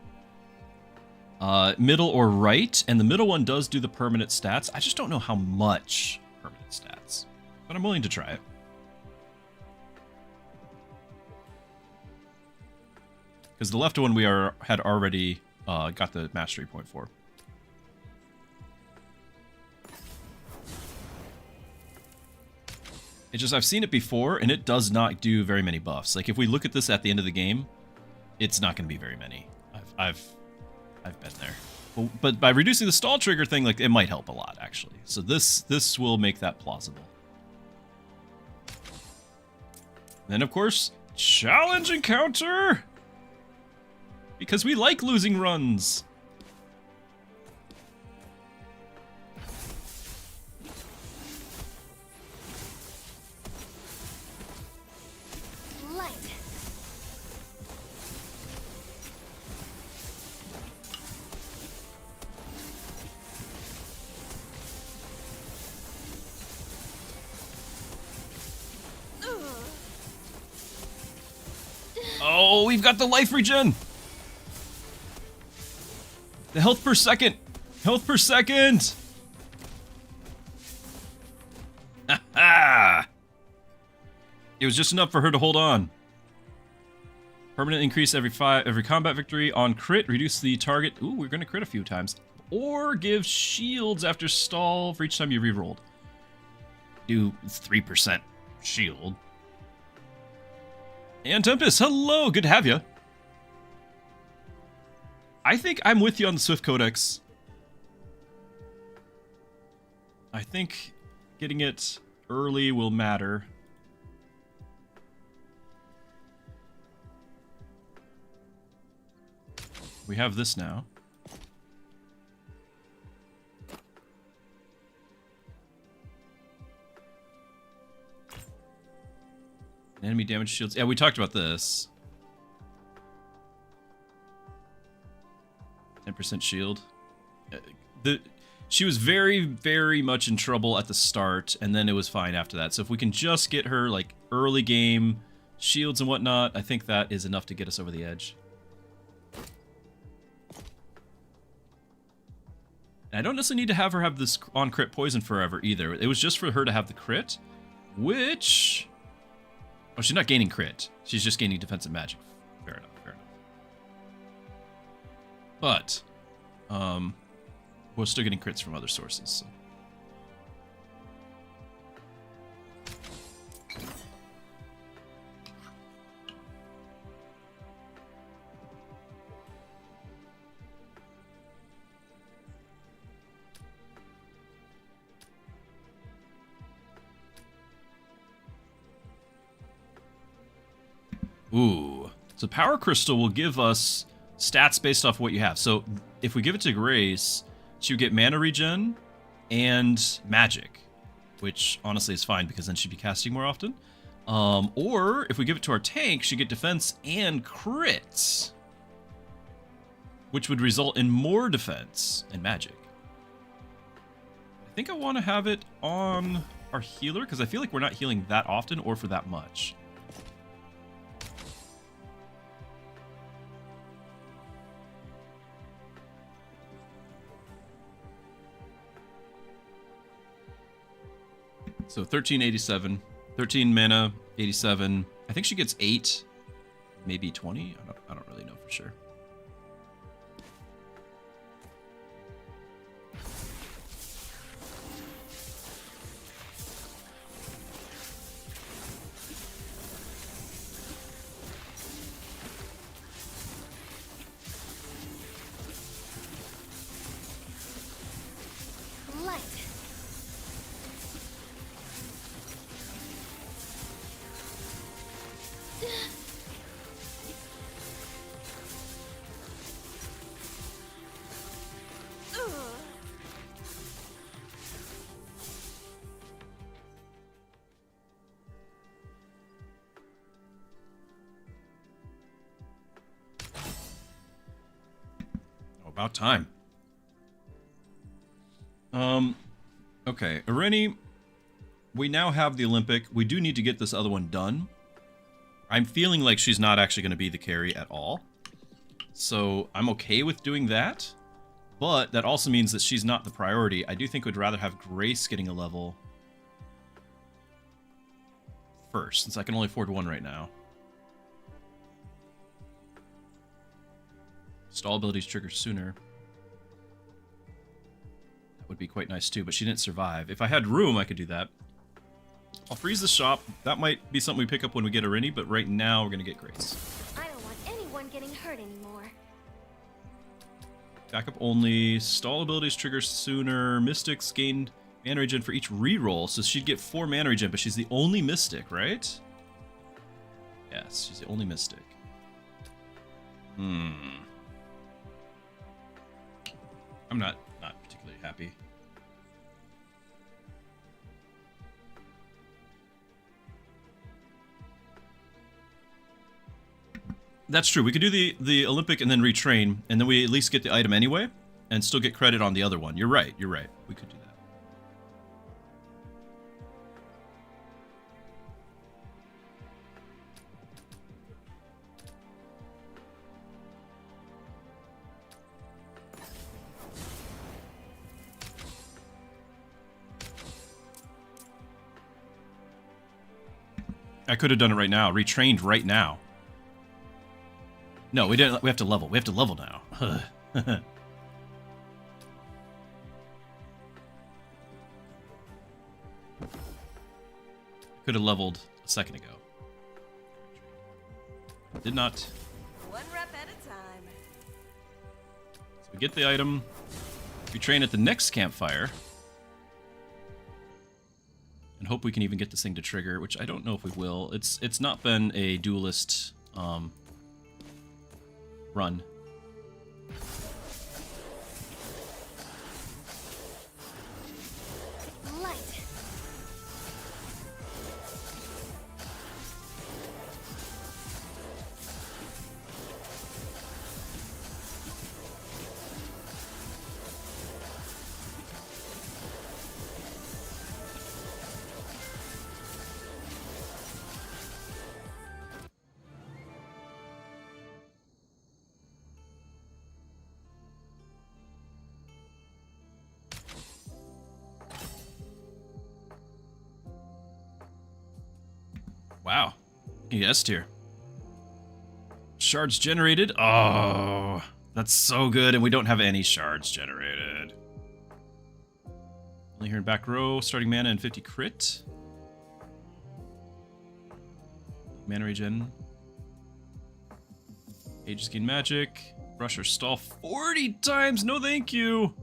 S1: Middle or right, and the middle one does do the permanent stats. I just don't know how much permanent stats, but I'm willing to try it. Because the left one we had already got the mastery point for. It's just I've seen it before, and it does not do very many buffs. Like if we look at this at the end of the game, it's not going to be very many. I've been there, but by reducing the stall trigger thing, like it might help a lot actually. So this will make that plausible. Then of course, challenge encounter, because we like losing runs. Oh, we've got the life regen. The health per second. Health per second. Ha! It was just enough for her to hold on. Permanent increase every combat victory on crit. Reduce the target. Ooh, we're gonna crit a few times. Or give shields after stall for each time you rerolled. Do 3% shield. And Tempest, hello, good to have you. I think I'm with you on the Swift Codex. I think getting it early will matter. We have this now. Enemy damage shields. Yeah, we talked about this. 10% shield. She was very, very much in trouble at the start, and then it was fine after that. So if we can just get her, like, early game shields and whatnot, I think that is enough to get us over the edge. And I don't necessarily need to have her have this on-crit poison forever, either. It was just for her to have the crit, which... Oh, she's not gaining crit. She's just gaining defensive magic. Fair enough, fair enough. But, we're still getting crits from other sources. So. Ooh. So Power Crystal will give us stats based off what you have. So if we give it to Grace, she would get mana regen and magic, which honestly is fine because then she'd be casting more often. Or if we give it to our tank, she'd get defense and crits, which would result in more defense and magic. I think I want to have it on our healer because I feel like we're not healing that often or for that much. So 1387, 13 mana, 87. I think she gets 8, maybe 20. I don't really know for sure. About time. Okay, Irene, we now have the Olympic. We do need to get this other one done. I'm feeling like she's not actually going to be the carry at all. So I'm okay with doing that. But that also means that she's not the priority. I do think we'd rather have Grace getting a level first, since I can only afford one right now. Stall abilities trigger sooner. That would be quite nice too, but she didn't survive. If I had room, I could do that. I'll freeze the shop. That might be something we pick up when we get Arini, but right now we're going to get Grace.
S3: I don't want anyone getting hurt anymore.
S1: Backup only. Stall abilities trigger sooner. Mystics gain mana regen for each reroll, so she'd get 4 mana regen, but she's the only Mystic, right? Yes, she's the only Mystic. I'm not particularly happy. That's true. We could do the Olympic and then retrain, and then we at least get the item anyway, and still get credit on the other one. You're right. You're right. We could do that. I could have done it right now. Retrained right now. No, we didn't. We have to level. We have to level now. Could have leveled a second ago. Did not.
S6: One rep at a time.
S1: So we get the item. We train at the next campfire. And hope we can even get this thing to trigger, which I don't know if we will. It's not been a duelist run.
S3: Light.
S1: Wow. S tier. Shards generated. Oh, that's so good. And we don't have any shards generated. Only here in back row. Starting mana and 50 crit. Mana regen. Aegis gain magic. Rush or stall 40 times. No thank you.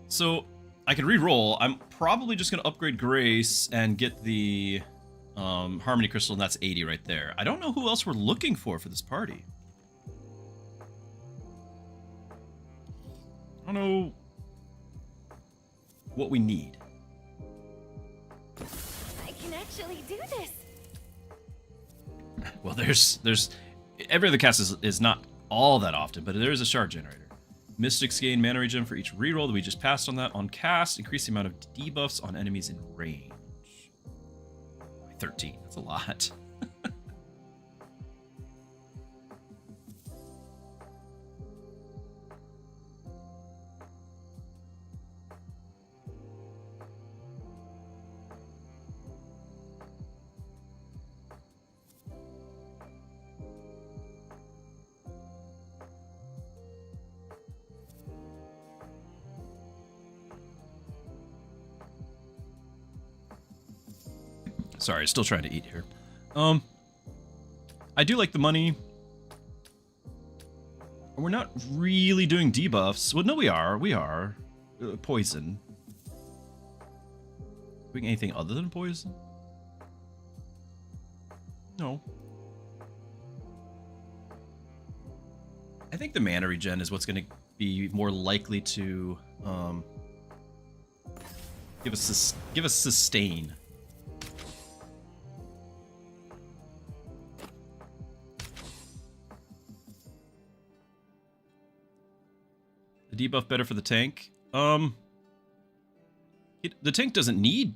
S1: So I can re-roll. I'm probably just going to upgrade Grace and get the Harmony Crystal, and that's 80 right there. I don't know who else we're looking for this party. I don't know what we need.
S3: I can actually do this.
S1: Well, there's every other cast is not all that often, but there is a shard generator. Mystics gain mana regen for each reroll that we just passed on that. On cast, increase the amount of debuffs on enemies in range. 13, that's a lot. Sorry, still trying to eat here. I do like the money. We're not really doing debuffs. Well, no, we are. We are. Poison. Doing anything other than poison? No. I think the mana regen is what's going to be more likely to give us sustain. Debuff better for the tank. The tank doesn't need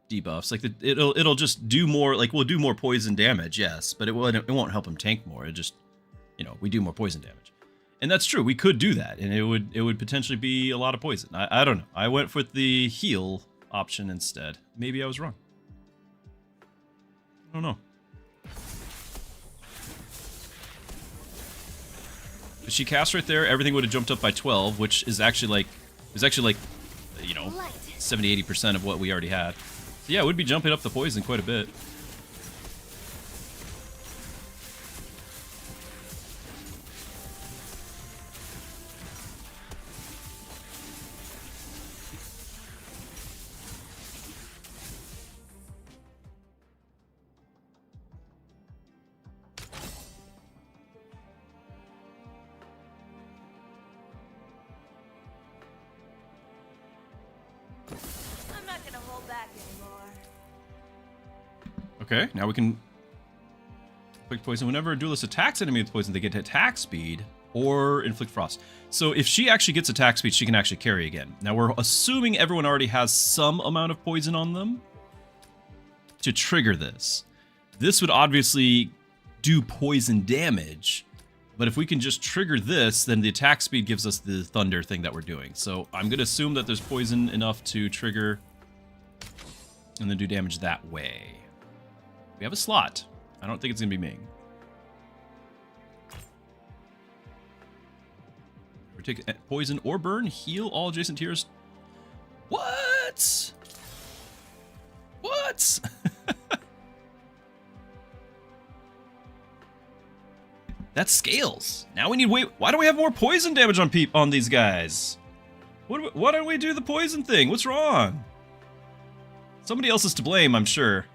S1: debuffs. Like it'll just do more. Like we'll do more poison damage, yes, but it won't help him tank more. It just you know, we do more poison damage. And that's true. We could do that, and it would potentially be a lot of poison. I don't know. I went with the heal option instead. Maybe I was wrong. I don't know. If she cast right there, everything would have jumped up by 12, which is actually like, you know, 70-80% of what we already had. So yeah, it would be jumping up the poison quite a bit.
S3: I'm not gonna hold back anymore.
S1: Okay, now we can inflict poison. Whenever a duelist attacks an enemy with poison, they get attack speed or inflict frost. So if she actually gets attack speed, she can actually carry again. Now we're assuming everyone already has some amount of poison on them to trigger this. This would obviously do poison damage, but if we can just trigger this, then the attack speed gives us the thunder thing that we're doing. So I'm going to assume that there's poison enough to trigger and then do damage that way. We have a slot. I don't think it's going to be Ming. We take poison or burn, heal all adjacent tiers. What? What? That scales. Now we need why do we have more poison damage on these guys? Why don't we do the poison thing? What's wrong? Somebody else is to blame, I'm sure.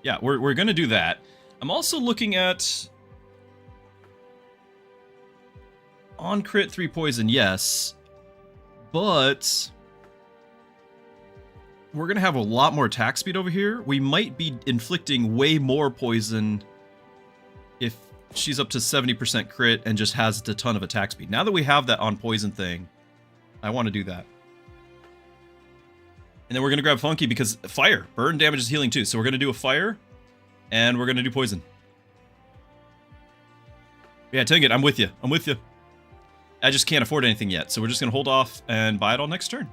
S1: Yeah, we're gonna do that. I'm also looking at on crit 3 poison, yes, but we're gonna have a lot more attack speed over here. We might be inflicting way more poison if she's up to 70% crit and just has a ton of attack speed. Now that we have that on poison thing, I want to do that. And then we're gonna grab Funky because fire, burn damage is healing too. So we're gonna do a fire, and we're gonna do poison. Yeah, Tingit, I'm with you. I'm with you. I just can't afford anything yet, so we're just gonna hold off and buy it all next turn.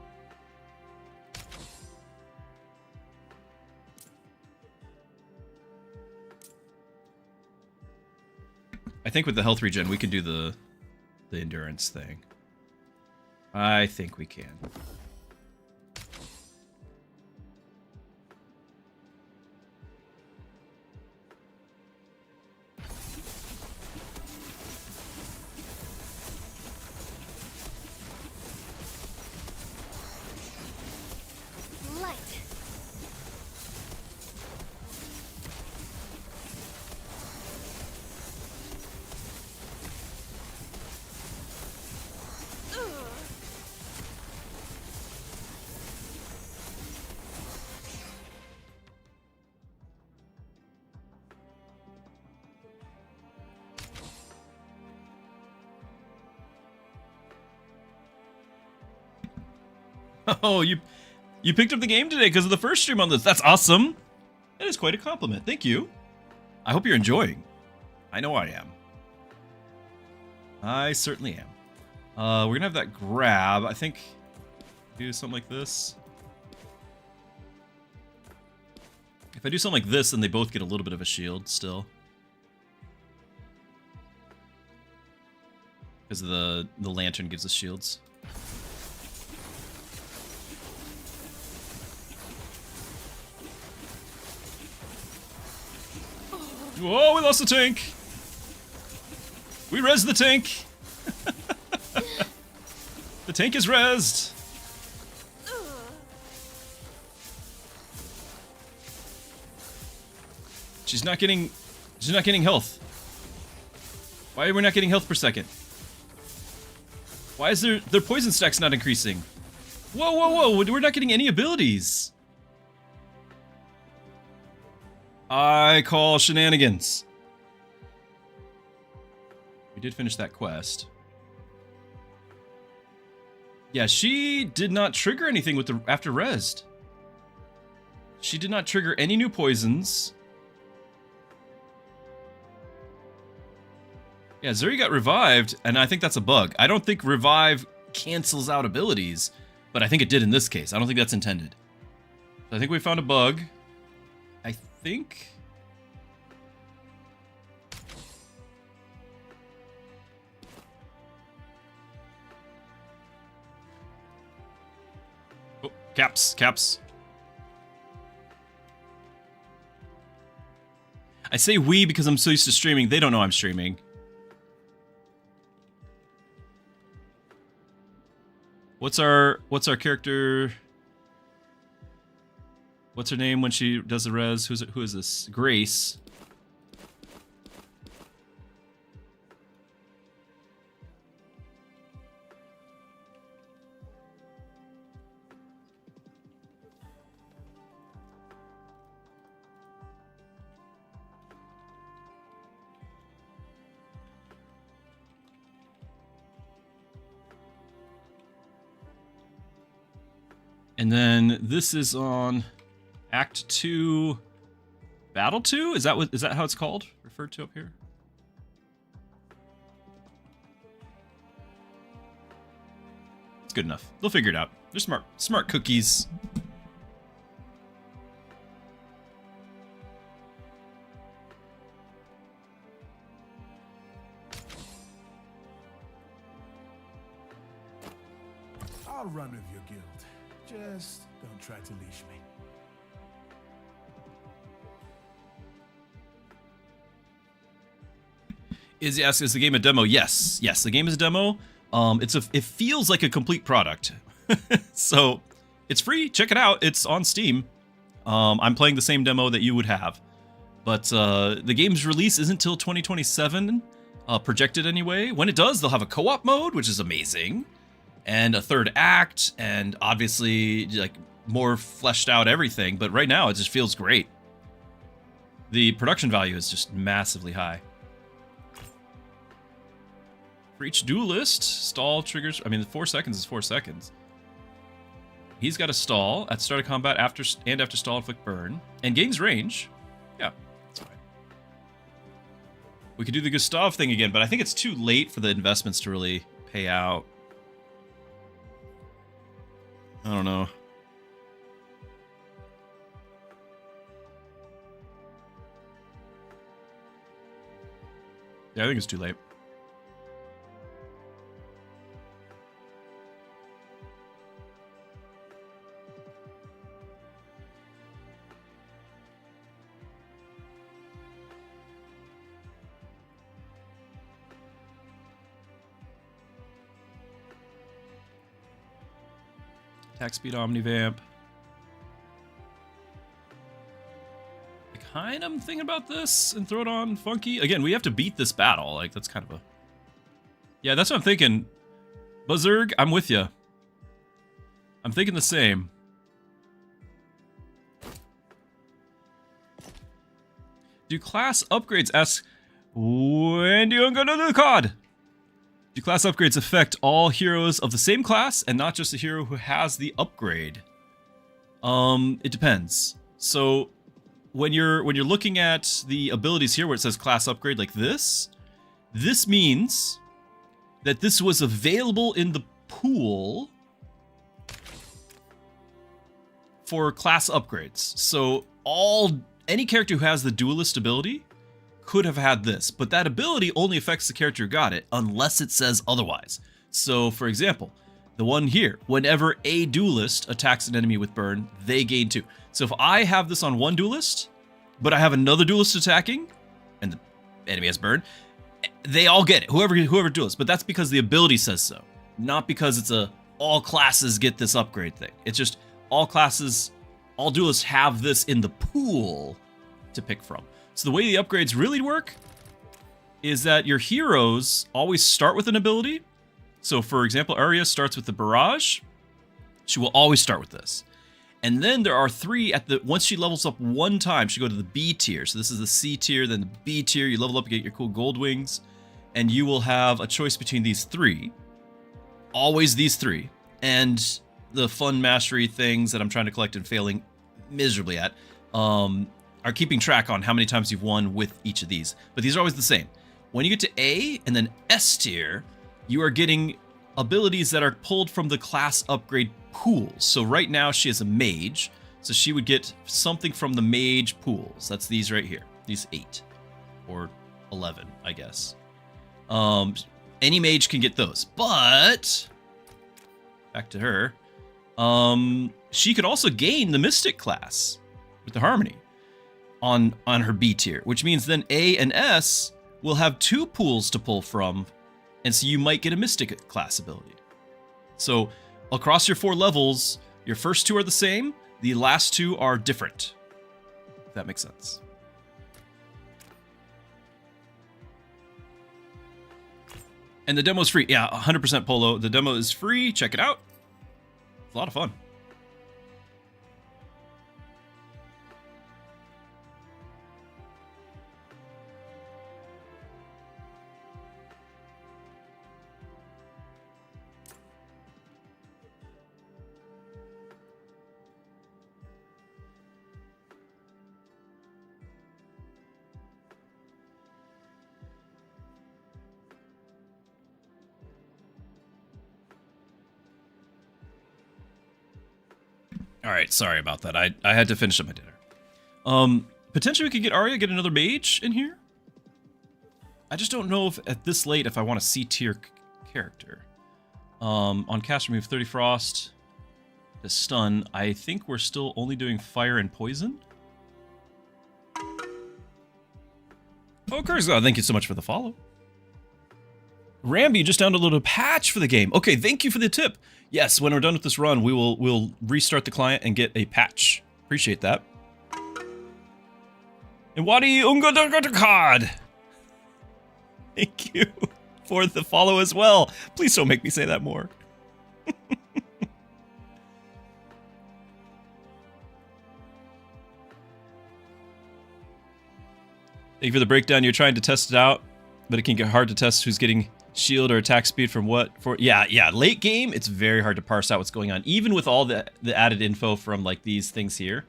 S1: I think with the health regen, we can do the endurance thing. I think we can. Oh, you picked up the game today because of the first stream on this. That's awesome. That is quite a compliment. Thank you. I hope you're enjoying. I know I am. I certainly am. We're gonna have that grab. I think do something like this. If I do something like this, then they both get a little bit of a shield still. Because the lantern gives us shields. Whoa, we lost the tank! We rezzed the tank! The tank is rezzed! She's not getting health. Why are we not getting health per second? Why is their poison stack's not increasing? Whoa, whoa, whoa, we're not getting any abilities. I call shenanigans. We did finish that quest. Yeah, she did not trigger anything with the after rezzed. She did not trigger any new poisons. Yeah, Zuri got revived, and I think that's a bug. I don't think revive cancels out abilities, but I think it did in this case. I don't think that's intended. So I think we found a bug. I think... Oh, caps. I say we because I'm so used to streaming. They don't know I'm streaming. What's our character? What's her name when she does the res? Who is this? Grace. And then this is on Act 2, Battle 2? Is that how it's called? Referred to up here? It's good enough. They'll figure it out. They're smart cookies.
S5: I'll run with your guild. Just don't try to leash me.
S1: Izzy asks, is the game a demo? Yes, the game is a demo. It feels like a complete product. So it's free. Check it out. It's on Steam. I'm playing the same demo that you would have, but the game's release isn't till 2027, projected anyway. When it does, they'll have a co-op mode, which is amazing, and a third act, and obviously like more fleshed out everything. But right now, it just feels great. The production value is just massively high. For each duelist, stall triggers. I mean, 4 seconds is 4 seconds. He's got a stall at start of combat, after stall, inflict burn, and gains range. Yeah, that's fine. We could do the Gustav thing again, but I think it's too late for the investments to really pay out. I don't know. Yeah, I think it's too late. Attack speed omnivamp. I kind of thinking about this and throw it on Funky. Again, we have to beat this battle. Like, that's kind of a... Yeah, that's what I'm thinking. Buzzerg, I'm with you. I'm thinking the same. Do class upgrades ask, when do you go to the COD? Do class upgrades affect all heroes of the same class and not just the hero who has the upgrade? It depends. So when you're looking at the abilities here where it says class upgrade like this means that this was available in the pool for class upgrades. So any character who has the duelist ability could have had this, but that ability only affects the character who got it unless it says otherwise. So for example, the one here, whenever a duelist attacks an enemy with burn, they gain 2. So if I have this on one duelist, but I have another duelist attacking, and the enemy has burn, they all get it, whoever duelist, but that's because the ability says so, not because it's all classes get this upgrade thing. It's just all duelists have this in the pool to pick from. So the way the upgrades really work is that your heroes always start with an ability. So for example, Arya starts with the Barrage. She will always start with this. And then there are 3 once she levels up 1 time, she go to the B tier. So this is the C tier, then the B tier. You level up, you get your cool gold wings, and you will have a choice between these 3. Always these 3. And the fun mastery things that I'm trying to collect and failing miserably at, are keeping track on how many times you've won with each of these. But these are always the same. When you get to A and then S tier, you are getting abilities that are pulled from the class upgrade pools. So right now she is a mage, so she would get something from the mage pools. That's these right here, these 8 or 11, I guess. Any mage can get those, but back to her. She could also gain the mystic class with the harmony on her B tier, which means then A and S will have 2 pools to pull from, and so you might get a mystic class ability. So across your 4 levels, your first 2 are the same, the last 2 are different. If that makes sense. And the demo's free. Yeah, 100% Polo. The demo is free. Check it out. It's a lot of fun. All right, sorry about that. I had to finish up my dinner. Potentially we could get Arya, get another mage in here. I just don't know if at this late if I want a C tier character. On cast remove 30 frost to stun. I think we're still only doing fire and poison. Oh, Kurzga, thank you so much for the follow. Ramby just downloaded a patch for the game. Okay, thank you for the tip. Yes, when we're done with this run, we'll restart the client and get a patch. Appreciate that. And Wadi Ungadagad. Thank you for the follow as well. Please don't make me say that more. Thank you for the breakdown. You're trying to test it out, but it can get hard to test who's getting shield or attack speed from what. Yeah, late game, it's very hard to parse out what's going on. Even with all the added info from like these things here,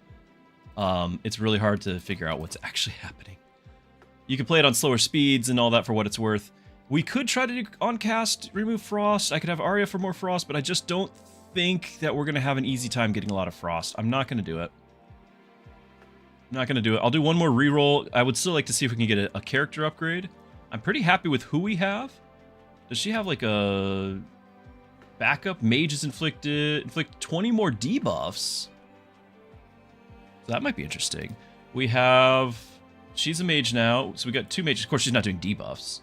S1: it's really hard to figure out what's actually happening. You can play it on slower speeds and all that for what it's worth. We could try to do on cast, remove frost. I could have Arya for more frost, but I just don't think that we're going to have an easy time getting a lot of frost. I'm not going to do it. I'm not going to do it. I'll do one more reroll. I would still like to see if we can get a character upgrade. I'm pretty happy with who we have. Does she have like a backup? Mages inflict 20 more debuffs. So that might be interesting. We have, she's a mage now, so we got 2 mages. Of course, she's not doing debuffs.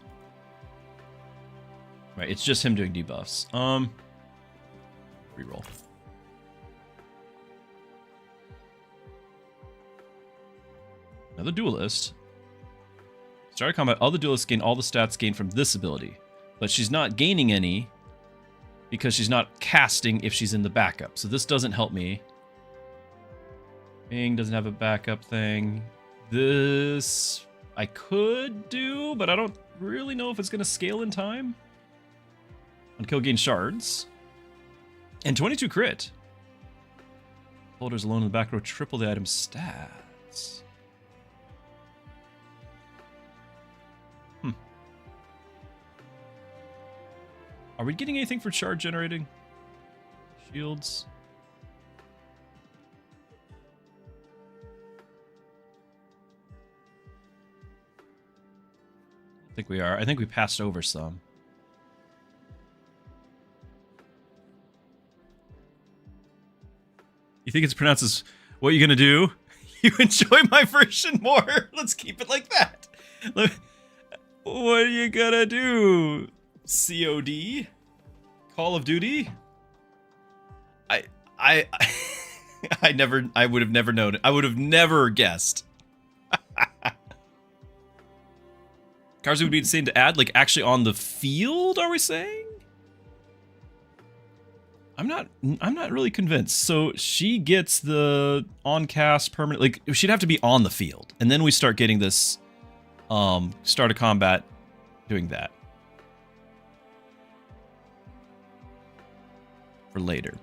S1: Right, it's just him doing debuffs. Reroll. Another duelist. Start combat. All the duelists gain all the stats gained from this ability. But she's not gaining any because she's not casting if she's in the backup. So this doesn't help me. Bing doesn't have a backup thing. This I could do, but I don't really know if it's going to scale in time. On kill gain shards. And 22 crit. Holders alone in the back row triple the item stats. Are we getting anything for shard generating? Shields. I think we are. I think we passed over some. You think it's pronounced as, what you gonna do? You enjoy my version more? Let's keep it like that. What are you gonna do? COD? Call of Duty? I would have never known. I would have never guessed. Cars would be insane to add, like actually on the field, are we saying? I'm not really convinced. So she gets the on cast permanent, like she'd have to be on the field. And then we start getting this start of combat doing that. For later.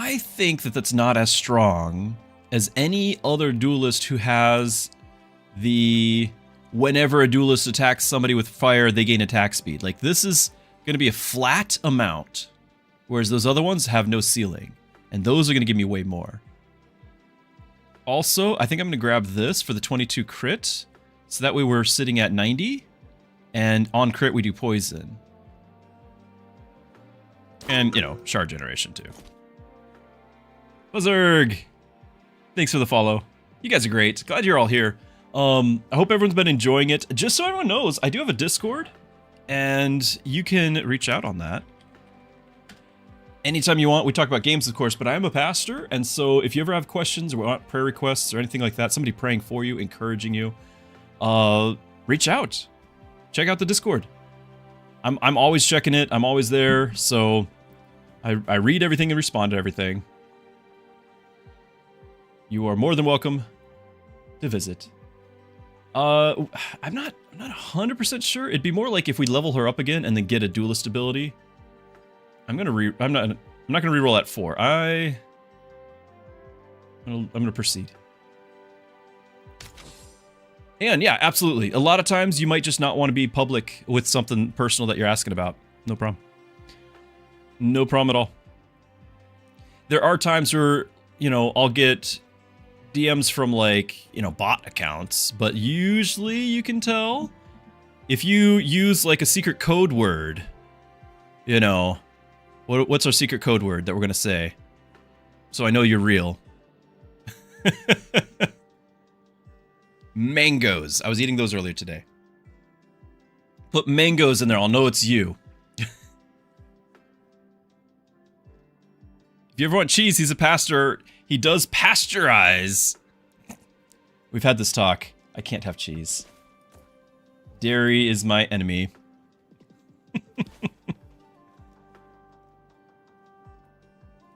S1: I think that that's not as strong as any other duelist who has the whenever a duelist attacks somebody with fire, they gain attack speed. Like, this is going to be a flat amount, whereas those other ones have no ceiling. And those are going to give me way more. Also, I think I'm going to grab this for the 22 crit. So that way we're sitting at 90. And on crit, we do poison. And, you know, shard generation too. Buzzerg! Thanks for the follow. You guys are great. Glad you're all here. I hope everyone's been enjoying it. Just so everyone knows, I do have a Discord, and you can reach out on that anytime you want. We talk about games, of course, but I am a pastor, and so if you ever have questions or want prayer requests or anything like that, somebody praying for you, encouraging you, reach out. Check out the Discord. I'm always checking it. I'm always there, so I read everything and respond to everything. You are more than welcome to visit. I'm not 100% sure. It'd be more like if we level her up again and then get a duelist ability. I'm not gonna reroll at 4. I'm gonna proceed. And yeah, absolutely. A lot of times you might just not want to be public with something personal that you're asking about. No problem. No problem at all. There are times where, you know, I'll get DMs from, like, you know, bot accounts, but usually you can tell if you use like a secret code word. You know, what's our secret code word that we're gonna say, so I know you're real? Mangoes. I was eating those earlier today. Put mangoes in there, I'll know it's you. If you ever want cheese, he's a pastor. He does pasteurize. We've had this talk. I can't have cheese. Dairy is my enemy.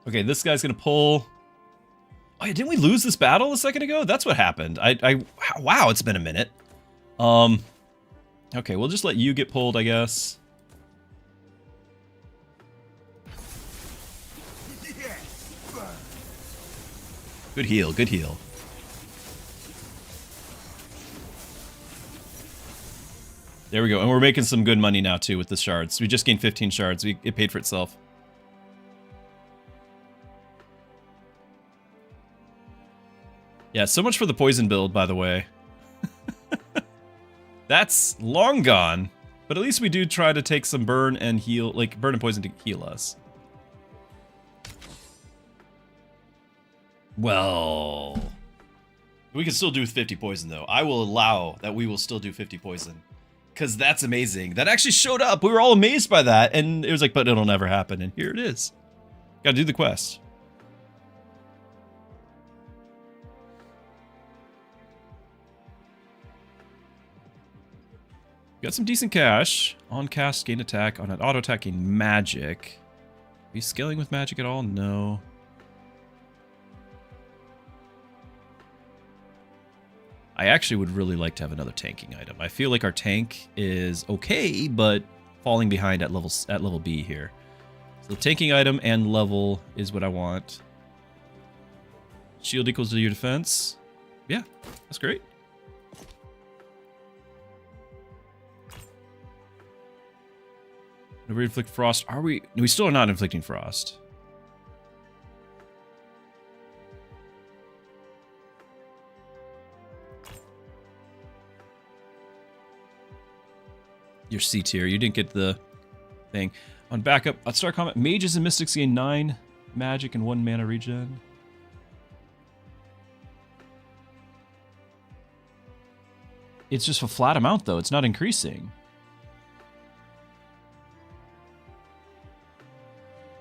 S1: Okay, this guy's gonna pull. Oh yeah, didn't we lose this battle a second ago? That's what happened. Wow, it's been a minute. Okay, we'll just let you get pulled, I guess. Good heal, good heal. There we go, and we're making some good money now too with the shards. We just gained 15 shards. It paid for itself. Yeah, so much for the poison build, by the way. That's long gone, but at least we do try to take some burn and heal, like burn and poison to heal us. Well, we can still do 50 poison though. I will allow that we will still do 50 poison, because that's amazing. That actually showed up. We were all amazed by that, and it was like, but it'll never happen, and here it is. Gotta do the quest. Got some decent cash. On cast, gain attack. On an auto attack, gain magic. Are you scaling with magic at all? No. I actually would really like to have another tanking item. I feel like our tank is okay, but falling behind at level B here. So tanking item and level is what I want. Shield equals to your defense. Yeah, that's great. Do we inflict frost? Are we? We still are not inflicting frost. You're C tier. You didn't get the thing. On backup, let's start comment. Mages and mystics gain 9 magic and 1 mana regen. It's just a flat amount though. It's not increasing.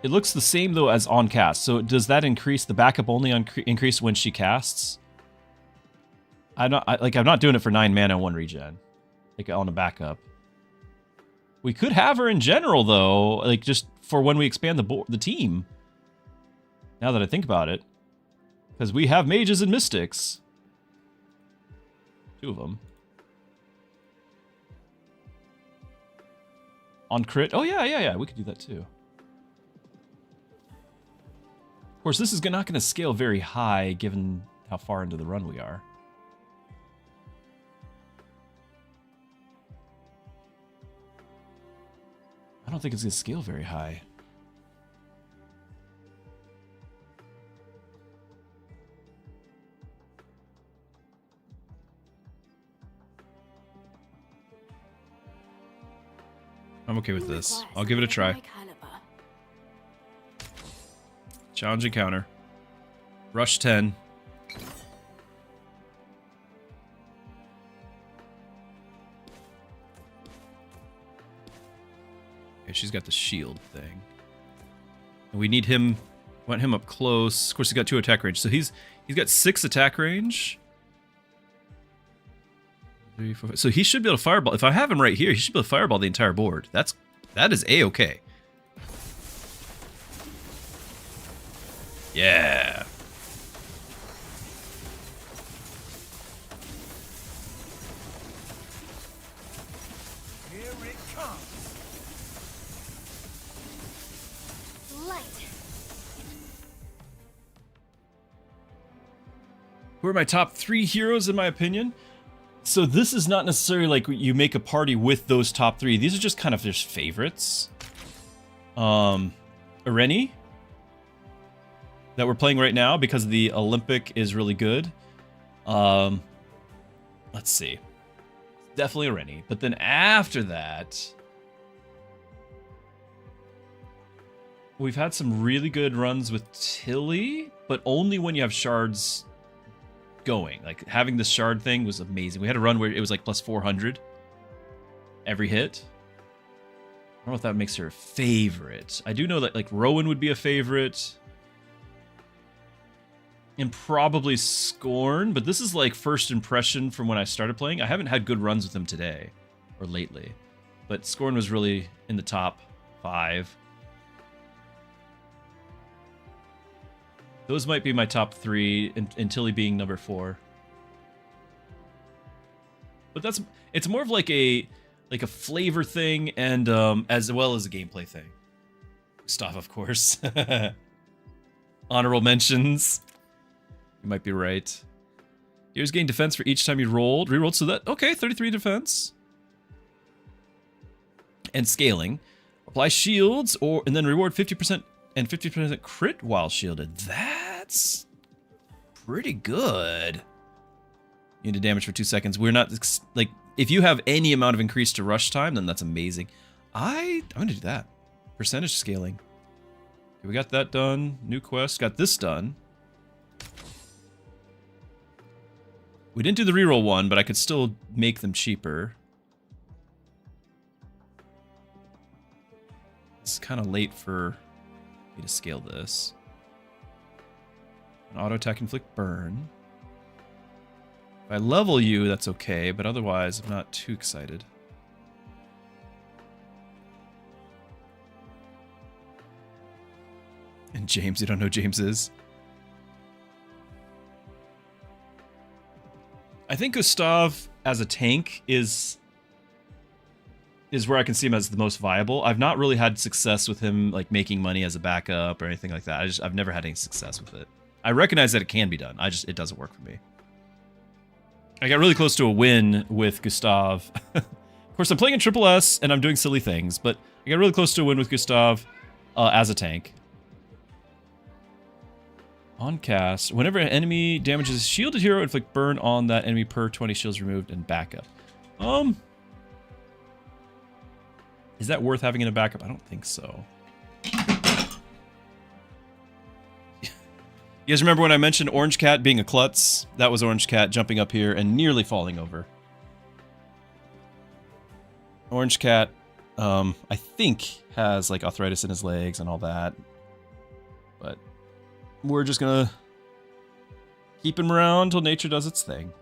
S1: It looks the same though as on cast. So does that increase the backup only increase when she casts? I'm not doing it for 9 mana and 1 regen, like on a backup. We could have her in general though, like just for when we expand the team. Now that I think about it, because we have mages and mystics, 2 of them. On crit, oh yeah, we could do that too. Of course, this is not going to scale very high given how far into the run we are. I don't think it's going to scale very high. I'm okay with this. I'll give it a try. Challenge encounter. Rush 10. Okay, she's got the shield thing. And we need him, want him up close. Of course, he's got 2 attack range. So he's got 6 attack range. 3, 4, 5. So he should be able to fireball. If I have him right here, he should be able to fireball the entire board. That is A-okay. Yeah.
S5: Here it comes.
S3: Light.
S1: Who are my top 3 heroes in my opinion? So this is not necessarily like you make a party with those top 3. These are just kind of just favorites. Irene, that we're playing right now because the Olympic is really good. Let's see. Definitely Irene. But then after that, we've had some really good runs with Tilly, but only when you have shards going. Like having the shard thing was amazing. We had a run where it was like plus 400 every hit. I don't know if that makes her a favorite. I do know that like Rowan would be a favorite. And probably Scorn, but this is like first impression from when I started playing. I haven't had good runs with him today or lately, but Scorn was really in the top 5. Those might be my top 3, and Tilly being number 4. But it's more of like a flavor thing and as well as a gameplay thing. Gustav, of course. Honorable mentions. You might be right. Here's gain defense for each time you rerolled. So that, okay, 33 defense. And scaling. Apply shields and then reward 50% and 50% crit while shielded. That's pretty good. You need damage for 2 seconds. We're not, like, if you have any amount of increase to rush time, then that's amazing. I'm gonna do that. Percentage scaling. Okay, we got that done. New quest. Got this done. We didn't do the reroll one, but I could still make them cheaper. It's kind of late for me to scale this. An auto attack inflict burn. If I level you, that's okay, but otherwise I'm not too excited. And James, you don't know who James is? I think Gustav as a tank is where I can see him as the most viable. I've not really had success with him like making money as a backup or anything like that. I've never had any success with it. I recognize that it can be done. It doesn't work for me. I got really close to a win with Gustav. Of course, I'm playing in Triple S and I'm doing silly things, but I got really close to a win with Gustav as a tank. On cast, whenever an enemy damages a shielded hero, inflict burn on that enemy per 20 shields removed and backup. Is that worth having in a backup? I don't think so. You guys remember when I mentioned Orange Cat being a klutz? That was Orange Cat jumping up here and nearly falling over. Orange Cat, I think, has like arthritis in his legs and all that. But we're just gonna keep him around until nature does its thing.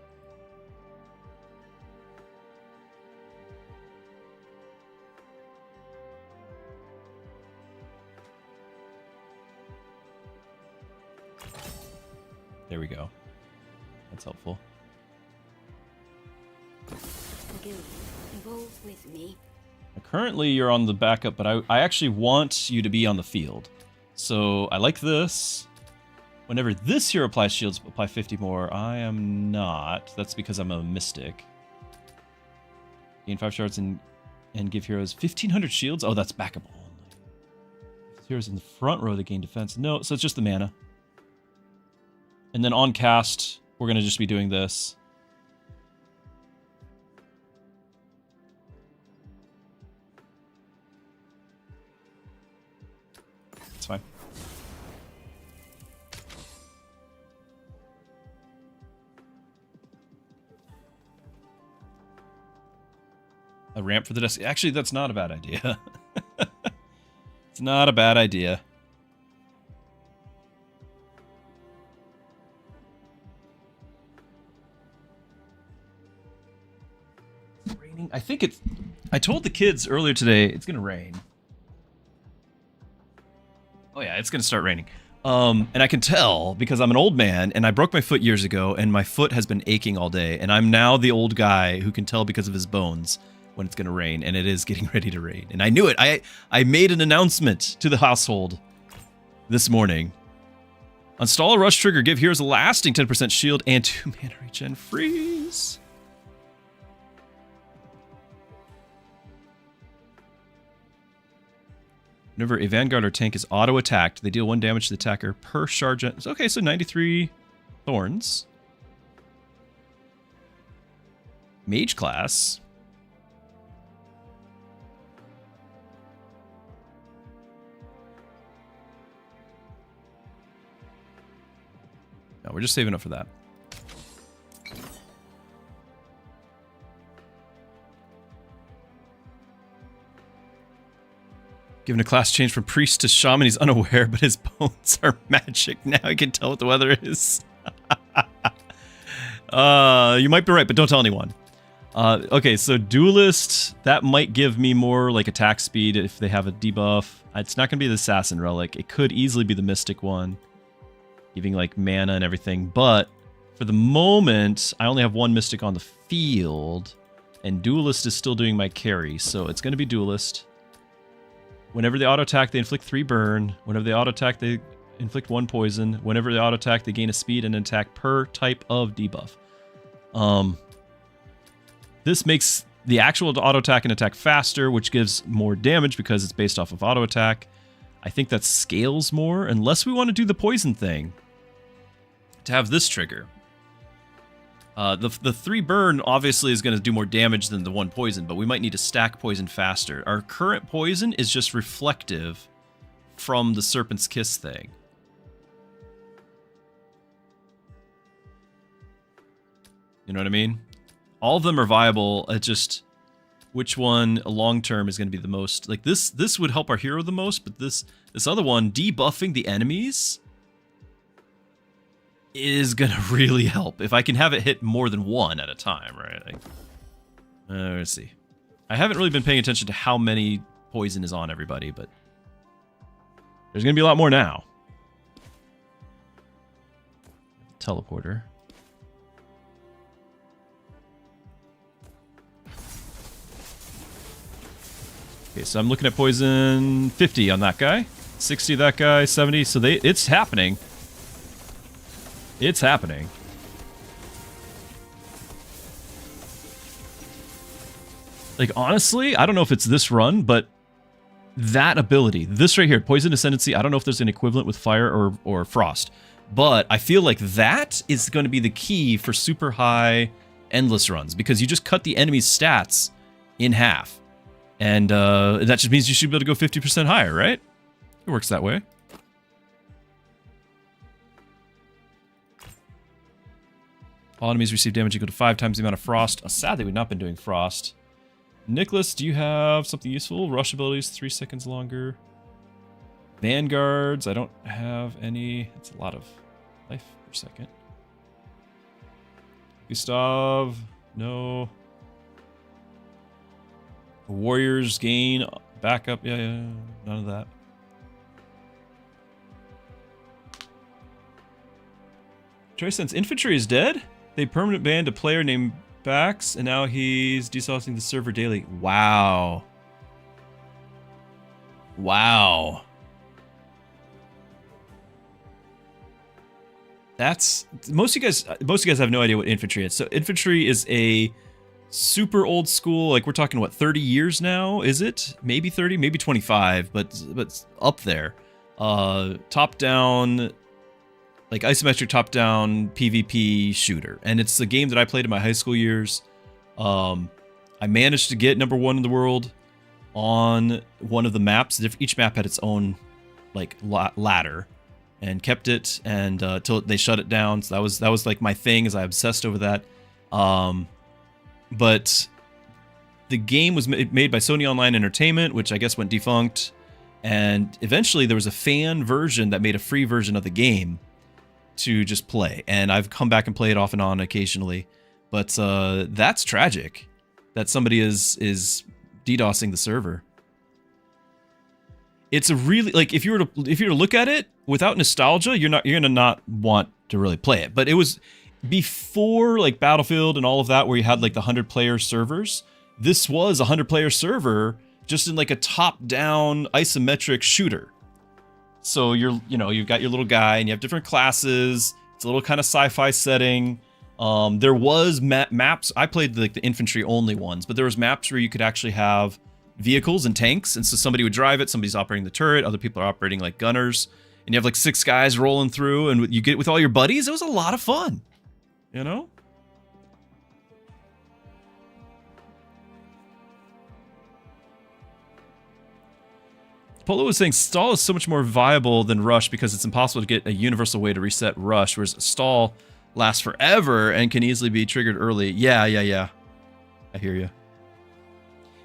S1: There we go. That's helpful.
S3: Evolve with me.
S1: Currently, you're on the backup, but I actually want you to be on the field. So I like this. Whenever this hero applies shields, apply 50 more. I am not. That's because I'm a mystic. Gain 5 shards and give heroes 1,500 shields. Oh, that's backable only. If heroes in the front row, they gain defense. No, so it's just the mana. And then on cast, we're going to just be doing this. It's fine. A ramp for the desk. Actually, that's not a bad idea. It's not a bad idea. It's raining. I think it's... I told the kids earlier today it's going to rain. Oh yeah, it's going to start raining. And I can tell because I'm an old man and I broke my foot years ago and my foot has been aching all day. And I'm now the old guy who can tell because of his bones when it's going to rain, and it is getting ready to rain. And I knew it. I made an announcement to the household this morning. Install a rush trigger, give heroes a lasting 10% shield and 2 mana regen freeze. Whenever a vanguard or tank is auto-attacked, they deal 1 damage to the attacker per charge. Okay, so 93 thorns. Mage class. No, we're just saving up for that. Given a class change from priest to shaman, he's unaware, but his bones are magic. Now he can tell what the weather is. You might be right, but don't tell anyone. Okay, so duelist, that might give me more like attack speed if they have a debuff. It's not going to be the assassin relic. It could easily be the mystic one, giving like mana and everything. But for the moment, I only have 1 mystic on the field, and duelist is still doing my carry, so it's going to be duelist. Whenever they auto-attack, they inflict 3 burn. Whenever they auto-attack, they inflict 1 poison. Whenever they auto-attack, they gain a speed and an attack per type of debuff. This makes the actual auto-attack and attack faster, which gives more damage because it's based off of auto-attack. I think that scales more, unless we want to do the poison thing to have this trigger. The 3 burn obviously is going to do more damage than the 1 poison, but we might need to stack poison faster. Our current poison is just reflective from the Serpent's Kiss thing. You know what I mean? All of them are viable. It's just which one long term is going to be the most. Like this would help our hero the most, but this other one, debuffing the enemies, is gonna really help if I can have it hit more than 1 at a time, right? Like, let's see. I haven't really been paying attention to how many poison is on everybody, but there's gonna be a lot more now. Teleporter. Okay, so I'm looking at poison 50 on that guy, 60 that guy, 70. So it's happening. It's happening. Like, honestly, I don't know if it's this run, but that ability, this right here, Poison Ascendancy, I don't know if there's an equivalent with Fire or Frost, but I feel like that is going to be the key for super high endless runs, because you just cut the enemy's stats in half. And that just means you should be able to go 50% higher, right? It works that way. All enemies receive damage equal to 5 times the amount of Frost. Sadly, we've not been doing Frost. Nicholas, do you have something useful? Rush abilities, 3 seconds longer. Vanguards, I don't have any. It's a lot of life per second. Gustav, no. Warriors gain backup. Yeah, none of that. Choice Sense, infantry is dead. They permanent banned a player named Bax, and now he's desourcing the server daily. Wow. Wow. that's most of you guys have no idea what infantry is. So infantry is a super old school, like we're talking what, 30 years now, is it? Maybe 30, maybe 25, but up there. Top down, like isometric top down PvP shooter. And it's a game that I played in my high school years. I managed to get #1 in the world on one of the maps. Each map had its own like ladder, and kept it and till they shut it down. So that was like my thing, as I obsessed over that. But the game was made by Sony Online Entertainment, which I guess went defunct, and eventually there was a fan version that made a free version of the game to just play, and I've come back and played off and on occasionally. But that's tragic that somebody is DDoSing the server. It's a really, like, if you were to look at it without nostalgia, you're gonna not want to really play it. But it was before like Battlefield and all of that, where you had like the 100-player servers. This was a 100-player server, just in like a top-down isometric shooter. So you've got your little guy, and you have different classes. It's a little kind of sci-fi setting. There was maps. I played like the infantry only ones, but there was maps where you could actually have vehicles and tanks, and so somebody would drive it, somebody's operating the turret, other people are operating like gunners, and you have like 6 guys rolling through, and you get with all your buddies. It was a lot of fun, you know? Polo was saying stall is so much more viable than rush because it's impossible to get a universal way to reset rush, whereas stall lasts forever and can easily be triggered early. Yeah. I hear you.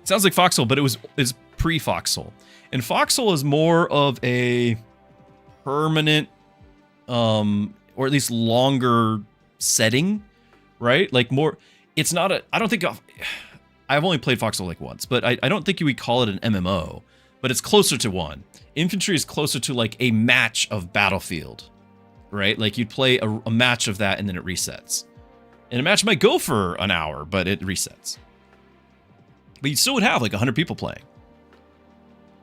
S1: It sounds like Foxhole, but it's pre-Foxhole. And Foxhole is more of a permanent, or at least longer setting, right? Like more, it's not a, I don't think, I've only played Foxhole like once, but I don't think you would call it an MMO, but it's closer to one. Infantry is closer to like a match of Battlefield, right? Like you'd play a match of that and then it resets. And a match might go for an hour, but it resets. But you still would have like 100 people playing.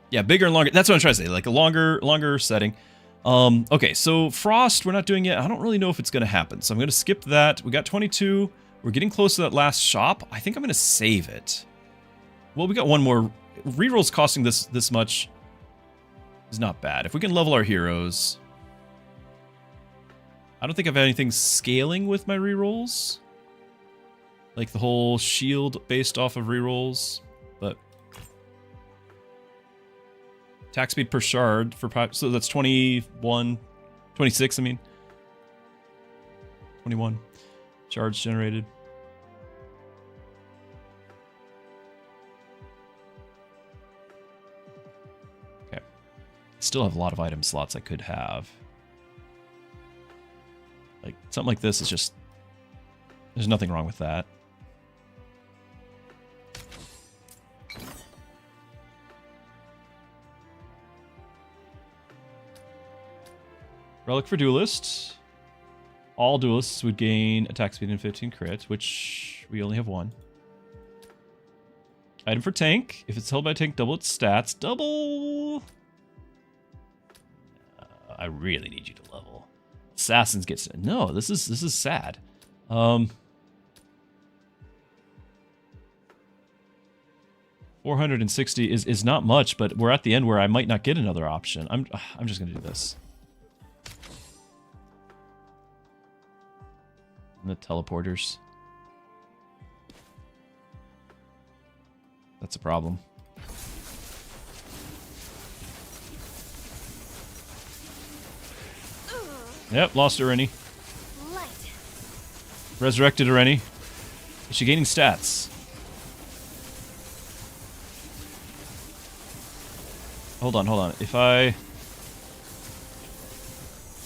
S1: Yeah, bigger and longer. That's what I'm trying to say. Like a longer setting. Okay, so Frost, we're not doing yet. I don't really know if it's going to happen. So I'm going to skip that. We got 22. We're getting close to that last shop. I think I'm going to save it. Well, we got one more. Rerolls costing this much is not bad. If we can level our heroes. I don't think I've had anything scaling with my rerolls. Like the whole shield based off of rerolls, but attack speed per shard for, so that's 21, 26, I mean. 21 shards generated. Okay. Still have a lot of item slots I could have. Like something like this is just, there's nothing wrong with that. Relic for Duelist. All duelists would gain attack speed and 15 crit, which we only have one. Item for Tank. If it's held by a tank, double its stats. Double! I really need you to level. Assassins gets... No, this is sad. 460 is not much, but we're at the end where I might not get another option. I'm just gonna do this. And the teleporters. That's a problem. Yep, lost Irene. Resurrected Irene. Is she gaining stats? Hold on. If I...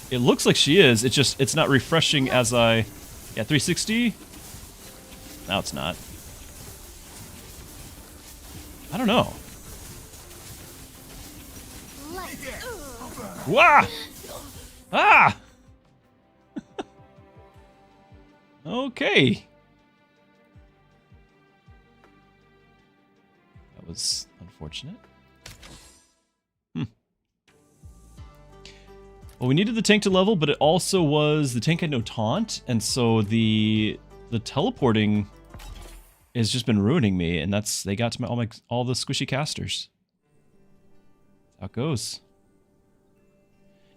S1: It looks like she is. It's not refreshing as I... Yeah, 360? Now it's not. I don't know. Wah! Ah! Okay. That was unfortunate. Well, we needed the tank to level, but it also was the tank had no taunt, and so the teleporting has just been ruining me, and they got to all the squishy casters. That's how it goes.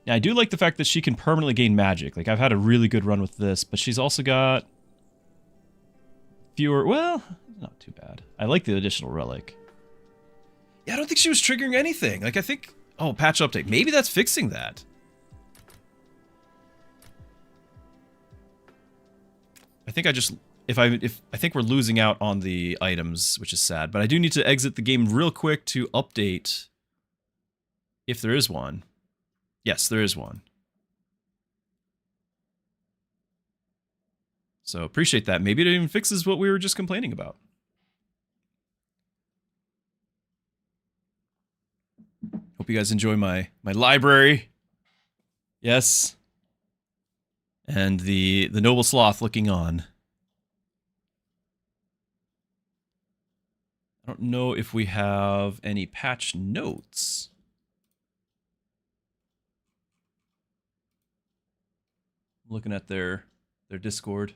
S1: Now, I do like the fact that she can permanently gain magic. Like, I've had a really good run with this, but she's also got fewer... Well, not too bad. I like the additional relic. Yeah, I don't think she was triggering anything. Like, I think... Oh, patch update. Maybe that's fixing that. I think I just... I think we're losing out on the items, which is sad. But I do need to exit the game real quick to update if there is one. Yes, there is one. So appreciate that. Maybe it even fixes what we were just complaining about. Hope you guys enjoy my library. Yes. And the noble sloth looking on. I don't know if we have any patch notes. Looking at their Discord.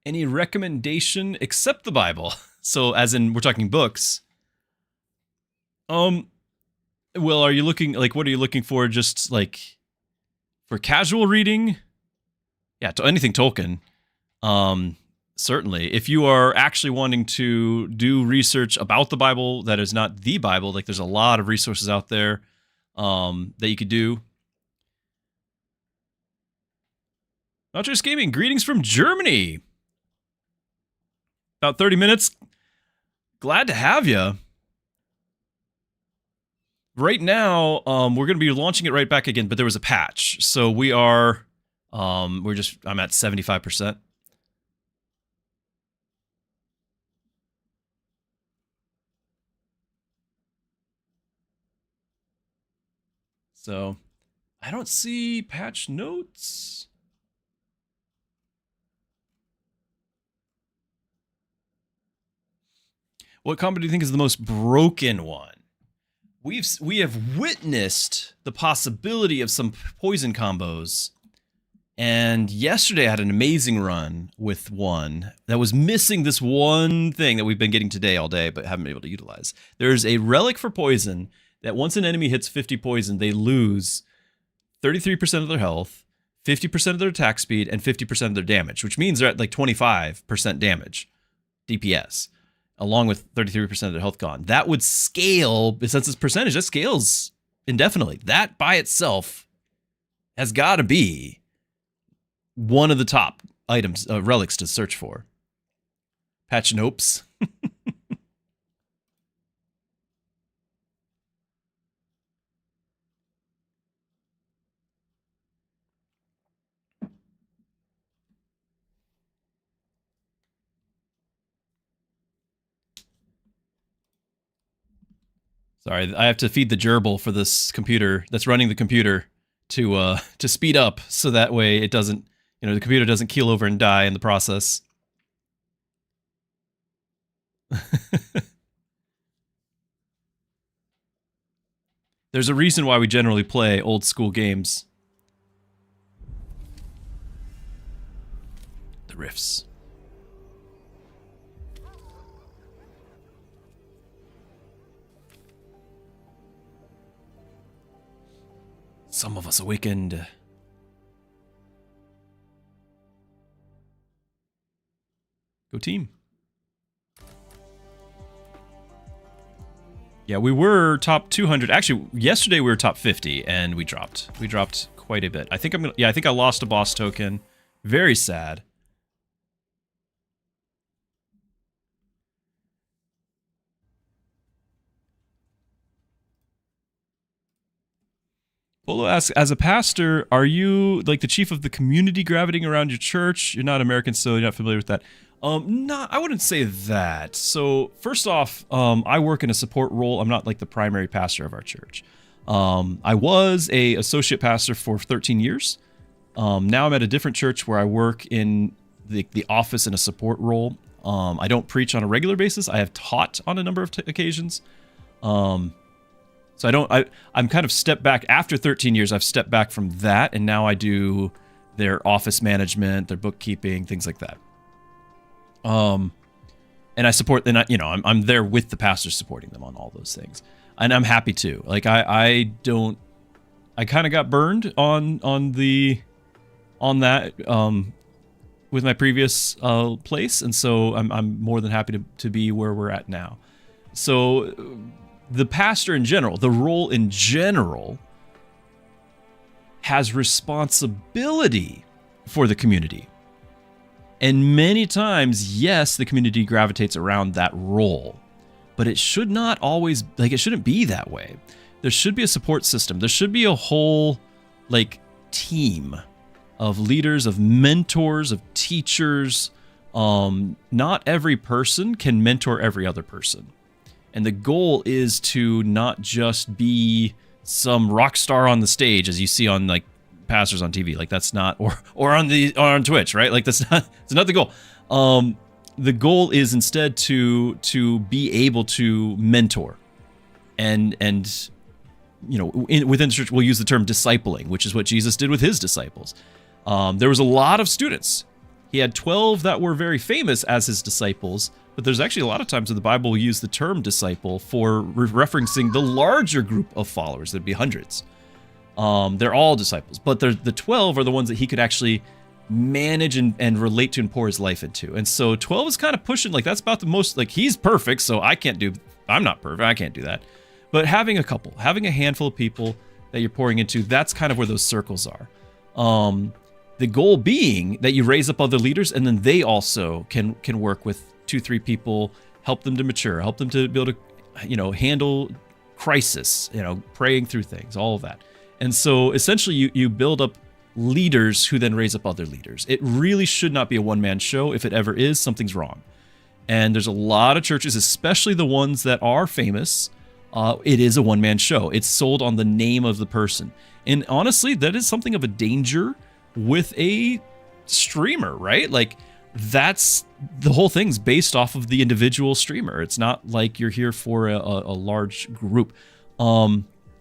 S1: Any recommendation except the Bible? So, as in, we're talking books. Well, are you looking, like, what are you looking for? Just, like, for casual reading? Yeah, to anything Tolkien. Certainly. If you are actually wanting to do research about the Bible that is not the Bible, like, there's a lot of resources out there that you could do. Not just gaming. Greetings from Germany. About 30 minutes. Glad to have you. Right now, we're going to be launching it right back again, but there was a patch. So we are, I'm at 75%. So I don't see patch notes. What combo do you think is the most broken one? We have witnessed the possibility of some poison combos, and yesterday I had an amazing run with one that was missing this one thing that we've been getting today all day, but haven't been able to utilize. There's a relic for poison that once an enemy hits 50 poison, they lose 33% of their health, 50% of their attack speed, and 50% of their damage, which means they're at like 25% damage, DPS. Along with 33% of their health gone. That would scale, since it's percentage, that scales indefinitely. That by itself has got to be one of the top items, relics to search for. Patch nopes. Sorry, I have to feed the gerbil for this computer that's running the computer to speed up, so that way it doesn't, the computer doesn't keel over and die in the process. There's a reason why we generally play old school games. The riffs. Some of us awakened. Go team. Yeah, we were top 200. Actually, yesterday we were top 50 and we dropped. We dropped quite a bit. I think I think I lost a boss token. Very sad. Polo asks, as a pastor, are you like the chief of the community gravitating around your church? You're not American, so you're not familiar with that. No, I wouldn't say that. So first off, I work in a support role. I'm not like the primary pastor of our church. I was a associate pastor for 13 years. Now I'm at a different church where I work in the office in a support role. I don't preach on a regular basis. I have taught on a number of occasions. So I'm kind of stepped back after 13 years. I've stepped back from that, and now I do their office management, their bookkeeping, things like that. And I support, and I'm there with the pastors supporting them on all those things. And I'm happy to. Like I kind of got burned on that with my previous place, and so I'm more than happy to be where we're at now. So the pastor in general, the role in general, has responsibility for the community. And many times, yes, the community gravitates around that role, but it should not always, it shouldn't be that way. There should be a support system. There should be a whole, team of leaders, of mentors, of teachers. Not every person can mentor every other person. And the goal is to not just be some rock star on the stage, as you see on pastors on TV. That's not, or on Twitch, right? That's not the goal. The goal is instead to be able to mentor, and within the church we'll use the term discipling, which is what Jesus did with his disciples. There was a lot of students. He had 12 that were very famous as his disciples, but there's actually a lot of times in the Bible we use the term disciple for referencing the larger group of followers. There'd be hundreds. They're all disciples, but the 12 are the ones that he could actually manage and relate to and pour his life into. And so 12 is kind of pushing, that's about the most, he's perfect, so I'm not perfect, I can't do that. But having a handful of people that you're pouring into, that's kind of where those circles are. The goal being that you raise up other leaders, and then they also can work with 2-3 people, help them to mature, help them to be able to, handle crisis, praying through things, all of that. And so essentially you build up leaders who then raise up other leaders. It really should not be a one-man show. If it ever is, something's wrong. And there's a lot of churches, especially the ones that are famous, it is a one-man show. It's sold on the name of the person. And honestly, that is something of a danger with a streamer, right? That's the whole thing's based off of the individual streamer. It's not like you're here for a large group,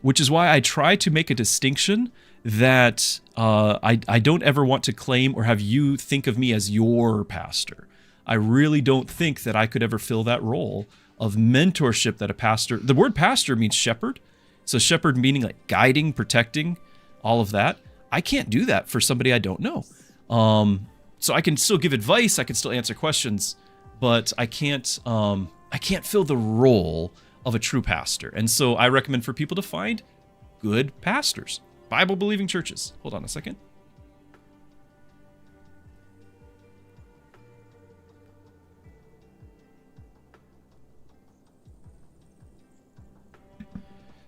S1: which is why I try to make a distinction that I don't ever want to claim or have you think of me as your pastor. I really don't think that I could ever fill that role of mentorship that a pastor, the word pastor means shepherd. So shepherd meaning guiding, protecting, all of that. I can't do that for somebody I don't know. So I can still give advice, I can still answer questions, but I can't fill the role of a true pastor. And so I recommend for people to find good pastors, Bible-believing churches. Hold on a second.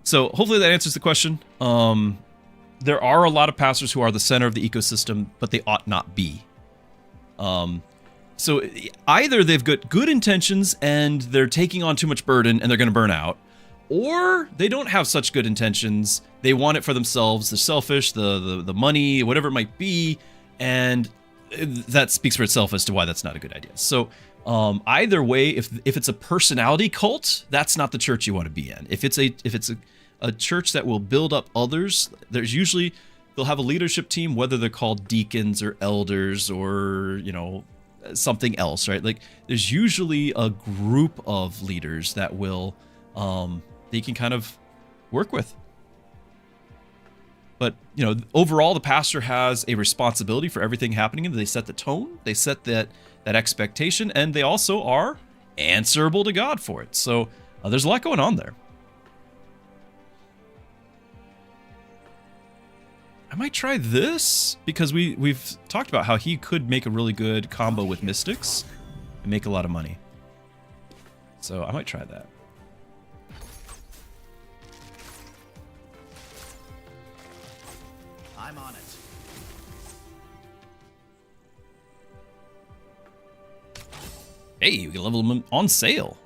S1: So hopefully that answers the question. There are a lot of pastors who are the center of the ecosystem, but they ought not be. So either they've got good intentions and they're taking on too much burden and they're going to burn out, or they don't have such good intentions. They want it for themselves. They're selfish, the money, whatever it might be, and that speaks for itself as to why that's not a good idea. So either way, if it's a personality cult, that's not the church you want to be in. If it's a church that will build up others, they'll have a leadership team, whether they're called deacons or elders or something else, right? There's usually a group of leaders that will they can kind of work with. But overall, the pastor has a responsibility for everything happening, and they set the tone, they set that expectation, and they also are answerable to God for it. So there's a lot going on there. I might try this because we've talked about how he could make a really good combo with Mystics and make a lot of money. So I might try that.
S2: I'm on it.
S1: Hey, you can level them on sale.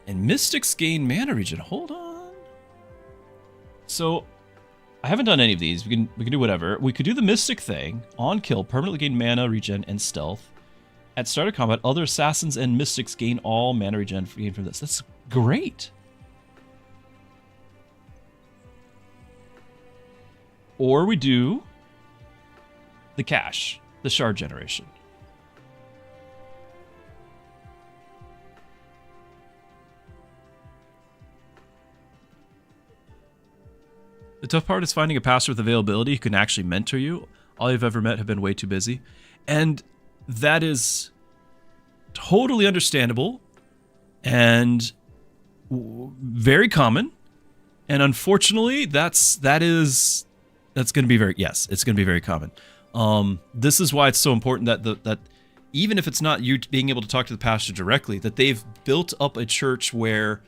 S1: And Mystics gain mana regen. Hold on. So I haven't done any of these. We can do whatever. We could do the Mystic thing. On kill, permanently gain mana, regen, and stealth. At start of combat, other assassins and mystics gain all mana regen gained from this. That's great. Or we do the cache, the shard generation. The tough part is finding a pastor with availability who can actually mentor you. All you've ever met have been way too busy. And that is totally understandable and very common. And unfortunately, that's going to be very, yes, it's going to be very common. This is why it's so important that even if it's not you being able to talk to the pastor directly, that they've built up a church where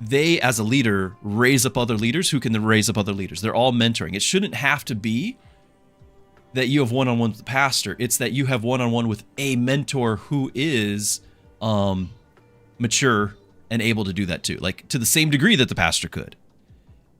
S1: they, as a leader, raise up other leaders who can then raise up other leaders. They're all mentoring. It shouldn't have to be that you have one-on-one with the pastor. It's that you have one-on-one with a mentor who is mature and able to do that too, like to the same degree that the pastor could.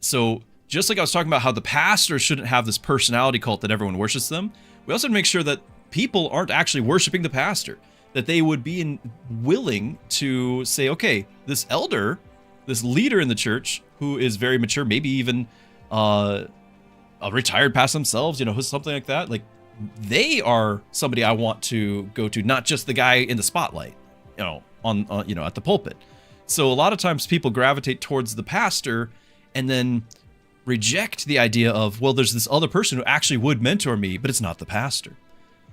S1: So just like I was talking about how the pastor shouldn't have this personality cult that everyone worships them, we also have to make sure that people aren't actually worshiping the pastor, that they would be willing to say, okay, this elder, this leader in the church who is very mature, maybe even a retired past themselves, you know, something like that. Like, they are somebody I want to go to, not just the guy in the spotlight, you know, on you know, at the pulpit. So a lot of times people gravitate towards the pastor and then reject the idea of, well, there's this other person who actually would mentor me, but it's not the pastor.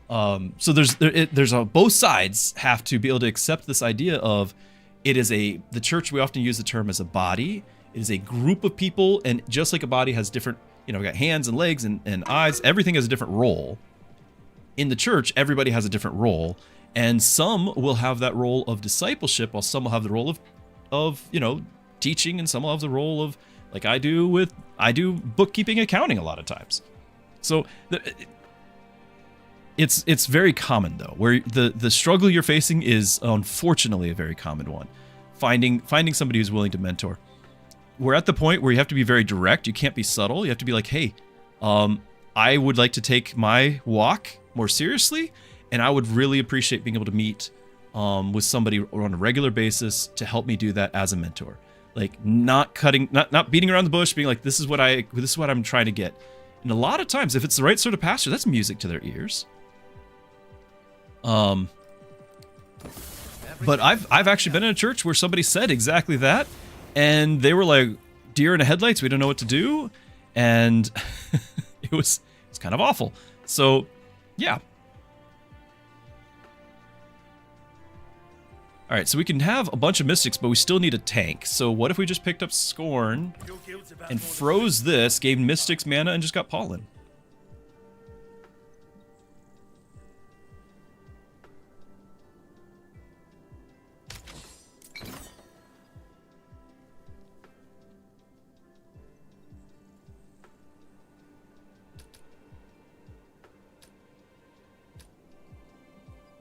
S1: So there's both sides have to be able to accept this idea of, the church, we often use the term as a body. It is a group of people, and just like a body has different, you know, we got hands and legs and eyes, everything has a different role. In the church, everybody has a different role, and some will have that role of discipleship, while some will have the role of you know, teaching, and some will have the role of, like I do bookkeeping, accounting a lot of times. So it's very common though, where the struggle you're facing is unfortunately a very common one. Finding somebody who's willing to mentor. We're at the point where you have to be very direct. You can't be subtle. You have to be like, hey, I would like to take my walk more seriously, and I would really appreciate being able to meet with somebody on a regular basis to help me do that as a mentor. Like, not beating around the bush, being like, this is what I'm trying to get. And a lot of times, if it's the right sort of pastor, that's music to their ears. But I've actually been in a church where somebody said exactly that, and they were like, deer in the headlights, we don't know what to do, and it's kind of awful. So yeah. All right, so we can have a bunch of mystics, but we still need a tank. So what if we just picked up Scorn and froze this, gave mystics mana, and just got Pollen?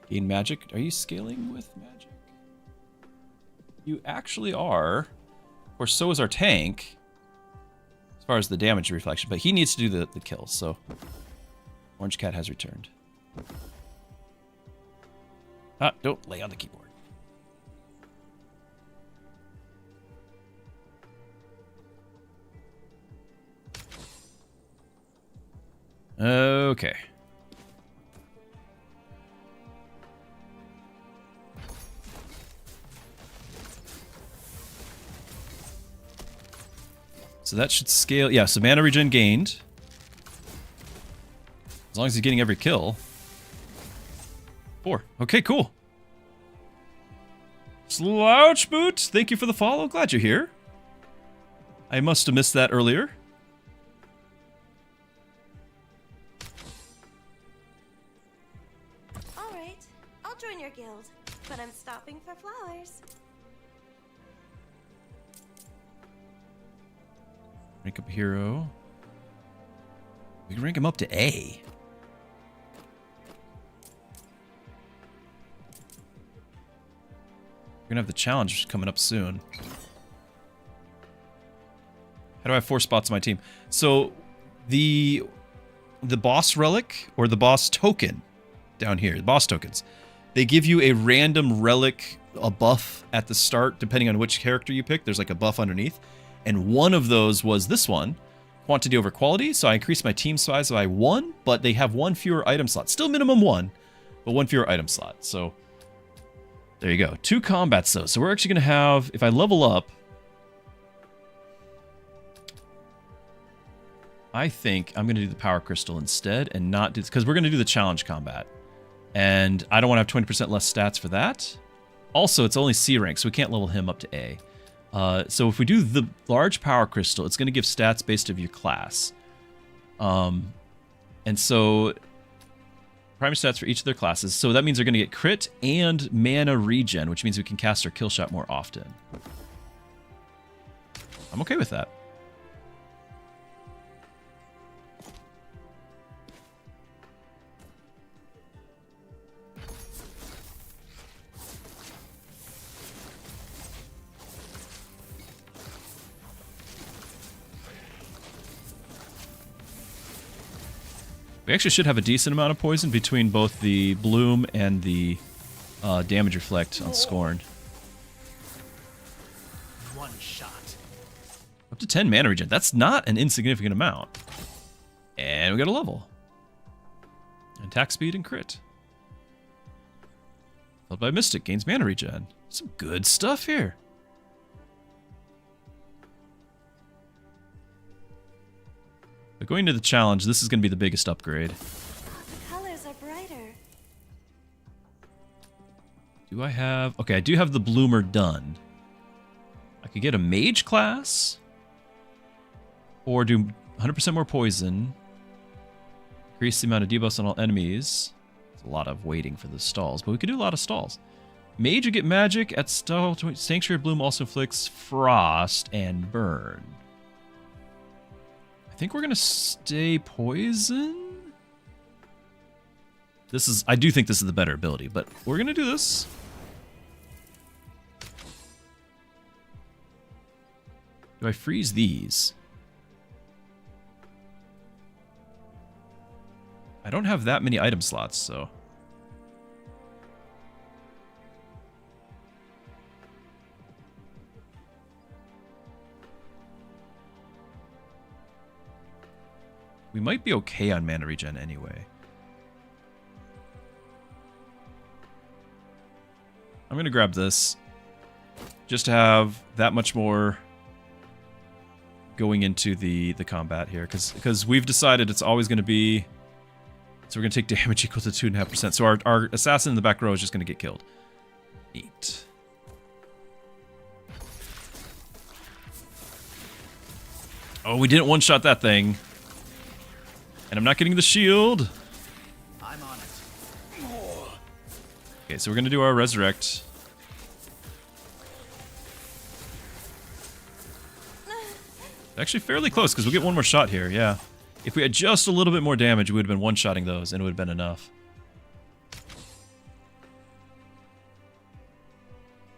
S1: Gain magic. Are you scaling with magic? You actually are. Or so is our tank. As far as the damage reflection. But he needs to do the kills, so. Orange Cat has returned. Ah, don't lay on the keyboard. Okay. So that should scale. Yeah, so mana regen gained. As long as he's getting every kill. 4. Okay, cool. Slouch Boot, thank you for the follow. Glad you're here. I must have missed that earlier.
S3: Alright, I'll join your guild, but I'm stopping for flowers.
S1: Rank up a hero. We can rank him up to A. We're gonna have the challenge coming up soon. How do I have 4 spots on my team? So the boss relic or the boss token down here, the boss tokens, they give you a random relic, a buff at the start, depending on which character you pick. There's like a buff underneath. And one of those was this one, quantity over quality. So I increased my team size by 1, but they have 1 fewer item slot. Still minimum 1, but 1 fewer item slot. So there you go. 2 combats though. So we're actually going to have, if I level up, I think I'm going to do the power crystal instead and not do this because we're going to do the challenge combat. And I don't want to have 20% less stats for that. Also, it's only C rank, so we can't level him up to A. So if we do the large power crystal, it's going to give stats based of your class. And so primary stats for each of their classes. So that means they're going to get crit and mana regen, which means we can cast our kill shot more often. I'm okay with that. We actually should have a decent amount of poison between both the bloom and the damage reflect on Scorn.
S2: One shot.
S1: Up to 10 mana regen. That's not an insignificant amount. And we got a level. Attack speed and crit. Followed by Mystic. Gains mana regen. Some good stuff here. But going to the challenge, this is going to be the biggest upgrade.
S3: Colors are brighter.
S1: Do I have... Okay, I do have the Bloomer done. I could get a Mage class. Or do 100% more poison. Increase the amount of debuffs on all enemies. It's a lot of waiting for the stalls, but we could do a lot of stalls. Mage would get magic at stall. Sanctuary Bloom also inflicts frost and burn. I think we're gonna stay poison. I do think this is the better ability, but we're gonna do this. Do I freeze these? I don't have that many item slots, so. We might be okay on mana regen anyway. I'm going to grab this just to have that much more going into the combat here, because we've decided it's always going to be... So we're going to take damage equal to 2.5%. So our assassin in the back row is just going to get killed. Neat. Oh, we didn't one-shot that thing. And I'm not getting the shield.
S2: I'm on it.
S1: Okay, so we're going to do our resurrect. Actually fairly close, because we'll get one more shot here, yeah. If we had just a little bit more damage, we would have been one-shotting those, and it would have been enough.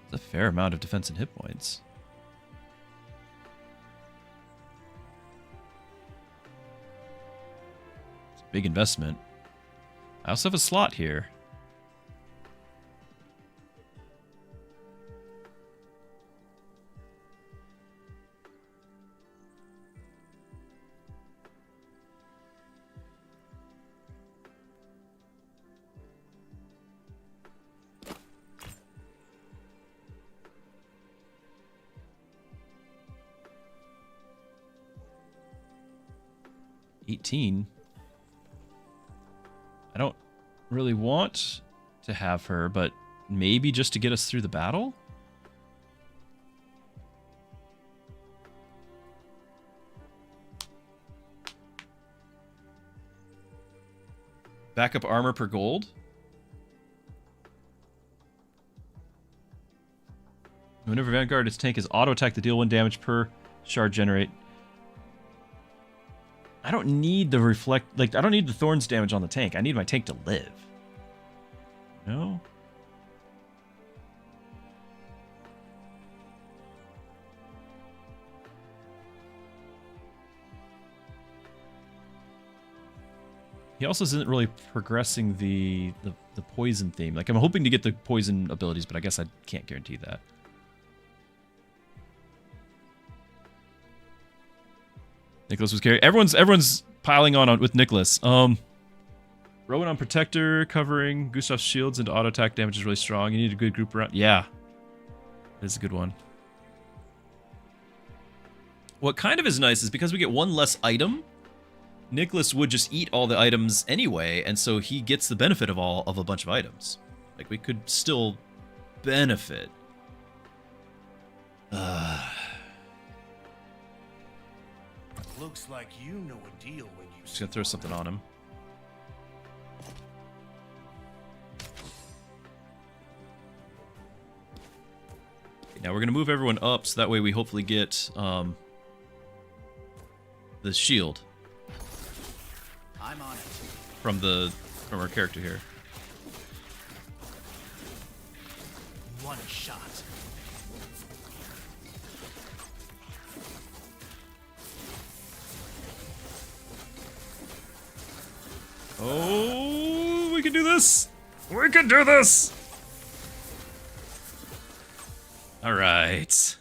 S1: That's a fair amount of defense and hit points. It's a big investment. I also have a slot here. I don't really want to have her, but maybe just to get us through the battle? Backup armor per gold. Whenever Vanguard its tank is auto attack to deal 1 damage per shard generate. I don't need the reflect, like, I don't need the thorns damage on the tank. I need my tank to live. No? He also isn't really progressing the poison theme. Like, I'm hoping to get the poison abilities, but I guess I can't guarantee that. Nicholas was carrying. Everyone's piling on with Nicholas. Rowan on Protector, covering Gustav's shields into auto attack damage is really strong. You need a good group around. Yeah, that's a good one. What kind of is nice is because we get one less item, Nicholas would just eat all the items anyway, and so he gets the benefit of a bunch of items. Like, we could still benefit.
S5: Looks like you know a deal when you
S1: Just gonna throw something on him. Now we're gonna move everyone up, so that way we hopefully get the shield.
S7: I'm on it.
S1: From our character here.
S7: One shot.
S1: Oh, we can do this! We can do this! Alright.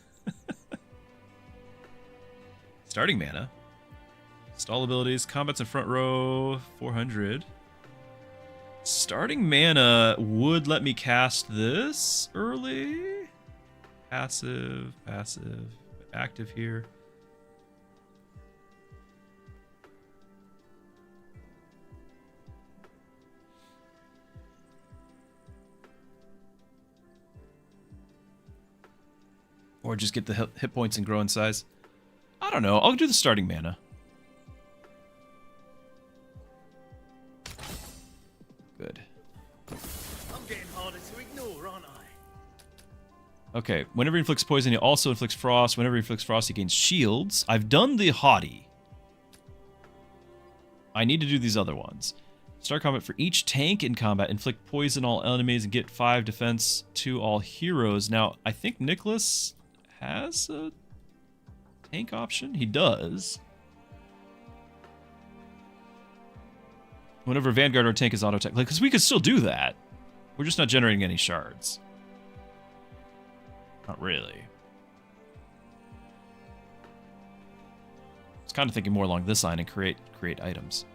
S1: Starting mana. Stall abilities, combats in front row, 400. Starting mana would let me cast this early. Passive, active here. Or just get the hit points and grow in size. I don't know. I'll do the starting mana. Good.
S2: I'm getting harder to ignore, aren't I?
S1: Okay. Whenever he inflicts poison, he also inflicts frost. Whenever he inflicts frost, he gains shields. I've done the haughty. I need to do these other ones. Start combat for each tank in combat. Inflict poison all enemies and get 5 defense to all heroes. Now, I think Nicholas has a tank option? He does. Whenever Vanguard or tank is auto attack, like, because we could still do that. We're just not generating any shards. Not really. I was kind of thinking more along this line and create items.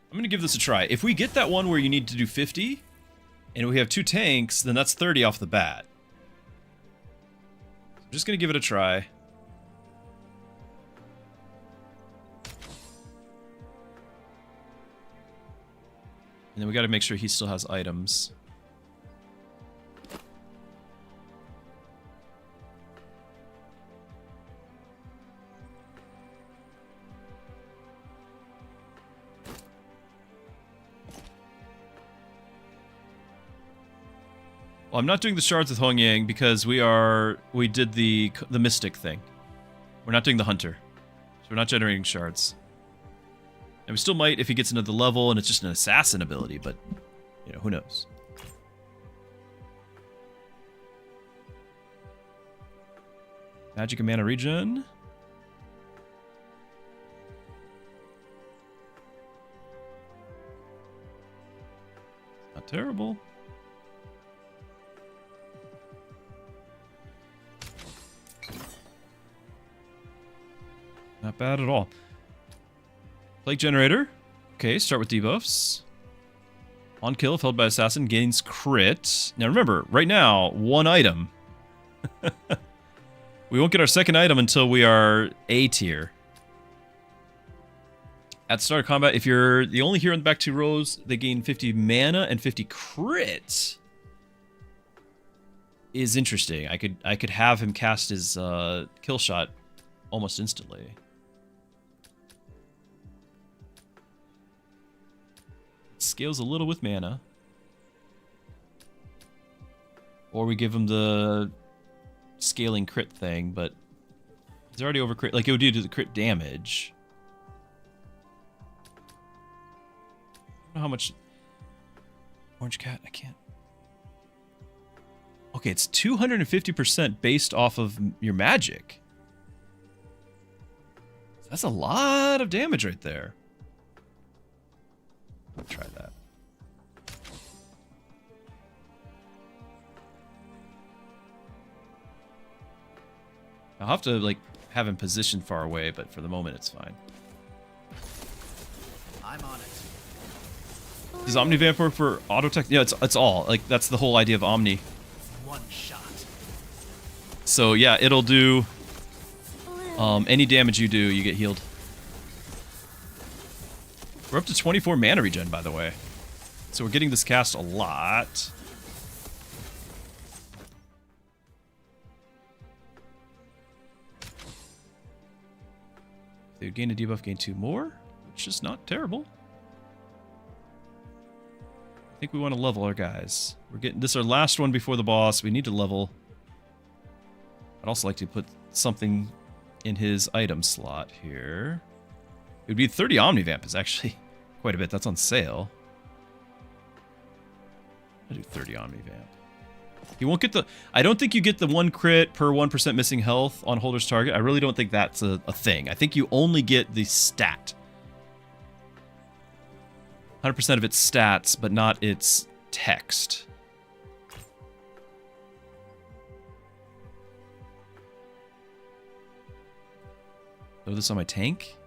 S1: I'm going to give this a try. If we get that one where you need to do 50, and we have 2 tanks, then that's 30 off the bat. I'm just going to give it a try. And then we got to make sure he still has items. Well, I'm not doing the shards with Hong Yang because we did the mystic thing. We're not doing the hunter. So we're not generating shards. And we still might if he gets into the level and it's just an assassin ability, but you know, who knows. Magic and mana regen. Not terrible. Not bad at all. Plague Generator. Okay, start with debuffs. On kill, if held by assassin, gains crit. Now remember, right now, 1 item. We won't get our second item until we are A tier. At the start of combat, if you're the only hero in the back 2 rows, they gain 50 mana and 50 crit. Is interesting. I could have him cast his kill shot almost instantly. Scales a little with mana. Or we give him the scaling crit thing, but he's already over crit. Like, it would do the crit damage. I don't know how much... Orange Cat, I can't... Okay, it's 250% based off of your magic. That's a lot of damage right there. I'll try that. I'll have to, like, have him positioned far away, but for the moment it's fine.
S7: I'm on it.
S1: Does Omni Vamp work for auto tech? Yeah, it's all. Like, that's the whole idea of Omni.
S7: One shot.
S1: So, yeah, it'll do... any damage you do, you get healed. We're up to 24 mana regen, by the way. So we're getting this cast a lot. They would gain a debuff, gain 2 more, which is not terrible. I think we want to level our guys. We're getting this is our last one before the boss. We need to level. I'd also like to put something in his item slot here. It would be 30 Omnivamp is actually quite a bit. That's on sale. I'll do 30 Omnivamp. You won't get the... I don't think you get the 1 crit per 1% missing health on holder's target. I really don't think that's a thing. I think you only get the stat. 100% of its stats, but not its text. Throw this on my tank.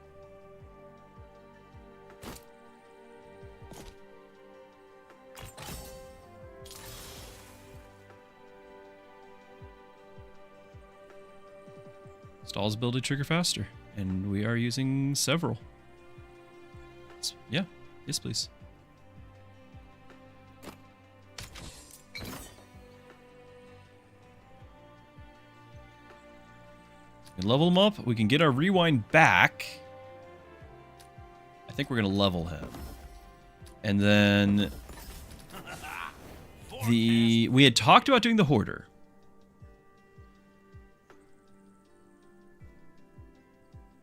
S1: Stalls ability trigger faster, and we are using several. Yeah, yes please. We can level him up. We can get our rewind back. I think we're gonna level him, and then we had talked about doing the hoarder.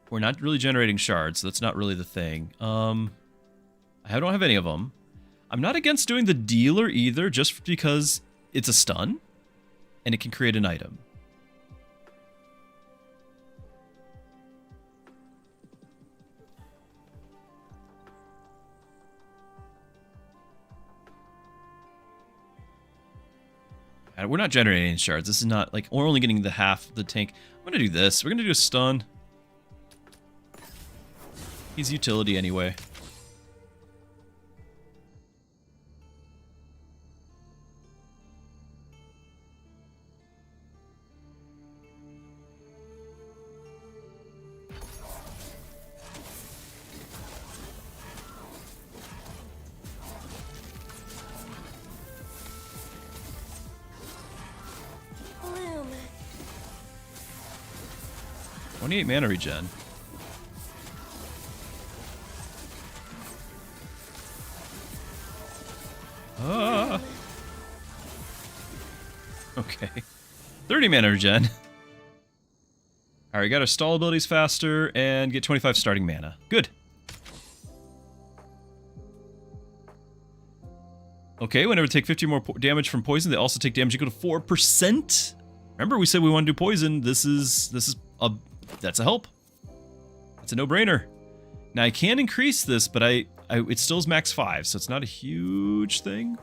S1: We're not really generating shards, so that's not really the thing. I don't have any of them. I'm not against doing the dealer either, just because it's a stun, and it can create an item. We're not generating any shards. This is not, like, we're only getting the half of the tank. I'm gonna do this. We're gonna do a stun. He's utility anyway.
S3: Bloom.
S1: 28 mana regen. Okay. 30 mana regen. Alright, we got our stall abilities faster and get 25 starting mana. Good. Okay, whenever they take 50 more damage from poison, they also take damage equal to 4%. Remember, we said we want to do poison. That's a help. It's a no-brainer. Now I can increase this, but it still is max 5, so it's not a huge thing.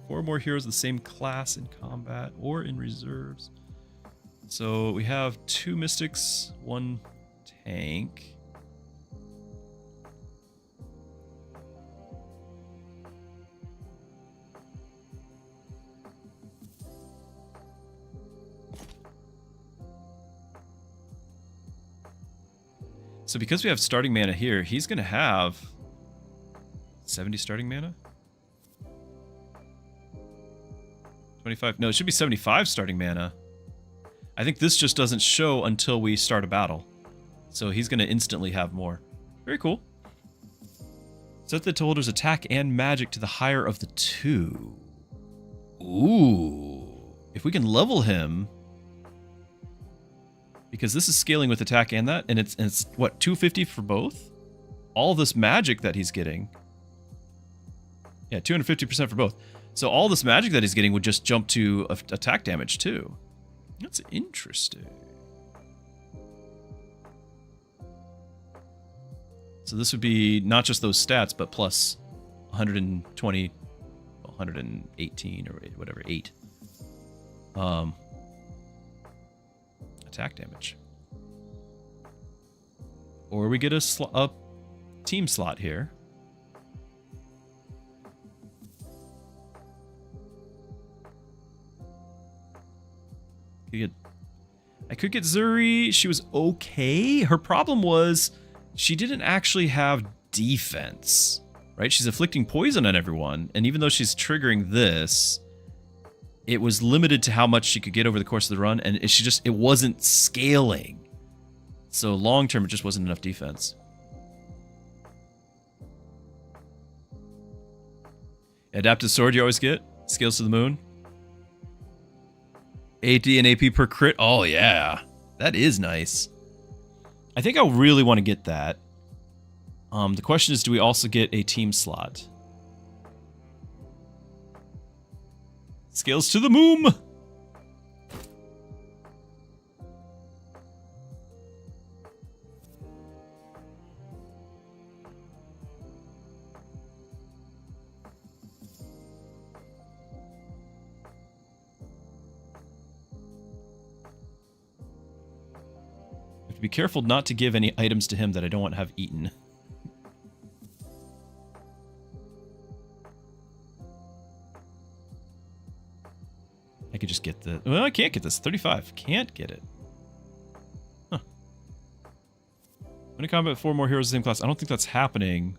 S1: 4 more heroes of the same class in combat or in reserves. So we have 2 mystics, 1 tank. So because we have starting mana here, he's going to have 70 starting mana? 25? No, it should be 75 starting mana. I think this just doesn't show until we start a battle. So he's going to instantly have more. Very cool. Set the holder's attack and magic to the higher of the 2. Ooh. If we can level him... Because this is scaling with attack and that, and it's what, 250 for both? All this magic that he's getting. Yeah, 250% for both. So all this magic that he's getting would just jump to attack damage too. That's interesting. So this would be not just those stats, but plus 120, 118 or whatever, 8. Attack damage. Or we get a team slot here. I could get Zuri. She was okay. Her problem was she didn't actually have defense, right? She's inflicting poison on everyone, and even though she's triggering this, it was limited to how much she could get over the course of the run, and it wasn't scaling. So long term, it just wasn't enough defense. Adaptive sword you always get. Scales to the moon. AD and AP per crit. Oh, yeah. That is nice. I think I really want to get that. The question is, do we also get a team slot? Scales to the moon! Be careful not to give any items to him that I don't want to have eaten. I could just get the... Well, I can't get this. 35. Can't get it. Huh. When in combat, 4 more heroes of the same class. I don't think that's happening.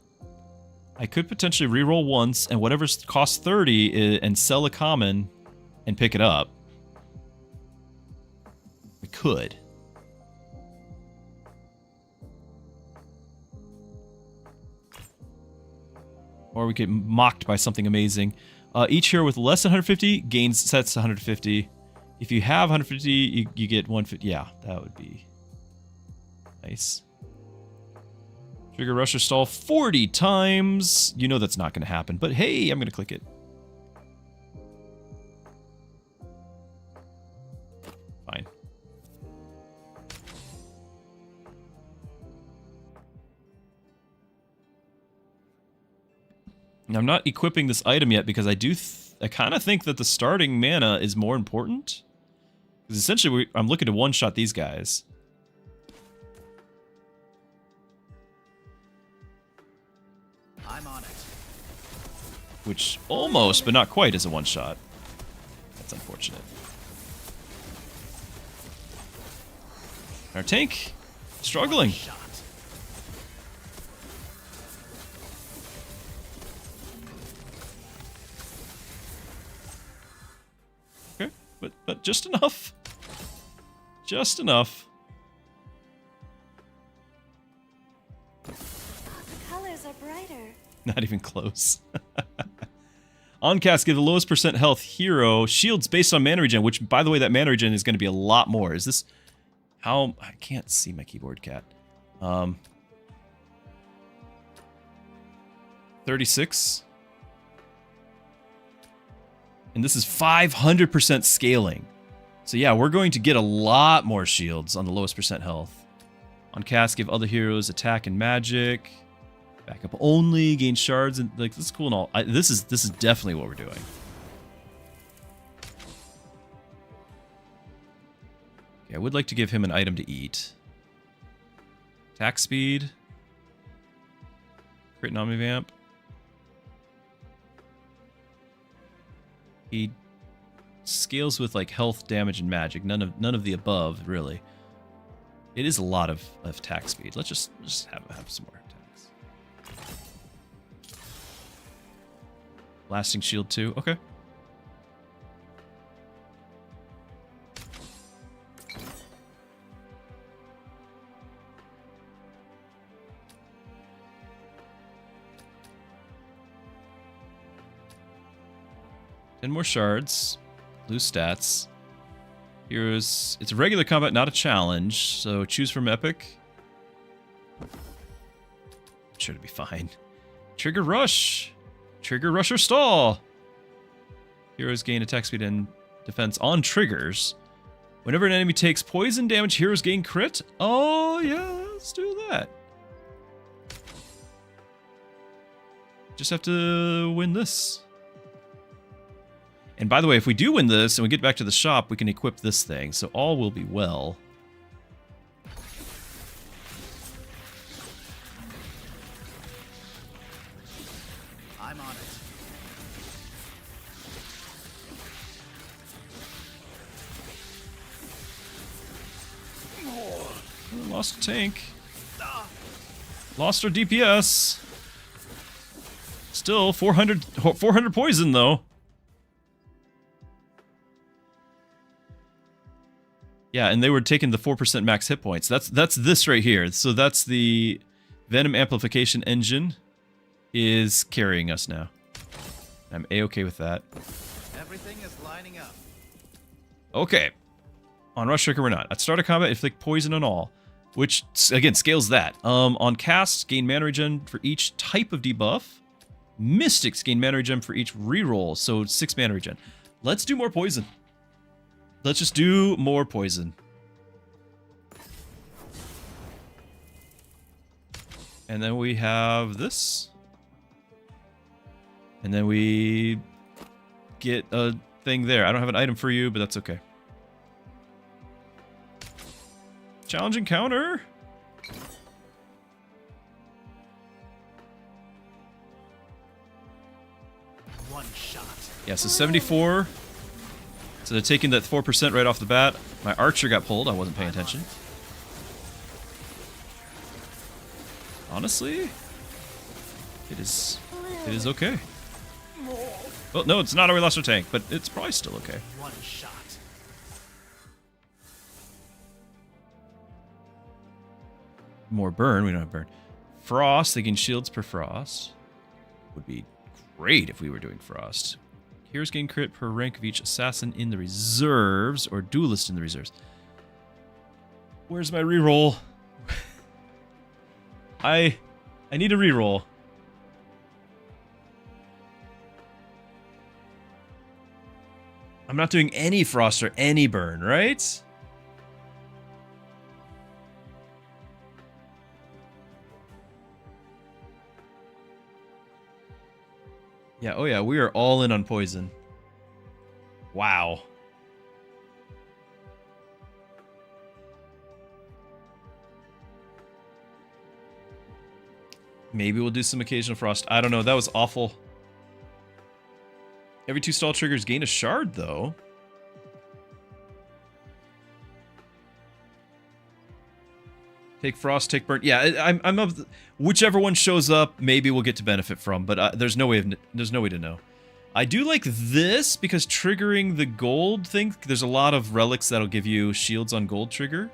S1: I could potentially reroll once, and whatever costs 30 and sell a common and pick it up. I could. Or we get mocked by something amazing. Each hero with less than 150 gains sets 150. If you have 150, you get 150. Yeah, that would be nice. Trigger rush or stall 40 times. You know that's not going to happen, but hey, I'm going to click it. Fine. I'm not equipping this item yet because I kind of think that the starting mana is more important. Because essentially, I'm looking to one-shot these guys.
S7: I'm on it.
S1: Which almost, but not quite, is a one-shot. That's unfortunate. Our tank, struggling.
S7: Shot.
S1: But just enough. Just enough.
S3: The colors are brighter.
S1: Not even close. On cast, give the lowest percent health hero shields based on mana regen, which, by the way, that mana regen is going to be a lot more. Is this... How... I can't see my keyboard, cat. 36. And this is 500% scaling. So yeah, we're going to get a lot more shields on the lowest percent health. On cast, give other heroes attack and magic. Backup only, gain shards, and like this is cool and all. This is definitely what we're doing. Okay, I would like to give him an item to eat. Attack speed. Crit Omnivamp. He scales with like health, damage, and magic. None of the above, really. It is a lot of attack speed. Let's just have some more attacks. Lasting shield too. Okay. Ten more shards. Lose stats. Heroes. It's a regular combat, not a challenge. So choose from epic. Sure to be fine. Trigger rush. Trigger rush or stall. Heroes gain attack speed and defense on triggers. Whenever an enemy takes poison damage, heroes gain crit. Oh, yeah, let's do that. Just have to win this. And by the way, if we do win this and we get back to the shop, we can equip this thing. So all will be well.
S7: I'm on it.
S1: Lost a tank. Lost our DPS. Still 400 poison though. Yeah, and they were taking the 4% max hit points. That's this right here. So that's the Venom amplification engine is carrying us now. I'm A-okay with that.
S7: Everything is lining up.
S1: Okay. On Rush Trigger, we're not. At start of combat, inflict poison on all, which, again, scales that. On cast, gain mana regen for each type of debuff. Mystics gain mana regen for each reroll, so 6 mana regen. Let's do more poison. Let's just do more poison. And then we have this. And then we get a thing there. I don't have an item for you, but that's okay. Challenge encounter.
S7: One shot.
S1: Yeah, so 74. So they're taking that 4% right off the bat. My archer got pulled. I wasn't paying attention. Honestly, it is okay. Well, no, it's not. We lost our tank, but it's probably still okay.
S7: One shot.
S1: More burn. We don't have burn. Frost. They gain shields per frost. Would be great if we were doing frost. Heroes gain crit per rank of each assassin in the reserves or duelist in the reserves. Where's my reroll? I need a reroll. I'm not doing any frost or any burn, right? Yeah, oh yeah, we are all in on poison. Wow. Maybe we'll do some occasional frost. I don't know, that was awful. Every 2 stall triggers gain a shard, though. Take frost, take burn. Yeah, I'm of whichever one shows up. Maybe we'll get to benefit from, but there's no way to know. I do like this because triggering the gold thing. There's a lot of relics that'll give you shields on gold trigger,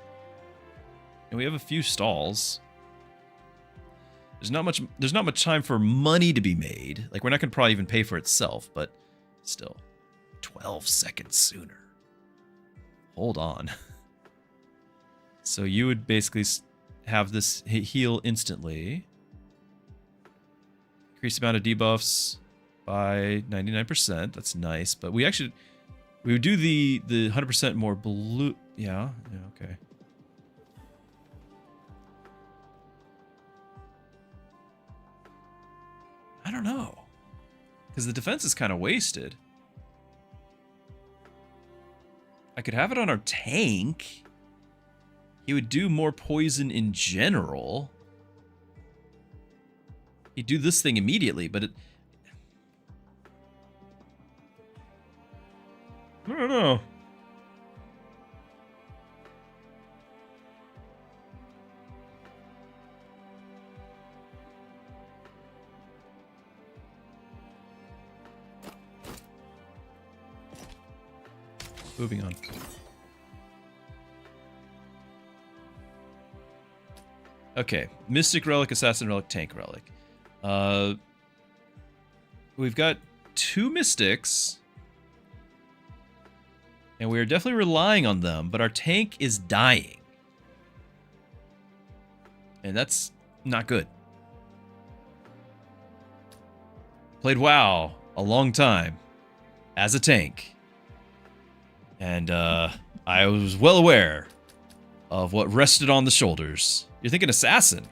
S1: and we have a few stalls. There's not much time for money to be made. Like we're not gonna probably even pay for itself, but still, 12 seconds sooner. Hold on. So you would basically have this heal instantly. Increase the amount of debuffs by 99%. That's nice, but we would do the 100% more blue. Yeah, okay. I don't know, because the defense is kind of wasted. I could have it on our tank. He would do more poison in general. He'd do this thing immediately, but I don't know. Moving on. Okay, Mystic Relic, Assassin Relic, Tank Relic. We've got 2 Mystics, and we are definitely relying on them, but our tank is dying. And that's not good. Played WoW a long time. as a tank. And I was well aware of what rested on the shoulders. You're thinking assassin.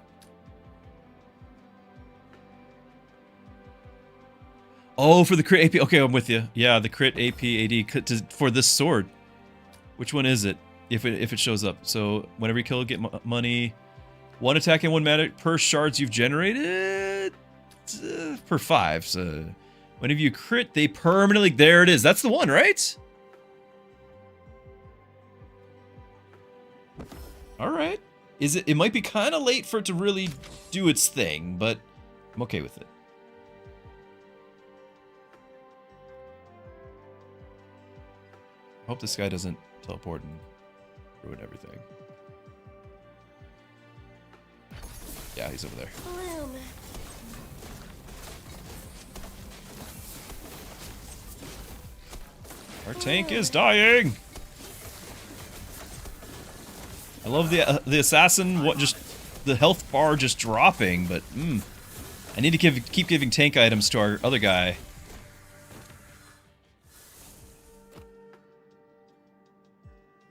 S1: Oh, for the crit AP. Okay, I'm with you. Yeah, the crit AP AD for this sword. Which one is it? If it shows up. So whenever you kill, get money. 1 attack and 1 magic per shards you've generated per 5. So whenever you crit, they permanently. There it is. That's the one, right? All right. Is it? It might be kind of late for it to really do its thing, but I'm okay with it. I hope this guy doesn't teleport and ruin everything. Yeah, he's over there.
S3: Bloom.
S1: Our tank is dying. I love the assassin. What just the health bar just dropping, but I need to keep giving tank items to our other guy.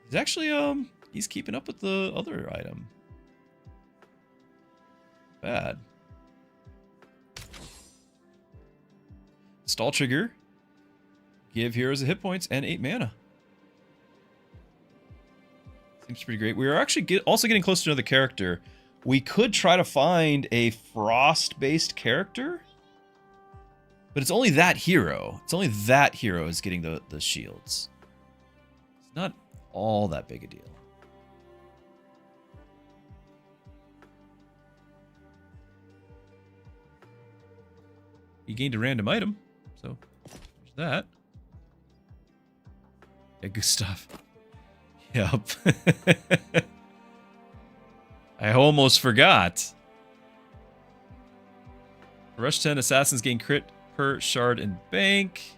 S1: He's actually he's keeping up with the other item. Bad. Stall trigger. Give heroes a hit points and 8 mana. Seems pretty great. We are actually also getting close to another character. We could try to find a frost-based character, but it's only that hero. It's only that hero is getting the shields. It's not all that big a deal. He gained a random item, so there's that. Yeah, Gustav. Yep. I almost forgot. Rush 10 assassins gain crit per shard and bank.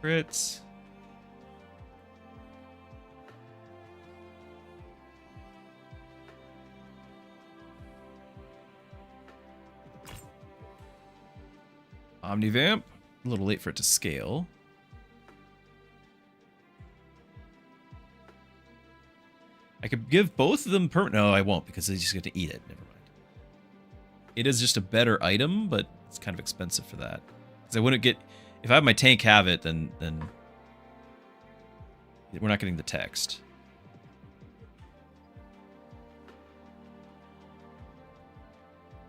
S1: Crits. Omnivamp. A little late for it to scale. I could give both of them no, I won't because they just get to eat it. Never mind. It is just a better item, but it's kind of expensive for that. Because I wouldn't get... If I have my tank have it, then we're not getting the text.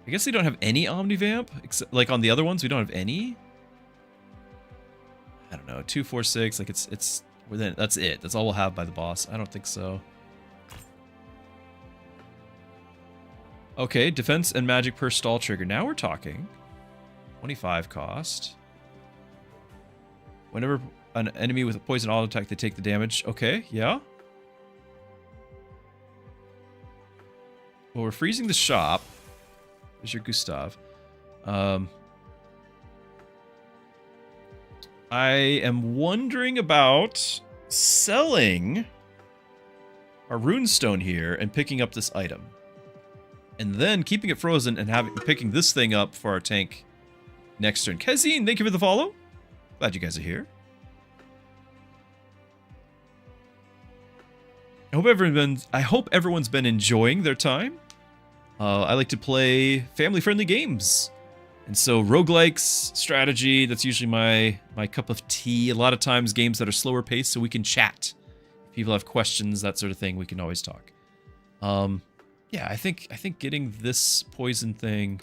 S1: I guess they don't have any Omnivamp, except like on the other ones we don't have any. I don't know, 2, 4, 6. Like it's within. That's it. That's all we'll have by the boss. I don't think so. Okay, defense and magic per stall trigger. Now we're talking. 25 cost. Whenever an enemy with a poison auto attack, they take the damage. Okay, yeah. Well, we're freezing the shop. There's your Gustav. I am wondering about selling our runestone here and picking up this item. And then keeping it frozen and picking this thing up for our tank next turn. Kazine, thank you for the follow. Glad you guys are here. I hope everyone's been enjoying their time. I like to play family-friendly games. And so roguelikes, strategy, that's usually my cup of tea. A lot of times games that are slower paced so we can chat. If people have questions, that sort of thing, we can always talk. Yeah, I think getting this poison thing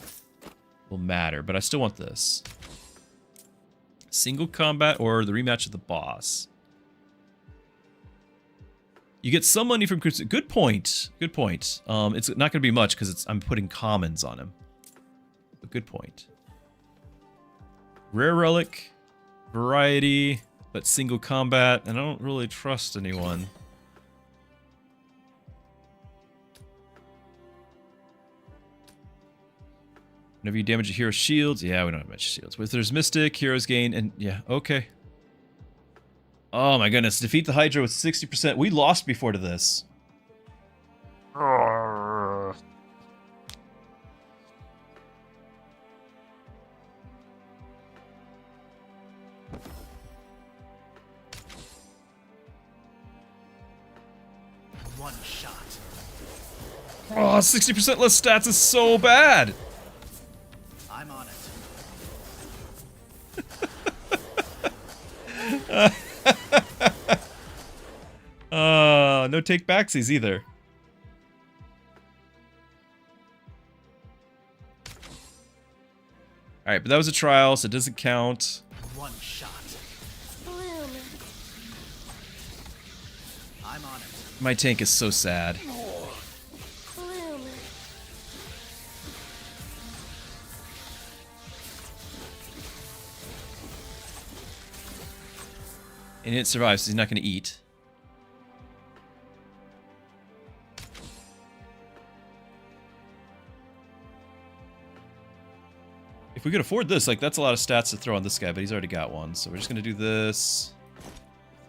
S1: will matter, but I still want this. Single combat or the rematch of the boss. You get some money from Crusader. Good point. Good point. It's not going to be much because I'm putting commons on him. But good point. Rare relic, variety, but single combat, and I don't really trust anyone. Whenever you damage a hero's shields, yeah, we don't have much shields. If there's Mystic, heroes gain, and yeah, okay. Oh my goodness, defeat the Hydra with 60%. We lost before to this.
S7: One shot.
S1: Oh, 60% less stats is so bad.
S7: I'm on it.
S1: No take backsies either. Alright, but that was a trial, so it doesn't count.
S7: One shot. I'm on it.
S1: My tank is so sad. And it survives, so he's not going to eat. If we could afford this, like, that's a lot of stats to throw on this guy, but he's already got one. So we're just going to do this.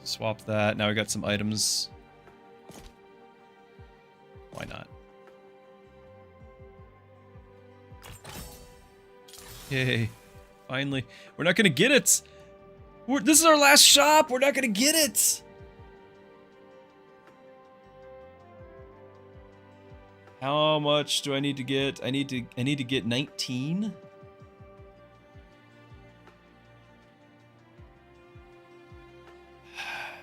S1: Swap that. Now we got some items. Why not? Yay. Finally. We're not going to get it! This is our last shop! We're not going to get it! How much do I need to get? I need to get 19?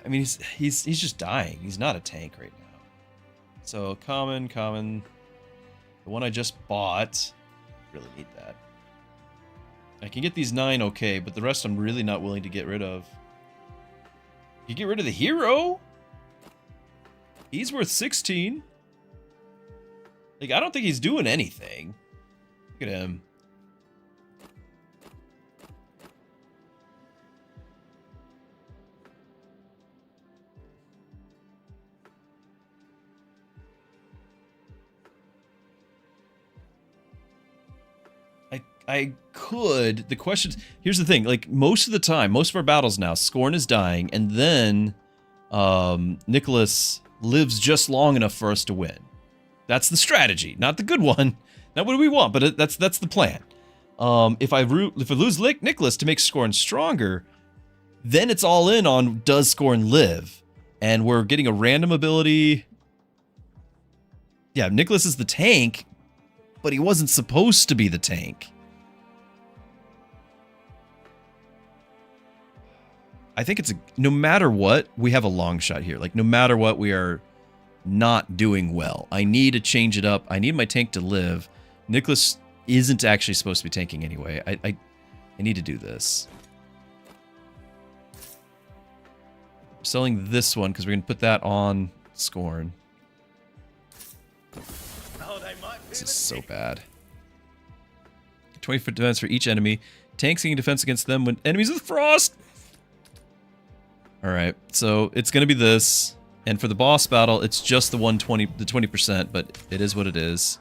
S1: I mean, he's just dying. He's not a tank right now. So common. The one I just bought. Really need that. I can get these 9 okay, but the rest I'm really not willing to get rid of. You get rid of the hero? He's worth 16. Like, I don't think he's doing anything. Look at him. I could. The question, here's the thing, like, most of the time, most of our battles now, Scorn is dying, and then Nicholas lives just long enough for us to win. That's the strategy, not the good one. Not what we want, but that's the plan. If I lose Nicholas to make Scorn stronger, then it's all in on does Scorn live, and we're getting a random ability. Yeah, Nicholas is the tank, but he wasn't supposed to be the tank. I think it's no matter what, we have a long shot here. Like, no matter what, we are not doing well. I need to change it up. I need my tank to live. Nicholas isn't actually supposed to be tanking anyway. I need to do this. I'm selling this one because we're going to put that on Scorn. This is so bad. 20 for defense for each enemy. Tanks gain defense against them when enemies with frost. Alright, so it's going to be this. And for the boss battle, it's just the 20%, but it is what it is.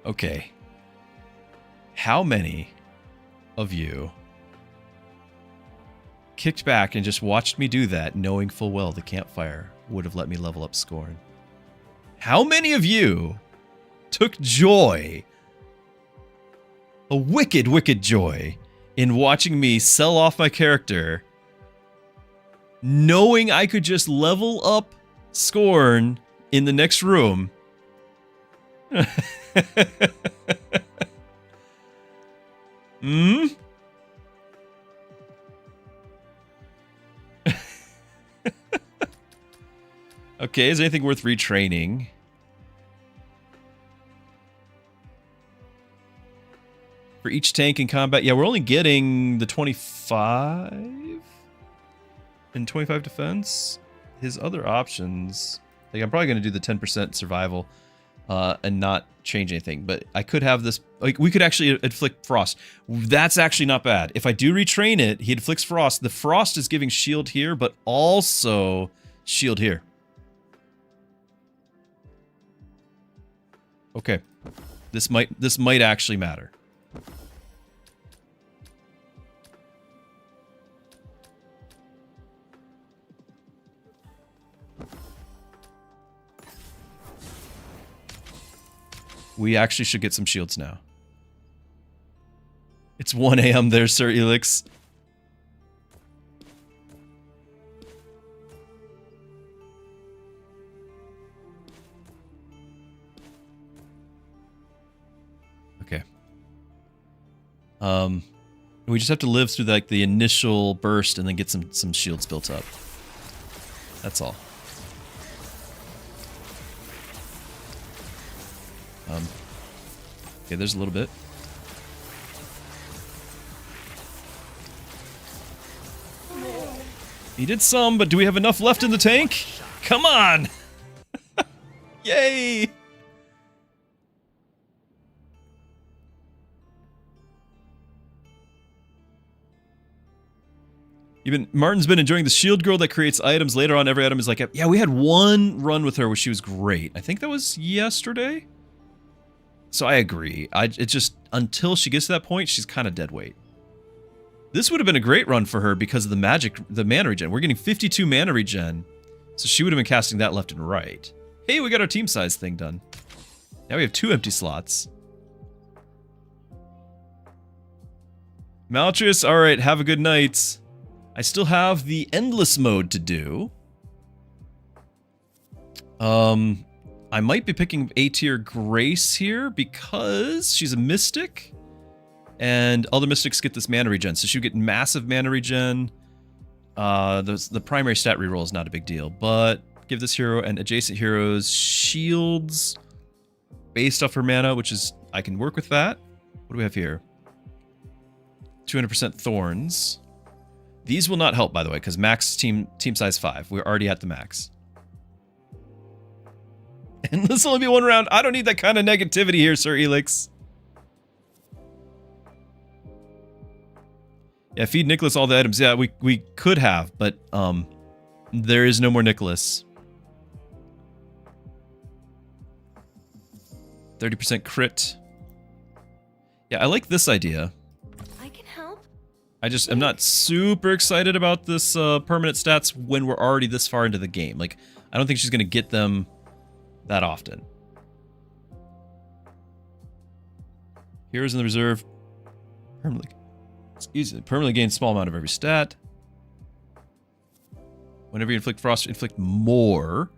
S1: Okay. How many of you kicked back and just watched me do that, knowing full well the campfire would have let me level up Scorn? How many of you took joy, a wicked, wicked joy, in watching me sell off my character, knowing I could just level up Scorn in the next room? Hmm? Okay, is there anything worth retraining? For each tank in combat? Yeah, we're only getting the 25? And 25 defense? His other options... Like, I'm probably going to do the 10% survival and not change anything. But I could have this... Like, we could actually inflict frost. That's actually not bad. If I do retrain it, he inflicts frost. The frost is giving shield here, but also shield here. Okay, this might actually matter. We actually should get some shields now. It's 1 a.m. there, Sir Elix. Okay. We just have to live through like the initial burst and then get some shields built up. That's all. Okay, there's a little bit. He did some, but do we have enough left in the tank? Come on! Yay! Martin's been enjoying the shield girl that creates items. Later on, every item is like, yeah, we had one run with her where she was great. I think that was yesterday. So I agree. It's just, until she gets to that point, she's kind of dead weight. This would have been a great run for her because of the mana regen. We're getting 52 mana regen. So she would have been casting that left and right. Hey, we got our team size thing done. Now we have 2 empty slots. Maltrius, alright, have a good night. I still have the endless mode to do. I might be picking A tier Grace here because she's a mystic. And other mystics get this mana regen. So she would get massive mana regen. The primary stat reroll is not a big deal. But give this hero and adjacent heroes shields based off her mana, which is, I can work with that. What do we have here? 200% thorns. These will not help, by the way, because max team size 5. We're already at the max. And this will only be 1 round. I don't need that kind of negativity here, Sir Elix. Yeah, feed Nicholas all the items. Yeah, we could have, but there is no more Nicholas. 30% crit. Yeah, I like this idea.
S6: I can help.
S1: I'm not super excited about this permanent stats when we're already this far into the game. Like, I don't think she's going to get them that often. Heroes in the reserve permanently gain small amount of every stat. Whenever you inflict frost, inflict more.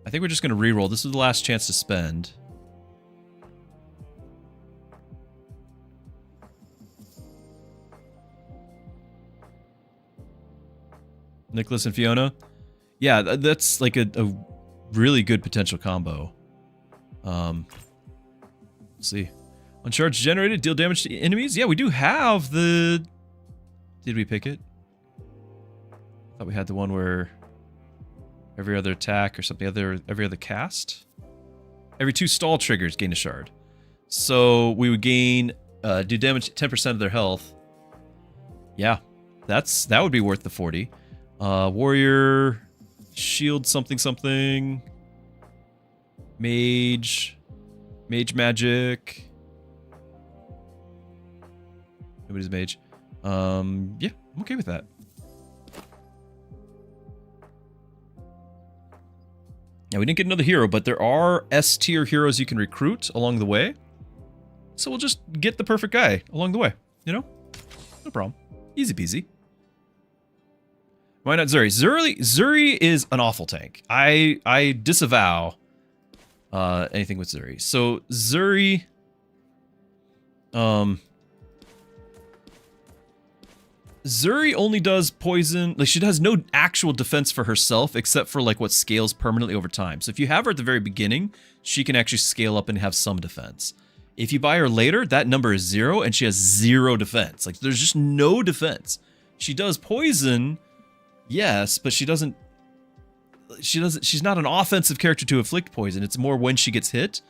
S1: I think we're just going to reroll. This is the last chance to spend. Nicholas and Fiona. Yeah, that's like a really good potential combo. Let's see. On charge generated, deal damage to enemies. Yeah, we do have the... Did we pick it? I thought we had the one where every other attack or something, every other cast? Every 2 stall triggers gain a shard. So we would gain, do damage to 10% of their health. Yeah, that would be worth the 40. Warrior, shield something. Mage magic. Nobody's mage. Yeah, I'm okay with that. Yeah, we didn't get another hero, but there are S tier heroes you can recruit along the way. So we'll just get the perfect guy along the way, you know? No problem. Easy peasy. Why not Zuri? Zuri is an awful tank. I disavow anything with Zuri. So Zuri, Zuri only does poison. Like, she has no actual defense for herself except for like what scales permanently over time. So if you have her at the very beginning, she can actually scale up and have some defense. If you buy her later, that number is 0 and she has 0 defense. Like, there's just no defense. She does poison, yes, but she's not an offensive character to inflict poison. It's more when she gets hit,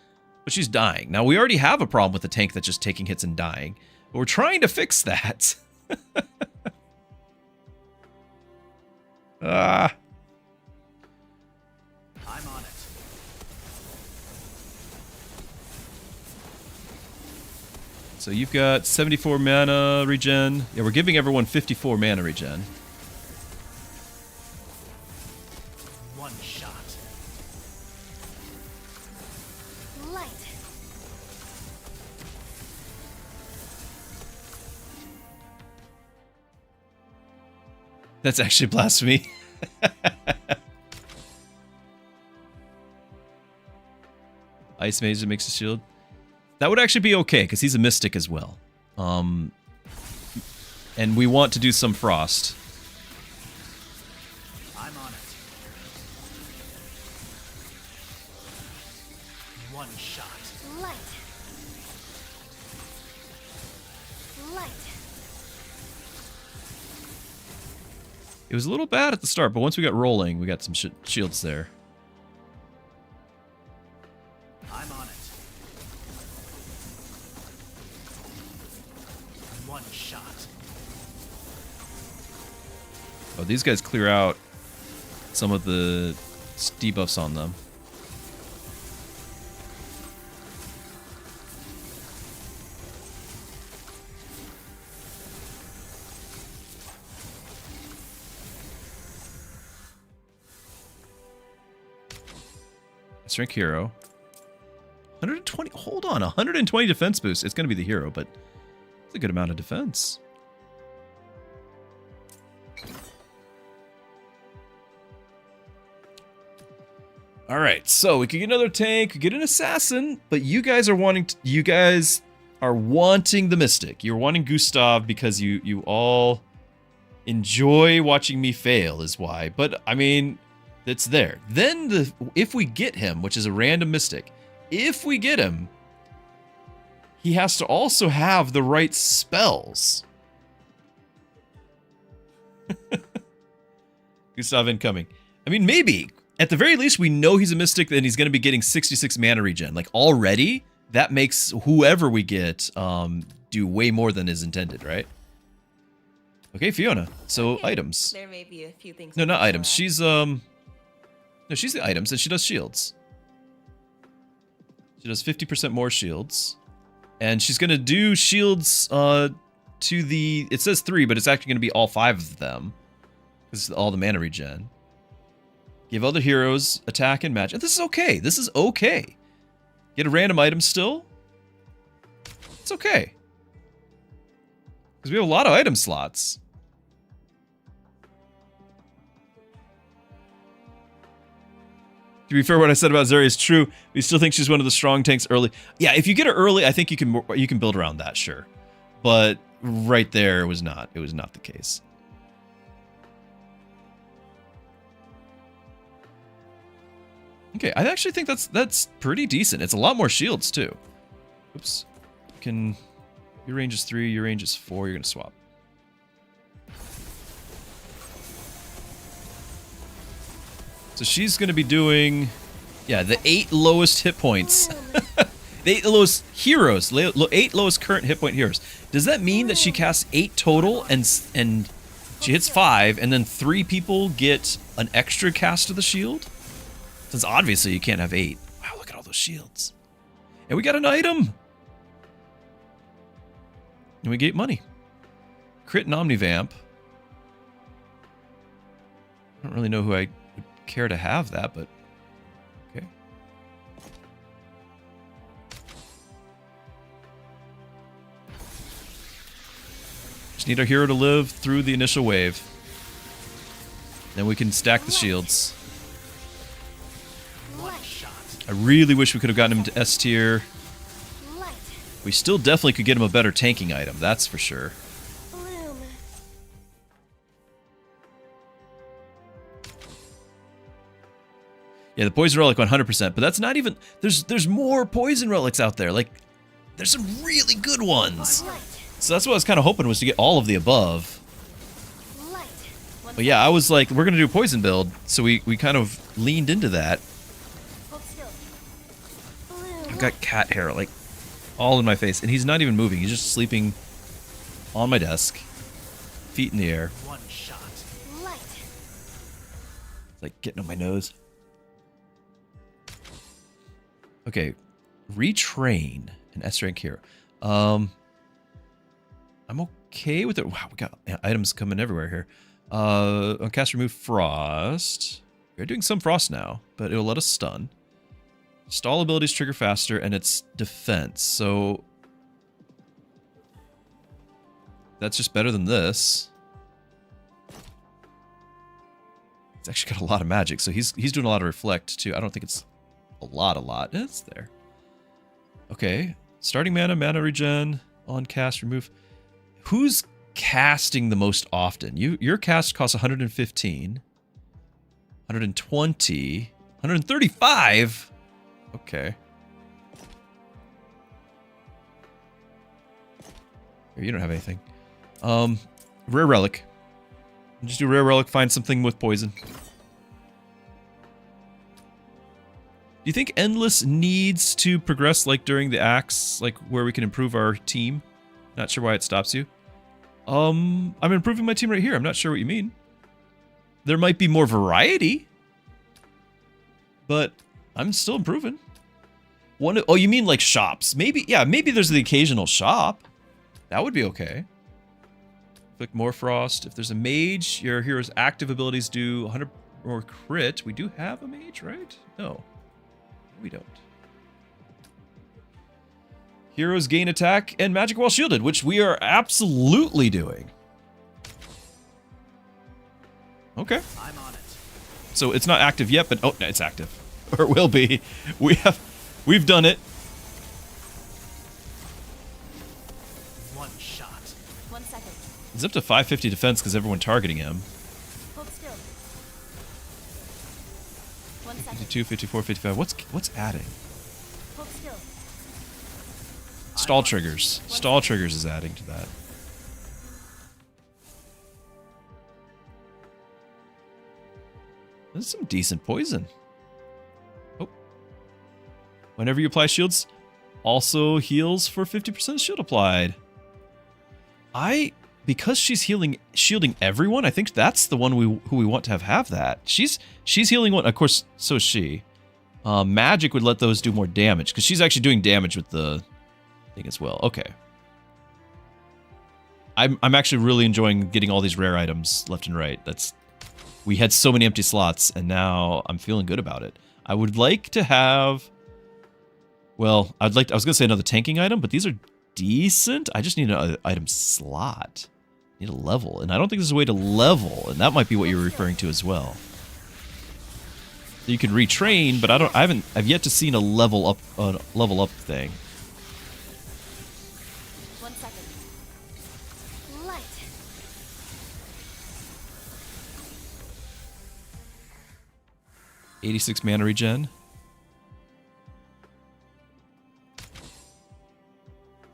S1: but she's dying. Now, we already have a problem with a tank that's just taking hits and dying, but we're trying to fix that.
S7: I'm on it.
S1: So you've got 74 mana regen. Yeah, we're giving everyone 54 mana regen.
S7: One shot.
S1: That's actually blasphemy. Ice Mage that makes a shield. That would actually be okay, because he's a Mystic as well. And we want to do some Frost.
S7: I'm on it. One shot.
S3: Light. Light.
S1: It was a little bad at the start, but once we got rolling, we got some shields there.
S7: I'm on it. One shot.
S1: Oh, these guys clear out some of the debuffs on them. Strength hero. 120. Hold on, 120 defense boost. It's going to be the hero, but it's a good amount of defense. All right, so we could get another tank, get an assassin, but you guys are wanting the Mystic. You're wanting Gustav because you all enjoy watching me fail is why. But I mean, it's there. Then if we get him, which is a random Mystic, if we get him, he has to also have the right spells. Gustav incoming. I mean, maybe. At the very least, we know he's a Mystic, then he's going to be getting 66 mana regen. Like, already, that makes whoever we get do way more than is intended, right? Okay, Fiona. So,
S6: Okay,
S1: items.
S6: There may be a few things.
S1: No,
S6: we
S1: not
S6: can
S1: items.
S6: throw
S1: She's, no, she's the items, and she does shields. She does 50% more shields. And she's going to do shields to the... It says 3, but it's actually going to be all 5 of them. This is all the mana regen. Give other heroes attack and match. And this is okay. This is okay. Get a random item still. It's okay. Because we have a lot of item slots. To be fair, what I said about Zeri is true. We still think she's one of the strong tanks early. Yeah, if you get her early, I think you can build around that, sure. But right there, it was not the case. Okay, I actually think that's pretty decent. It's a lot more shields too. Oops. Your range is 3, your range is 4, you're gonna swap. So she's gonna be doing, yeah, the 8 lowest hit points. The 8 lowest heroes, 8 lowest current hit point heroes. Does that mean that she casts 8 total and she hits 5 and then 3 people get an extra cast of the shield? Since obviously you can't have 8. Wow, look at all those shields. And we got an item. And we get money. Crit and Omnivamp. I don't really know who I would care to have that, but okay. Just need our hero to live through the initial wave. Then we can stack the shields. I really wish we could have gotten him to S tier. We still definitely could get him a better tanking item, that's for sure.
S3: Bloom.
S1: Yeah, the poison relic 100%, but that's not even... There's more poison relics out there. Like, there's some really good ones.
S3: Light.
S1: So that's what I was kind of hoping was to get all of the above.
S3: Light.
S1: But yeah, I was like, we're going to do a poison build, so we kind of leaned into that.
S3: Hold still. Bloom.
S1: I've got cat hair, like, all in my face, and he's not even moving. He's just sleeping on my desk, feet in the air.
S7: One shot.
S3: Light.
S1: It's like getting on my nose. Okay, retrain an S rank hero. I'm okay with it. Wow, we got items coming everywhere here. On cast remove frost. We're doing some frost now, but it'll let us stun. Stall abilities trigger faster, and it's defense. So that's just better than this. He's actually got a lot of magic, so he's doing a lot of reflect too. I don't think it's a lot. It's there. Okay. Starting mana regen, on cast, remove. Who's casting the most often? Your cast costs 115. 120. 135? Okay. Here, you don't have anything. Rare relic. Just do rare relic, find something with poison. Do you think Endless needs to progress like during the axe, like where we can improve our team? Not sure why it stops you. I'm improving my team right here. I'm not sure what you mean. There might be more variety, but I'm still improving. Oh, you mean like shops? Maybe, yeah, maybe there's the occasional shop. That would be okay. Click more frost. If there's a mage, your hero's active abilities do 100 more crit. We do have a mage, right? No, we don't. Heroes gain attack and magic while shielded, which we are absolutely doing. Okay.
S7: I'm on it.
S1: So it's not active yet, but oh, no, it's active, or it will be. We've done it.
S7: One shot.
S6: 1 second.
S1: He's up to 550 defense because everyone targeting him.
S6: Hold still. 1 second.
S1: 52, 54, 55. What's adding?
S6: Hold still.
S1: Stall triggers. Stall triggers is adding to that. This is some decent poison. Oh. Whenever you apply shields, also heals for 50% shield applied. Because she's shielding everyone, I think that's the one who we want to have that. She's healing one, of course, so is she. Magic would let those do more damage, because she's actually doing damage with the thing as well. Okay. I'm actually really enjoying getting all these rare items left and right. We had so many empty slots, and now I'm feeling good about it. I would like to have... Well, I was going to say another tanking item, but these are decent. I just need an item slot. I need a level, and I don't think there's a way to level, and that might be what you're referring to as well. You can retrain, but I've yet to seen a level up thing.
S6: 1 second. Light.
S1: $86 mana regen.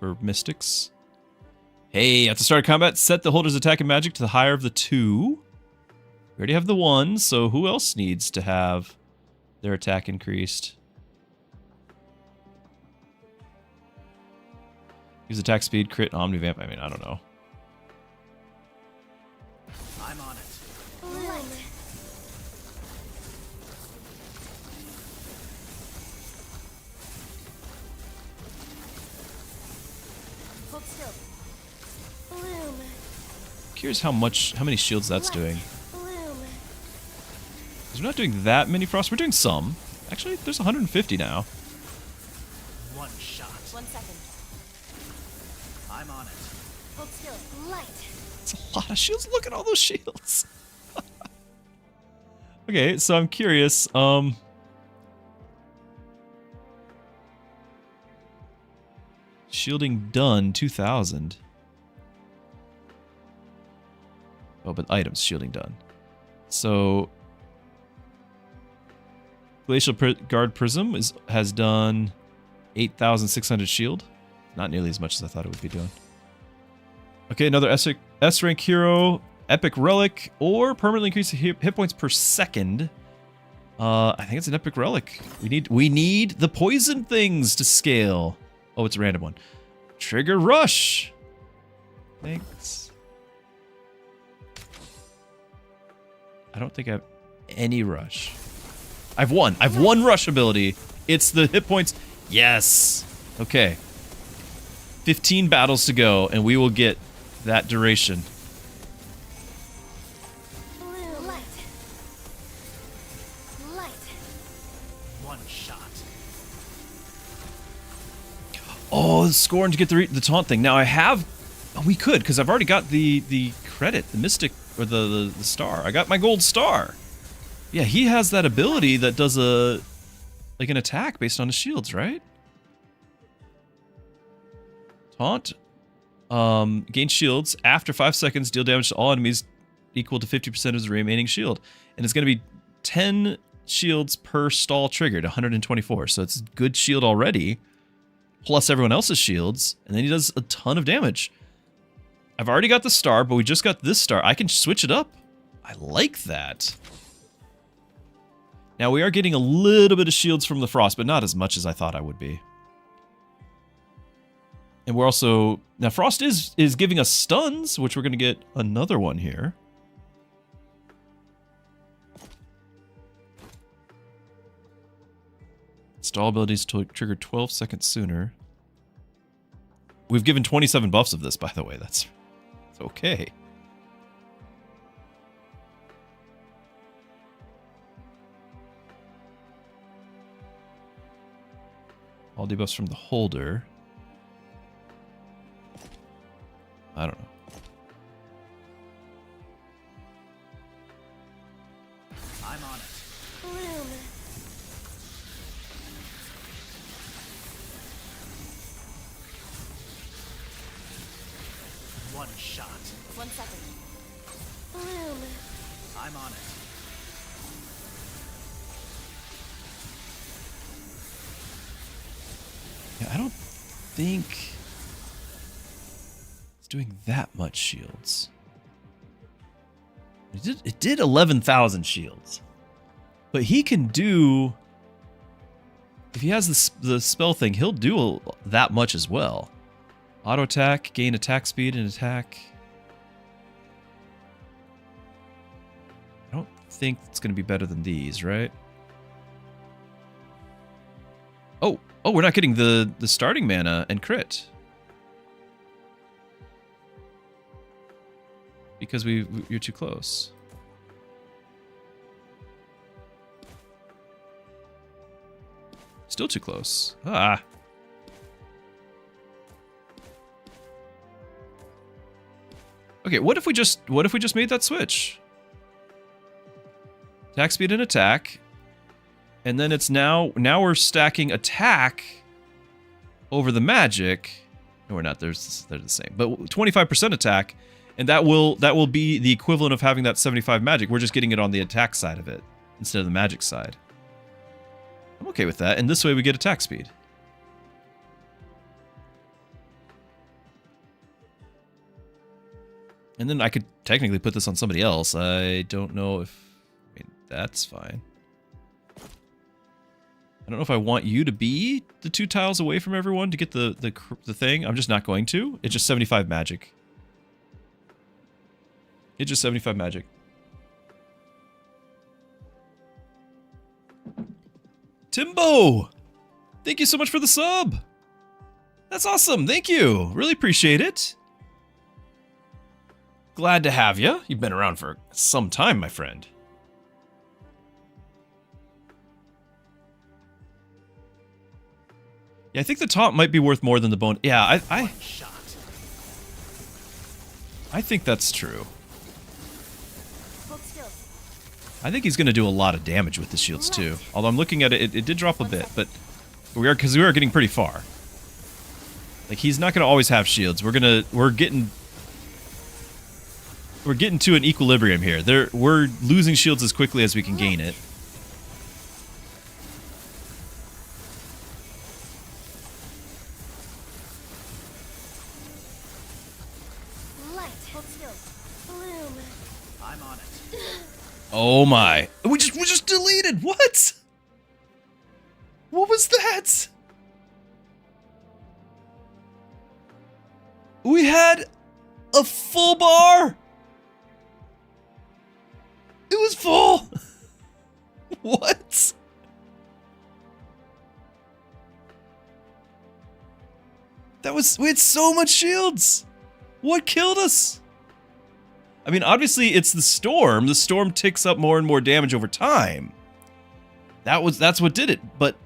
S1: For mystics. Hey, at the start of combat, set the holder's attack and magic to the higher of the two. We already have the one, so who else needs to have their attack increased? Use attack speed, crit, omnivamp. I mean, I don't know.
S7: I'm on it.
S6: Light. Hold still. Bloom.
S1: Curious how many shields that's doing.
S6: Bloom.
S1: Because we're not doing that many frost. We're doing some. Actually, there's 150 now.
S7: One shot.
S6: 1 second.
S7: I'm on it.
S6: Hold still. Light.
S1: It's a lot of shields. Look at all those shields. Okay, so I'm curious. Shielding done, 2,000. Oh, but items, shielding done. So, Glacial Guard Prism has done 8,600 shield. Not nearly as much as I thought it would be doing. Okay, another S-rank hero, Epic Relic, or permanently increase hit points per second. I think it's an Epic Relic. We need the poison things to scale. Oh, it's a random one. Trigger Rush. Thanks. I don't think I have any rush. I've one rush ability. It's the hit points. Yes. Okay. 15 battles to go, and we will get that duration.
S6: Blue. Light. Light.
S7: One shot.
S1: Oh, scoring to get the taunt thing. Now I have... Oh, we could, because I've already got the credit, the mystic, or the star. I got my gold star. Yeah, he has that ability that does a like an attack based on his shields, right? Taunt. Gain shields. After 5 seconds, deal damage to all enemies equal to 50% of his remaining shield. And it's going to be 10 shields per stall triggered, 124. So it's good shield already, plus everyone else's shields. And then he does a ton of damage. I've already got the star, but we just got this star. I can switch it up. I like that. Now, we are getting a little bit of shields from the frost, but not as much as I thought I would be. And we're also... Now, frost is giving us stuns, which we're going to get another one here. Stall abilities to trigger 12 seconds sooner. We've given 27 buffs of this, by the way. That's okay. All debuffs from the holder. I don't know.
S7: I'm on it.
S3: Bloom.
S7: One shot.
S6: 1 second.
S3: Bloom.
S7: I'm on it.
S1: Yeah, I don't think it's doing that much shields. It did 11,000 shields. But he can do... If he has the spell thing, he'll do that much as well. Auto attack, gain attack speed and attack. I don't think it's going to be better than these, right? Oh, we're not getting the starting mana and crit. Because you're too close. Still too close. Ah. Okay, what if we just made that switch? Attack speed and attack. And then it's now we're stacking attack over the magic. No, we're not. They're the same. But 25% attack, and that will be the equivalent of having that 75 magic. We're just getting it on the attack side of it instead of the magic side. I'm okay with that. And this way we get attack speed. And then I could technically put this on somebody else. I don't know if... I mean, that's fine. I don't know if I want you to be the 2 tiles away from everyone to get the thing. I'm just not going to. It's just 75 magic. It's just 75 magic. Timbo! Thank you so much for the sub! That's awesome, thank you! Really appreciate it. Glad to have you. You've been around for some time, my friend. Yeah, I think the top might be worth more than the bone. Yeah, I think that's true.
S3: Hold still.
S1: I think he's going to do a lot of damage with the shields too. Although I'm looking at it, it did drop a bit, but we are getting pretty far. Like he's not going to always have shields. We're getting to an equilibrium here. We're losing shields as quickly as we can gain it.
S3: Light. Hold still. Bloom.
S7: I'm on it.
S1: Oh my! We just deleted. What? What was that? We had a full bar. It was full. What? We had so much shields. What killed us? I mean, obviously it's the storm. The storm ticks up more and more damage over time. That's what did it. But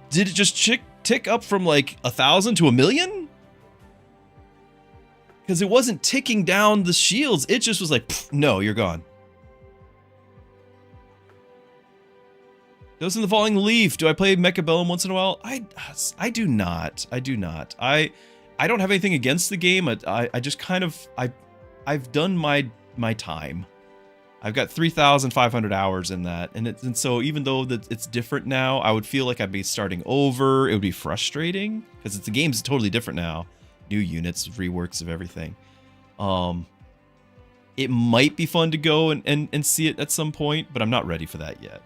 S1: did it just tick up from like 1,000 to 1,000,000? Because it wasn't ticking down the shields. It just was like, no, you're gone. Those in the Falling Leaf. Do I play Mechabellum once in a while? I do not. I do not. I don't have anything against the game. I just kind of I've done my time. I've got 3,500 hours in that, and so even though it's different now, I would feel like I'd be starting over. It would be frustrating because the game's totally different now. New units, reworks of everything. It might be fun to go and see it at some point, but I'm not ready for that yet.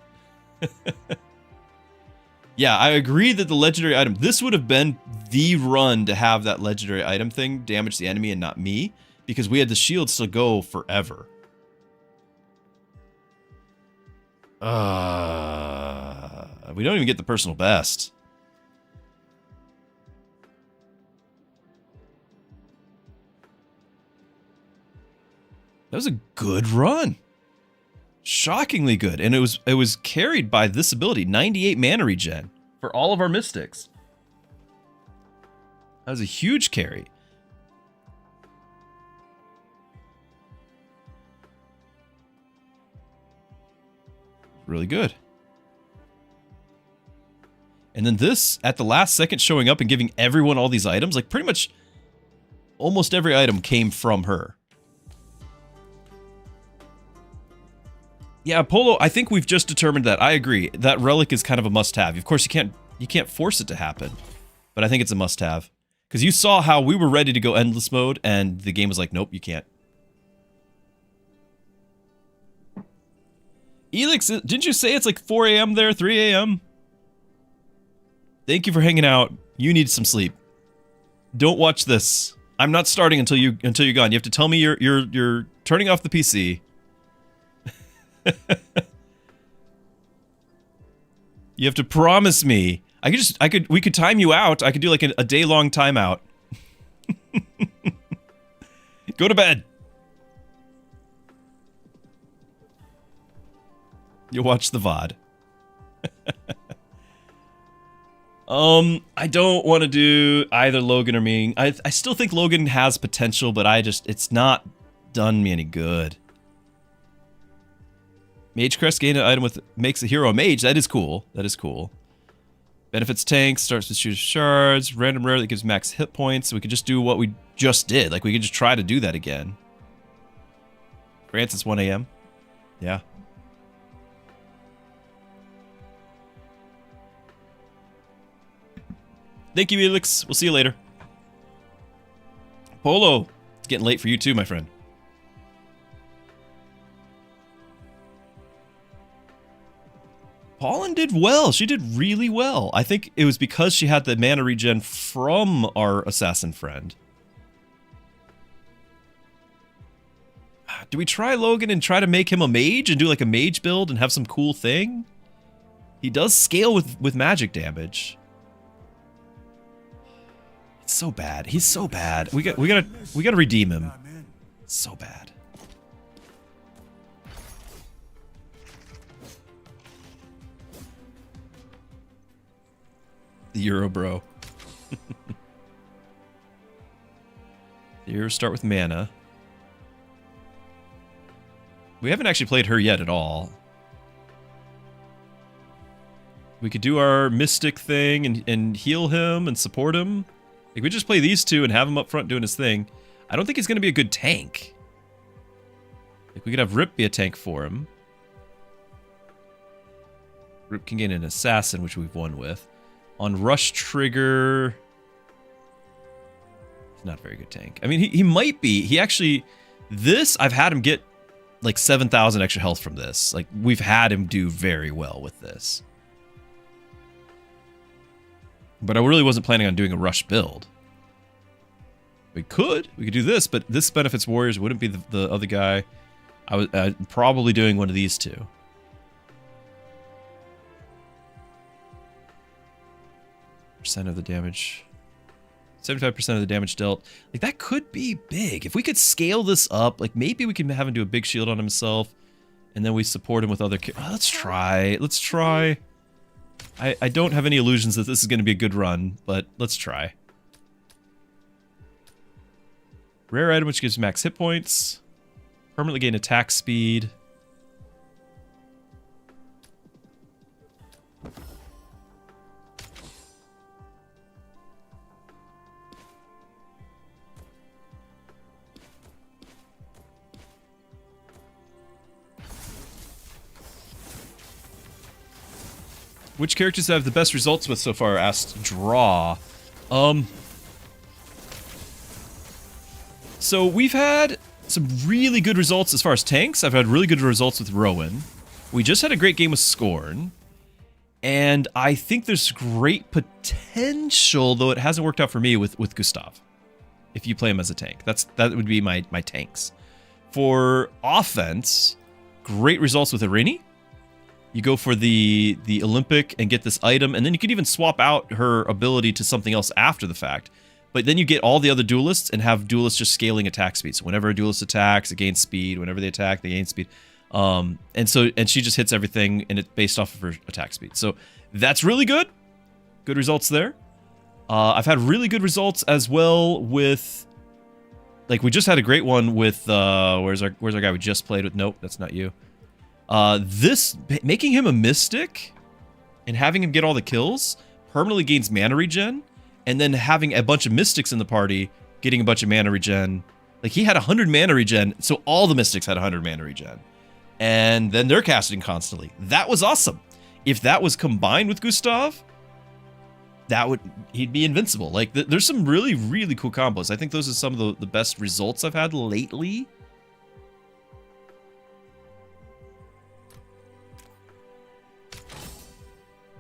S1: Yeah, I agree that the legendary item, this would have been the run to have that legendary item thing damage the enemy and not me, because we had the shields to go forever. We don't even get the personal best. That was a good run. Shockingly good. And it was carried by this ability, 98 mana regen for all of our mystics. That was a huge carry. Really good. And then this, at the last second, showing up and giving everyone all these items, like pretty much almost every item came from her. Yeah, Polo, I think we've just determined that. I agree. That relic is kind of a must-have. Of course, you can't force it to happen, but I think it's a must-have. Because you saw how we were ready to go endless mode, and the game was like, nope, you can't. Elix, didn't you say it's like 4 a.m. there, 3 a.m.? Thank you for hanging out. You need some sleep. Don't watch this. I'm not starting until you're gone. You have to tell me you're turning off the PC. You have to promise me. We could time you out. I could do like a day-long timeout. Go to bed. You watch the VOD. I don't want to do either Logan or me. I still think Logan has potential, but it's not done me any good. Mage Crest, gain an item with makes a hero a mage. That is cool. That is cool. Benefits tanks, starts with shooter shards, random rare that gives max hit points. So we could just do what we just did. Like we could just try to do that again. Francis 1 a.m. Yeah. Thank you, Elix. We'll see you later. Polo, it's getting late for you too, my friend. Paulin did well. She did really well. I think it was because she had the mana regen from our assassin friend. Do we try Logan and try to make him a mage and do like a mage build and have some cool thing? He does scale with magic damage. It's so bad. He's so bad. We gotta redeem him. So bad. The Euro bro. The Euros start with mana. We haven't actually played her yet at all. We could do our mystic thing and heal him and support him. Like we just play these two and have him up front doing his thing. I don't think he's gonna be a good tank. Like we could have Rip be a tank for him. Rip can gain an assassin, which we've won with. On Rush Trigger, he's not a very good tank. I mean, he might be. He actually, this, I've had him get like 7,000 extra health from this. Like, we've had him do very well with this. But I really wasn't planning on doing a Rush build. We could do this, but this benefits warriors. Wouldn't be the other guy. I was probably doing one of these two. Percent of the damage, 75% of the damage dealt. Like that could be big if we could scale this up. Like maybe we can have him do a big shield on himself, and then we support him with other. Let's try. Let's try. I don't have any illusions that this is going to be a good run, but let's try. Rare item which gives max hit points, permanently gain attack speed. Which characters have the best results with so far? Asked Draw. So we've had some really good results as far as tanks. I've had really good results with Rowan. We just had a great game with Scorn. And I think there's great potential, though it hasn't worked out for me with Gustav. If you play him as a tank. That would be my tanks. For offense, great results with Irini. You go for the Olympic and get this item, and then you could even swap out her ability to something else after the fact. But then you get all the other duelists and have duelists just scaling attack speed. So whenever a duelist attacks, it gains speed. Whenever they attack, they gain speed. And she just hits everything, and it's based off of her attack speed. So that's really good. Good results there. I've had really good results as well with, like, we just had a great one with where's our guy we just played with? Nope, that's not you. This making him a mystic and having him get all the kills permanently gains mana regen, and then having a bunch of mystics in the party getting a bunch of mana regen. Like, he had 100 mana regen, so all the mystics had 100 mana regen. And then they're casting constantly. That was awesome. If that was combined with Gustav, he'd be invincible. Like, there's some really, really cool combos. I think those are some of the best results I've had lately.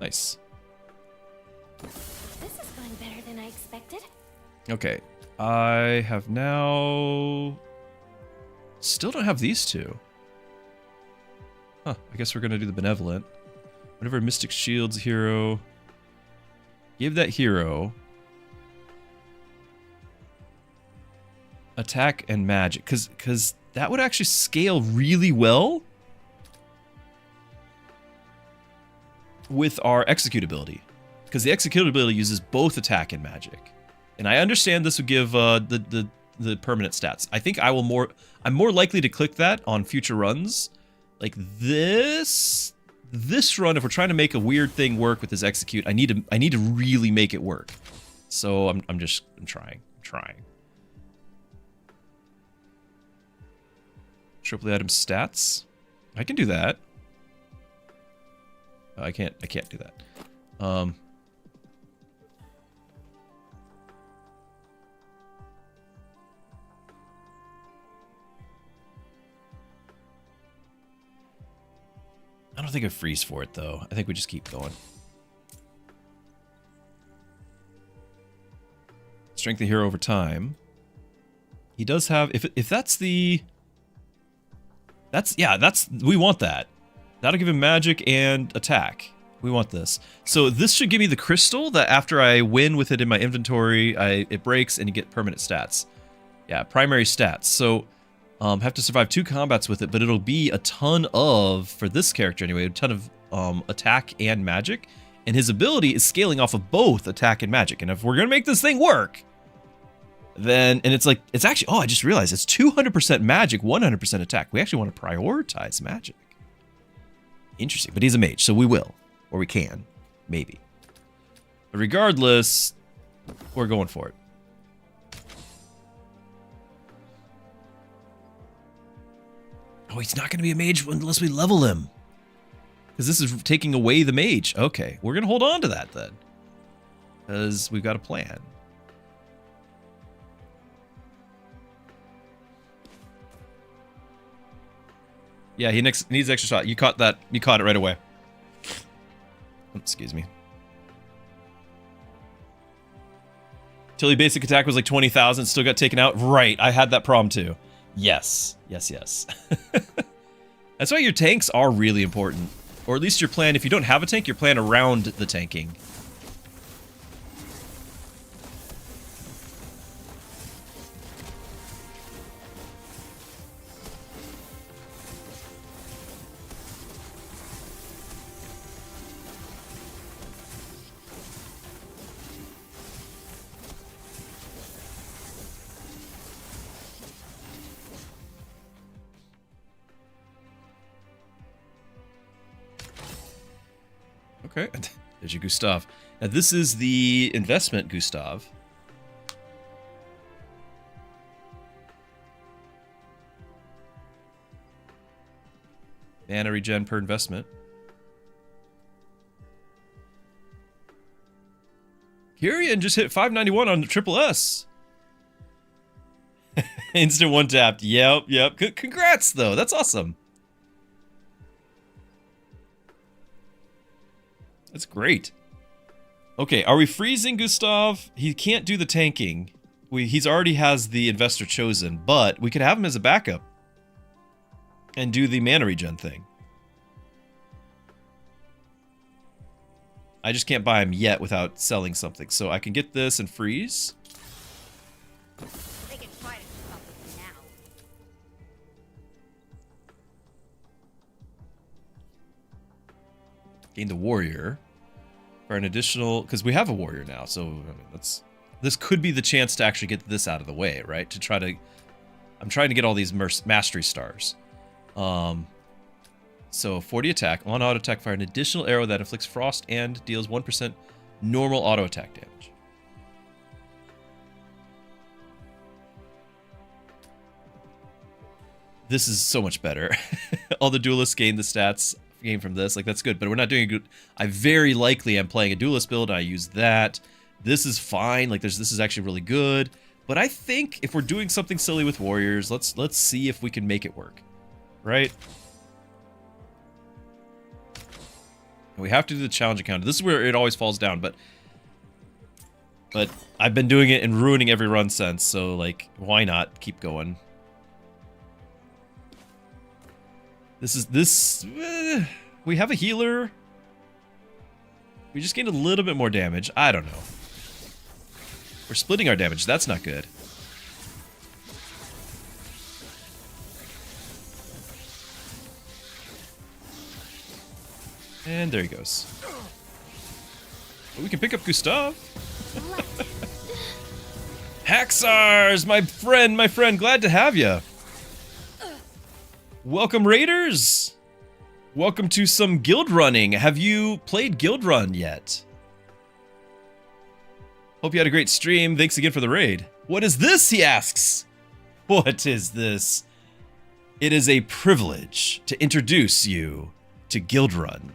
S1: Nice.
S3: This is going better than I expected.
S1: Okay. I have now... Still don't have these two. Huh. I guess we're going to do the Benevolent. Whenever Mystic Shield's hero... Give that hero... Attack and magic. Because that would actually scale really well... with our execute ability, because the execute ability uses both attack and magic, and I understand this would give the permanent stats. I think I'm more likely to click that on future runs, like this run. If we're trying to make a weird thing work with this execute, I need to really make it work. So I'm trying. Triple the item stats. I can do that. I can't do that. I don't think I freeze for it, though. I think we just keep going. Strength the hero over time. He does have... If that's the... we want that. That'll give him magic and attack. We want this. So this should give me the crystal that after I win with it in my inventory, it breaks and you get permanent stats. Yeah, primary stats. So have to survive 2 combats with it, but it'll be a ton of, for this character anyway, a ton of attack and magic. And his ability is scaling off of both attack and magic. And if we're going to make this thing work, then, and it's actually, oh, I just realized it's 200% magic, 100% attack. We actually want to prioritize magic. Interesting, but he's a mage, so we will. Or we can. Maybe. But regardless, we're going for it. Oh, he's not going to be a mage unless we level him. Because this is taking away the mage. Okay, we're going to hold on to that then. Because we've got a plan. Yeah, he needs extra shot. You caught that. You caught it right away. Excuse me. Tilly basic attack was like 20,000. Still got taken out. Right. I had that problem too. Yes. Yes. That's why your tanks are really important. Or at least your plan. If you don't have a tank, your plan around the tanking. Okay, there's your Gustav. Now this is the investment Gustav. Mana regen per investment. Hirian just hit 591 on the Triple S. Instant one tapped. Yep. Congrats, though. That's awesome. That's great. Okay, are we freezing Gustav? He can't do the tanking. He's already has the investor chosen, but we could have him as a backup and do the mana regen thing. I just can't buy him yet without selling something, so I can get this and freeze.
S3: They can try to keep up with me now.
S1: Gain the warrior for an additional, because we have a warrior now, so I mean, this could be the chance to actually get this out of the way, right? To try to, I'm trying to get all these mastery stars. So 40 attack, on auto attack, fire an additional arrow that inflicts frost and deals 1% normal auto attack damage. This is so much better. All the duelists gain the stats gain from this, like that's good, but we're not doing a good. I very likely am playing a duelist build. I use that. This is fine. Like this is actually really good. But I think if we're doing something silly with warriors, let's see if we can make it work, right? We have to do the challenge encounter. This is where it always falls down, but I've been doing it and ruining every run since. So like, why not keep going? We have a healer. We just gained a little bit more damage. I don't know. We're splitting our damage. That's not good. And there he goes. But we can pick up Gustav. Haxars, my friend, glad to have you. Welcome, Raiders! Welcome to some guild running. Have you played Guildrun yet? Hope you had a great stream. Thanks again for the raid. What is this, he asks? What is this? It is a privilege to introduce you to Guildrun.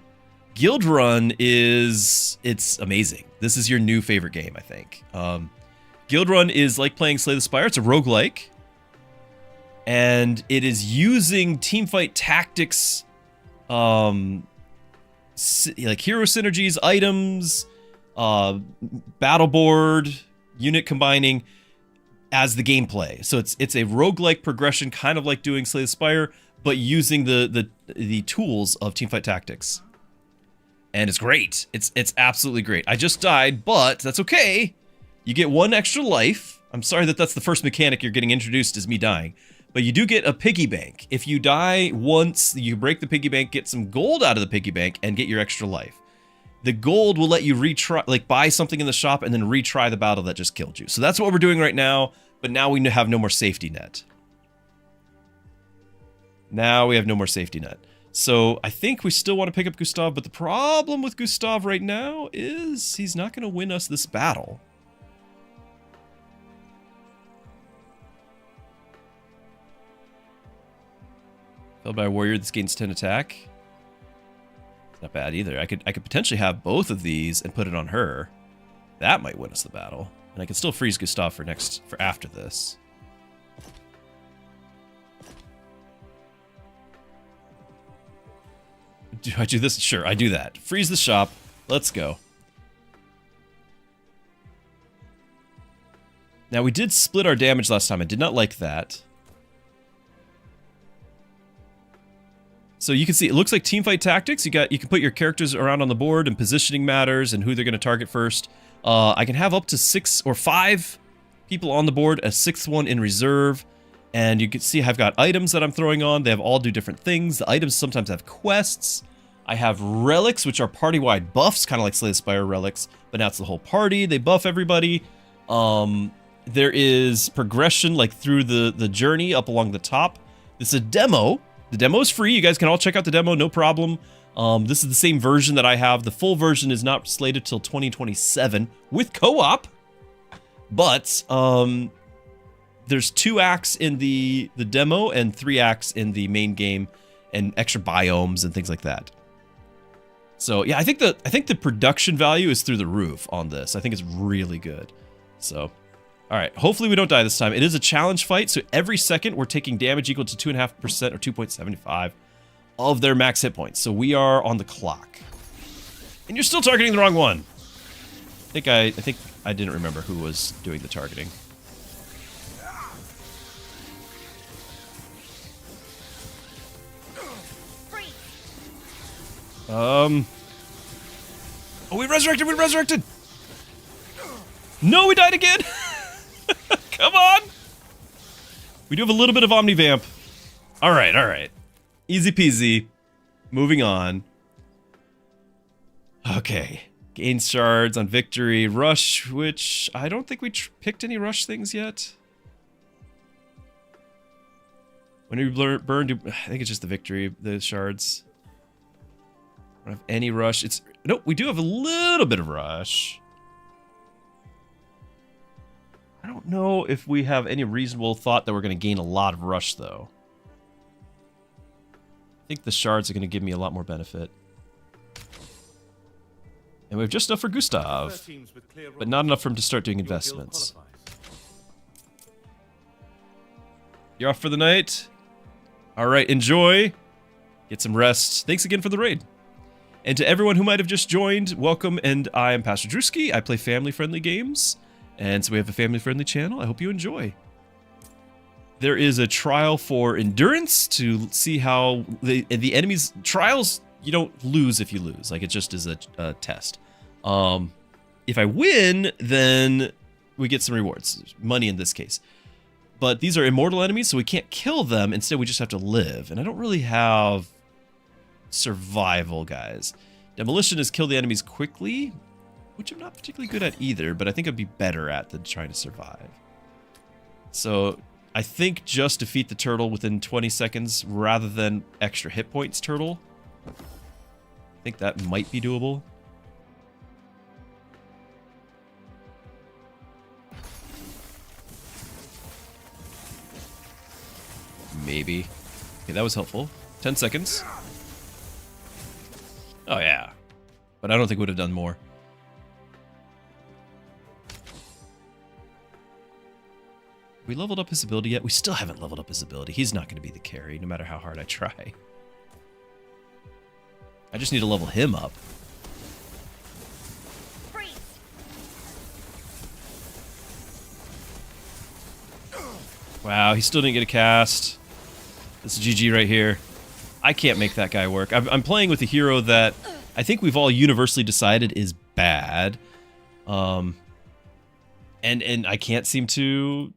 S1: Guildrun it's amazing. This is your new favorite game, I think. Guildrun is like playing Slay the Spire. It's a roguelike. And it is using teamfight tactics, like hero synergies, items, battle board, unit combining as the gameplay. So it's a roguelike progression, kind of like doing Slay the Spire, but using the tools of teamfight tactics. And it's great. It's absolutely great. I just died, but that's okay. You get 1 extra life. I'm sorry that's the first mechanic you're getting introduced is me dying. But you do get a piggy bank. If you die once, you break the piggy bank, get some gold out of the piggy bank, and get your extra life. The gold will let you retry, like buy something in the shop and then retry the battle that just killed you. So that's what we're doing right now, but now we have no more safety net. Now we have no more safety net. So I think we still want to pick up Gustav, but the problem with Gustav right now is he's not going to win us this battle. Felled by a warrior, this gains 10 attack. It's not bad either. I could potentially have both of these and put it on her. That might win us the battle. And I can still freeze Gustav for after this. Do I do this? Sure, I do that. Freeze the shop. Let's go. Now we did split our damage last time. I did not like that. So you can see, it looks like teamfight tactics. You can put your characters around on the board, and positioning matters, and who they're going to target first. I can have up to 6 or 5 people on the board, a 6th one in reserve. And you can see I've got items that I'm throwing on. They all do different things. The items sometimes have quests. I have relics, which are party-wide buffs, kind of like Slay the Spire relics, but now it's the whole party. They buff everybody. There is progression, like through the journey up along the top. This is a demo. The demo is free. You guys can all check out the demo, no problem. This is the same version that I have. The full version is not slated till 2027 with co-op. But there's 2 acts in the demo and 3 acts in the main game, and extra biomes and things like that. So yeah, I think the production value is through the roof on this. I think it's really good. So, all right. Hopefully we don't die this time. It is a challenge fight, so every second we're taking damage equal to 2.5% or 2.75 of their max hit points. So we are on the clock, and you're still targeting the wrong one. I think I didn't remember who was doing the targeting. Oh, we resurrected! No, we died again! Come on! We do have a little bit of Omnivamp. Alright. Easy peasy. Moving on. Okay. Gain shards on victory. Rush, which I don't think we picked any rush things yet. When we burn, I think it's just the victory, the shards. Don't have any rush. Nope, we do have a little bit of rush. I don't know if we have any reasonable thought that we're going to gain a lot of rush, though. I think the shards are going to give me a lot more benefit. And we have just enough for Gustav, but not enough for him to start doing investments. You're off for the night? Alright, enjoy. Get some rest. Thanks again for the raid. And to everyone who might have just joined, welcome, and I am Pastor Druski. I play family-friendly games, and so we have a family-friendly channel. I hope you enjoy. There is a trial for endurance to see how the enemy's trials, you don't lose if you lose. Like, it just is a test. If I win, then we get some rewards. Money in this case. But these are immortal enemies, so we can't kill them. Instead, we just have to live. And I don't really have survival, guys. Demolition is kill the enemies quickly, which I'm not particularly good at either, but I think I'd be better at than trying to survive. So I think just defeat the turtle within 20 seconds rather than extra hit points turtle. I think that might be doable. Maybe. Okay, that was helpful. 10 seconds. Oh, yeah. But I don't think would have done more. We leveled up his ability yet? We still haven't leveled up his ability. He's not going to be the carry, no matter how hard I try. I just need to level him up. Wow, he still didn't get a cast. This is GG right here. I can't make that guy work. I'm playing with a hero that I think we've all universally decided is bad. And I can't seem to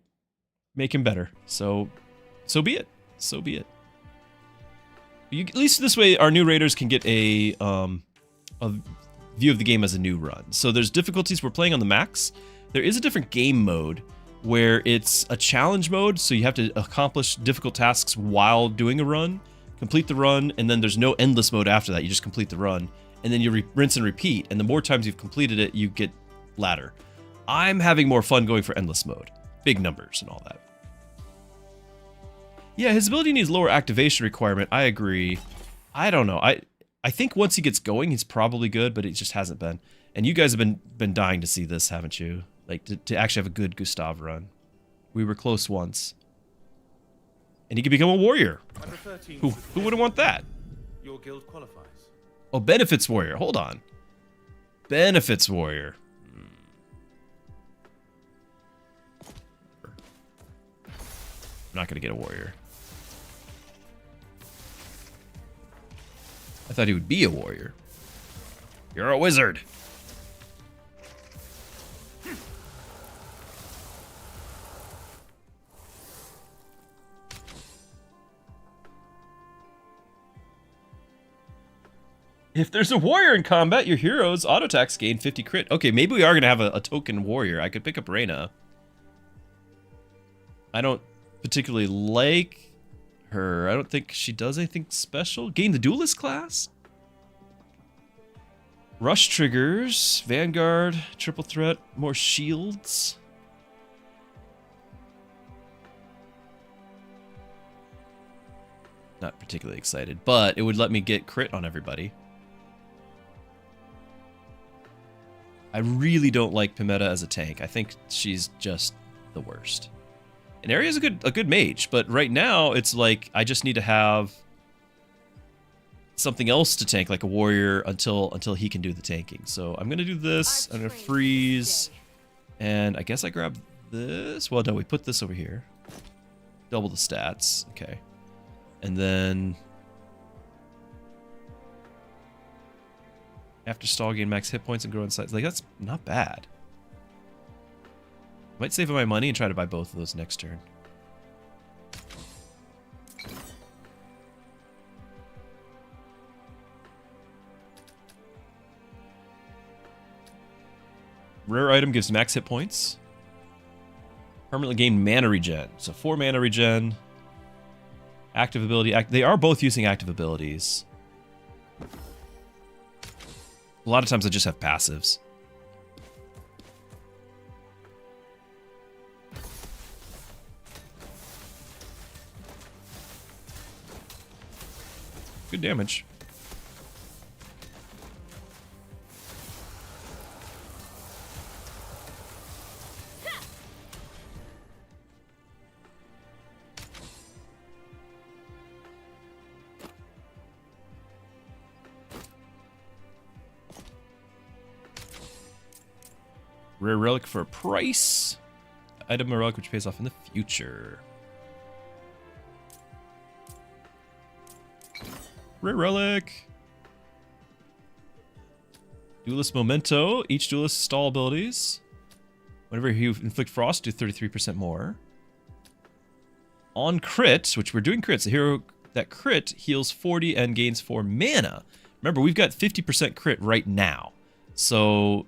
S1: make him better. So be it. So be it. At least this way, our new raiders can get a view of the game as a new run. So there's difficulties. We're playing on the max. There is a different game mode where it's a challenge mode, so you have to accomplish difficult tasks while doing a run, complete the run, and then there's no endless mode after that. You just complete the run, and then you rinse and repeat, and the more times you've completed it, you get ladder. I'm having more fun going for endless mode. Big numbers and all that. Yeah, his ability needs lower activation requirement. I agree. I don't know. I think once he gets going, he's probably good, but it just hasn't been. And you guys have been dying to see this, haven't you? Like, to actually have a good Gustav run. We were close once. And he could become a warrior. Who wouldn't want that?
S4: Your guild qualifies.
S1: Oh, benefits warrior. Hold on. Benefits warrior. I'm not going to get a warrior. I thought he would be a warrior. You're a wizard. If there's a warrior in combat, your heroes auto attacks gain 50 crit. Okay, maybe we are going to have a token warrior. I could pick up Reyna. I don't particularly like her. I don't think she does anything special. Gain the duelist class. Rush triggers. Vanguard. Triple threat. More shields. Not particularly excited, but it would let me get crit on everybody. I really don't like Pimetta as a tank. I think she's just the worst. And Area's a good mage, but right now it's like I just need to have something else to tank, like a warrior, until he can do the tanking. So I'm gonna do this. I'm gonna freeze, and I guess I grab this. Well, no, we put this over here. Double the stats. Okay, and then after stall, gain max hit points and grow in size. Like, that's not bad. Might save my money and try to buy both of those next turn. Rare item gives max hit points. Permanently gain mana regen. So 4 mana regen. Active ability. They are both using active abilities. A lot of times I just have passives. Good damage. Rare relic for a price. Item or relic which pays off in the future. Rare relic. Duelist memento. Each duelist stall abilities. Whenever you inflict frost, do 33% more. On crit, which we're doing crits, a hero that crit heals 40 and gains 4 mana. Remember, we've got 50% crit right now. So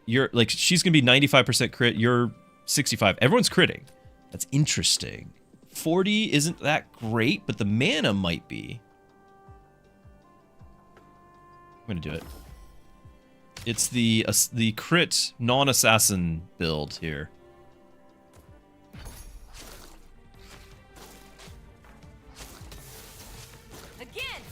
S1: you're like, she's gonna be 95% crit, you're 65. Everyone's critting. That's interesting. 40 isn't that great, but the mana might be. I'm gonna do it. It's the crit non-assassin build here.
S6: Again.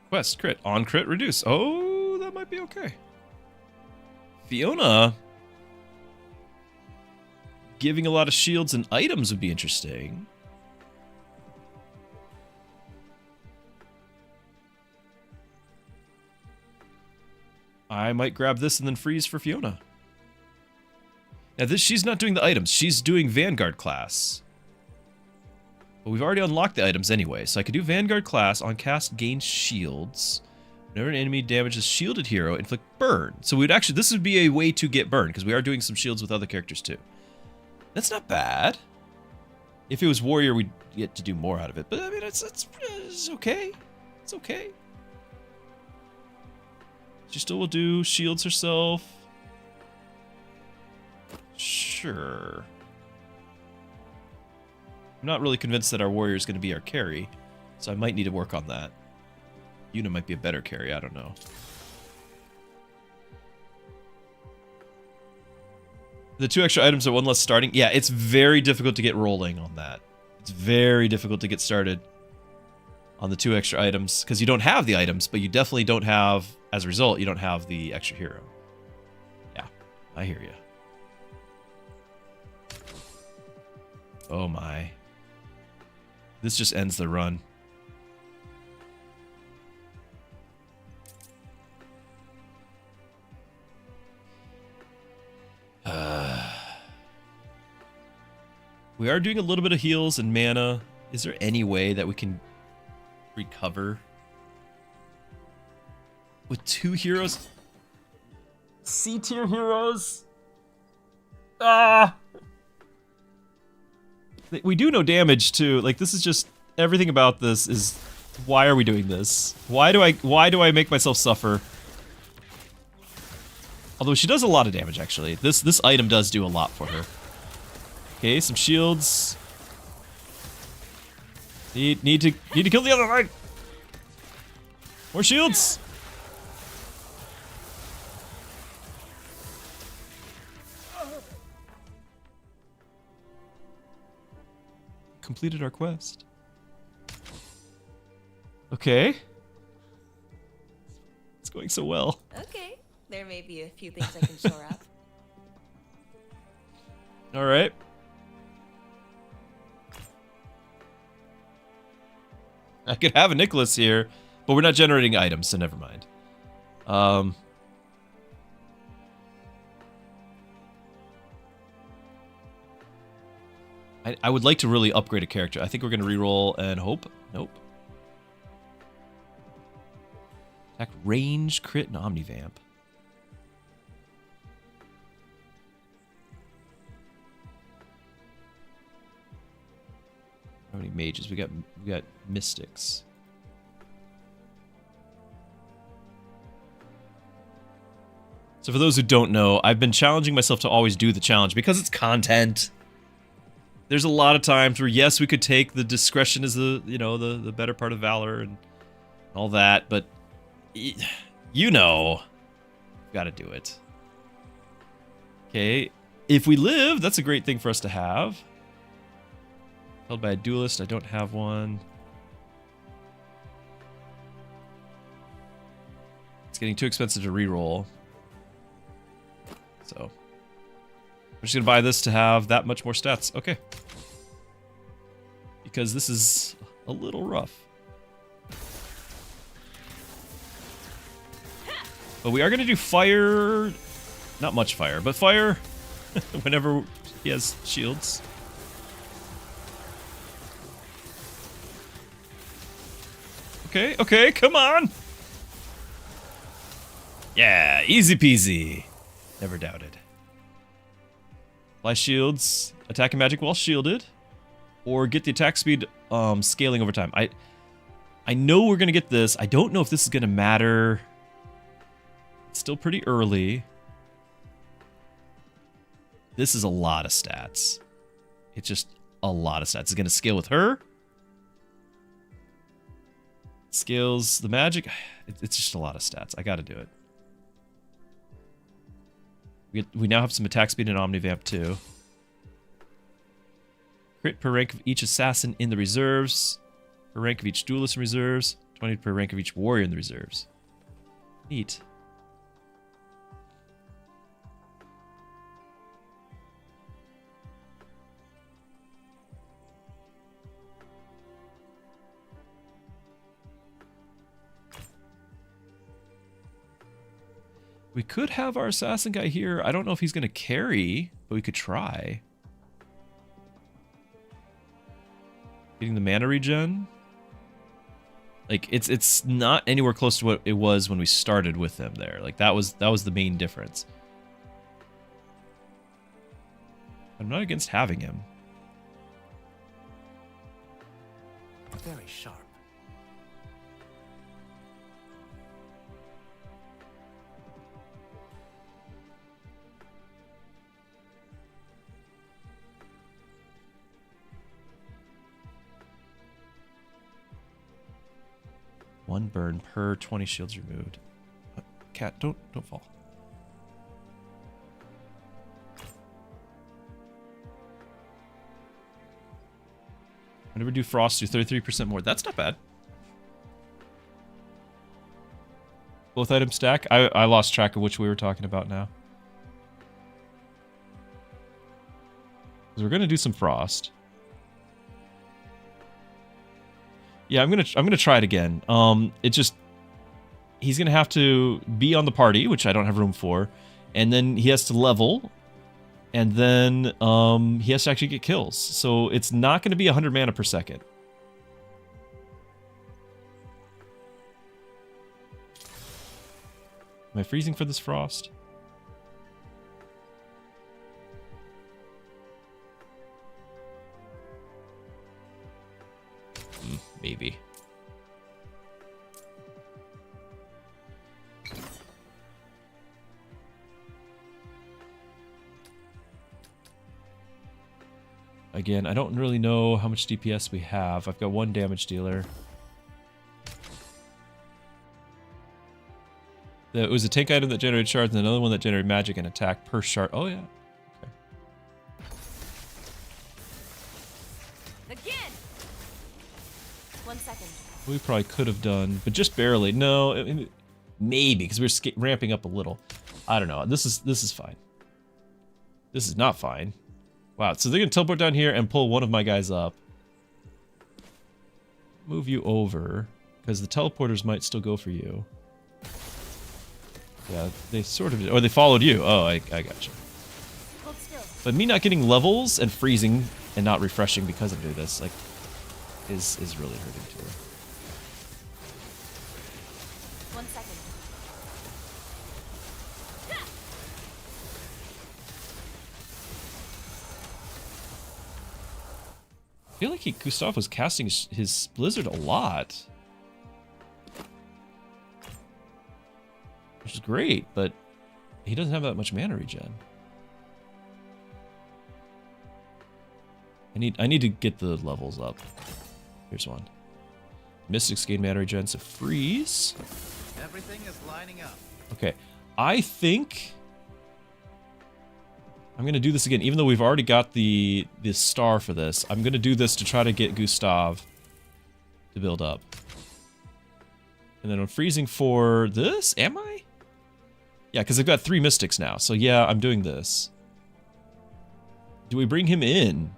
S1: Quest, crit, on crit, reduce. Oh, that might be okay. Fiona giving a lot of shields and items would be interesting. I might grab this and then freeze for Fiona. Now she's not doing the items, she's doing Vanguard class. But we've already unlocked the items anyway, so I could do Vanguard class, on cast gain shields. Whenever an enemy damages shielded hero, inflict burn. So we'd actually, this would be a way to get burn, because we are doing some shields with other characters too. That's not bad. If it was warrior, we'd get to do more out of it. But I mean, it's okay. It's okay. She still will do shields herself. Sure. I'm not really convinced that our warrior is going to be our carry, so I might need to work on that. Yuna might be a better carry, I don't know. The 2 extra items are 1 less starting. Yeah, it's very difficult to get rolling on that. It's very difficult to get started on the 2 extra items, because you don't have the items, but you definitely don't have, as a result, you don't have the extra hero. Yeah, I hear you. Oh my. This just ends the run. We are doing a little bit of heals and mana. Is there any way that we can recover with 2 heroes? C-tier heroes? Ah! We do no damage too. Like, this is just, everything about this is, why are we doing this? Why do I make myself suffer? Although she does a lot of damage actually. This item does do a lot for her. Okay, some shields. Need to kill the other one. More shields. completed our quest. Okay. It's going so well.
S6: Okay, there may be a few things I can shore up.
S1: All right. I could have a Nicholas here, but we're not generating items, so never mind. I would like to really upgrade a character. I think we're going to reroll and hope. Nope. Attack range, crit, and omnivamp. How many mages? We got mystics. So for those who don't know, I've been challenging myself to always do the challenge because it's content. There's a lot of times where yes, we could take the discretion as the, you know, the better part of valor and all that, but you know, got to do it. Okay, if we live, that's a great thing for us to have. Held by a duelist, I don't have one. It's getting too expensive to reroll. So, I'm just gonna buy this to have that much more stats. Okay. Because this is a little rough. But we are gonna do fire, not much fire, but fire whenever he has shields. Okay, okay, come on! Yeah, easy peasy. Never doubted. Apply shields, attacking magic while shielded, or get the attack speed scaling over time. I know we're gonna get this. I don't know if this is gonna matter. It's still pretty early. This is a lot of stats. It's just a lot of stats. It's gonna scale with her. Scales the magic. It's just a lot of stats. I gotta do it. We now have some attack speed and omnivamp too. Crit per rank of each assassin in the reserves. Per rank of each duelist in reserves. 20 per rank of each warrior in the reserves. Neat. We could have our assassin guy here. I don't know if he's going to carry, but we could try. Getting the mana regen. Like it's not anywhere close to what it was when we started with them there. Like that was the main difference. I'm not against having him.
S7: Very sharp.
S1: One burn per 20 shields removed. Cat, don't fall. Whenever we do frost, do 33% more. That's not bad. Both items stack. I lost track of which we were talking about now. We're gonna do some frost. Yeah, I'm gonna try it again. It just he's gonna have to be on the party, which I don't have room for, and then he has to level, and then he has to actually get kills. So it's not gonna be 100 mana per second. Am I freezing for this frost? Maybe. Again, I don't really know how much DPS we have. I've got one damage dealer. It was a tank item that generated shards and another one that generated magic and attack per shard. Oh, yeah. Okay.
S6: The Again. 1 second.
S1: We probably could have done, but just barely. No, maybe because we're ramping up a little. I don't know. This is fine. This is not fine. Wow. So they're gonna teleport down here and pull one of my guys up. Move you over because the teleporters might still go for you. Yeah, they sort of did. Or they followed you. Oh, I gotcha.
S6: Hold still.
S1: But me not getting levels and freezing and not refreshing because of this, like, is really hurting too.
S6: 1 second.
S1: I feel like Gustav was casting his Blizzard a lot. Which is great, but he doesn't have that much mana regen. I need to get the levels up. Here's one. Mystics gain mana regen, so freeze.
S7: Everything is lining up.
S1: Okay, I think I'm gonna do this again, even though we've already got the star for this. I'm gonna do this to try to get Gustav to build up. And then I'm freezing for this, am I? Yeah, because I've got 3 mystics now, so yeah, I'm doing this. Do we bring him in?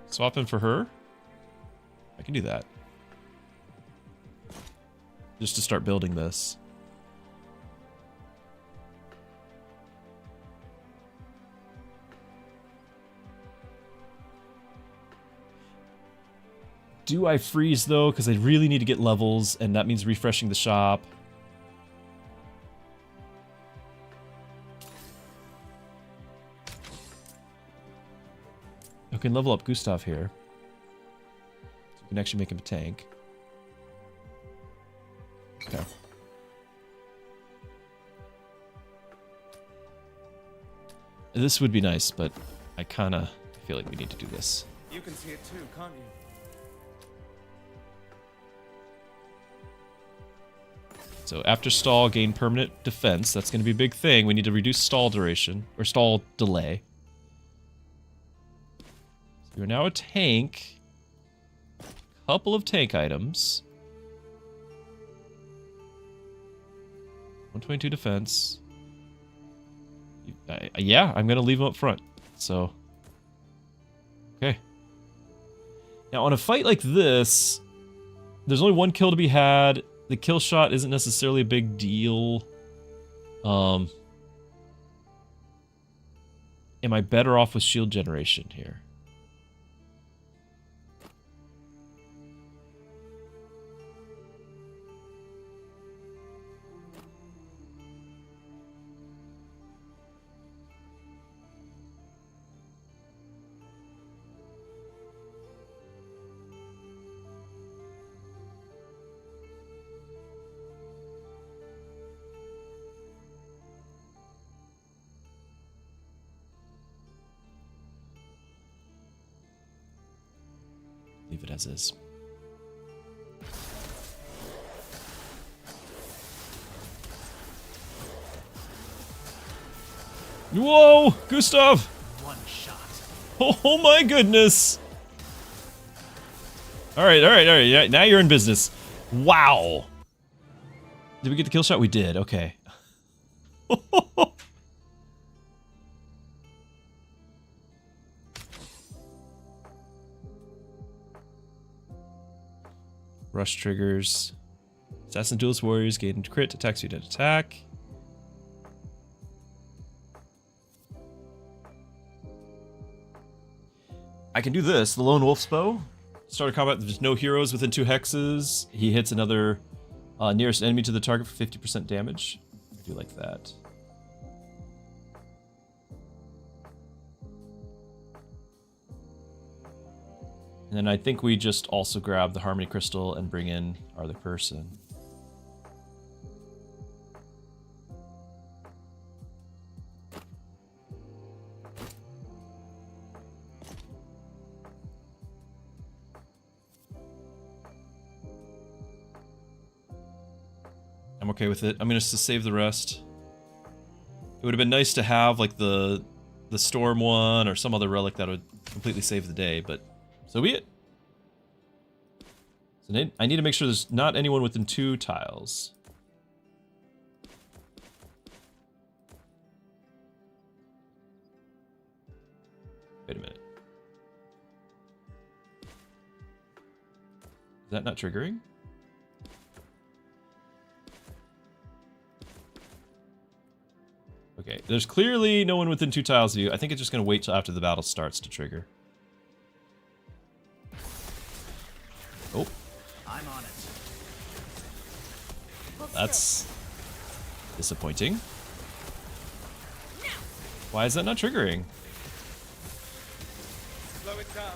S1: Swap him for her? I can do that. Just to start building this. Do I freeze though? Because I really need to get levels, and that means refreshing the shop. I can level up Gustav here. So we can actually make him a tank. Okay. This would be nice, but I kind of feel like we need to do this.
S4: You can see it too, can't you?
S1: So after stall, gain permanent defense. That's going to be a big thing. We need to reduce stall duration, or stall delay. So you're now a tank. Couple of tank items. 122 defense. Yeah, I'm going to leave him up front. So, okay. Now on a fight like this, there's only 1 kill to be had. The kill shot isn't necessarily a big deal. Am I better off with shield generation here? Leave it as is. Whoa! Gustav!
S7: 1 shot.
S1: Oh my goodness! Alright. Now you're in business. Wow! Did we get the kill shot? We did. Okay. Rush triggers. Assassin Duelist Warriors gain crit, attack speed, and attack. I can do this. The Lone Wolf's Bow. Start a combat, there's no heroes within 2 hexes. He hits another nearest enemy to the target for 50% damage. I do like that. And then I think we just also grab the Harmony Crystal and bring in our other person. I'm okay with it. I'm gonna just save the rest. It would have been nice to have like the Storm one or some other relic that would completely save the day, but so be it. So I need to make sure there's not anyone within 2 tiles. Wait a minute. Is that not triggering? Okay, there's clearly no one within 2 tiles of you. I think it's just going to wait till after the battle starts to trigger. Oh.
S7: I'm on it.
S1: That's disappointing. Why is that not triggering?
S2: Slow it down.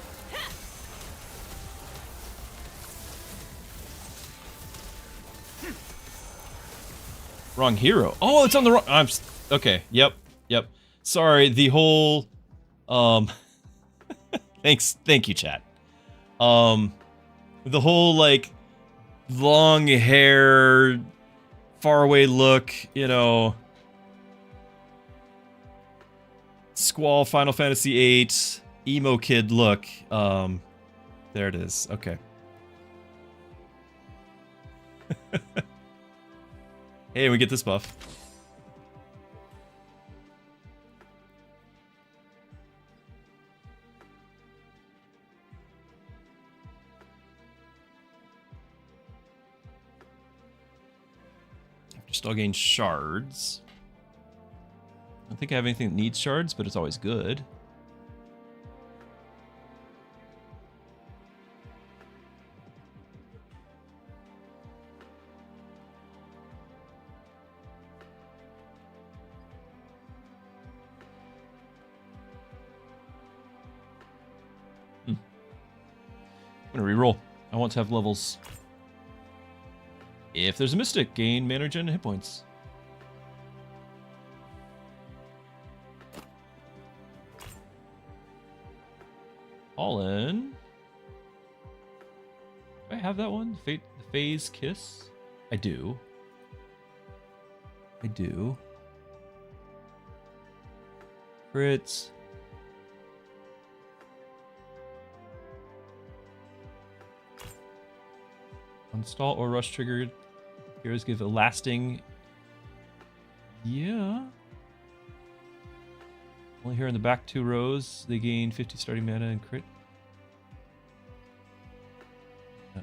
S1: Wrong hero. Oh, it's on the wrong. Okay. Yep. Sorry. The whole. Thank you, chat. The whole like long hair, faraway look. You know. Squall Final Fantasy VIII emo kid look. There it is. Okay. Hey, we get this buff. After still gain shards. I don't think I have anything that needs shards, but it's always good. I'm gonna reroll. I want to have levels. If there's a mystic, gain mana regen and hit points. All in. Do I have that one? The Phase Kiss? I do. Crits. Install or rush triggered. Heroes give a lasting. Yeah. Only here in the back 2 rows, they gain 50 starting mana and crit.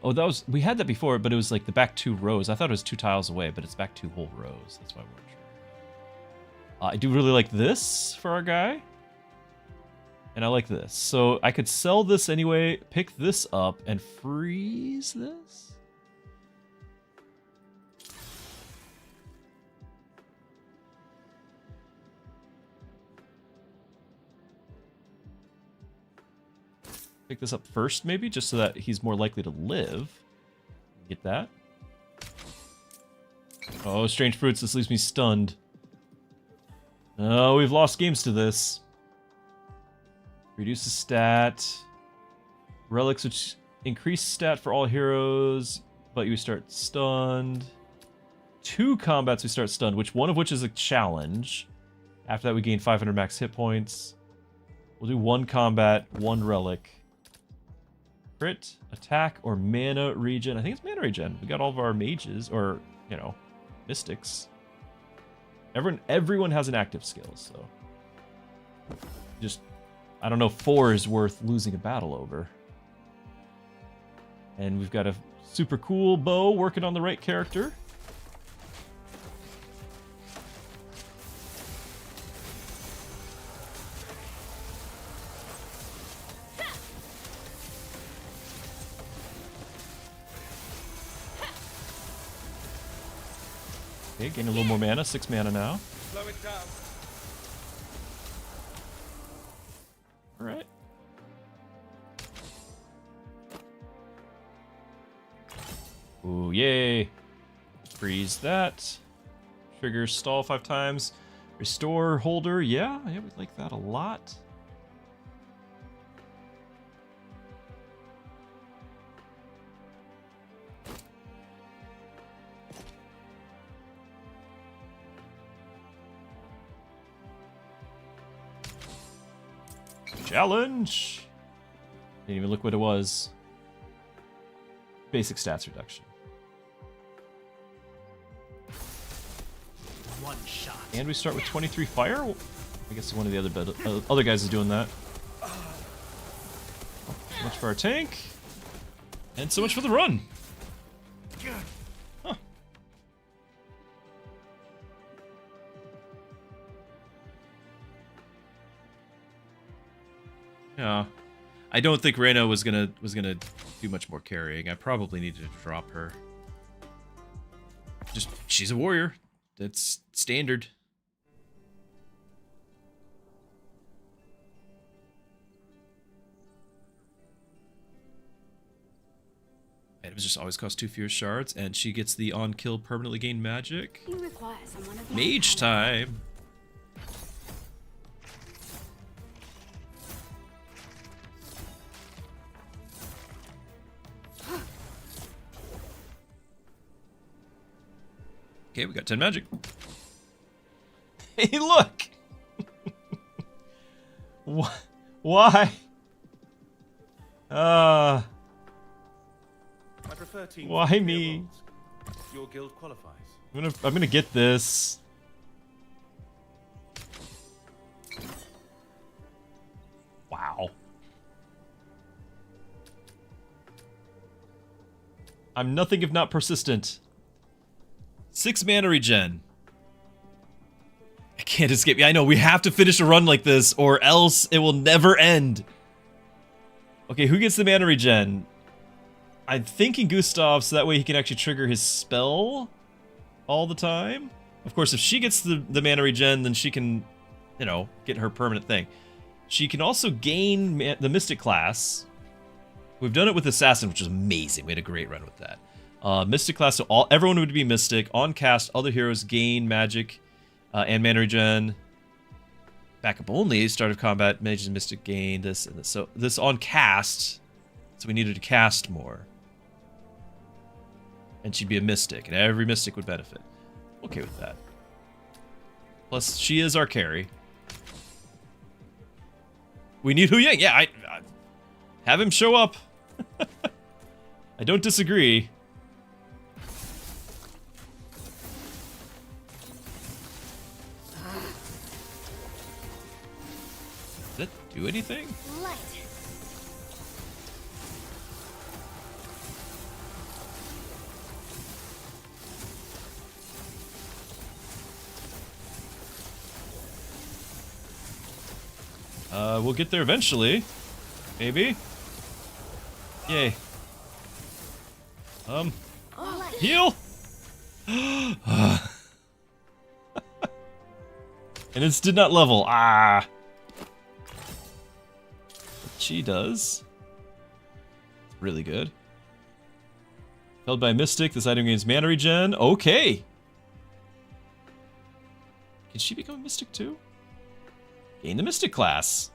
S1: Oh, that was, we had that before, but it was like the back 2 rows. I thought it was 2 tiles away, but it's back 2 whole rows. That's why I wasn't sure. I do really like this for our guy. And I like this. So I could sell this anyway, pick this up, and freeze this? Pick this up first, maybe, just so that he's more likely to live. Get that. Oh, strange fruits, this leaves me stunned. Oh, we've lost games to this. Reduce the stat. Relics, which increase stat for all heroes, but you start stunned. 2 combats we start stunned, one of which is a challenge. After that, we gain 500 max hit points. We'll do 1 combat, 1 relic. Crit, attack, or mana regen. I think it's mana regen. We got all of our mages, or, you know, mystics. Everyone has an active skill, so. Just, I don't know, 4 is worth losing a battle over. And we've got a super cool bow working on the right character. Okay, gain a little more mana, 6 mana now.
S2: Slow it down.
S1: Alright. Ooh, yay. Freeze that. Trigger stall 5 times. Restore holder, yeah, we like that a lot. Challenge! Didn't even look what it was. Basic stats reduction.
S7: One shot.
S1: And we start with 23 fire? I guess one of the other guys is doing that. So much for our tank. And so much for the run. Huh. Yeah. I don't think Reyna was gonna do much more carrying. I probably needed to drop her. Just, she's a warrior. That's standard. Items just always cost 2 fewer shards, and she gets the on-kill permanently gain magic.
S3: You require someone of
S1: Mage time. Okay, we got 10 magic. Hey, look! Why?
S4: I prefer team
S1: Why
S4: fight
S1: me?
S4: roles. Your guild qualifies.
S1: I'm gonna get this. Wow. I'm nothing if not persistent. 6 mana regen. I can't escape. I know, we have to finish a run like this, or else it will never end. Okay, who gets the mana regen? I'm thinking Gustav, so that way he can actually trigger his spell all the time. Of course, if she gets the mana regen, then she can, you know, get her permanent thing. She can also gain the Mystic class. We've done it with Assassin, which is amazing. We had a great run with that. Mystic class, so everyone would be Mystic. On cast, other heroes gain magic and mana regen. Backup only, start of combat, mages and Mystic gain this and this. So this on cast, so we needed to cast more. And she'd be a Mystic, and every Mystic would benefit. Okay with that. Plus, she is our carry. We need Hu Yang. Yeah, I have him show up. I don't disagree. Does that do anything?
S3: light.
S1: We'll get there eventually. Maybe. Yay. Heal! And it did not level. Ah. She does. Really good. Held by Mystic, this item gains mana regen. Okay. Can she become a Mystic too? Gain the Mystic class.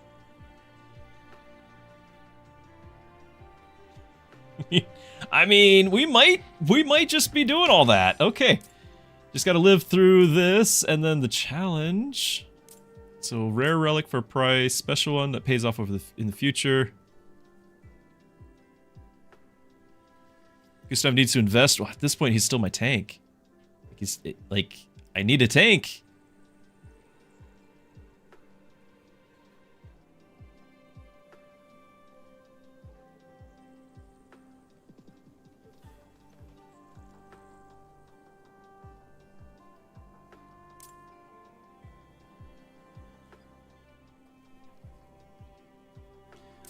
S1: I mean, we might just be doing all that. Okay. Just gotta live through this, and then the challenge. So, rare relic for price, special one that pays off in the future. Gustav needs to invest. Well, at this point, he's still my tank. I need a tank.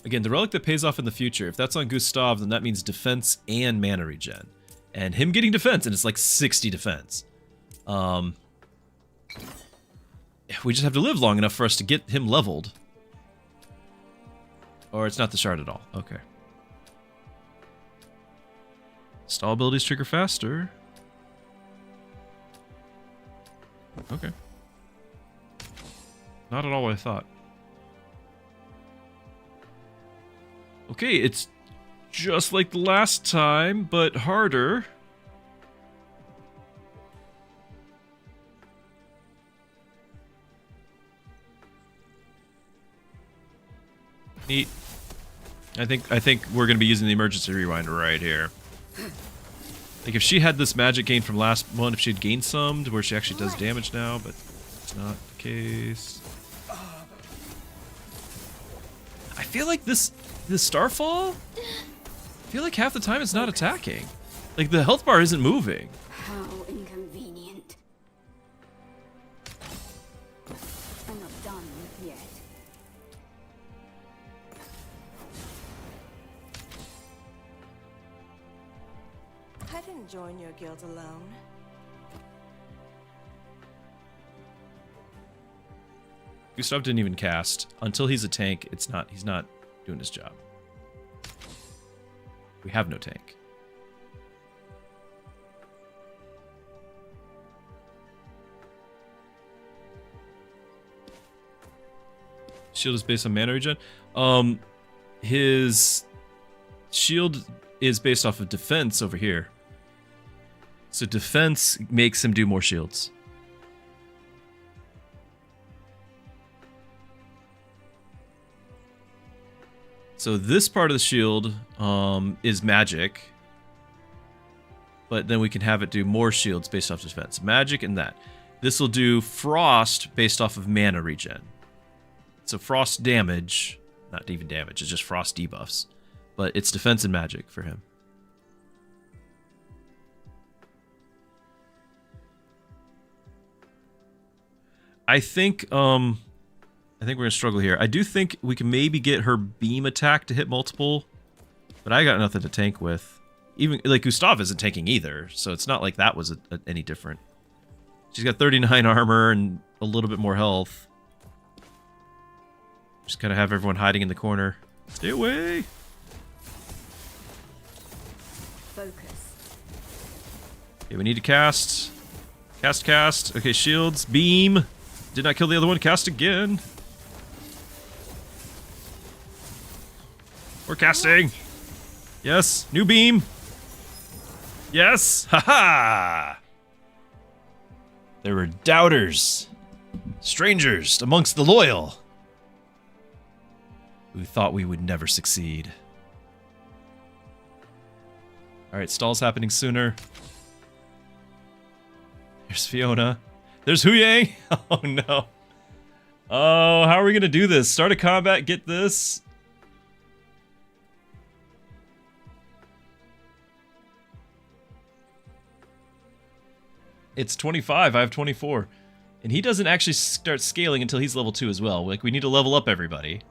S1: Again, the relic that pays off in the future, if that's on Gustav, then that means defense and mana regen. And him getting defense, and it's like 60 defense. We just have to live long enough for us to get him leveled. Or it's not the shard at all. Okay. Stall abilities trigger faster. Okay. Not at all what I thought. Okay, it's just like the last time, but harder. Neat. I think we're gonna be using the emergency rewind right here. Like if she had this magic gain from last one, if she had gained some to where she actually does damage now, but it's not the case. I feel like this Starfall, I feel like half the time it's not attacking. Like the health bar isn't moving.
S8: How inconvenient. I'm not done yet.
S6: I didn't join your guild alone.
S1: Gustav didn't even cast. Until he's a tank, he's not doing his job. We have no tank. Shield is based on mana regen. His shield is based off of defense over here. So defense makes him do more shields. So this part of the shield is magic. But then we can have it do more shields based off defense. Magic and that. This will do frost based off of mana regen. So frost damage, not even damage, it's just frost debuffs. But it's defense and magic for him. I think we're gonna struggle here. I do think we can maybe get her beam attack to hit multiple, but I got nothing to tank with. Even like Gustav isn't tanking either, so it's not like that was any different. She's got 39 armor and a little bit more health. Just gotta have everyone hiding in the corner. Stay away!
S8: Focus.
S1: Okay, we need to cast. Cast. Okay, shields. Beam. Did not kill the other one. Cast again. We're casting. Yes. New beam. Yes. Haha. There were doubters. Strangers amongst the loyal. Who thought we would never succeed. Alright, stall's happening sooner. There's Fiona. There's Huyang! Oh no. Oh, how are we gonna do this? Start a combat, get this. It's 25, I have 24. And he doesn't actually start scaling until he's level 2 as well. Like, we need to level up everybody.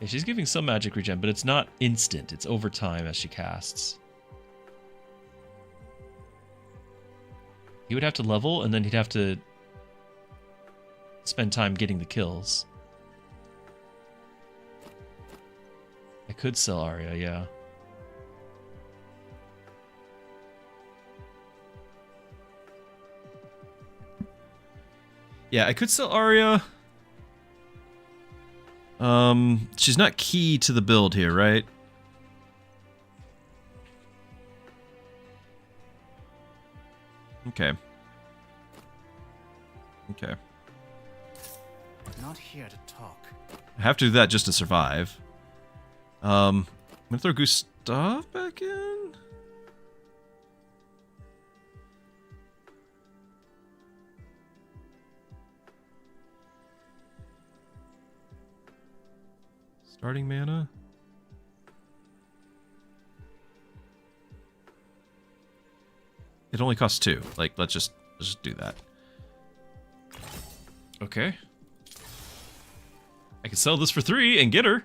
S1: Yeah, she's giving some magic regen, but it's not instant. It's over time as she casts. He would have to level, and then he'd have to spend time getting the kills. I could sell Arya, yeah. Yeah, I could sell Arya. She's not key to the build here, right? Okay. Okay.
S7: Not here to talk.
S1: I have to do that just to survive. I'm gonna throw Gustav back in. Starting mana. It only costs 2. Like, let's just do that. Okay. I can sell this for 3 and get her.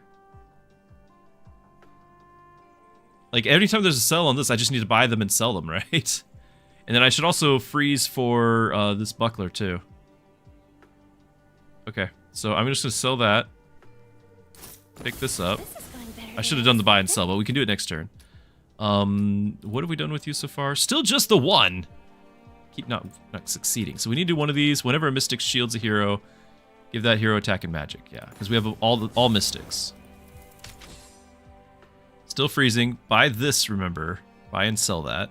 S1: Like, every time there's a sell on this, I just need to buy them and sell them, right? And then I should also freeze for this buckler, too. Okay, so I'm just gonna sell that. Pick this up.
S8: This is going better
S1: I should have done the buy and sell, but we can do it next turn. What have we done with you so far? Still just the one. Keep not succeeding. So we need to do one of these. Whenever a mystic shields a hero, give that hero attack and magic. Yeah, because we have all mystics. Still freezing. Buy this, remember. Buy and sell that.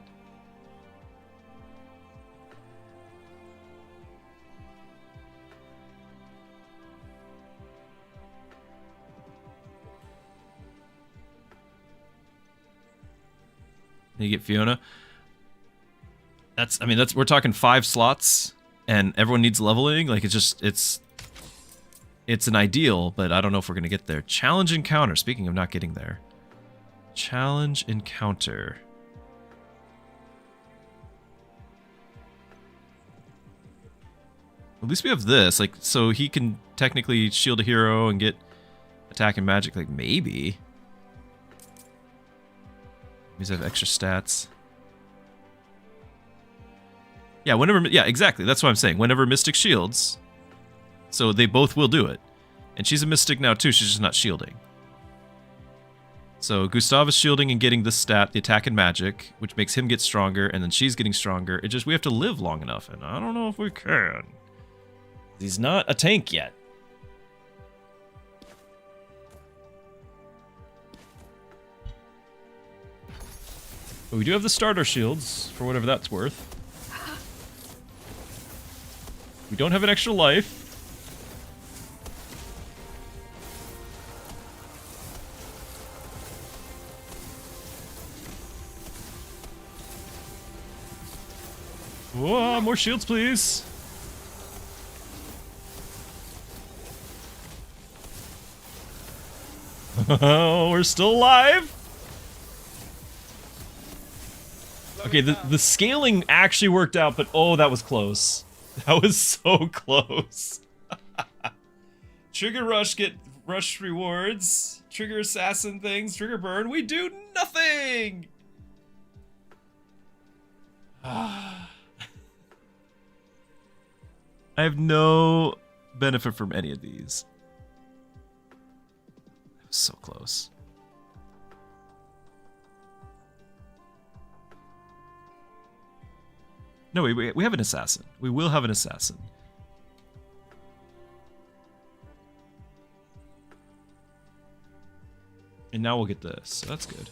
S1: You get Fiona. We're talking 5 slots, and everyone needs leveling. Like it's an ideal, but I don't know if we're gonna get there. Challenge encounter. Speaking of not getting there, challenge encounter. At least we have this, like, so he can technically shield a hero and get attack and magic. Like maybe. These have extra stats. Yeah, yeah, exactly. That's what I'm saying. Whenever Mystic shields, so they both will do it. And she's a Mystic now too, she's just not shielding. So Gustav is shielding and getting this stat, the attack and magic, which makes him get stronger, and then she's getting stronger. It just, we have to live long enough, and I don't know if we can. He's not a tank yet. But we do have the starter shields, for whatever that's worth. We don't have an extra life. Whoa, more shields, please. Oh, we're still alive. Okay, the scaling actually worked out, but oh, that was close. That was so close. Trigger rush, get rush rewards. Trigger assassin things, trigger burn. We do nothing. I have no benefit from any of these. That was so close. No, we have an assassin. We will have an assassin. And now we'll get this, so that's good.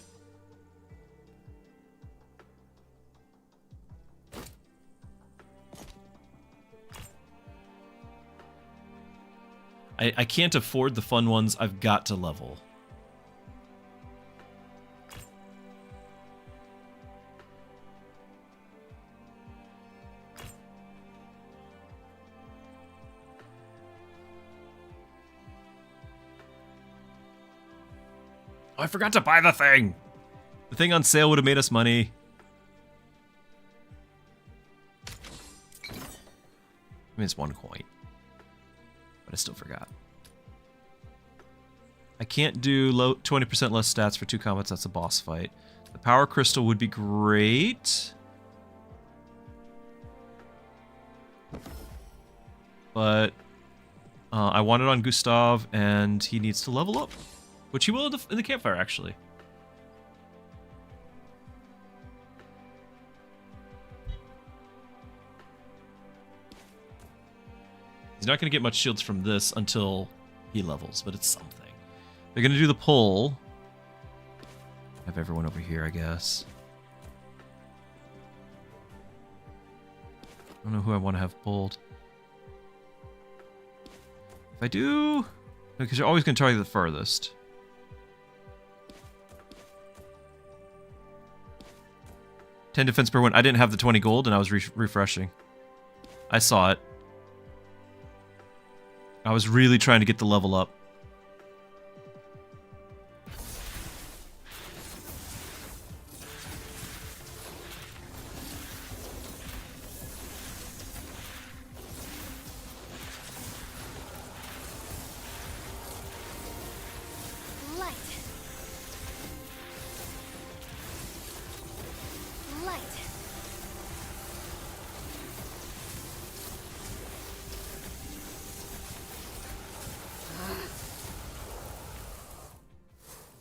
S1: I can't afford the fun ones. I've got to level. Oh, I forgot to buy the thing. The thing on sale would have made us money. I mean, it's 1 coin. But I still forgot. I can't do 20% less stats for 2 combats. That's a boss fight. The power crystal would be great. But I want it on Gustav, and he needs to level up. Which he will in the campfire, actually. He's not going to get much shields from this until he levels, but it's something. They're going to do the pull. Have everyone over here, I guess. I don't know who I want to have pulled. If I do... Because you're always going to target the furthest. $10 defense per win. I didn't have the 20 gold, and I was refreshing. I saw it. I was really trying to get the level up.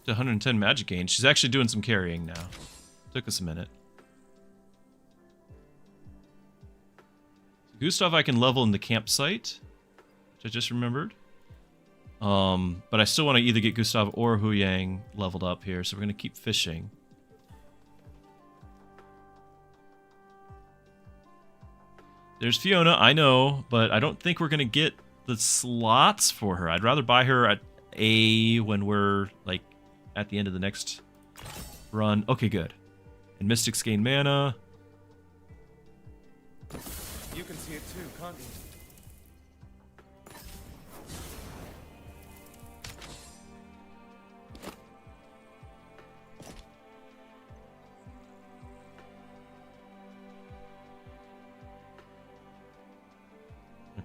S1: to 110 magic gain. She's actually doing some carrying now. Took us a minute. Gustav I can level in the campsite, which I just remembered. But I still want to either get Gustav or Hu Yang leveled up here, so we're going to keep fishing. There's Fiona, I know, but I don't think we're going to get the slots for her. I'd rather buy her at A when we're, like, at the end of the next run. Okay, good. And Mystics gain mana.
S4: You can see it too, can't you?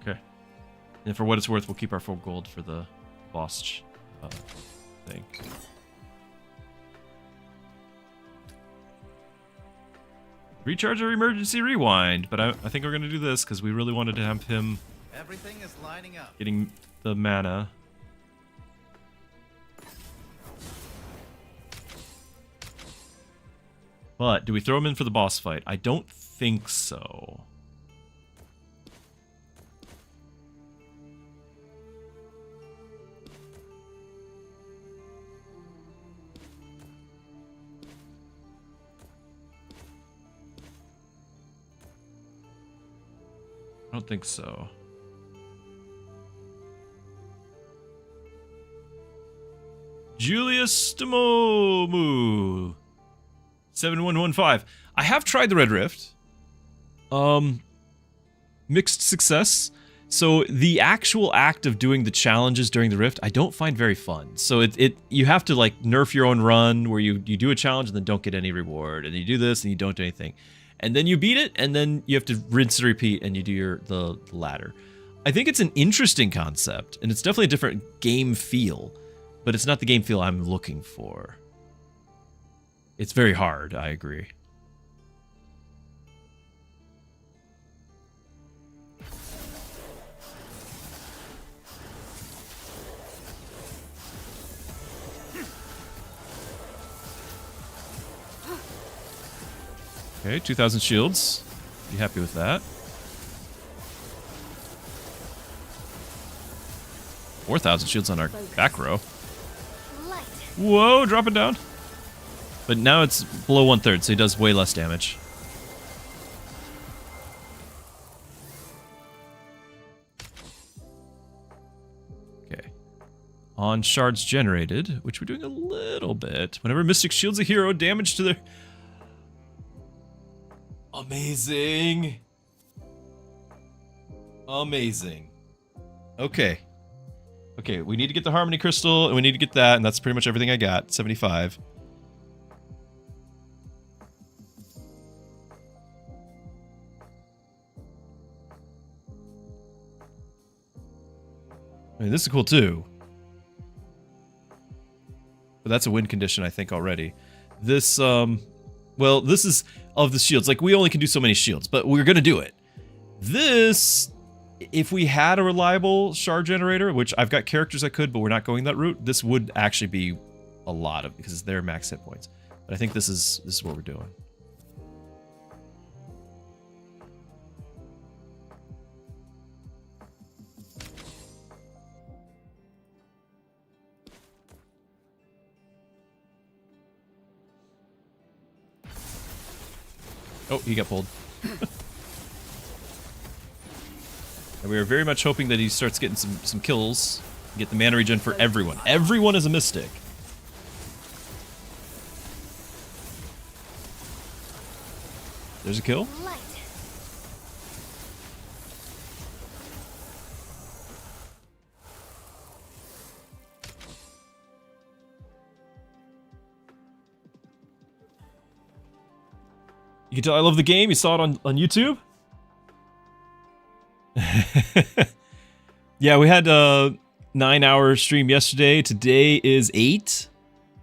S1: Okay. And for what it's worth, we'll keep our full gold for the boss thing. Recharge or emergency rewind, but I think we're going to do this because we really wanted to have him
S7: Everything is lining up.
S1: getting the mana. But do we throw him in for the boss fight? I don't think so. I don't think so. Julius Stamomu 7115. I have tried the Red Rift. Mixed success. So the actual act of doing the challenges during the Rift, I don't find very fun. So you have to like nerf your own run where you do a challenge and then don't get any reward, and you do this and you don't do anything. And then you beat it, and then you have to rinse and repeat, and you do the ladder. I think it's an interesting concept, and it's definitely a different game feel, but it's not the game feel I'm looking for. It's very hard, I agree. Okay, 2,000 shields. Be happy with that. 4,000 shields on our back row. Whoa, drop it down. But now it's below 1/3, so he does way less damage. Okay. On shards generated, which we're doing a little bit. Whenever Mystic shields a hero, damage to their... Amazing. Amazing. Okay. Okay, we need to get the Harmony Crystal, and we need to get that, and that's pretty much everything I got. 75. I mean, this is cool too. But that's a win condition, I think, already. This, well, this is of the shields. Like, we only can do so many shields, but we're gonna do it. This, if we had a reliable shard generator, which I've got characters I could, but we're not going that route, this would actually be a lot of, because it's their max hit points. But I think this is what we're doing. Oh, he got pulled. And we are very much hoping that he starts getting some kills. Get the mana regen for everyone. Everyone is a mystic. There's a kill. You can tell I love the game. You saw it on YouTube. Yeah, we had a 9-hour stream yesterday. Today is 8.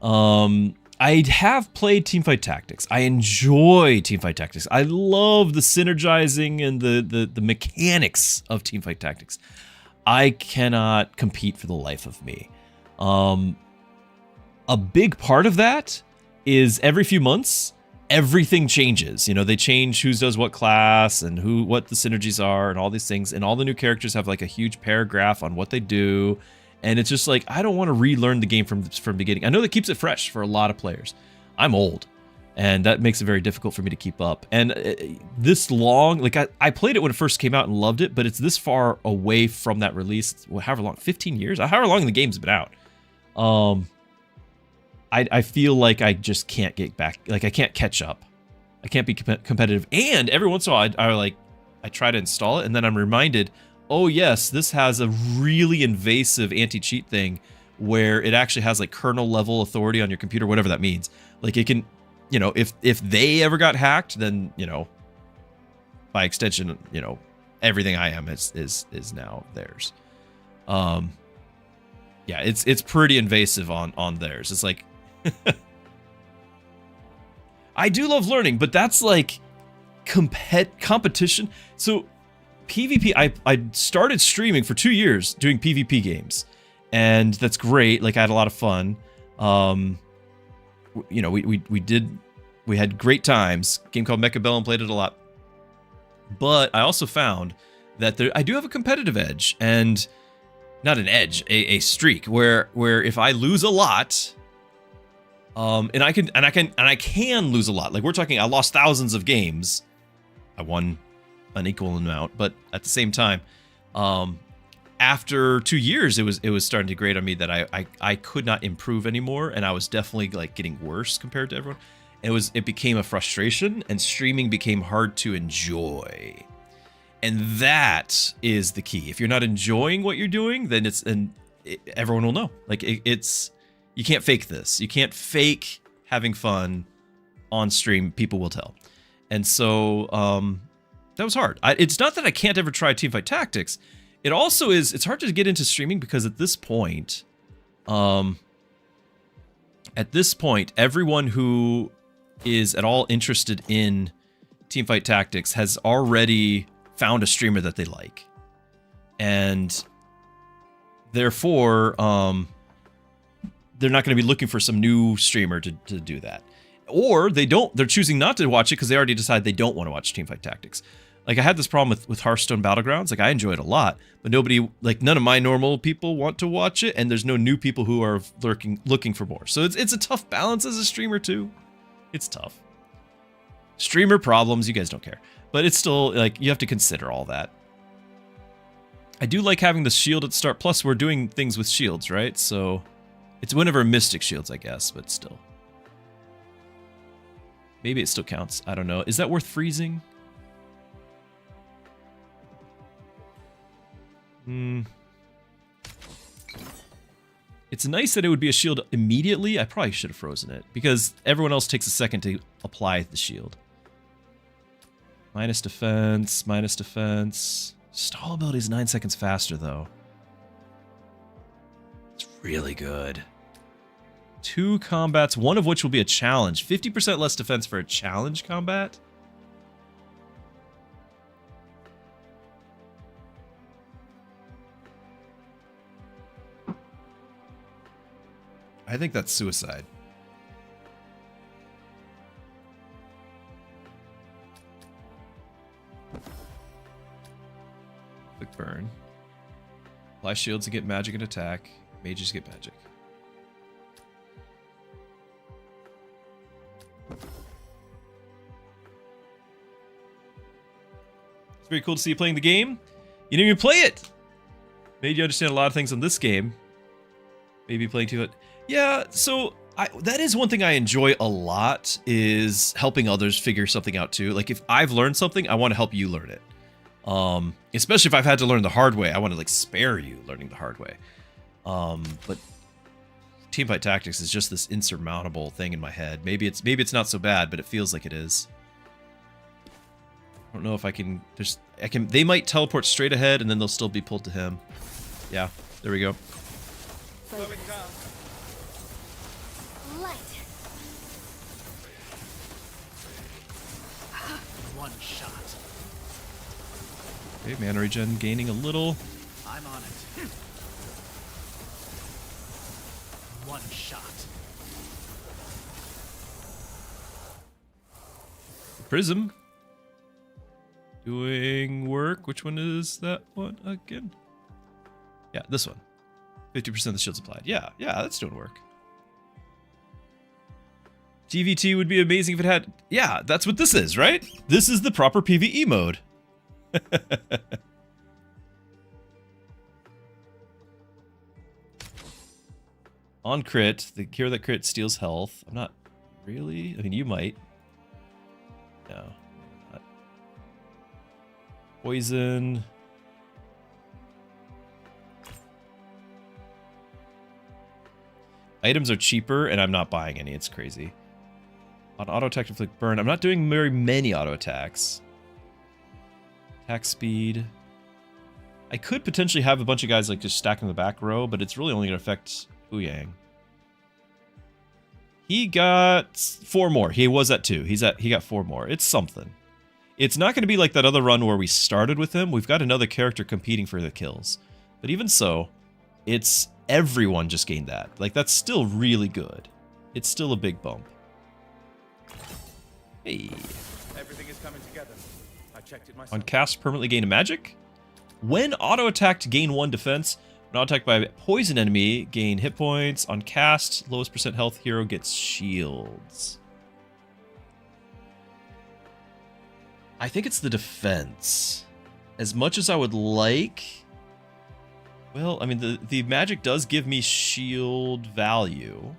S1: I have played Teamfight Tactics. I enjoy Teamfight Tactics. I love the synergizing and the mechanics of Teamfight Tactics. I cannot compete for the life of me. a big part of that is every few months, everything changes. You know, they change who does what class and what the synergies are and all these things. And all the new characters have like a huge paragraph on what they do. And it's just like, I don't want to relearn the game from the beginning. I know that keeps it fresh for a lot of players. I'm old, and that makes it very difficult for me to keep up. And this long, like I played it when it first came out and loved it, but it's this far away from that release. However long, 15 years? However long the game's been out. I feel like I just can't get back. Like I can't catch up. I can't be competitive. And every once in a while, I try to install it, and then I'm reminded, oh yes, this has a really invasive anti-cheat thing where it actually has like kernel level authority on your computer, whatever that means. Like it can, you know, if they ever got hacked, then, you know, by extension, you know, everything I am is now theirs. Yeah, it's pretty invasive on theirs. It's like I do love learning, but that's like competition. So PvP, I started streaming for 2 years doing PvP games, and that's great. Like I had a lot of fun. You know, we had great times. A game called Mechabellum, played it a lot. But I also found that I do have a competitive edge, and not an edge, a streak where if I lose a lot, and I can lose a lot. Like we're talking, I lost thousands of games. I won an equal amount, but at the same time, after 2 years, it was starting to grate on me that I could not improve anymore, and I was definitely like getting worse compared to everyone. It became a frustration, and streaming became hard to enjoy. And that is the key. If you're not enjoying what you're doing, then everyone will know. Like you can't fake this. You can't fake having fun on stream. People will tell. And so that was hard. It's not that I can't ever try Teamfight Tactics. It also is, it's hard to get into streaming because at this point, everyone who is at all interested in Teamfight Tactics has already found a streamer that they like. And therefore, they're not going to be looking for some new streamer to do that. Or they're choosing not to watch it because they already decided they don't want to watch Teamfight Tactics. Like I had this problem with Hearthstone Battlegrounds. Like I enjoy it a lot, but none of my normal people want to watch it, and there's no new people who are looking for more. So it's a tough balance as a streamer too. It's tough. Streamer problems, you guys don't care. But it's still, like, you have to consider all that. I do like having the shield at start. Plus, we're doing things with shields, right? So it's whenever Mystic shields, I guess, but still. Maybe it still counts. I don't know. Is that worth freezing? It's nice that it would be a shield immediately. I probably should have frozen it, because everyone else takes a second to apply the shield. Minus defense, minus defense. Stall ability is 9 seconds faster, though. It's really good. 2 combats, one of which will be a challenge. 50% less defense for a challenge combat? I think that's suicide. Quick burn. Apply shields to get magic and attack. Mages get magic. It's very cool to see you playing the game. You didn't even play it! Made you understand a lot of things on this game. Maybe playing too much. Yeah, so that is one thing I enjoy a lot, is helping others figure something out too. Like if I've learned something, I want to help you learn it. Especially if I've had to learn the hard way, I want to like spare you learning the hard way. But Teamfight Tactics is just this insurmountable thing in my head. Maybe it's not so bad, but it feels like it is. I don't know if I can. They might teleport straight ahead, and then they'll still be pulled to him. Yeah, there we go.
S7: One shot.
S1: Okay, mana regen gaining a little.
S7: I'm on it. One shot.
S1: Prism. Doing work. Which one is that one again? Yeah, this one. 50% of the shields applied. Yeah, that's doing work. GVT would be amazing if it had... Yeah, that's what this is, right? This is the proper PvE mode. On crit, the cure that crit steals health. I'm not really... I mean, you might. No. Not. Poison. Items are cheaper, and I'm not buying any. It's crazy. On auto attack inflict burn, I'm not doing very many auto attacks. Attack speed. I could potentially have a bunch of guys like just stack in the back row, but it's really only going to affect Huyang. He got 4 more. He was at 2. He got 4 more. It's something. It's not going to be like that other run where we started with him. We've got another character competing for the kills. But even so, it's everyone just gained that. Like, that's still really good. It's still a big bump. Hey.
S4: Everything is coming together. I checked it myself.
S1: On cast, permanently gain a magic. When auto-attacked, gain 1 defense. When auto-attacked by a poison enemy, gain hit points. On cast, lowest percent health hero gets shields. I think it's the defense. As much as I would like... Well, I mean, the magic does give me shield value.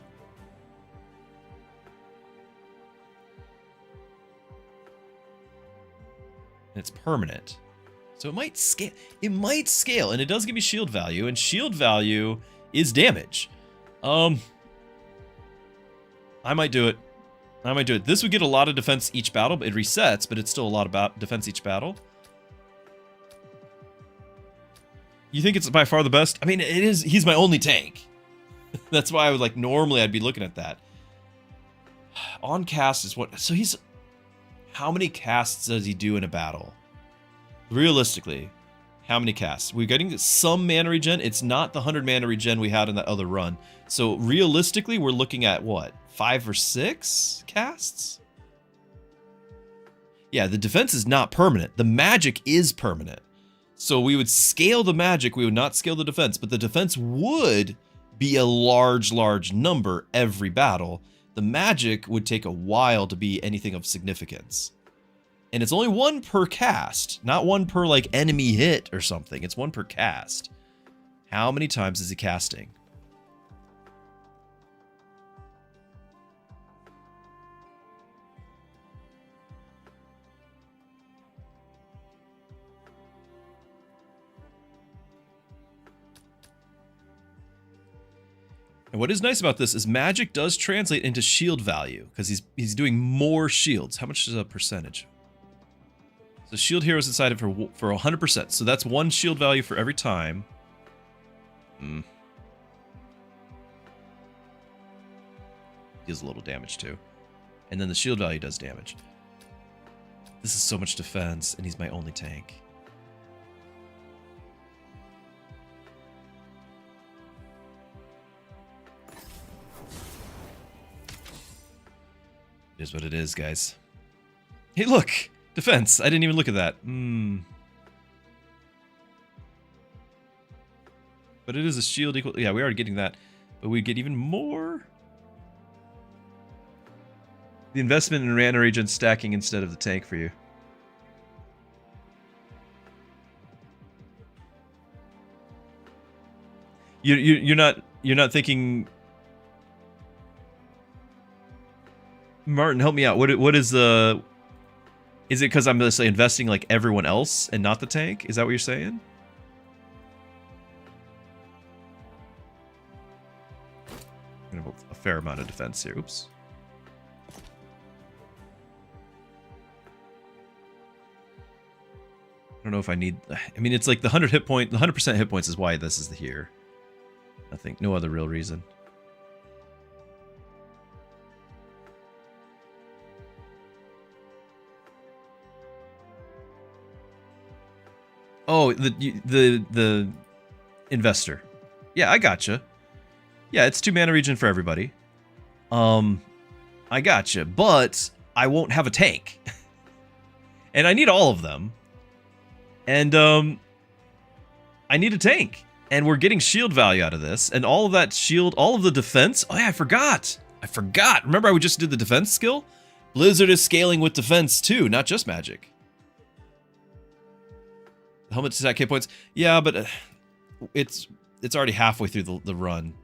S1: And it's permanent. So it might scale. It might scale, and it does give me shield value, and shield value is damage. I might do it. I might do it. This would get a lot of defense each battle, but it resets, but it's still a lot of defense each battle. You think it's by far the best? I mean, it is. He's my only tank. That's why I was like, normally I'd be looking at that. On cast is what... So he's... How many casts does he do in a battle? Realistically, how many casts? We're getting some mana regen. It's not the 100 mana regen we had in that other run. So realistically, we're looking at what? 5 or 6 casts? Yeah, the defense is not permanent. The magic is permanent. So we would scale the magic, we would not scale the defense, but the defense would be a large number every battle. The magic would take a while to be anything of significance. And it's only 1 per cast, not 1 per like enemy hit or something. It's 1 per cast. How many times is he casting? And what is nice about this is magic does translate into shield value because he's doing more shields. How much is a percentage? So shield heroes inside it for 100%. So that's 1 shield value for every time. Deals a little damage too. And then the shield value does damage. This is so much defense, and he's my only tank. It is what it is, guys. Hey, look! Defense! I didn't even look at that. But it is a shield equal... Yeah, we are getting that. But we get even more. The investment in mana regen stacking instead of the tank for you. You're not thinking... Martin, help me out. What is the... Is it because I'm just investing like everyone else and not the tank? Is that what you're saying? I'm gonna have a fair amount of defense here. Oops. I don't know if I need... I mean, it's like the 100% hit points is why this is here. Nothing. No other real reason. Oh, the investor. Yeah, I gotcha. Yeah, it's 2 mana regen for everybody. I gotcha, but I won't have a tank. And I need all of them. And I need a tank. And we're getting shield value out of this. And all of that shield, all of the defense. Oh yeah, I forgot. Remember I just did the defense skill? Blizzard is scaling with defense too, not just magic. Helmet attack hit points. Yeah, but it's already halfway through the run.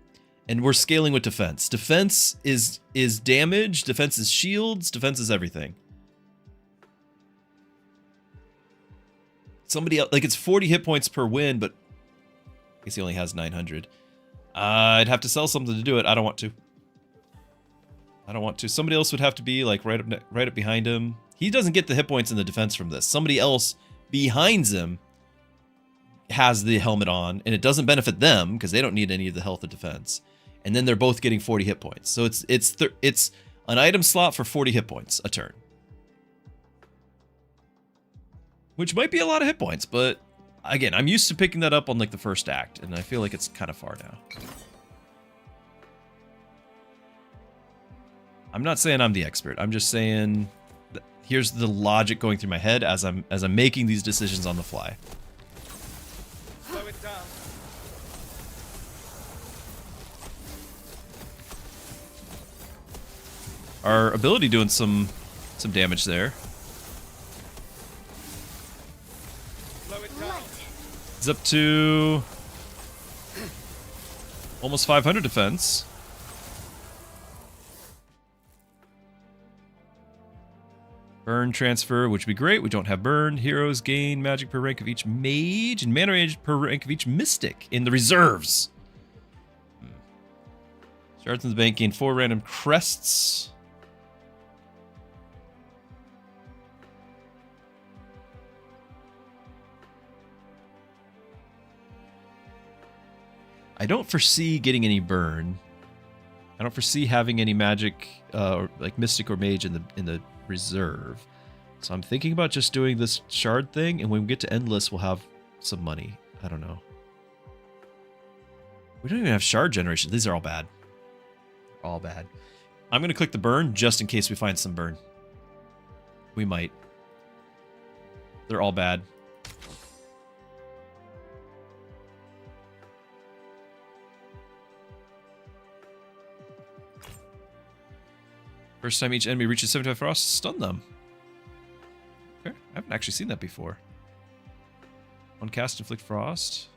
S1: And we're scaling with defense. Defense is damage, defense is shields, defense is everything. Somebody else, like it's 40 hit points per win, but I guess he only has 900. I'd have to sell something to do it. I don't want to. Somebody else would have to be like right up behind him. He doesn't get the hit points and the defense from this. Somebody else behind him has the helmet on, and it doesn't benefit them because they don't need any of the health or defense. And then they're both getting 40 hit points. So it's an item slot for 40 hit points a turn. Which might be a lot of hit points, but again, I'm used to picking that up on like the first act, and I feel like it's kind of far now. I'm not saying I'm the expert. I'm just saying here's the logic going through my head as I'm making these decisions on the fly.
S2: Slow it down.
S1: Our ability doing some damage there.
S2: Slow it down.
S1: It's up to almost 500 defense. Burn transfer, which would be great. We don't have burn. Heroes gain magic per rank of each mage and mana range per rank of each mystic in the reserves. Shards in the bank gain 4 random crests. I don't foresee getting any burn. I don't foresee having any magic, like mystic or mage in the reserve. So I'm thinking about just doing this shard thing, and when we get to endless, we'll have some money. I don't know. We don't even have shard generation. These are all bad. All bad. I'm going to click the burn just in case we find some burn. We might. They're all bad. First time each enemy reaches 75 frost, stun them. Okay, I haven't actually seen that before. One cast, inflict frost.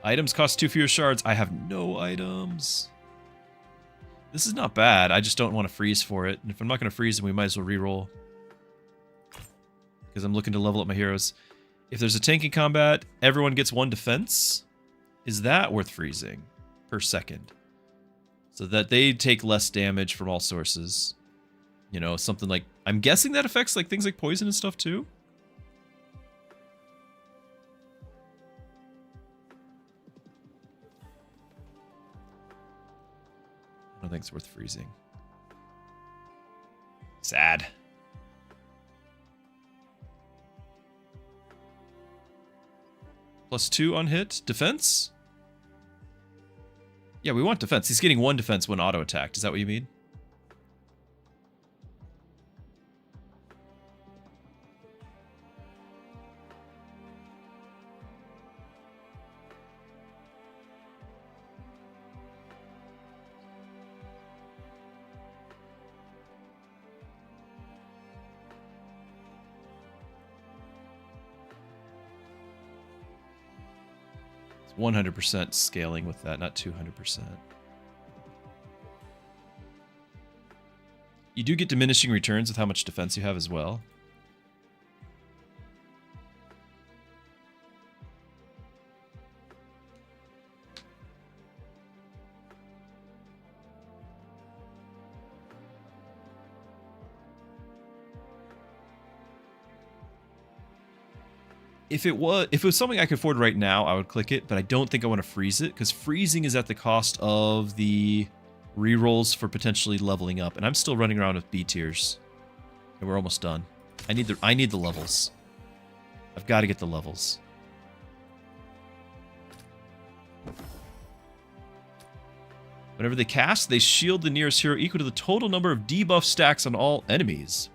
S1: Items cost 2 fewer shards. I have no items. This is not bad. I just don't want to freeze for it. And if I'm not going to freeze, then we might as well reroll. Because I'm looking to level up my heroes. If there's a tank in combat, everyone gets 1 defense. Is that worth freezing per second? So that they take less damage from all sources. You know, something like... I'm guessing that affects like things like poison and stuff too? I don't think it's worth freezing. Sad. +2 on hit. Defense? Yeah, we want defense. He's getting 1 defense when auto-attacked. Is that what you mean? It's 100% scaling with that, not 200%. You do get diminishing returns with how much defense you have as well. If it was something I could afford right now, I would click it, but I don't think I want to freeze it, because freezing is at the cost of the rerolls for potentially leveling up, and I'm still running around with B tiers. And we're almost done. I need the levels. I've got to get the levels. Whenever they cast, they shield the nearest hero equal to the total number of debuff stacks on all enemies.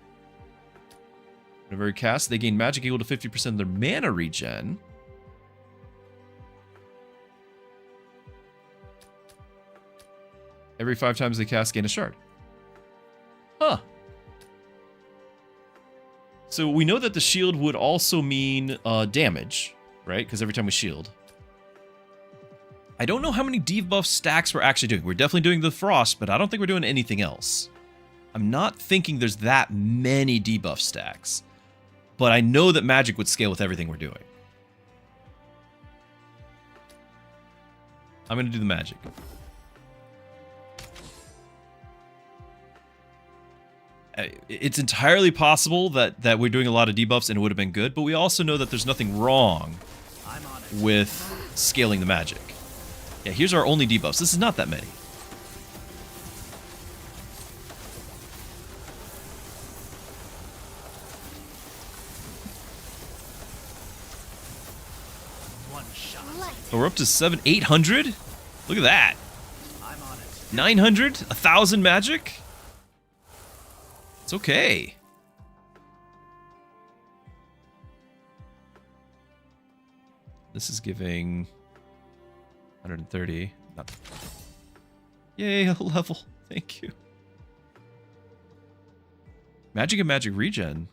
S1: Whenever they cast, they gain magic equal to 50% of their mana regen. Every 5 times they cast, gain a shard. Huh. So we know that the shield would also mean damage, right? Because every time we shield. I don't know how many debuff stacks we're actually doing. We're definitely doing the frost, but I don't think we're doing anything else. I'm not thinking there's that many debuff stacks. But I know that magic would scale with everything we're doing. I'm going to do the magic. It's entirely possible that we're doing a lot of debuffs and it would have been good, but we also know that there's nothing wrong with scaling the magic. Yeah, here's our only debuffs. This is not that many. But we're up to 800? Look at that. 900? 1,000 magic? It's okay. This is giving 130. Yay, a level. Thank you. Magic and magic regen.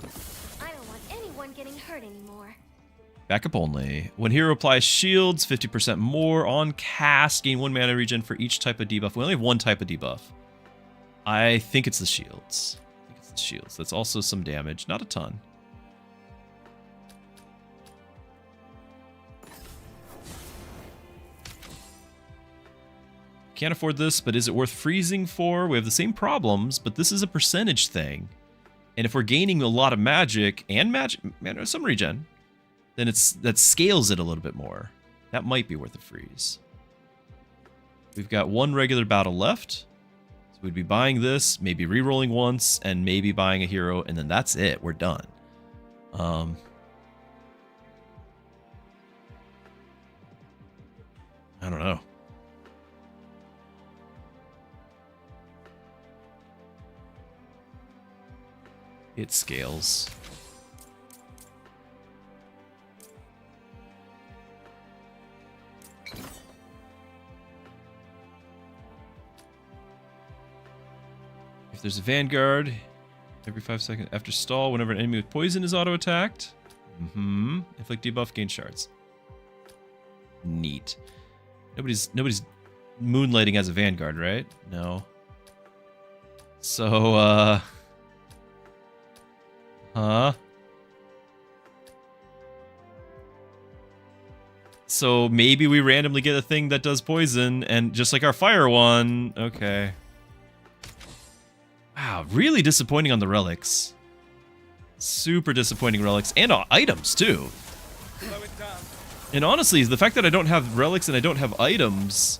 S9: I don't want anyone getting hurt anymore.
S1: Backup only. When hero applies shields, 50% more on cast. Gain 1 mana regen for each type of debuff. We only have 1 type of debuff. I think it's the shields. That's also some damage. Not a ton. Can't afford this, but is it worth freezing for? We have the same problems, but this is a percentage thing. And if we're gaining a lot of magic and some regen, then that scales it a little bit more. That might be worth a freeze. We've got 1 regular battle left. So we'd be buying this, maybe re-rolling once, and maybe buying a hero, and then that's it. We're done. I don't know. It scales. If there's a Vanguard, every 5 seconds after stall, whenever an enemy with poison is auto-attacked. Inflict debuff, gain shards. Neat. Nobody's moonlighting as a Vanguard, right? No. So, So maybe we randomly get a thing that does poison, and just like our fire one, okay. Wow, really disappointing on the relics. Super disappointing relics, and items too. And honestly, the fact that I don't have relics and I don't have items,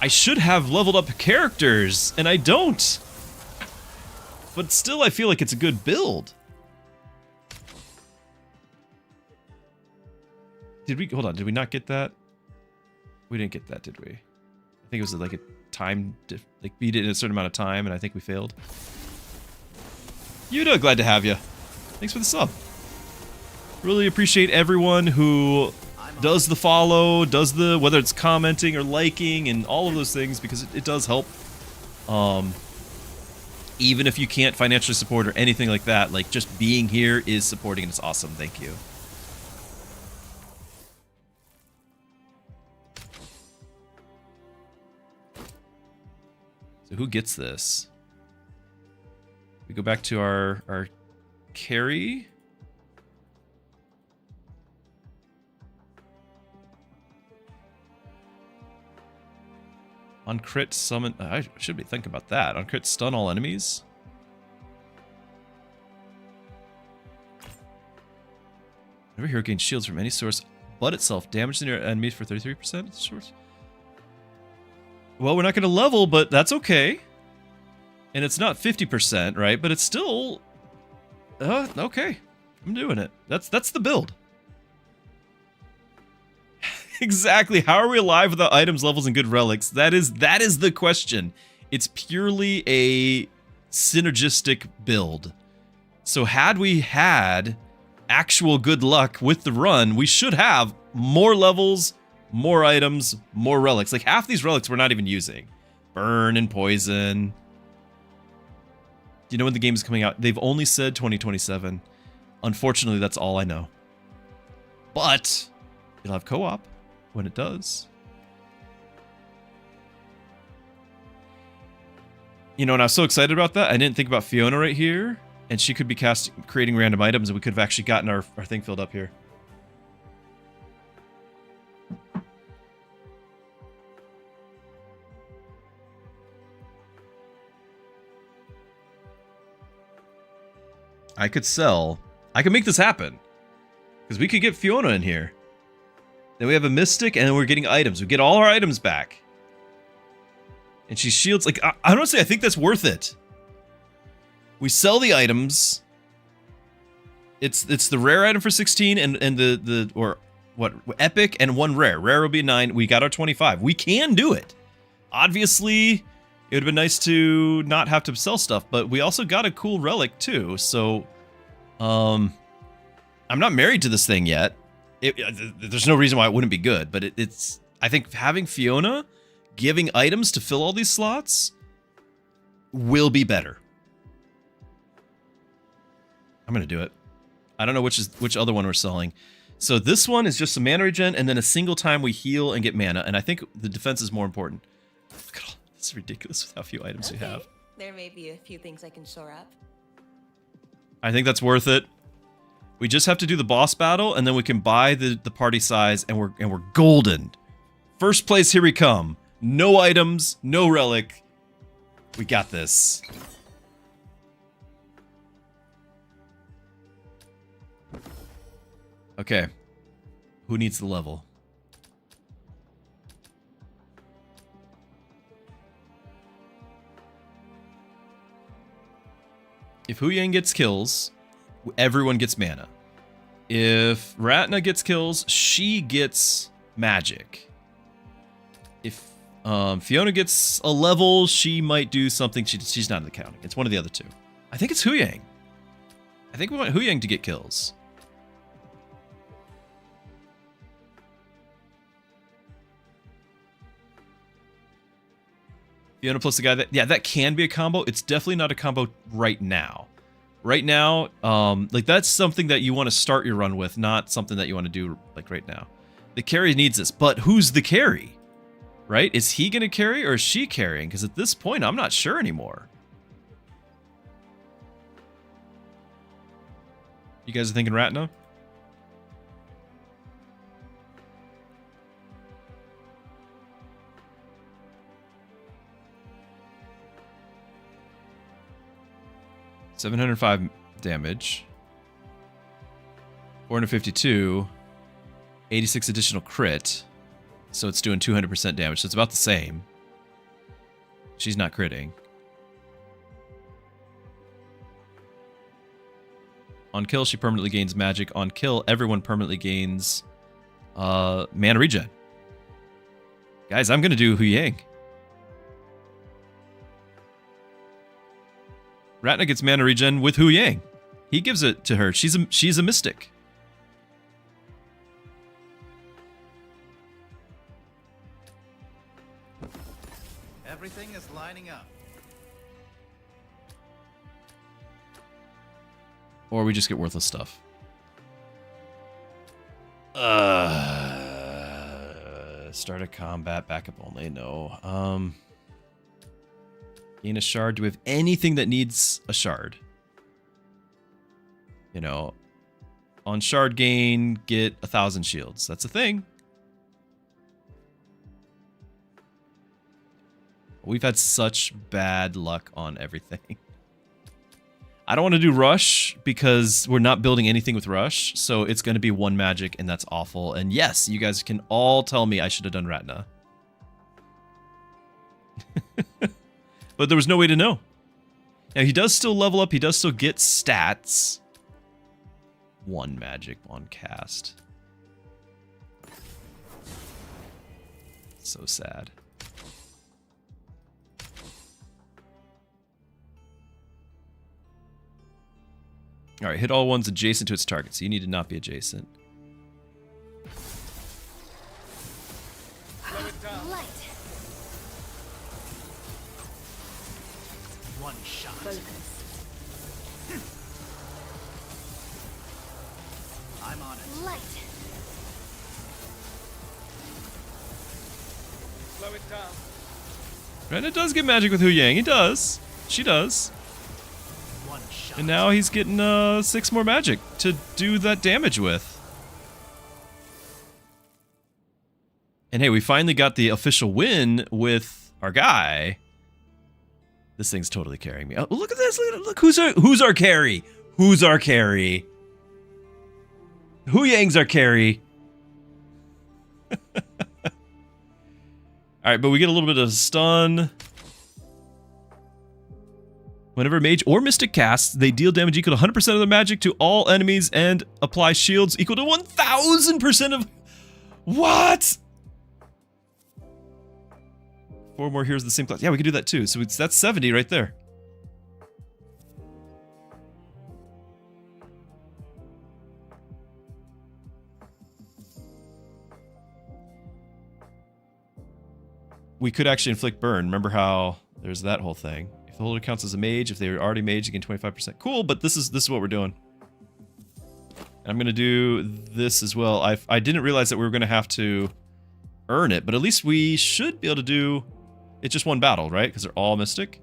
S1: I should have leveled up characters, and I don't. But still, I feel like it's a good build. Hold on, did we not get that? We didn't get that, did we? I think it was like a time, like beat it in a certain amount of time, and I think we failed. Yuda, glad to have you. Thanks for the sub. Really appreciate everyone who does the follow, does the, whether it's commenting or liking and all of those things, because it does help. Even if you can't financially support or anything like that, like just being here is supporting and it's awesome. Thank you. So who gets this? We go back to our carry. On crit summon, I should be thinking about that. On crit stun all enemies. Whenever hero gains shields from any source but itself, damage the near enemies for 33% source. Well, we're not going to level, but that's okay. And it's not 50%, right? But it's still okay. I'm doing it. That's the build. Exactly. How are we alive without items, levels, and good relics? That is the question. It's purely a synergistic build. So had we had actual good luck with the run, we should have more levels, more items, more relics. Like half these relics we're not even using. Burn and poison. Do you know when the game is coming out? They've only said 2027. Unfortunately, that's all I know. But it'll have co-op when it does. You know, and I was so excited about that, I didn't think about Fiona right here. And she could be creating random items, and we could have actually gotten our thing filled up here. I could make this happen. Because we could get Fiona in here. Then we have a Mystic, and then we're getting items. We get all our items back. And she shields, like, I don't say I think that's worth it. We sell the items. It's the rare item for 16 and the epic and 1 rare. Rare will be 9. We got our 25. We can do it. Obviously, it would have been nice to not have to sell stuff, but we also got a cool relic too. So, I'm not married to this thing yet. There's no reason why it wouldn't be good, but it's. I think having Fiona giving items to fill all these slots will be better. I'm gonna do it. I don't know which other one we're selling. So this one is just a mana regen, and then a single time we heal and get mana, and I think the defense is more important. Look at all this is ridiculous with how few items we have.
S6: There may be a few things I can shore up.
S1: I think that's worth it. We just have to do the boss battle, and then we can buy the party size, and we're golden. First place, here we come. No items, no relic. We got this. Okay. Who needs the level? If Hu Yang gets kills, everyone gets mana. If Ratna gets kills, she gets magic. If Fiona gets a level, she might do something. She's not in the counting. It's one of the other two. I think it's Hu Yang. I think we want Hu Yang to get kills. Fiona plus the guy that can be a combo. It's definitely not a combo right now. Right now, like that's something that you want to start your run with, not something that you want to do like right now. The carry needs this, but who's the carry? Right? Is he going to carry or is she carrying? Because at this point, I'm not sure anymore. You guys are thinking Ratna? $705 damage. 452. 86 additional crit. So it's doing 200% damage. So it's about the same. She's not critting. On kill, she permanently gains magic. On kill, everyone permanently gains mana regen. Guys, I'm going to do Hu Yang. Ratna gets mana regen with Hu Yang. He gives it to her. She's a mystic.
S7: Everything is lining up.
S1: Or we just get worthless stuff. Start a combat, backup only. No. Gain a shard. Do we have anything that needs a shard? You know, on shard gain, get 1,000 shields. That's a thing. We've had such bad luck on everything. I don't want to do rush because we're not building anything with rush. So it's going to be 1 magic and that's awful. And yes, you guys can all tell me I should have done Ratna. But there was no way to know. Now he does still level up. He does still get stats. 1 magic, 1 cast. So sad. Alright, hit all ones adjacent to its target, so you need to not be adjacent.
S9: Light.
S7: One shot.
S8: Focus.
S7: I'm on it.
S9: Light.
S2: Slow it down.
S1: Brenda does get magic with Hu Yang. He does. She does.
S7: One shot.
S1: And now he's getting 6 more magic to do that damage with. And hey, we finally got the official win with our guy. This thing's totally carrying me. Oh, look at this. Look who's our carry? Who's our carry? Hu Yang's our carry. Alright, but we get a little bit of stun. Whenever mage or mystic casts, they deal damage equal to 100% of their magic to all enemies and apply shields equal to 1000% of... What? 4 more heroes of the same class. Yeah, we can do that too. So that's 70 right there. We could actually inflict burn. Remember how there's that whole thing. If the holder counts as a mage, if they were already mage, you gain 25%. Cool, but this is what we're doing. And I'm gonna do this as well. I didn't realize that we were gonna have to earn it, but at least we should be able to do. It's just one battle, right? Because they're all mystic.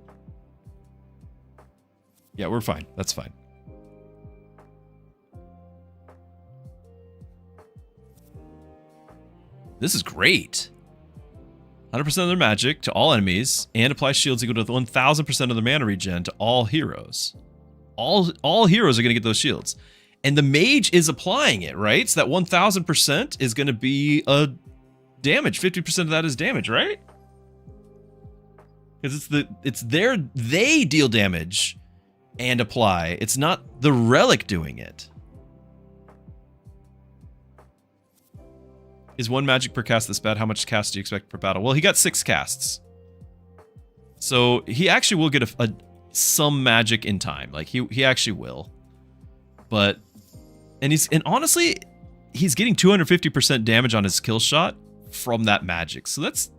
S1: Yeah, we're fine. That's fine. This is great. 100% of their magic to all enemies, and apply shields equal to 1000% of their mana regen to all heroes. All heroes are going to get those shields. And the mage is applying it, right? So that 1000% is going to be a damage. 50% of that is damage, right? Because they deal damage and apply. It's not the relic doing it. Is 1 magic per cast this bad? How much cast do you expect per battle? Well, he got 6 casts. So he actually will get some magic in time. Like he actually will. But and honestly, he's getting 250% damage on his kill shot from that magic. So it's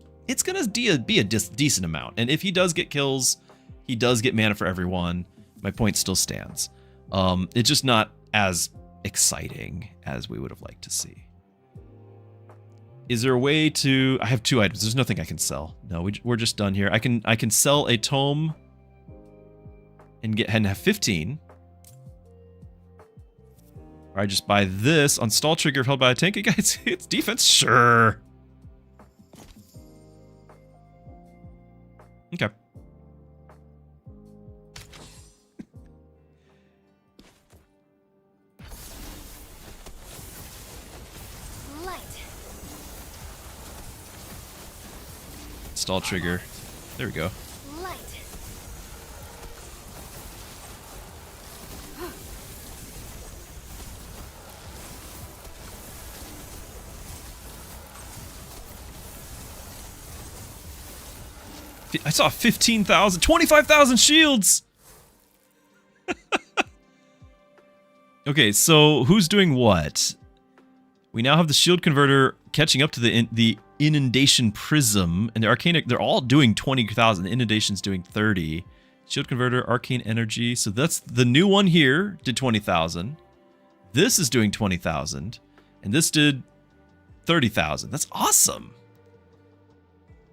S1: gonna be a decent amount. And if he does get kills, he does get mana for everyone. My point still stands. It's just not as exciting as we would have liked to see. Is there a way to... I have 2 items. There's nothing I can sell. No, we're just done here. I can sell a tome and have 15. Or I just buy this on stall trigger if held by a tank. Guys, it's defense. Sure. Okay. Stall trigger. There we go.
S9: Light.
S1: I saw 15,000, 25,000 shields. Okay, so who's doing what? We now have the shield converter catching up to the inundation prism, and the arcane, they're all doing 20,000. The inundation's doing 30. Shield converter, arcane energy. So that's the new one here did 20,000. This is doing 20,000, and this did 30,000. That's awesome.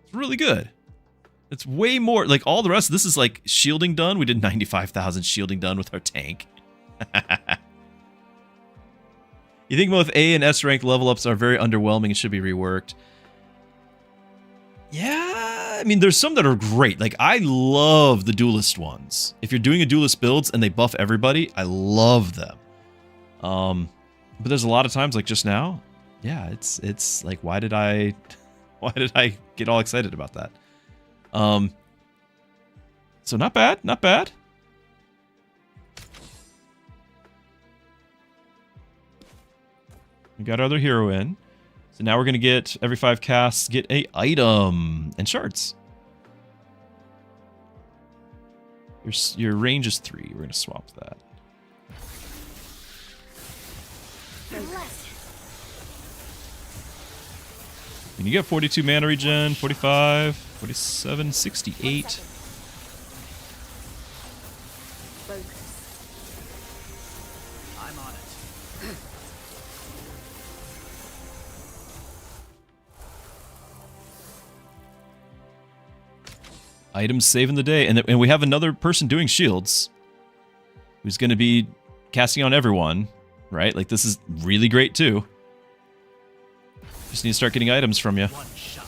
S1: It's really good. It's way more like all the rest. This is like shielding done. We did 95,000 shielding done with our tank. You think both A and S rank level ups are very underwhelming and should be reworked? Yeah, I mean, there's some that are great. Like, I love the duelist ones. If you're doing a duelist builds and they buff everybody, I love them. But there's a lot of times, like just now, yeah, it's like, why did I get all excited about that? So not bad, not bad. We got our other hero in. So now we're going to get, every 5 casts, get a item and shards. Your range is 3. We're going to swap that. And you get 42 mana regen, 45, 47, 68.
S7: I'm on it.
S1: Items saving the day. And we have another person doing shields who's going to be casting on everyone, right? Like, this is really great, too. Just need to start getting items from you.
S7: One shot.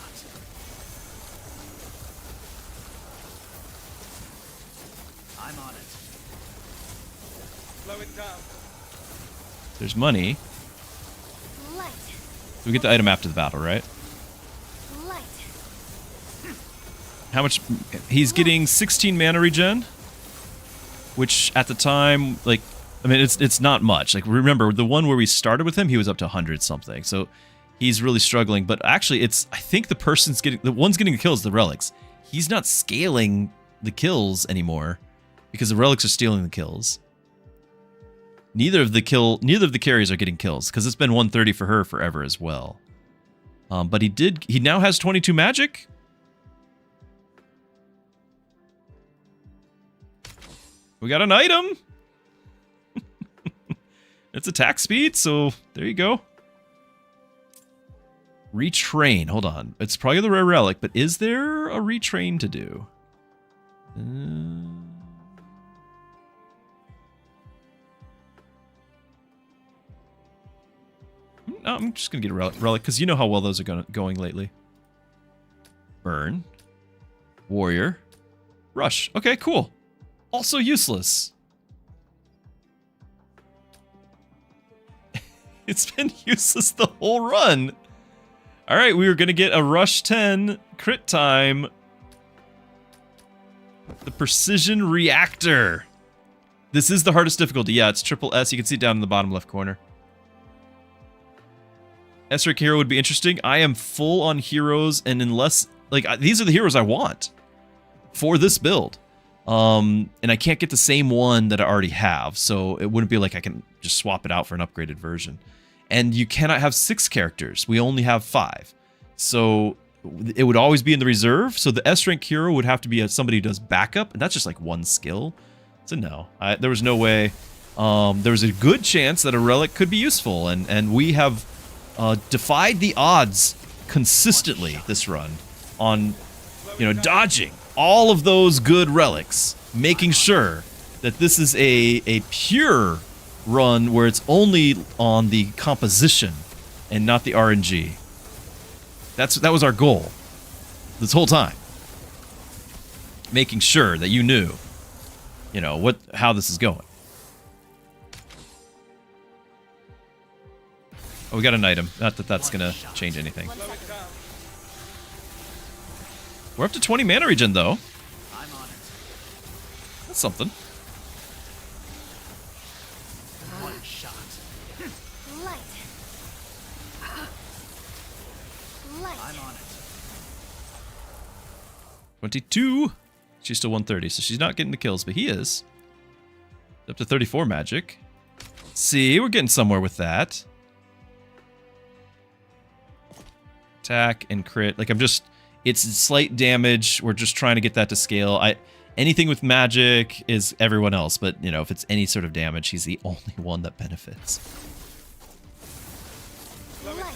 S7: I'm on it.
S2: Slow it down.
S1: There's money.
S9: Light.
S1: We get the item after the battle, right?
S9: Light.
S1: How much? He's getting 16 mana regen, which at the time, like, I mean, it's not much. Like, remember, the one where we started with him, he was up to 100 something. So he's really struggling. But actually, I think the one's getting the kills, the relics. He's not scaling the kills anymore because the relics are stealing the kills. Neither of the carries are getting kills because it's been 130 for her forever as well. But he now has 22 magic. We got an item. It's attack speed, so there you go. Retrain. Hold on. It's probably the rare relic, but is there a retrain to do? No, I'm just going to get a relic because you know how well those are going lately. Burn. Warrior. Rush. Okay, cool. Also useless. It's been useless the whole run. All right, we were going to get a Rush 10 crit time. The Precision Reactor. This is the hardest difficulty. Yeah, it's triple S. You can see it down in the bottom left corner. S-rank hero would be interesting. I am full on heroes, and unless... like, these are the heroes I want for this build. And I can't get the same one that I already have, so it wouldn't be like I can just swap it out for an upgraded version. And you cannot have 6 characters. We only have 5. So it would always be in the reserve. So the S-rank hero would have to be somebody who does backup, and that's just like 1 skill. So no, there was no way. There was a good chance that a relic could be useful, and we have defied the odds consistently this run on, dodging all of those good relics, making sure that this is a pure run where it's only on the composition and not the RNG. That was our goal this whole time. Making sure that you knew, how this is going. Oh, we got an item. Not that that's gonna change anything. We're up to 20 mana regen, though.
S7: I'm on it.
S1: That's something.
S7: One shot.
S9: Light. Light.
S7: I'm on it.
S1: 22. She's still 130, so she's not getting the kills, but he is. Up to 34 magic. See, we're getting somewhere with that. Attack and crit. Like, it's slight damage. We're just trying to get that to scale. Anything with magic is everyone else, but, if it's any sort of damage, he's the only one that benefits.
S2: Slow it down.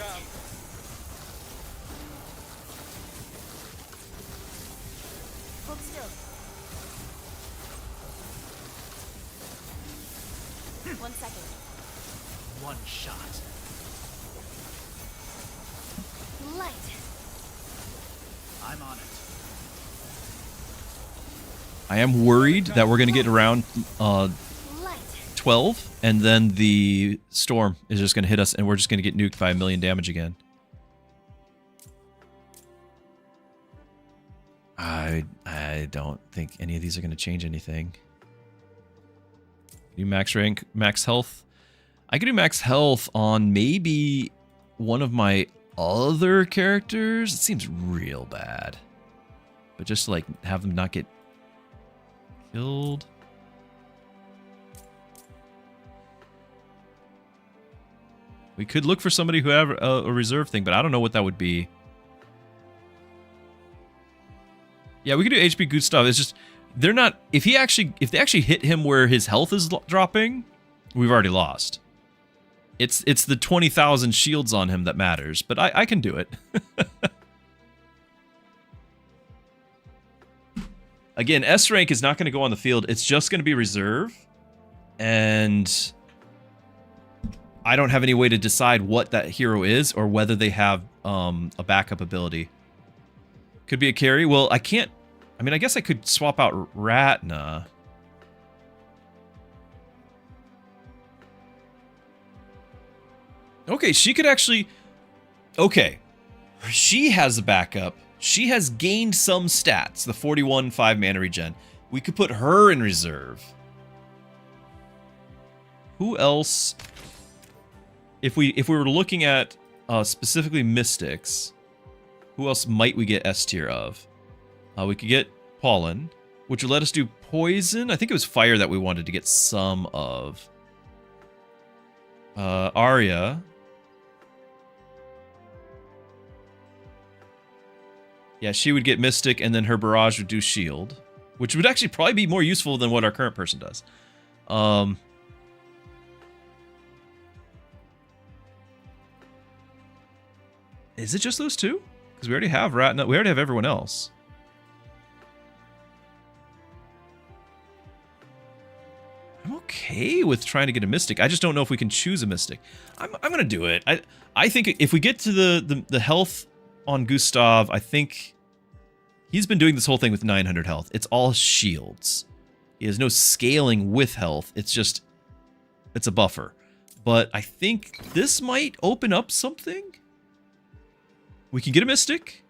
S9: Hold still.
S6: 1 second.
S7: One shot.
S9: Light.
S7: I'm on it.
S1: I am worried that we're going to get around
S9: Light.
S1: 12, and then the storm is just going to hit us, and we're just going to get nuked by 1,000,000 damage again. I don't think any of these are going to change anything. Do max rank, max health. I could do max health on maybe one of my other characters, it seems real bad. But just to, like, have them not get killed. We could look for somebody who have a reserve thing, but I don't know what that would be. Yeah, we could do HP Gustav. It's just they're not. If they actually hit him where his health is dropping, we've already lost. It's the 20,000 shields on him that matters, but I can do it. Again, S rank is not going to go on the field. It's just going to be reserve, and I don't have any way to decide what that hero is or whether they have a backup ability. Could be a carry. Well, I can't. I mean, I guess I could swap out Ratna. Okay, she could actually... Okay. She has a backup. She has gained some stats. The 41 5 mana regen. We could put her in reserve. Who else... If we were looking at specifically Mystics, who else might we get S tier of? We could get Pollen, which would let us do Poison. I think it was Fire that we wanted to get some of. Arya. Yeah, she would get Mystic, and then her Barrage would do Shield, which would actually probably be more useful than what our current person does. Is it just those two? Because we already have Ratna. We already have everyone else. I'm okay with trying to get a Mystic. I just don't know if we can choose a Mystic. I'm gonna do it. I think if we get to the health on Gustav, I think he's been doing this whole thing with 900 health. It's all shields. He has no scaling with health. It's just, it's a buffer. But I think this might open up something. We can get a Mystic.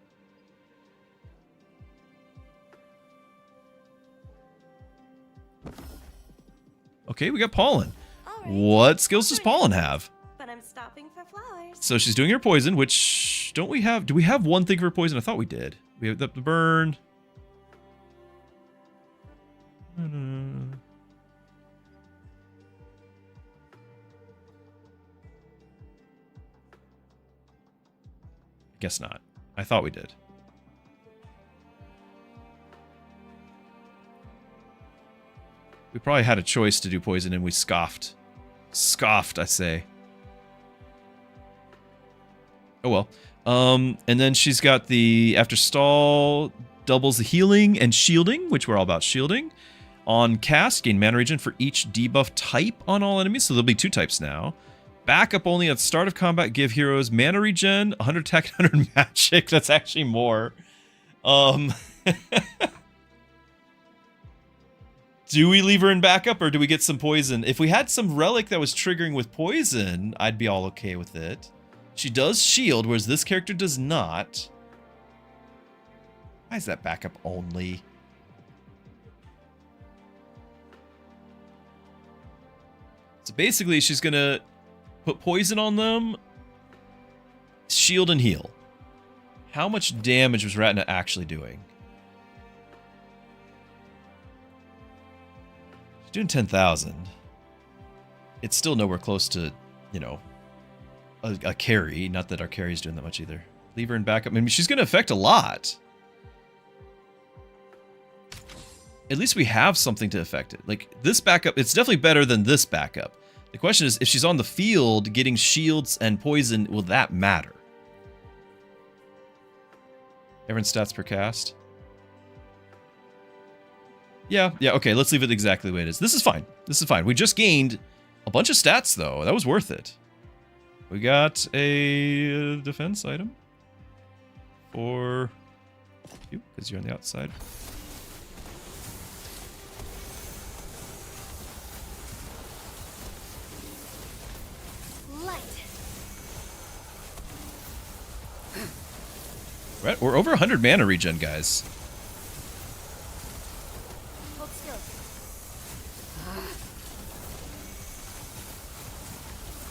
S1: Okay, we got Pollen.
S3: Alright,
S1: What skills does Pollen have?
S3: but I'm stopping for flowers.
S1: So she's doing her poison, which don't we have? Do we have one thing for poison? I thought we did. We have the burn. Guess not. I thought we did. We probably had a choice to do poison and we scoffed. Scoffed, I say. Oh well. And then she's got the after stall doubles the healing and shielding, which we're all about shielding. On cast, gain mana regen for each debuff type on all enemies, so there'll be 2 types now. Backup only at start of combat, give heroes mana regen, 100 attack, 100 magic. That's actually more. Do we leave her in backup or do we get some poison? If we had some relic that was triggering with poison, I'd be all okay with it. She does shield, whereas this character does not. Why is that backup only? So basically, she's gonna put poison on them, shield and heal. How much damage was Ratna actually doing? She's doing 10,000. It's still nowhere close to, you know, a carry. Not that our carry is doing that much either. Leave her in backup. I mean, she's going to affect a lot. At least we have something to affect it. Like, this backup, it's definitely better than this backup. The question is, if she's on the field getting shields and poison, will that matter? Everyone's stats per cast. Yeah, okay, let's leave it exactly the way it is. This is fine. This is fine. We just gained a bunch of stats, though. That was worth it. We got a defense item for you, because you're on the outside. Right, we're over 100 mana regen, guys.
S9: Hold still.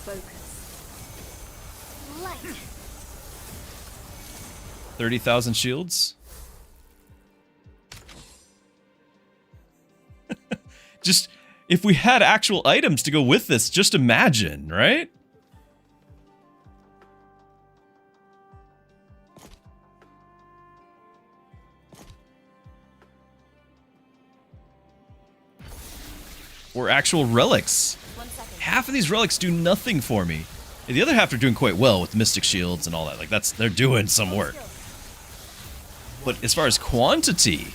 S8: Focus.
S9: Light.
S1: 30,000 shields. Just, if we had actual items to go with this, just imagine, right? Or actual relics. Half of these relics do nothing for me. The other half are doing quite well with Mystic Shields and all that. Like, they're doing some work. But as far as quantity,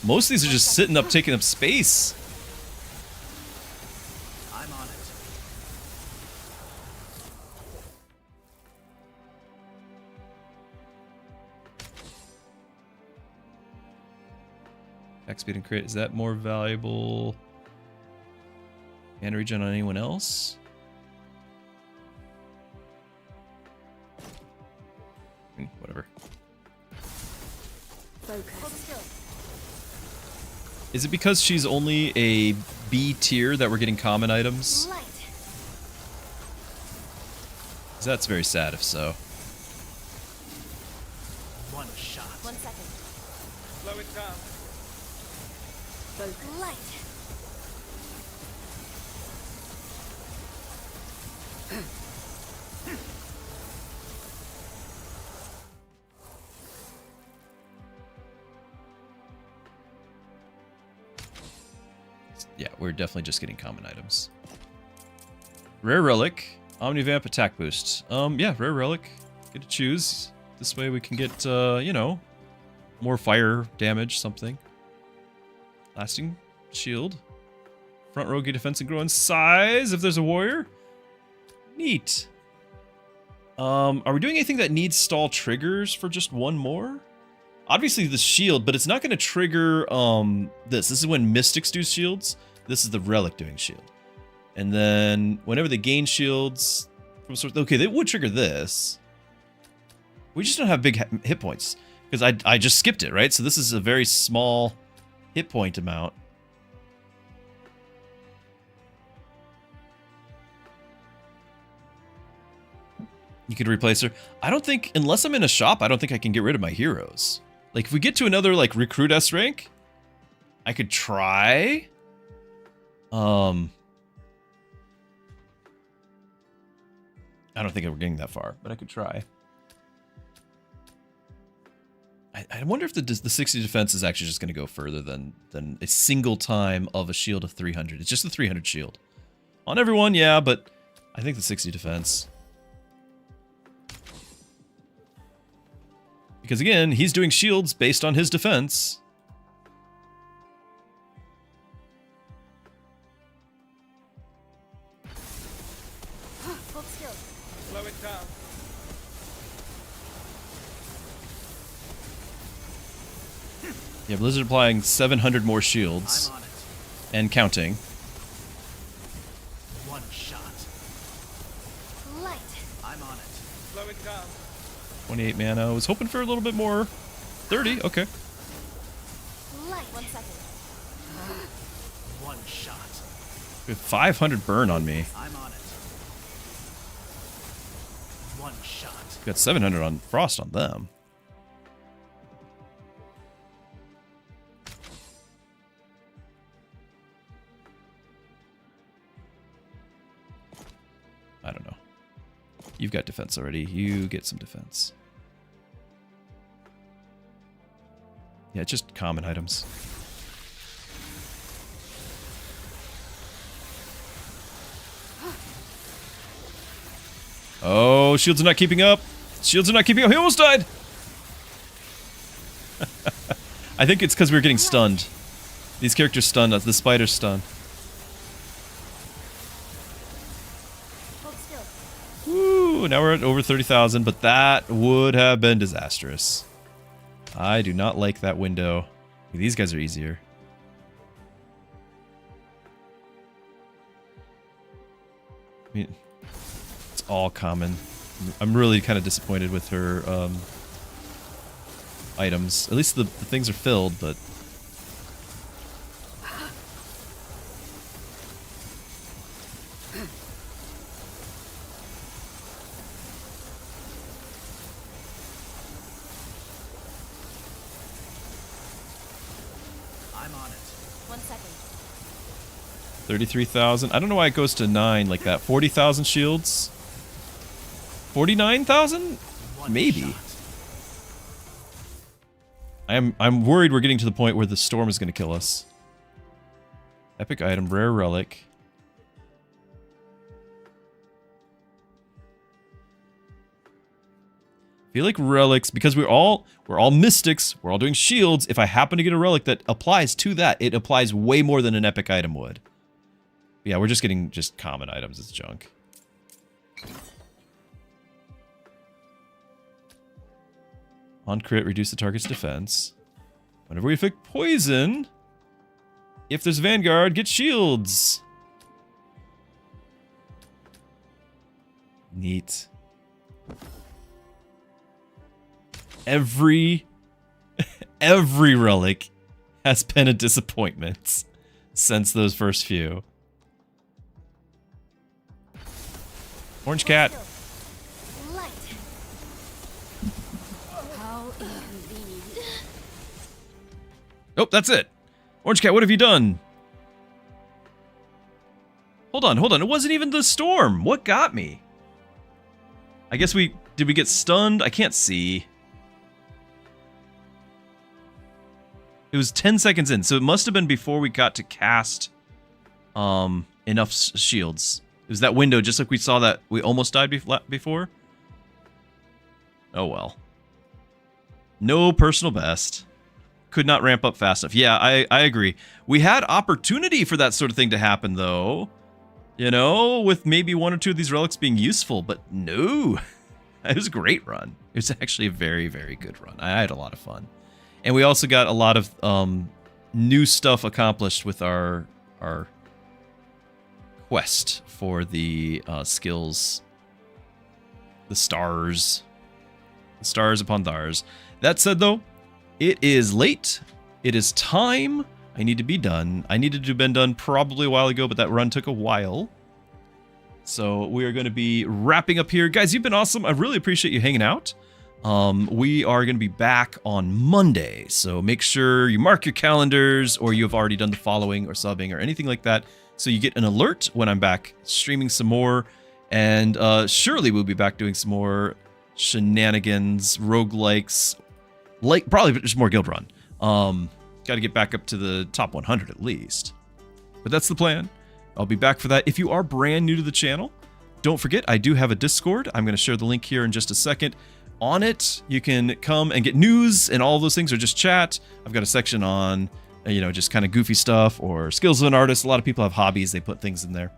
S1: most of these are just sitting up, taking up space.
S7: I'm on it.
S1: Attack speed and crit, is that more valuable? Mana regen on anyone else? Whatever. Is it because she's only a B tier that we're getting common items?
S9: Light.
S1: 'Cause that's very sad if so.
S7: One shot.
S9: 1 second.
S4: Slow it down.
S9: Light.
S1: Yeah, we're definitely just getting common items. Rare Relic, Omnivamp attack boost. Yeah, Rare Relic. Get to choose. This way we can get, you know, more fire damage, something. Lasting shield. Front row get defense and grow in size if there's a warrior. Neat. Are we doing anything that needs stall triggers for just one more? Obviously the shield, but it's not going to trigger this. This is when Mystics do shields. This is the Relic doing shield. And then whenever they gain shields from sort, okay, they would trigger this. We just don't have big hit points because I just skipped it, right? So this is a very small hit point amount. You could replace her. I don't think, unless I'm in a shop, I don't think I can get rid of my heroes. Like, if we get to another, like, Recruit S rank, I could try. I don't think we're getting that far, but I could try. I wonder if the 60 defense is actually just going to go further than a single time of a shield of 300. It's just the 300 shield. On everyone, yeah, but I think the 60 defense. Because again, he's doing shields based on his defense.
S9: Hold still.
S4: Slow it down.
S1: Yeah, Blizzard applying 700 more shields.
S7: I'm on it.
S1: And counting.
S7: One shot.
S9: Light.
S7: I'm on it.
S4: Slow it down.
S1: 28 mana. I was hoping for a little bit more. 30, okay.
S9: Light. 1 second.
S7: One shot.
S1: We have 500 burn on me.
S7: I'm on it. One shot.
S1: Got 700 on Frost on them. I don't know. You've got defense already. You get some defense. Yeah, just common items. Oh, shields are not keeping up. Shields are not keeping up. He almost died. I think it's because we were getting stunned. These characters stunned us. The spider's stunned.
S9: Hold still.
S1: Woo, now we're at over 30,000, but that would have been disastrous. I do not like that window. These guys are easier. I mean, it's all common. I'm really kind of disappointed with her items. At least the things are filled, but...
S7: I'm on it.
S6: 1 second.
S1: 33,000. I don't know why it goes to 9 like that. 40,000 shields. 49,000? Maybe.
S7: Shot.
S1: I'm worried we're getting to the point where the storm is going to kill us. Epic item, rare relic. I feel like relics, because we're all mystics, we're all doing shields. If I happen to get a relic that applies to that, it applies way more than an epic item would. Yeah, we're just getting just common items as junk. On crit, reduce the target's defense. Whenever we inflict poison, if there's Vanguard, get shields. Neat. Every relic has been a disappointment since those first few. Orange cat.
S9: Light.
S8: How inconvenient.
S1: Oh, that's it. Orange cat, what have you done? Hold on. It wasn't even the storm. What got me? I guess did we get stunned? I can't see. It was 10 seconds in, so it must have been before we got to cast enough shields. It was that window, just like we saw that we almost died before. Oh well. No personal best. Could not ramp up fast enough. Yeah, I agree. We had opportunity for that sort of thing to happen, though. You know, with maybe 1 or 2 of these relics being useful, but no. It was a great run. It was actually a very, very good run. I had a lot of fun. And we also got a lot of new stuff accomplished with our quest for the skills. The stars. The stars upon Thurs. That said, though, it is late. It is time. I need to be done. I needed to have been done probably a while ago, but that run took a while. So we are going to be wrapping up here. Guys, you've been awesome. I really appreciate you hanging out. We are going to be back on Monday, so make sure you mark your calendars, or you have already done the following or subbing or anything like that, so you get an alert when I'm back streaming some more. And surely we'll be back doing some more shenanigans, roguelikes, like probably just more Guildrun. Got to get back up to the top 100 at least. But that's the plan. I'll be back for that. If you are brand new to the channel, don't forget I do have a Discord. I'm going to share the link here in just a second. On it, you can come and get news and all those things, or just chat. I've got a section on, you know, just kind of goofy stuff or skills of an artist. A lot of people have hobbies. They put things in there.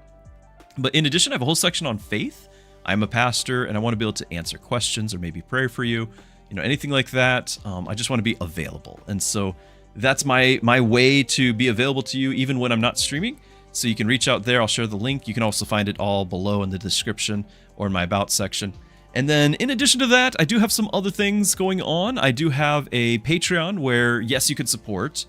S1: But in addition, I have a whole section on faith. I'm a pastor, and I want to be able to answer questions or maybe pray for you. You know, anything like that. I just want to be available. And so that's my way to be available to you even when I'm not streaming. So you can reach out there. I'll share the link. You can also find it all below in the description or in my About section. And then in addition to that, I do have some other things going on. I do have a Patreon where, yes, you can support.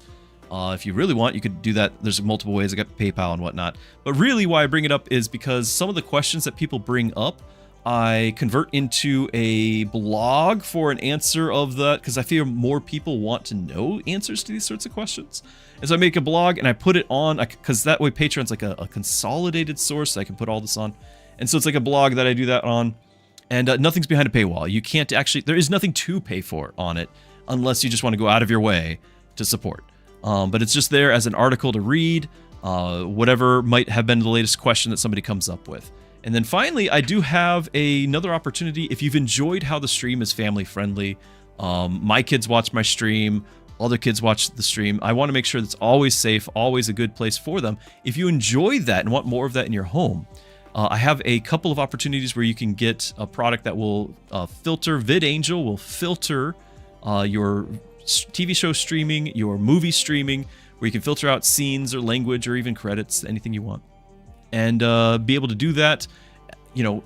S1: If you really want, you could do that. There's multiple ways. I got PayPal and whatnot. But really why I bring it up is because some of the questions that people bring up, I convert into a blog for an answer of that, because I feel more people want to know answers to these sorts of questions. And so I make a blog and I put it on, because that way Patreon's like a consolidated source. I can put all this on. And so it's like a blog that I do that on. And nothing's behind a paywall. You can't actually, there is nothing to pay for on it unless you just want to go out of your way to support. But it's just there as an article to read, whatever might have been the latest question that somebody comes up with. And then finally, I do have another opportunity. If you've enjoyed how the stream is family friendly, my kids watch my stream, other kids watch the stream. I want to make sure that's always safe, always a good place for them. If you enjoy that and want more of that in your home, I have a couple of opportunities where you can get a product that will filter, VidAngel will filter your TV show streaming, your movie streaming, where you can filter out scenes or language or even credits, anything you want. And be able to do that, you know,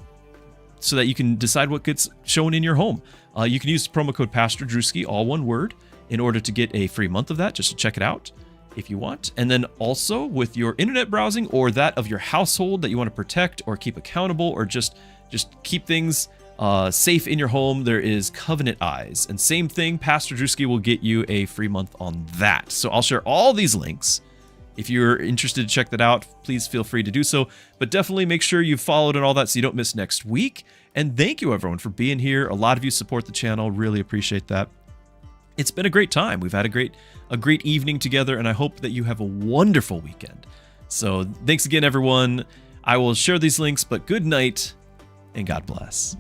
S1: so that you can decide what gets shown in your home. You can use promo code Pastor Druski, all one word, in order to get a free month of that, just to check it out if you want. And then also with your internet browsing or that of your household that you want to protect or keep accountable or just keep things safe in your home, there is Covenant Eyes. And same thing, Pastor Druski will get you a free month on that. So I'll share all these links. If you're interested to check that out, please feel free to do so. But definitely make sure you've followed and all that so you don't miss next week. And thank you, everyone, for being here. A lot of you support the channel. Really appreciate that. It's been a great time. We've had a great evening together, and I hope that you have a wonderful weekend. So thanks again, everyone. I will share these links, but good night, and God bless.